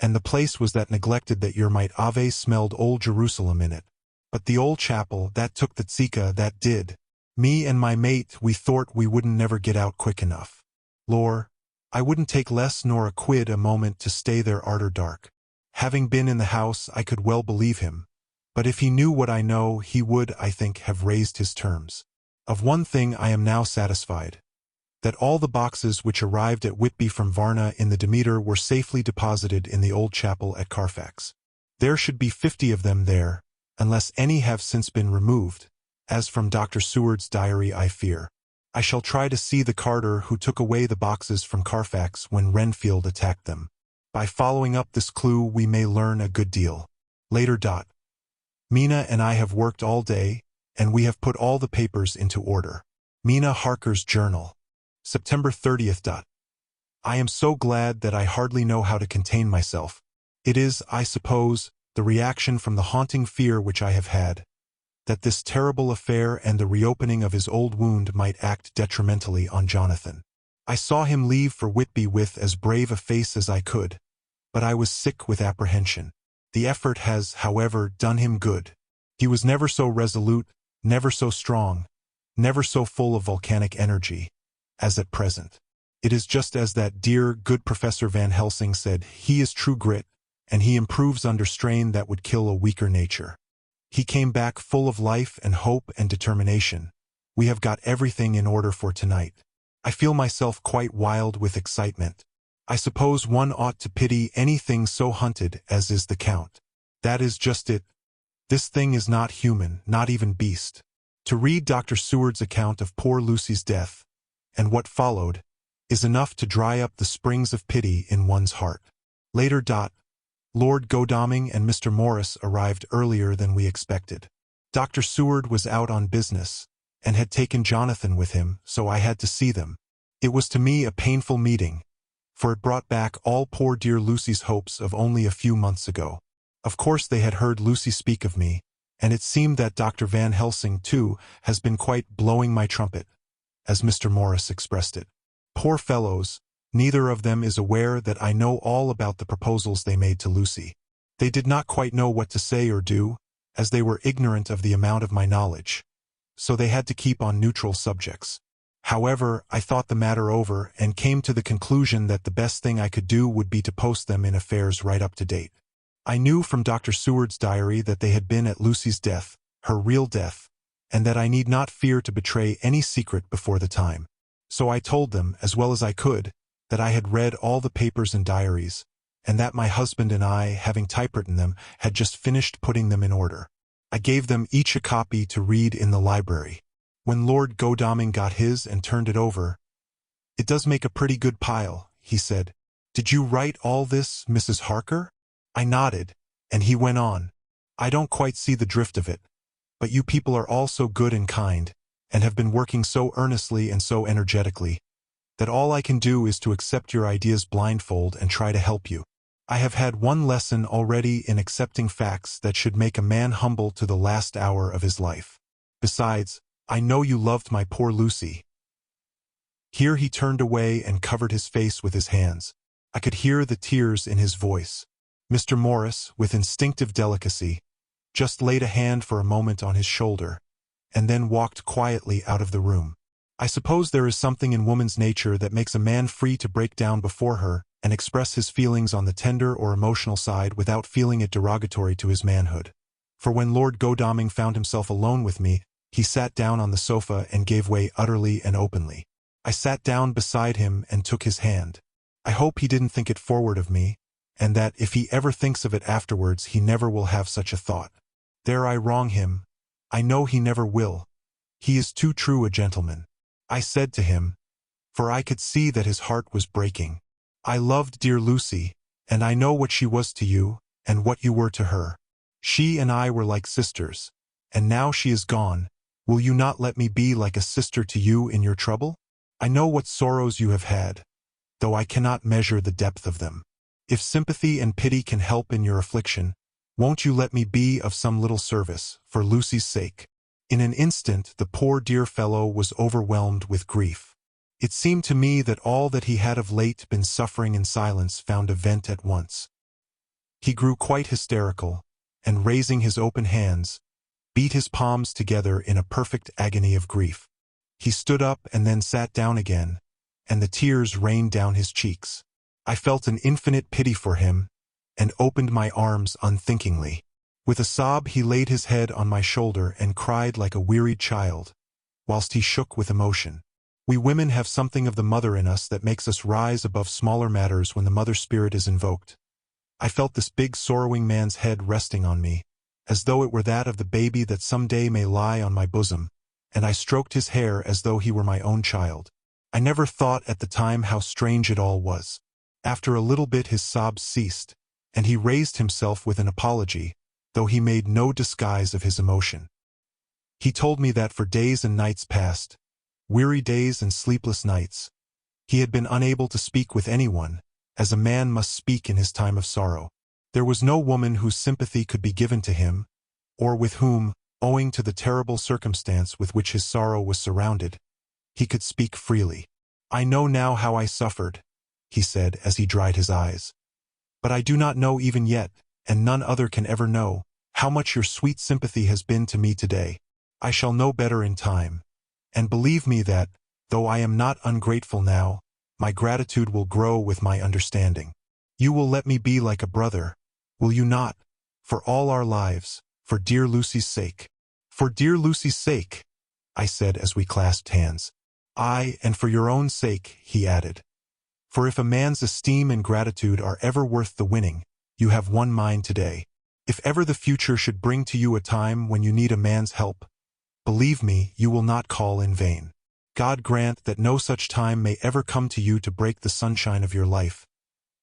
And the place was that neglected that yer might ave smelled old Jerusalem in it. But the old chapel, that took the tzika, that did. Me and my mate, we thort we wouldn't never get out quick enough. Lor, I wouldn't take less nor a quid a moment to stay there arter dark. Having been in the house, I could well believe him. But if he knew what I know, he would, I think, have raised his terms. Of one thing I am now satisfied, that all the boxes which arrived at Whitby from Varna in the Demeter were safely deposited in the old chapel at Carfax. There should be 50 of them there, unless any have since been removed, as from Dr. Seward's diary I fear. I shall try to see the carter who took away the boxes from Carfax when Renfield attacked them. By following up this clue we may learn a good deal. Later. Mina and I have worked all day, and we have put all the papers into order. Mina Harker's Journal. September 30th. I am so glad that I hardly know how to contain myself. It is, I suppose, the reaction from the haunting fear which I have had, that this terrible affair and the reopening of his old wound might act detrimentally on Jonathan. I saw him leave for Whitby with as brave a face as I could, but I was sick with apprehension. The effort has, however, done him good. He was never so resolute, never so strong, never so full of volcanic energy, as at present. It is just as that dear, good Professor Van Helsing said, he is true grit, and he improves under strain that would kill a weaker nature. He came back full of life and hope and determination. We have got everything in order for tonight. I feel myself quite wild with excitement. I suppose one ought to pity anything so hunted as is the Count. That is just it. This thing is not human, not even beast. To read Dr. Seward's account of poor Lucy's death, and what followed, is enough to dry up the springs of pity in one's heart. Later. Lord Godalming and Mr. Morris arrived earlier than we expected. Dr. Seward was out on business, and had taken Jonathan with him, so I had to see them. It was to me a painful meeting, for it brought back all poor dear Lucy's hopes of only a few months ago. Of course they had heard Lucy speak of me, and it seemed that Dr. Van Helsing, too, has been quite blowing my trumpet, as Mr. Morris expressed it. Poor fellows, neither of them is aware that I know all about the proposals they made to Lucy. They did not quite know what to say or do, as they were ignorant of the amount of my knowledge, so they had to keep on neutral subjects. However, I thought the matter over and came to the conclusion that the best thing I could do would be to post them in affairs right up to date. I knew from Dr. Seward's diary that they had been at Lucy's death, her real death, and that I need not fear to betray any secret before the time. So I told them, as well as I could, that I had read all the papers and diaries, and that my husband and I, having typewritten them, had just finished putting them in order. I gave them each a copy to read in the library. When Lord Godalming got his and turned it over, "It does make a pretty good pile," he said. "Did you write all this, Mrs. Harker?" I nodded, and he went on. "I don't quite see the drift of it, but you people are all so good and kind, and have been working so earnestly and so energetically, that all I can do is to accept your ideas blindfold and try to help you. I have had one lesson already in accepting facts that should make a man humble to the last hour of his life. Besides, I know you loved my poor Lucy." Here he turned away and covered his face with his hands. I could hear the tears in his voice. Mr. Morris, with instinctive delicacy, just laid a hand for a moment on his shoulder, and then walked quietly out of the room. I suppose there is something in woman's nature that makes a man free to break down before her and express his feelings on the tender or emotional side without feeling it derogatory to his manhood. For when Lord Godalming found himself alone with me, he sat down on the sofa and gave way utterly and openly. I sat down beside him and took his hand. I hope he didn't think it forward of me, and that if he ever thinks of it afterwards he never will have such a thought. Dare I wrong him? I know he never will. He is too true a gentleman. I said to him, for I could see that his heart was breaking, "I loved dear Lucy, and I know what she was to you, and what you were to her. She and I were like sisters, and now she is gone. Will you not let me be like a sister to you in your trouble? I know what sorrows you have had, though I cannot measure the depth of them. If sympathy and pity can help in your affliction, won't you let me be of some little service, for Lucy's sake?" In an instant the poor dear fellow was overwhelmed with grief. It seemed to me that all that he had of late been suffering in silence found a vent at once. He grew quite hysterical, and raising his open hands, beat his palms together in a perfect agony of grief. He stood up and then sat down again, and the tears rained down his cheeks. I felt an infinite pity for him, and opened my arms unthinkingly. With a sob he laid his head on my shoulder and cried like a wearied child, whilst he shook with emotion. We women have something of the mother in us that makes us rise above smaller matters when the mother spirit is invoked. I felt this big sorrowing man's head resting on me, as though it were that of the baby that some day may lie on my bosom, and I stroked his hair as though he were my own child. I never thought at the time how strange it all was. After a little bit his sobs ceased, and he raised himself with an apology, though he made no disguise of his emotion. He told me that for days and nights past, weary days and sleepless nights, he had been unable to speak with anyone, as a man must speak in his time of sorrow. There was no woman whose sympathy could be given to him, or with whom, owing to the terrible circumstance with which his sorrow was surrounded, he could speak freely. "I know now how I suffered," he said as he dried his eyes. "But I do not know even yet, and none other can ever know, how much your sweet sympathy has been to me today. I shall know better in time, and believe me that, though I am not ungrateful now, my gratitude will grow with my understanding. You will let me be like a brother, will you not, for all our lives, for dear Lucy's sake?" "For dear Lucy's sake," I said as we clasped hands. "Aye, and for your own sake," he added. "For if a man's esteem and gratitude are ever worth the winning, you have won mine today. If ever the future should bring to you a time when you need a man's help, believe me, you will not call in vain. God grant that no such time may ever come to you to break the sunshine of your life.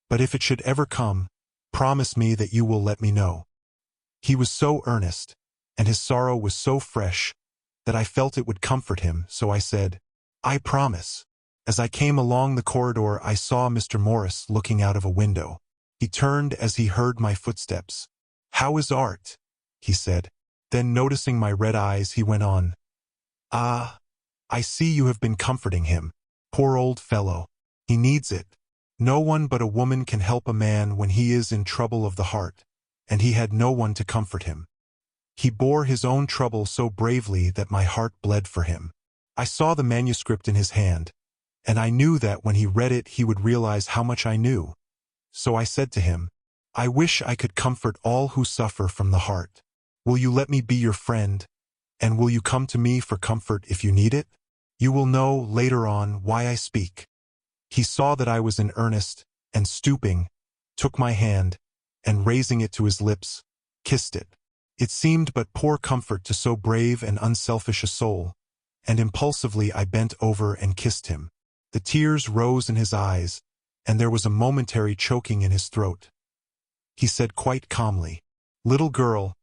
But if it should ever come, promise me that you will let me know." He was so earnest, and his sorrow was so fresh, that I felt it would comfort him, so I said, "I promise." As I came along the corridor I saw Mr. Morris looking out of a window. He turned as he heard my footsteps. "How is Art?" he said. Then noticing my red eyes he went on, "Ah, I see you have been comforting him. Poor old fellow. He needs it. No one but a woman can help a man when he is in trouble of the heart, and he had no one to comfort him. He bore his own trouble so bravely that my heart bled for him." I saw the manuscript in his hand, and I knew that when he read it he would realize how much I knew. So I said to him, "I wish I could comfort all who suffer from the heart. Will you let me be your friend, And will you come to me for comfort if you need it? You will know later on why I speak. He saw that I was in earnest, and stooping, took my hand, and raising it to his lips, kissed it. It seemed but poor comfort to so brave and unselfish a soul, and impulsively I bent over and kissed him. The tears rose in his eyes, and there was a momentary choking in his throat. He said quite calmly, "Little girl,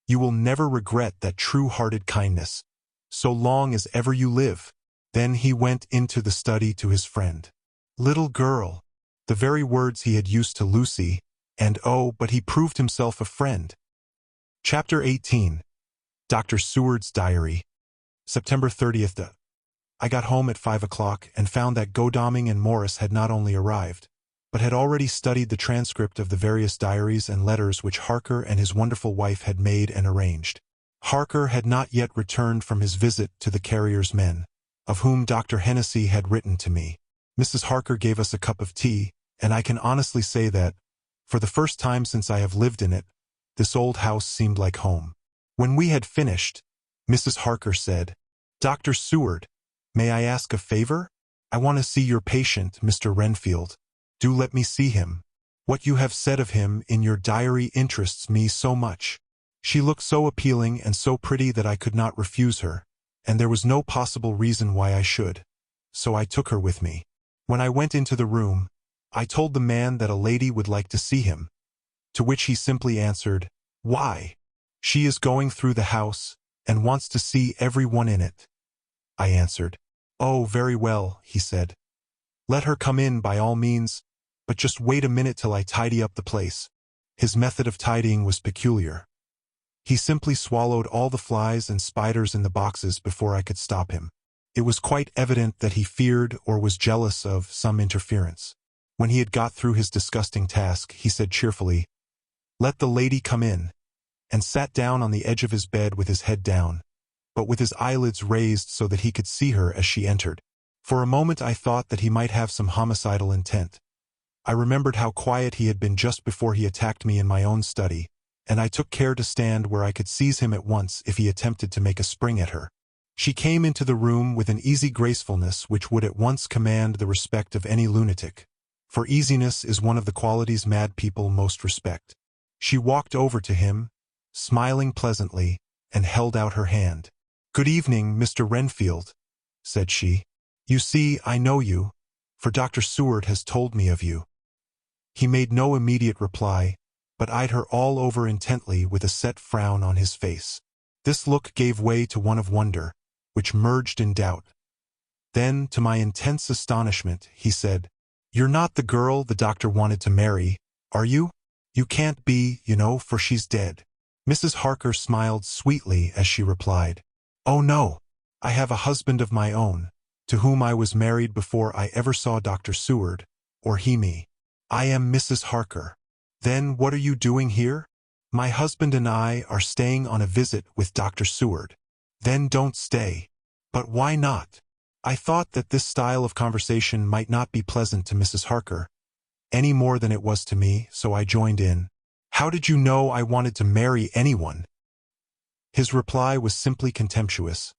you will never regret that true-hearted kindness, so long as ever you live." Then he went into the study to his friend. Little girl, the very words he had used to Lucy, and oh, but he proved himself a friend. Chapter 18. Dr. Seward's Diary. September 30th. I got home at 5 o'clock and found that Godalming and Morris had not only arrived, but had already studied the transcript of the various diaries and letters which Harker and his wonderful wife had made and arranged. Harker had not yet returned from his visit to the carrier's men, of whom Dr. Hennessy had written to me. Mrs. Harker gave us a cup of tea, and I can honestly say that, for the first time since I have lived in it, this old house seemed like home. When we had finished, Mrs. Harker said, "Dr. Seward, may I ask a favor? I want to see your patient, Mr. Renfield. Do let me see him. What you have said of him in your diary interests me so much." She looked so appealing and so pretty that I could not refuse her, and there was no possible reason why I should. So I took her with me. When I went into the room, I told the man that a lady would like to see him, to which he simply answered, "Why? She is going through the house, and wants to see everyone in it." I answered, "Oh, very well," he said. "Let her come in by all means, but just wait a minute till I tidy up the place." His method of tidying was peculiar. He simply swallowed all the flies and spiders in the boxes before I could stop him. It was quite evident that he feared or was jealous of some interference. When he had got through his disgusting task, he said cheerfully, "Let the lady come in," and sat down on the edge of his bed with his head down, but with his eyelids raised so that he could see her as she entered. For a moment I thought that he might have some homicidal intent. I remembered how quiet he had been just before he attacked me in my own study, and I took care to stand where I could seize him at once if he attempted to make a spring at her. She came into the room with an easy gracefulness which would at once command the respect of any lunatic, for easiness is one of the qualities mad people most respect. She walked over to him, smiling pleasantly, and held out her hand. "Good evening, Mr. Renfield," said she. "You see, I know you, for Dr. Seward has told me of you." He made no immediate reply, but eyed her all over intently with a set frown on his face. This look gave way to one of wonder, which merged in doubt. Then, to my intense astonishment, he said, "You're not the girl the doctor wanted to marry, are you? You can't be, you know, for she's dead." Mrs. Harker smiled sweetly as she replied, "Oh no, I have a husband of my own, to whom I was married before I ever saw Dr. Seward, or he me. I am Mrs. Harker." "Then what are you doing here?" "My husband and I are staying on a visit with Dr. Seward." "Then don't stay." "But why not?" I thought that this style of conversation might not be pleasant to Mrs. Harker, any more than it was to me, so I joined in. "How did you know I wanted to marry anyone?" His reply was simply contemptuous,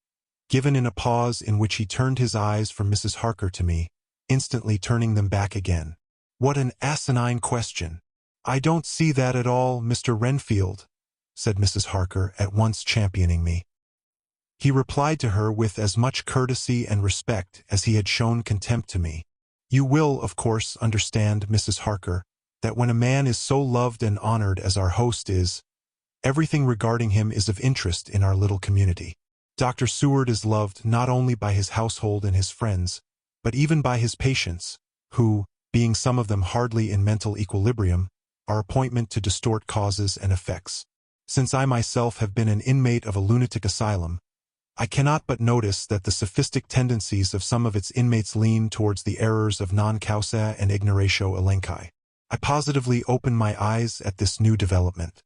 given in a pause in which he turned his eyes from Mrs. Harker to me, instantly turning them back again. "What an asinine question!" "I don't see that at all, Mr. Renfield," said Mrs. Harker, at once championing me. He replied to her with as much courtesy and respect as he had shown contempt to me. "You will, of course, understand, Mrs. Harker, that when a man is so loved and honored as our host is, everything regarding him is of interest in our little community. Dr. Seward is loved not only by his household and his friends, but even by his patients, who, being some of them hardly in mental equilibrium, are appointment to distort causes and effects. Since I myself have been an inmate of a lunatic asylum, I cannot but notice that the sophistic tendencies of some of its inmates lean towards the errors of non causa and ignoratio elenchi. I positively opened my eyes at this new development.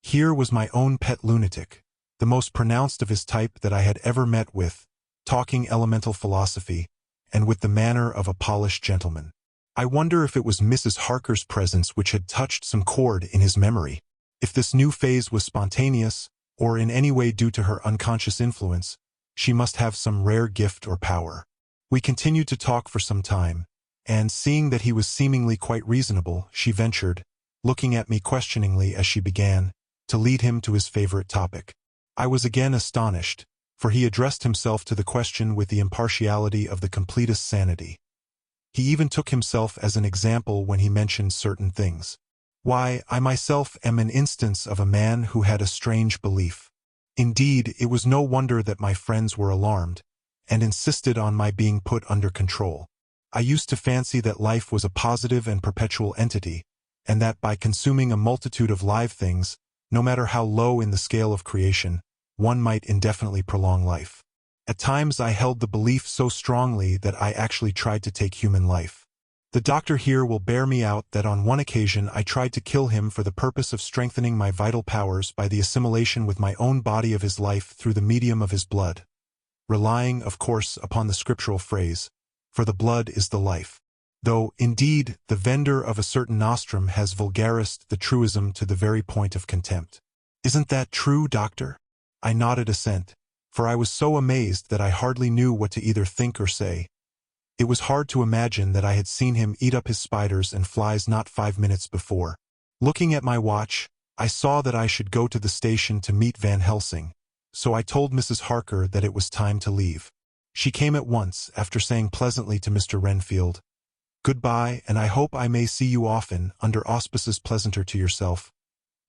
Here was my own pet lunatic, the most pronounced of his type that I had ever met with, talking elemental philosophy, and with the manner of a polished gentleman. I wonder if it was Mrs. Harker's presence which had touched some chord in his memory, if this new phase was spontaneous, or in any way due to her unconscious influence, she must have some rare gift or power. We continued to talk for some time, and seeing that he was seemingly quite reasonable, she ventured, looking at me questioningly as she began, to lead him to his favorite topic. I was again astonished, for he addressed himself to the question with the impartiality of the completest sanity. He even took himself as an example when he mentioned certain things. Why, I myself am an instance of a man who had a strange belief. Indeed, it was no wonder that my friends were alarmed, and insisted on my being put under control. I used to fancy that life was a positive and perpetual entity, and that by consuming a multitude of live things, no matter how low in the scale of creation, one might indefinitely prolong life. At times I held the belief so strongly that I actually tried to take human life. The doctor here will bear me out that on one occasion I tried to kill him for the purpose of strengthening my vital powers by the assimilation with my own body of his life through the medium of his blood, relying, of course, upon the scriptural phrase, "For the blood is the life." Though, indeed, the vendor of a certain nostrum has vulgarised the truism to the very point of contempt. Isn't that true, doctor? I nodded assent, for I was so amazed that I hardly knew what to either think or say. It was hard to imagine that I had seen him eat up his spiders and flies not 5 minutes before. Looking at my watch, I saw that I should go to the station to meet Van Helsing, so I told Mrs. Harker that it was time to leave. She came at once, after saying pleasantly to Mr. Renfield, "Goodbye, and I hope I may see you often, under auspices pleasanter to yourself."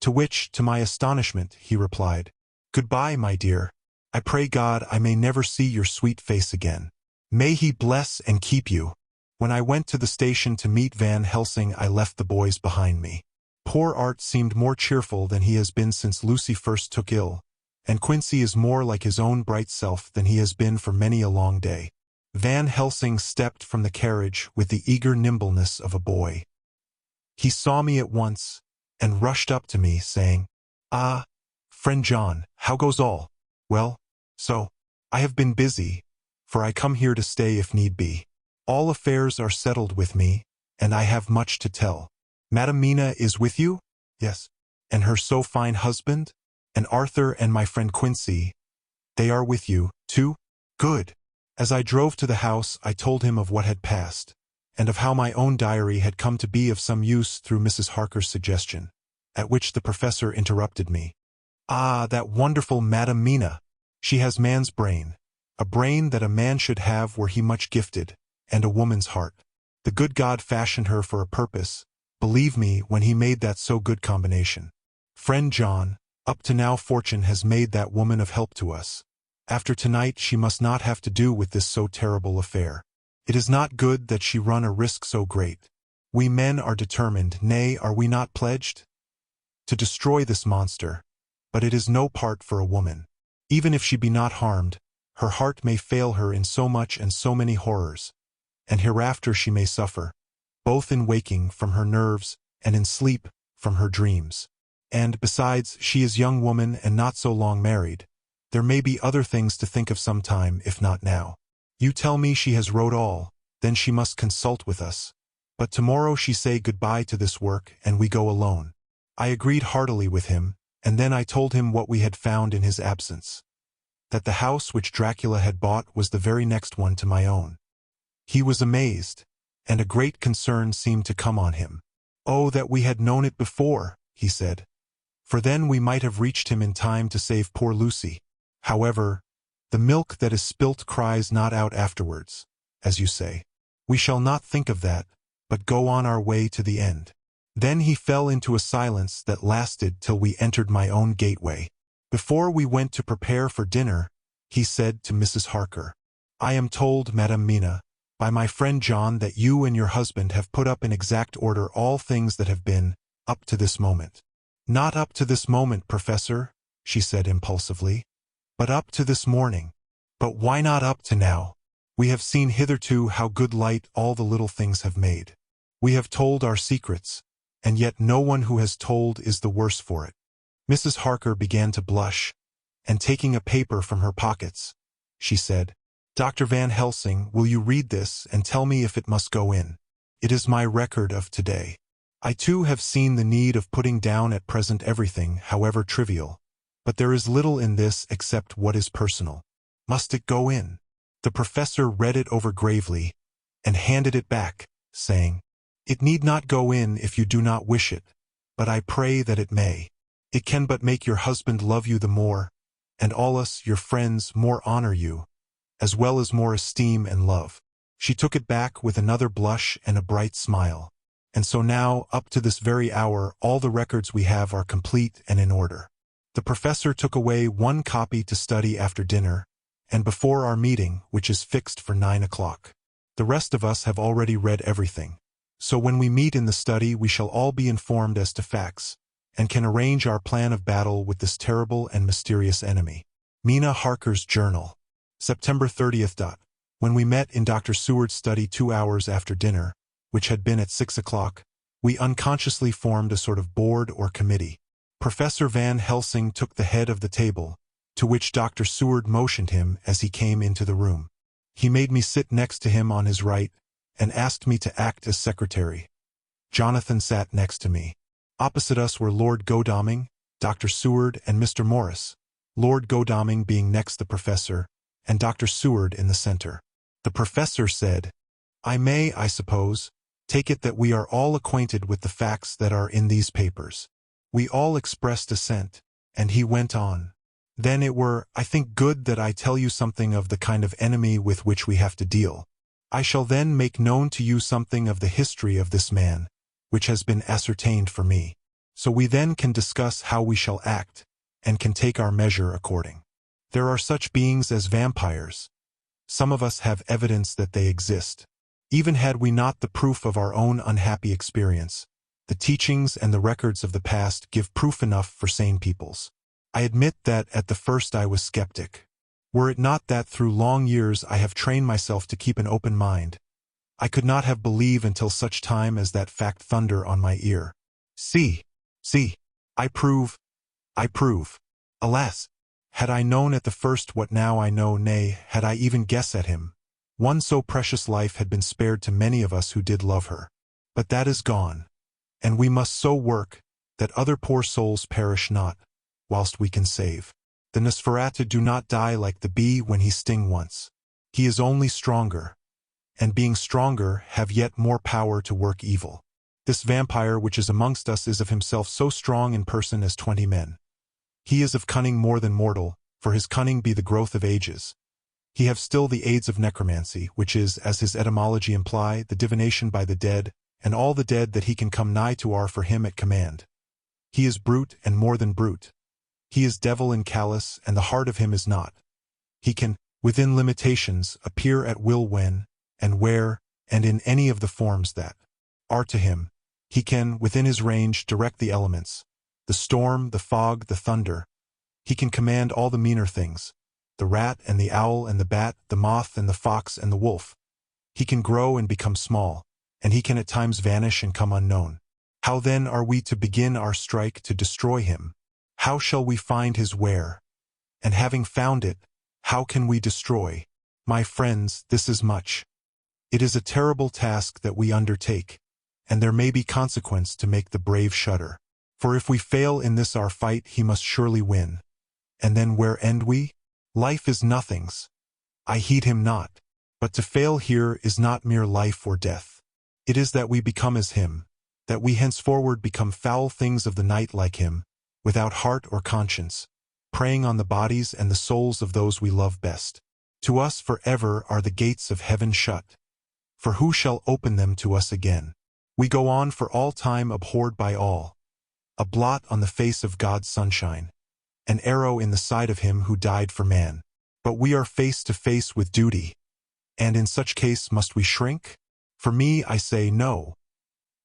To which, to my astonishment, he replied, "Goodbye, my dear. I pray God I may never see your sweet face again. May He bless and keep you." When I went to the station to meet Van Helsing, I left the boys behind me. Poor Art seemed more cheerful than he has been since Lucy first took ill, and Quincy is more like his own bright self than he has been for many a long day. Van Helsing stepped from the carriage with the eager nimbleness of a boy. He saw me at once, and rushed up to me, saying, "Ah, friend John, how goes all?" "Well, so, I have been busy, for I come here to stay if need be. All affairs are settled with me, and I have much to tell." "Madam Mina is with you?" "Yes." "And her so fine husband? And Arthur and my friend Quincy? They are with you, too? Good." As I drove to the house, I told him of what had passed, and of how my own diary had come to be of some use through Mrs. Harker's suggestion, at which the professor interrupted me. "Ah, that wonderful Madam Mina! She has man's brain, a brain that a man should have were he much gifted, and a woman's heart. The good God fashioned her for a purpose, believe me, when he made that so good combination. Friend John, up to now fortune has made that woman of help to us. After tonight she must not have to do with this so terrible affair. It is not good that she run a risk so great. We men are determined, nay, are we not pledged? To destroy this monster, but it is no part for a woman. Even if she be not harmed, her heart may fail her in so much and so many horrors, and hereafter she may suffer, both in waking from her nerves and in sleep from her dreams. And, besides, she is young woman and not so long married. There may be other things to think of some time, if not now. You tell me she has wrote all, then she must consult with us. But tomorrow she say goodbye to this work, and we go alone." I agreed heartily with him, and then I told him what we had found in his absence. That the house which Dracula had bought was the very next one to my own. He was amazed, and a great concern seemed to come on him. "Oh, that we had known it before," he said, "for then we might have reached him in time to save poor Lucy. However, the milk that is spilt cries not out afterwards, as you say. We shall not think of that, but go on our way to the end." Then he fell into a silence that lasted till we entered my own gateway. Before we went to prepare for dinner, he said to Mrs. Harker, "I am told, Madam Mina, by my friend John that you and your husband have put up in exact order all things that have been, up to this moment." "Not up to this moment, Professor," she said impulsively, "but up to this morning." "But why not up to now? We have seen hitherto how good light all the little things have made. We have told our secrets, and yet no one who has told is the worse for it." Mrs. Harker began to blush, and taking a paper from her pockets, she said, "Dr. Van Helsing, will you read this and tell me if it must go in? It is my record of today. I too have seen the need of putting down at present everything, however trivial, But there is little in this except what is personal. Must it go in? The professor read it over gravely, and handed it back, saying, "It need not go in if you do not wish it, but I pray that it may. It can but make your husband love you the more, and all us, your friends, more honor you, as well as more esteem and love." She took it back with another blush and a bright smile. And so now, up to this very hour, all the records we have are complete and in order. The professor took away one copy to study after dinner, and before our meeting, which is fixed for 9 o'clock. The rest of us have already read everything. So when we meet in the study we shall all be informed as to facts, and can arrange our plan of battle with this terrible and mysterious enemy. Mina Harker's Journal. September 30th. When we met in Dr. Seward's study 2 hours after dinner, which had been at 6 o'clock, we unconsciously formed a sort of board or committee. Professor Van Helsing took the head of the table, to which Dr. Seward motioned him as he came into the room. He made me sit next to him on his right, and asked me to act as secretary. Jonathan sat next to me. Opposite us were Lord Godalming, Dr. Seward, and Mr. Morris, Lord Godalming being next the professor, and Dr. Seward in the center. The professor said, "I may, I suppose, take it that we are all acquainted with the facts that are in these papers." We all expressed assent, and he went on. "Then it were, I think, good that I tell you something of the kind of enemy with which we have to deal. I shall then make known to you something of the history of this man, which has been ascertained for me. So we then can discuss how we shall act, and can take our measure according. There are such beings as vampires. Some of us have evidence that they exist. Even had we not the proof of our own unhappy experience, the teachings and the records of the past give proof enough for sane peoples. I admit that at the first I was skeptic. Were it not that through long years I have trained myself to keep an open mind, I could not have believed until such time as that fact thunder on my ear. See, I prove. Alas, had I known at the first what now I know, nay, had I even guessed at him, one so precious life had been spared to many of us who did love her. But that is gone, and we must so work that other poor souls perish not, whilst we can save. The Nosferatu do not die like the bee when he sting once. He is only stronger, and being stronger have yet more power to work evil. This vampire which is amongst us is of himself so strong in person as 20 men. He is of cunning more than mortal, for his cunning be the growth of ages. He have still the aids of necromancy, which is, as his etymology imply, the divination by the dead, and all the dead that he can come nigh to are for him at command. He is brute and more than brute. He is devil and callous, and the heart of him is not. He can, within limitations, appear at will when, and where, and in any of the forms that are to him. He can, within his range, direct the elements, the storm, the fog, the thunder. He can command all the meaner things, the rat and the owl and the bat, the moth and the fox and the wolf. He can grow and become small, and he can at times vanish and come unknown. How then are we to begin our strike to destroy him? How shall we find his where? And having found it, how can we destroy? My friends, this is much. It is a terrible task that we undertake, and there may be consequence to make the brave shudder. For if we fail in this our fight, he must surely win. And then where end we? Life is nothing's. I heed him not. But to fail here is not mere life or death. It is that we become as him, that we henceforward become foul things of the night like him, without heart or conscience, preying on the bodies and the souls of those we love best. To us forever are the gates of heaven shut, for who shall open them to us again? We go on for all time abhorred by all, a blot on the face of God's sunshine, an arrow in the side of him who died for man. But we are face to face with duty, and in such case must we shrink? For me, I say no.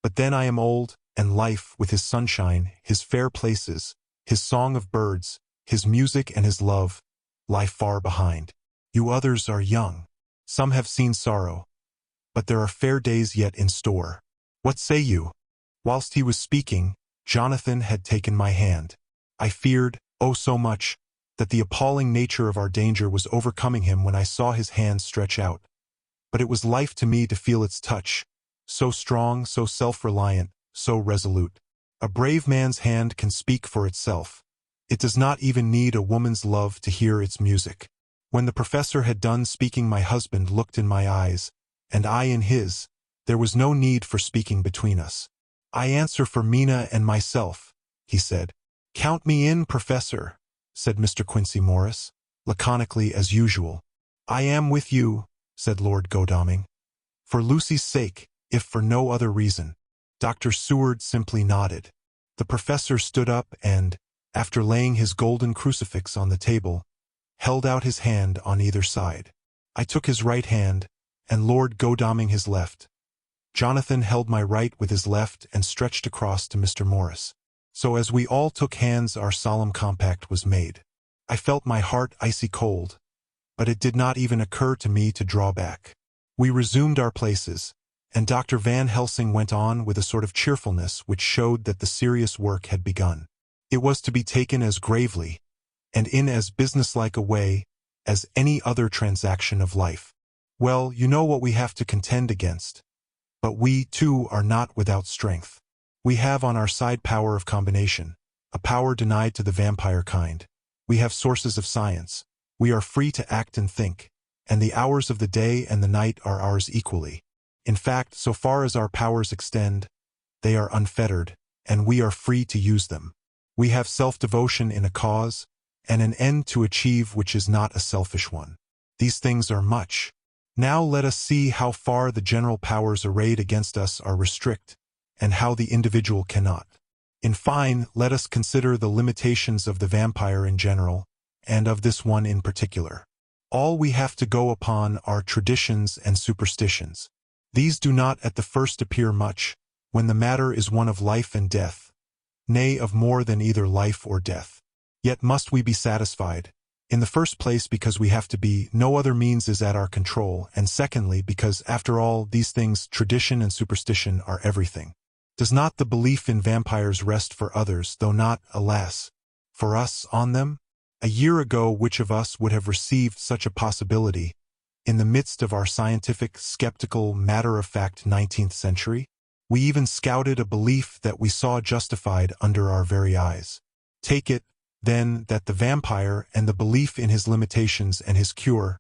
But then I am old, and life, with his sunshine, his fair places, his song of birds, his music and his love, lie far behind. You others are young. Some have seen sorrow, but there are fair days yet in store. What say you? Whilst he was speaking, Jonathan had taken my hand. I feared, oh so much, that the appalling nature of our danger was overcoming him when I saw his hand stretch out. But it was life to me to feel its touch, so strong, so self-reliant, so resolute. A brave man's hand can speak for itself, It does not even need a woman's love to hear its music. When the professor had done speaking, my husband looked in my eyes, and I in his. There was no need for speaking between us. I answer for Mina and myself, he said. Count me in, Professor, said Mr. Quincy Morris, laconically as usual. I am with you, said Lord Godalming. For Lucy's sake, if for no other reason. Dr. Seward simply nodded. The professor stood up and, after laying his golden crucifix on the table, held out his hand on either side. I took his right hand, and Lord Godalming his left. Jonathan held my right with his left and stretched across to Mr. Morris. So as we all took hands, our solemn compact was made. I felt my heart icy cold, but it did not even occur to me to draw back. We resumed our places, and Dr. Van Helsing went on with a sort of cheerfulness which showed that the serious work had begun. It was to be taken as gravely, and in as businesslike a way, as any other transaction of life. Well, you know what we have to contend against. But we, too, are not without strength. We have on our side power of combination, a power denied to the vampire kind. We have sources of science. We are free to act and think, and the hours of the day and the night are ours equally. In fact, so far as our powers extend, they are unfettered, and we are free to use them. We have self-devotion in a cause, and an end to achieve which is not a selfish one. These things are much. Now let us see how far the general powers arrayed against us are restrict, and how the individual cannot. In fine, let us consider the limitations of the vampire in general, and of this one in particular. All we have to go upon are traditions and superstitions. These do not at the first appear much, when the matter is one of life and death, nay, of more than either life or death. Yet must we be satisfied, in the first place because we have to be, no other means is at our control, and secondly because, after all, these things, tradition and superstition, are everything. Does not the belief in vampires rest for others, though not, alas, for us, on them? A year ago, which of us would have received such a possibility, in the midst of our scientific, skeptical, matter-of-fact 19th century? We even scouted a belief that we saw justified under our very eyes. Take it, then, that the vampire and the belief in his limitations and his cure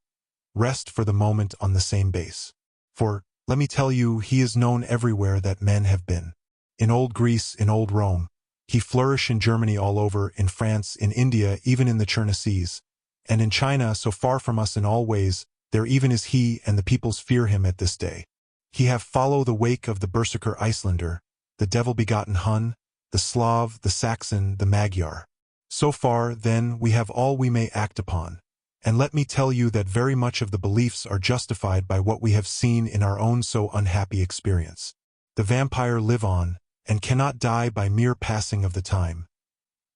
rest for the moment on the same base. For, let me tell you, he is known everywhere that men have been. In old Greece, in old Rome. He flourished in Germany, all over, in France, in India, even in the Chernassees. And in China, so far from us in all ways, there even is he, and the peoples fear him at this day. He have follow the wake of the Berserker Icelander, the devil-begotten Hun, the Slav, the Saxon, the Magyar. So far, then, we have all we may act upon. And let me tell you that very much of the beliefs are justified by what we have seen in our own so unhappy experience. The vampire live on, and cannot die by mere passing of the time.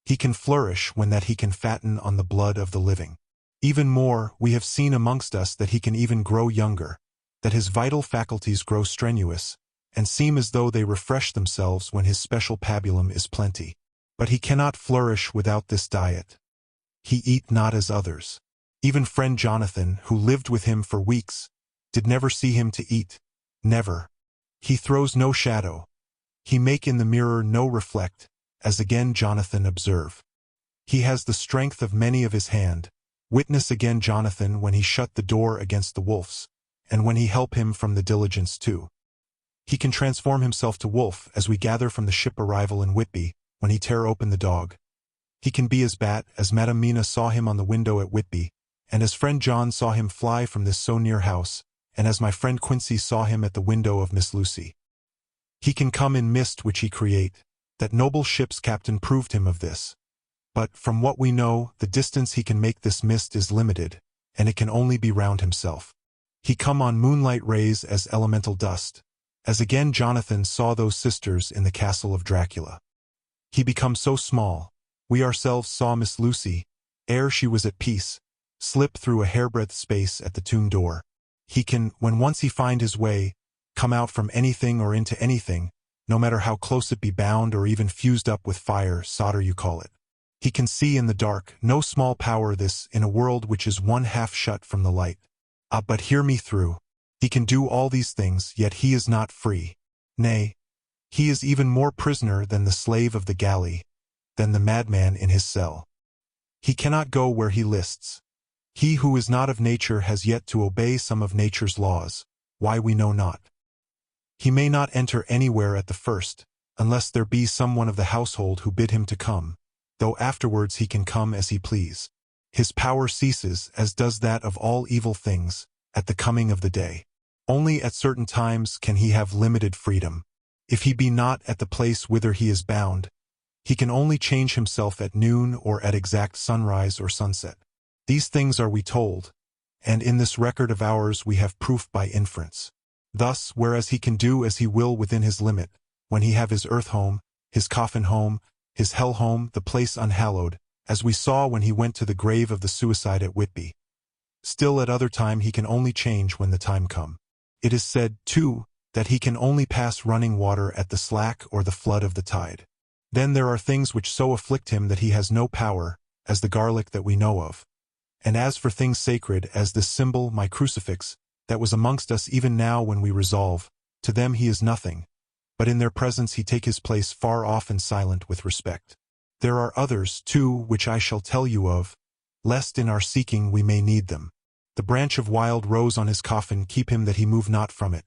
He can flourish when that he can fatten on the blood of the living. Even more, we have seen amongst us that he can even grow younger, that his vital faculties grow strenuous, and seem as though they refresh themselves when his special pabulum is plenty. But he cannot flourish without this diet. He eat not as others. Even friend Jonathan, who lived with him for weeks, did never see him to eat. Never. He throws no shadow. He make in the mirror no reflect, as again Jonathan observe. He has the strength of many of his hand. Witness again Jonathan when he shut the door against the wolves, and when he help him from the diligence too. He can transform himself to wolf, as we gather from the ship arrival in Whitby, when he tear open the dog. He can be as bat, as Madame Mina saw him on the window at Whitby, and as friend John saw him fly from this so near house, and as my friend Quincy saw him at the window of Miss Lucy. He can come in mist which he create. That noble ship's captain proved him of this. But, from what we know, the distance he can make this mist is limited, and it can only be round himself. He come on moonlight rays as elemental dust, as again Jonathan saw those sisters in the castle of Dracula. He become so small, we ourselves saw Miss Lucy, ere she was at peace, slip through a hairbreadth space at the tomb door. He can, when once he find his way, come out from anything or into anything, no matter how close it be bound or even fused up with fire, solder you call it. He can see in the dark, no small power this, in a world which is one half shut from the light. Ah, but hear me through. He can do all these things, yet he is not free. Nay, he is even more prisoner than the slave of the galley, than the madman in his cell. He cannot go where he lists. He who is not of nature has yet to obey some of nature's laws, why we know not. He may not enter anywhere at the first, unless there be some one of the household who bid him to come, though afterwards he can come as he please. His power ceases, as does that of all evil things, at the coming of the day. Only at certain times can he have limited freedom. If he be not at the place whither he is bound, he can only change himself at noon or at exact sunrise or sunset. These things are we told, and in this record of ours we have proof by inference. Thus, whereas he can do as he will within his limit, when he have his earth home, his coffin home, his hell home, the place unhallowed, as we saw when he went to the grave of the suicide at Whitby. Still at other time he can only change when the time come. It is said, too, that he can only pass running water at the slack or the flood of the tide. Then there are things which so afflict him that he has no power, as the garlic that we know of. And as for things sacred, as this symbol, my crucifix, that was amongst us even now when we resolve, to them he is nothing, but in their presence he take his place far off and silent with respect. There are others, too, which I shall tell you of, lest in our seeking we may need them. The branch of wild rose on his coffin keep him that he move not from it.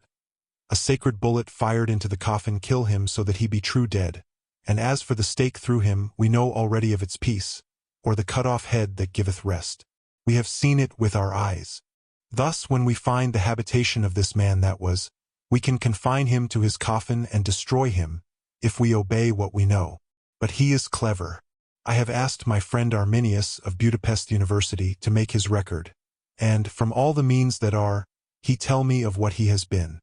A sacred bullet fired into the coffin kill him so that he be true dead. And as for the stake through him, we know already of its peace, or the cut-off head that giveth rest. We have seen it with our eyes. Thus when we find the habitation of this man that was, we can confine him to his coffin and destroy him, if we obey what we know. But he is clever. I have asked my friend Arminius of Budapest University to make his record, and, from all the means that are, he tell me of what he has been.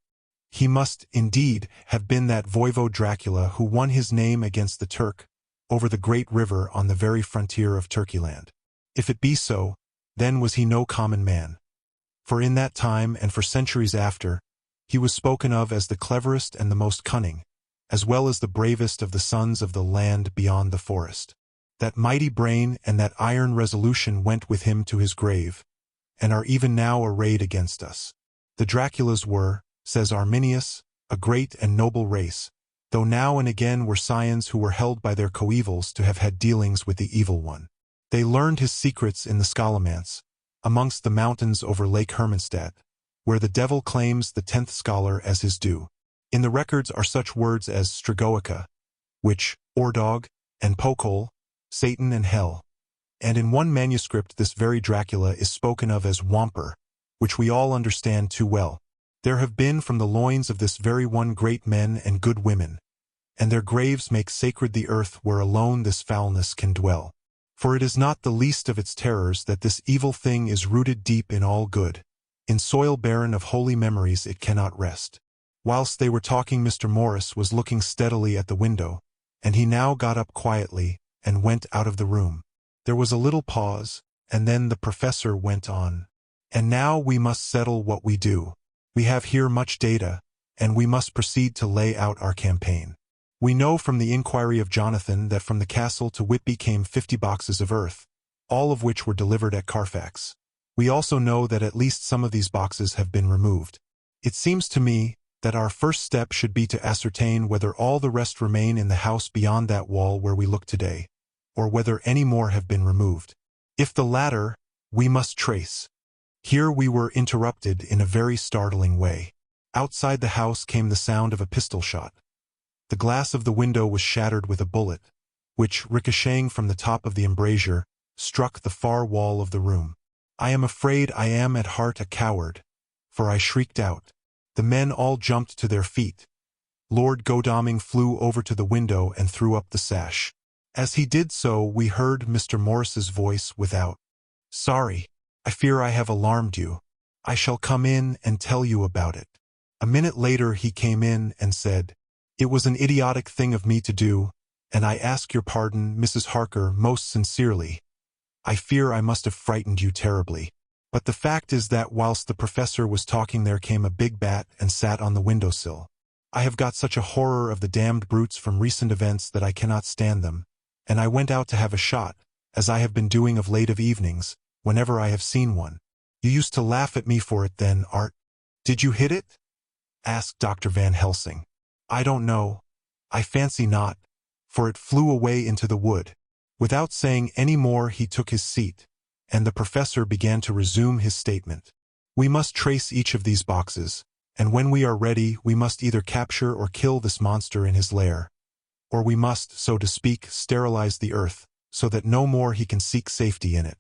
He must, indeed, have been that voivode Dracula who won his name against the Turk, over the great river on the very frontier of Turkeyland. If it be so, then was he no common man. For in that time, and for centuries after, he was spoken of as the cleverest and the most cunning, as well as the bravest of the sons of the land beyond the forest. That mighty brain and that iron resolution went with him to his grave, and are even now arrayed against us. The Draculas were, says Arminius, a great and noble race, though now and again were scions who were held by their coevals to have had dealings with the evil one. They learned his secrets in the Scholomance, amongst the mountains over Lake Hermanstadt, where the devil claims the 10th scholar as his due. In the records are such words as Stregoica, witch, Ordog, and Pokol, Satan and hell. And in one manuscript this very Dracula is spoken of as Wamper, which we all understand too well. There have been from the loins of this very one great men and good women, and their graves make sacred the earth where alone this foulness can dwell. For it is not the least of its terrors that this evil thing is rooted deep in all good. In soil barren of holy memories it cannot rest. Whilst they were talking, Mr. Morris was looking steadily at the window, and he now got up quietly and went out of the room. There was a little pause, and then the professor went on. And now we must settle what we do. We have here much data, and we must proceed to lay out our campaign. We know from the inquiry of Jonathan that from the castle to Whitby came 50 boxes of earth, all of which were delivered at Carfax. We also know that at least some of these boxes have been removed. It seems to me that our first step should be to ascertain whether all the rest remain in the house beyond that wall where we look today, or whether any more have been removed. If the latter, we must trace. Here we were interrupted in a very startling way. Outside the house came the sound of a pistol shot. The glass of the window was shattered with a bullet, which, ricocheting from the top of the embrasure, struck the far wall of the room. I am afraid I am at heart a coward, for I shrieked out. The men all jumped to their feet. Lord Godalming flew over to the window and threw up the sash. As he did so, we heard Mr. Morris's voice without. "Sorry, I fear I have alarmed you. I shall come in and tell you about it." A minute later he came in and said, "It was an idiotic thing of me to do, and I ask your pardon, Mrs. Harker, most sincerely. I fear I must have frightened you terribly. But the fact is that whilst the professor was talking there came a big bat and sat on the windowsill. I have got such a horror of the damned brutes from recent events that I cannot stand them, and I went out to have a shot, as I have been doing of late of evenings, whenever I have seen one. You used to laugh at me for it then, Art. Did you hit it?" asked Dr. Van Helsing. "I don't know. I fancy not, for it flew away into the wood. Without saying any more, he took his seat, and the professor began to resume his statement. We must trace each of these boxes, and when we are ready, we must either capture or kill this monster in his lair, or we must, so to speak, sterilize the earth, so that no more he can seek safety in it.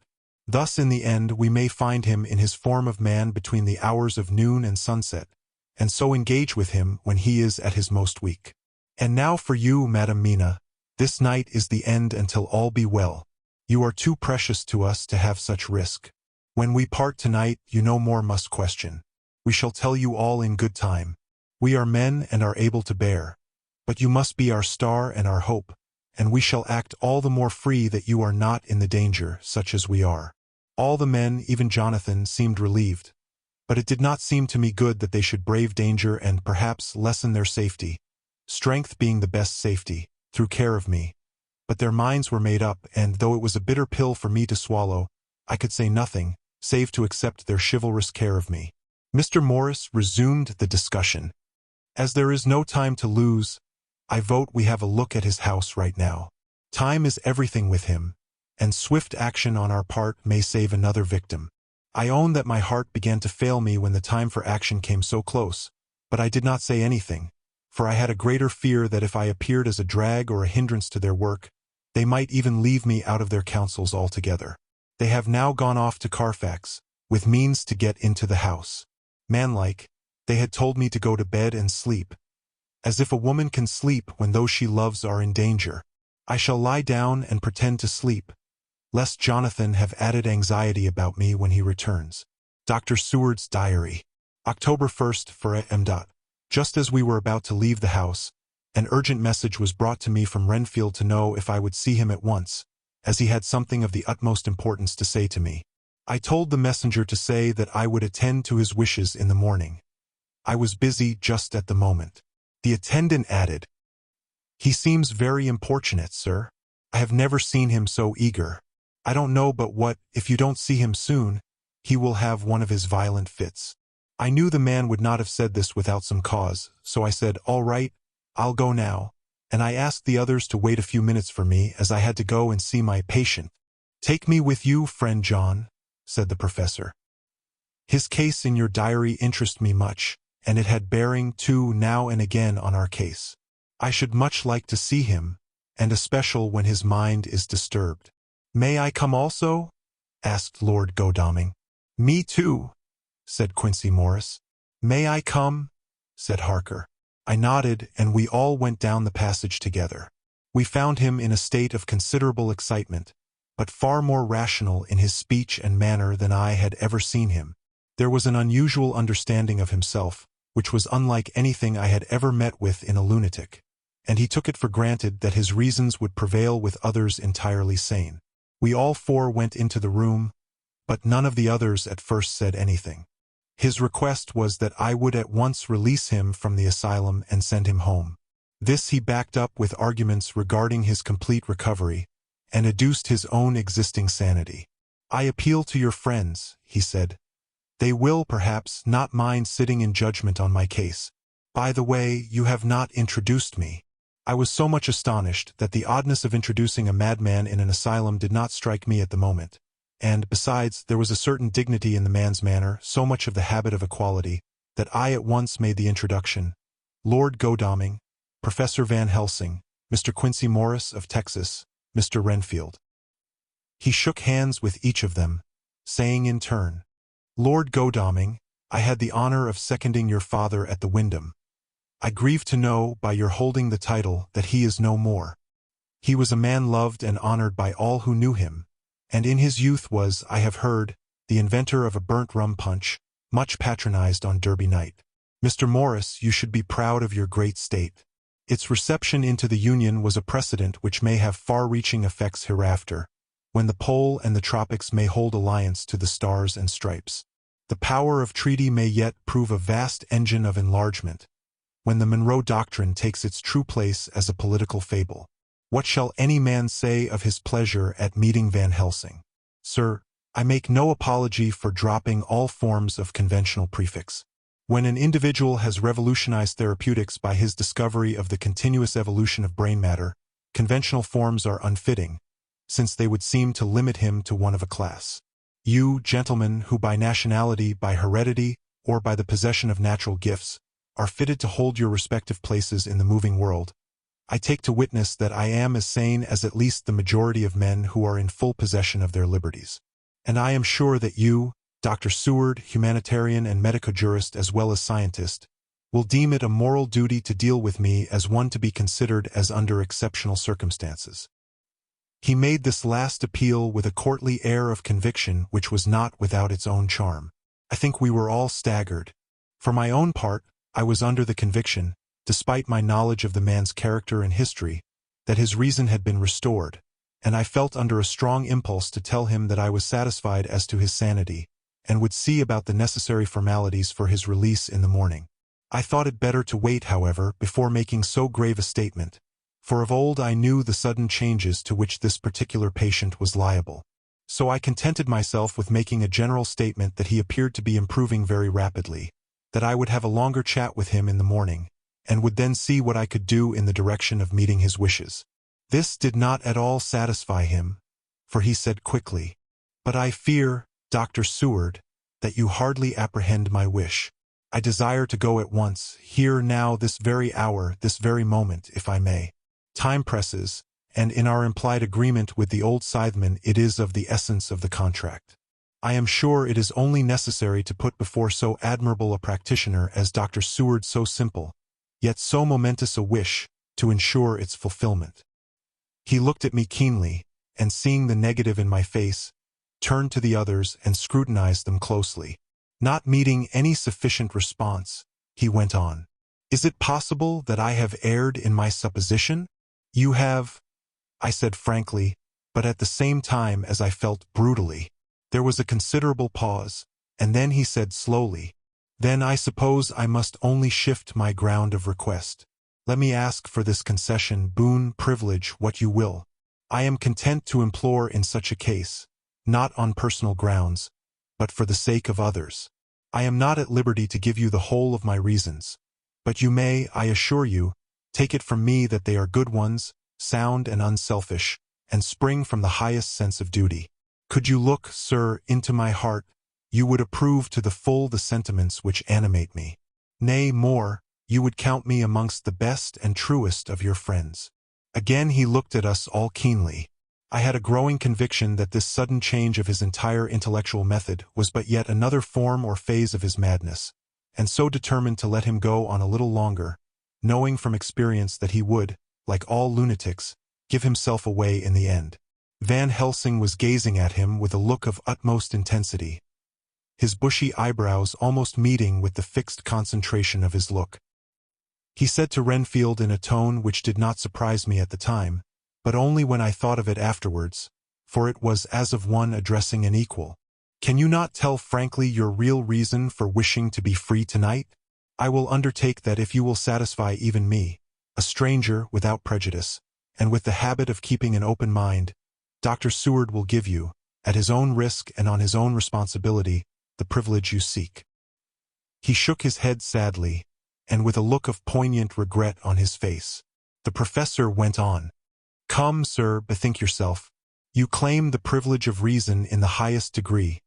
Thus, in the end, we may find him in his form of man between the hours of noon and sunset, and so engage with him when he is at his most weak. And now for you, Madam Mina, this night is the end until all be well. You are too precious to us to have such risk. When we part tonight, you no more must question. We shall tell you all in good time. We are men and are able to bear. But you must be our star and our hope, and we shall act all the more free that you are not in the danger, such as we are. All the men, even Jonathan, seemed relieved. But it did not seem to me good that they should brave danger and perhaps lessen their safety, strength being the best safety, through care of me. But their minds were made up, and though it was a bitter pill for me to swallow, I could say nothing, save to accept their chivalrous care of me. Mr. Morris resumed the discussion. As there is no time to lose, I vote we have a look at his house right now. Time is everything with him, and swift action on our part may save another victim. I own that my heart began to fail me when the time for action came so close, but I did not say anything, for I had a greater fear that if I appeared as a drag or a hindrance to their work, they might even leave me out of their counsels altogether. They have now gone off to Carfax, with means to get into the house. Manlike, they had told me to go to bed and sleep, as if a woman can sleep when those she loves are in danger. I shall lie down and pretend to sleep, lest Jonathan have added anxiety about me when he returns. Dr. Seward's Diary. October 1st for M. Just as we were about to leave the house, an urgent message was brought to me from Renfield to know if I would see him at once, as he had something of the utmost importance to say to me. I told the messenger to say that I would attend to his wishes in the morning. I was busy just at the moment. The attendant added, "He seems very importunate, sir. I have never seen him so eager. I don't know but what, if you don't see him soon, he will have one of his violent fits." I knew the man would not have said this without some cause, so I said, "All right, I'll go now," and I asked the others to wait a few minutes for me, as I had to go and see my patient. "Take me with you, friend John," said the professor. "His case in your diary interests me much, and it had bearing, too, now and again on our case. I should much like to see him, and especial when his mind is disturbed." "May I come also?" asked Lord Godalming. "Me too," said Quincy Morris. "May I come?" said Harker. I nodded, and we all went down the passage together. We found him in a state of considerable excitement, but far more rational in his speech and manner than I had ever seen him. There was an unusual understanding of himself, which was unlike anything I had ever met with in a lunatic, and he took it for granted that his reasons would prevail with others entirely sane. We all four went into the room, but none of the others at first said anything. His request was that I would at once release him from the asylum and send him home. This he backed up with arguments regarding his complete recovery, and adduced his own existing sanity. "I appeal to your friends," he said. "They will, perhaps, not mind sitting in judgment on my case. By the way, you have not introduced me." I was so much astonished that the oddness of introducing a madman in an asylum did not strike me at the moment, and, besides, there was a certain dignity in the man's manner, so much of the habit of equality, that I at once made the introduction. Lord Godalming, Professor Van Helsing, Mr. Quincy Morris of Texas, Mr. Renfield. He shook hands with each of them, saying in turn, "Lord Godalming, I had the honor of seconding your father at the Wyndham. I grieve to know, by your holding the title, that he is no more. He was a man loved and honored by all who knew him, and in his youth was, I have heard, the inventor of a burnt rum punch, much patronized on Derby night. Mr. Morris, you should be proud of your great state. Its reception into the Union was a precedent which may have far-reaching effects hereafter, when the pole and the tropics may hold alliance to the stars and stripes. The power of treaty may yet prove a vast engine of enlargement, when the Monroe Doctrine takes its true place as a political fable. What shall any man say of his pleasure at meeting Van Helsing? Sir, I make no apology for dropping all forms of conventional prefix. When an individual has revolutionized therapeutics by his discovery of the continuous evolution of brain matter, conventional forms are unfitting, since they would seem to limit him to one of a class. You, gentlemen, who by nationality, by heredity, or by the possession of natural gifts, are fitted to hold your respective places in the moving world, I take to witness that I am as sane as at least the majority of men who are in full possession of their liberties. And I am sure that you, Dr. Seward, humanitarian and medico-jurist as well as scientist, will deem it a moral duty to deal with me as one to be considered as under exceptional circumstances. He made this last appeal with a courtly air of conviction which was not without its own charm. I think we were all staggered. For my own part, I was under the conviction, despite my knowledge of the man's character and history, that his reason had been restored, and I felt under a strong impulse to tell him that I was satisfied as to his sanity, and would see about the necessary formalities for his release in the morning. I thought it better to wait, however, before making so grave a statement, for of old I knew the sudden changes to which this particular patient was liable. So I contented myself with making a general statement that he appeared to be improving very rapidly, that I would have a longer chat with him in the morning, and would then see what I could do in the direction of meeting his wishes. This did not at all satisfy him, for he said quickly, "But I fear, Dr. Seward, that you hardly apprehend my wish. I desire to go at once, here now, this very hour, this very moment, if I may. Time presses, and in our implied agreement with the old scytheman it is of the essence of the contract. I am sure it is only necessary to put before so admirable a practitioner as Dr. Seward so simple, yet so momentous a wish, to ensure its fulfillment." He looked at me keenly, and seeing the negative in my face, turned to the others and scrutinized them closely. Not meeting any sufficient response, he went on. "Is it possible that I have erred in my supposition?" "You have," I said frankly, but at the same time as I felt brutally. There was a considerable pause, and then he said slowly, "Then I suppose I must only shift my ground of request. Let me ask for this concession, boon, privilege, what you will. I am content to implore in such a case, not on personal grounds, but for the sake of others. I am not at liberty to give you the whole of my reasons, but you may, I assure you, take it from me that they are good ones, sound and unselfish, and spring from the highest sense of duty. Could you look, sir, into my heart, you would approve to the full the sentiments which animate me. Nay, more, you would count me amongst the best and truest of your friends." Again he looked at us all keenly. I had a growing conviction that this sudden change of his entire intellectual method was but yet another form or phase of his madness, and so determined to let him go on a little longer, knowing from experience that he would, like all lunatics, give himself away in the end. Van Helsing was gazing at him with a look of utmost intensity, his bushy eyebrows almost meeting with the fixed concentration of his look. He said to Renfield in a tone which did not surprise me at the time, but only when I thought of it afterwards, for it was as of one addressing an equal, "Can you not tell frankly your real reason for wishing to be free tonight? I will undertake that if you will satisfy even me, a stranger without prejudice, and with the habit of keeping an open mind, Dr. Seward will give you, at his own risk and on his own responsibility, the privilege you seek." He shook his head sadly, and with a look of poignant regret on his face. The professor went on, "Come, sir, bethink yourself. You claim the privilege of reason in the highest degree,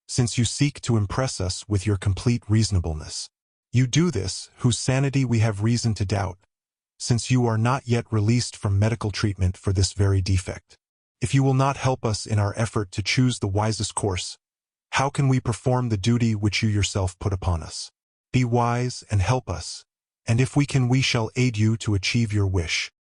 since you seek to impress us with your complete reasonableness. You do this, whose sanity we have reason to doubt, since you are not yet released from medical treatment for this very defect. If you will not help us in our effort to choose the wisest course, how can we perform the duty which you yourself put upon us? Be wise and help us, and if we can we shall aid you to achieve your wish."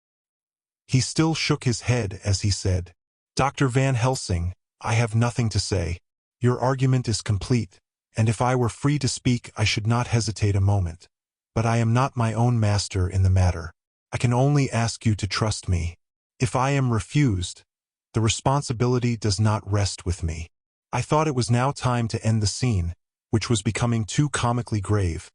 He still shook his head as he said, "Dr. Van Helsing, I have nothing to say. Your argument is complete, and if I were free to speak I should not hesitate a moment. But I am not my own master in the matter. I can only ask you to trust me. If I am refused, the responsibility does not rest with me." I thought it was now time to end the scene, which was becoming too comically grave,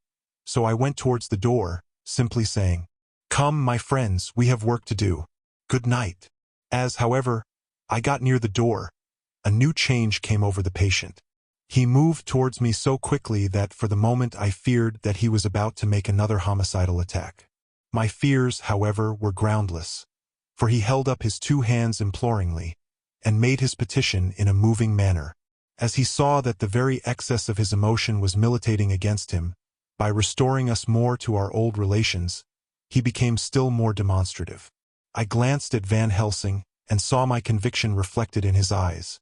so I went towards the door, simply saying, "Come, my friends, we have work to do. Good night." As, however, I got near the door, a new change came over the patient. He moved towards me so quickly that for the moment I feared that he was about to make another homicidal attack. My fears, however, were groundless, for he held up his two hands imploringly, and made his petition in a moving manner. As he saw that the very excess of his emotion was militating against him, by restoring us more to our old relations, he became still more demonstrative. I glanced at Van Helsing and saw my conviction reflected in his eyes.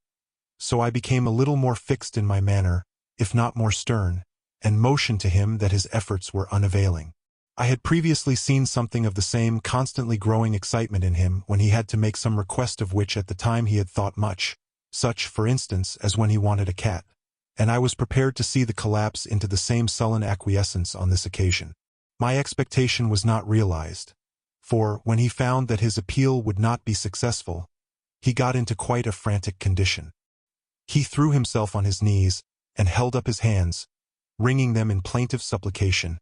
So I became a little more fixed in my manner, if not more stern, and motioned to him that his efforts were unavailing. I had previously seen something of the same constantly growing excitement in him when he had to make some request of which at the time he had thought much, such, for instance, as when he wanted a cat, and I was prepared to see the collapse into the same sullen acquiescence on this occasion. My expectation was not realized, for, when he found that his appeal would not be successful, he got into quite a frantic condition. He threw himself on his knees and held up his hands, wringing them in plaintive supplication,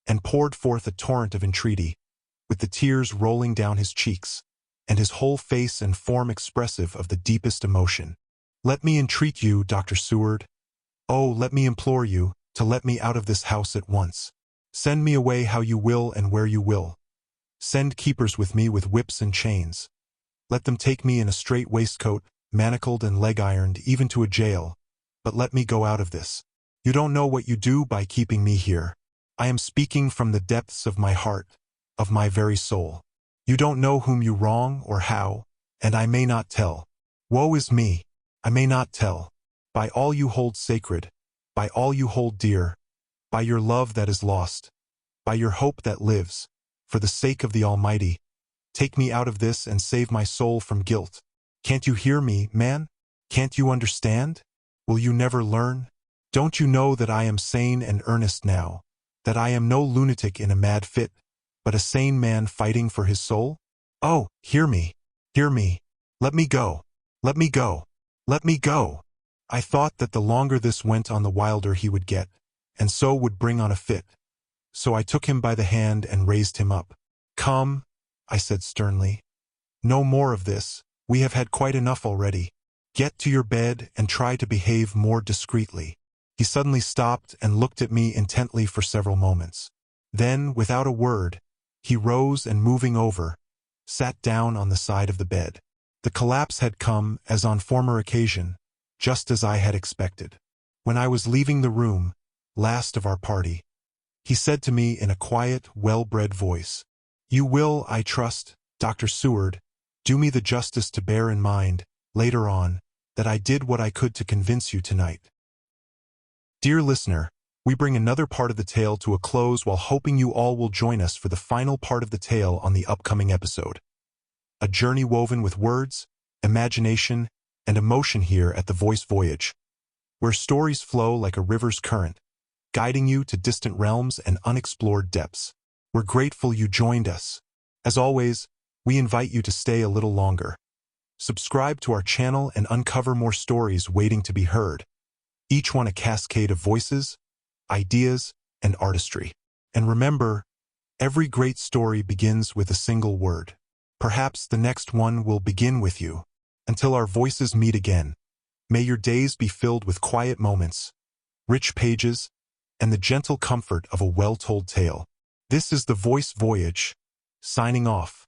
and poured forth a torrent of entreaty, with the tears rolling down his cheeks, and his whole face and form expressive of the deepest emotion. "Let me entreat you, Dr. Seward. Oh, let me implore you, to let me out of this house at once. Send me away how you will and where you will. Send keepers with me with whips and chains. Let them take me in a strait waistcoat, manacled and leg-ironed, even to a jail, but let me go out of this. You don't know what you do by keeping me here. I am speaking from the depths of my heart, of my very soul. You don't know whom you wrong or how, and I may not tell. Woe is me, I may not tell. By all you hold sacred, by all you hold dear, by your love that is lost, by your hope that lives, for the sake of the Almighty, take me out of this and save my soul from guilt. Can't you hear me, man? Can't you understand? Will you never learn? Don't you know that I am sane and earnest now, that I am no lunatic in a mad fit, but a sane man fighting for his soul? Oh, hear me, hear me. Let me go, let me go, let me go. I thought that the longer this went on the wilder he would get, and so would bring on a fit. So I took him by the hand and raised him up. Come, I said sternly. No more of this, we have had quite enough already. Get to your bed and try to behave more discreetly. He suddenly stopped and looked at me intently for several moments. Then, without a word, he rose and moving over, sat down on the side of the bed. The collapse had come, as on former occasion, just as I had expected. When I was leaving the room, last of our party, he said to me in a quiet, well-bred voice, "You will, I trust, Dr. Seward, do me the justice to bear in mind, later on, that I did what I could to convince you tonight." Dear listener, we bring another part of the tale to a close while hoping you all will join us for the final part of the tale on the upcoming episode. A journey woven with words, imagination, and emotion here at the Voice Voyage, where stories flow like a river's current, guiding you to distant realms and unexplored depths. We're grateful you joined us. As always, we invite you to stay a little longer. Subscribe to our channel and uncover more stories waiting to be heard, each one a cascade of voices, ideas, and artistry. And remember, every great story begins with a single word. Perhaps the next one will begin with you. Until our voices meet again, may your days be filled with quiet moments, rich pages, and the gentle comfort of a well-told tale. This is the Voice Voyage, signing off.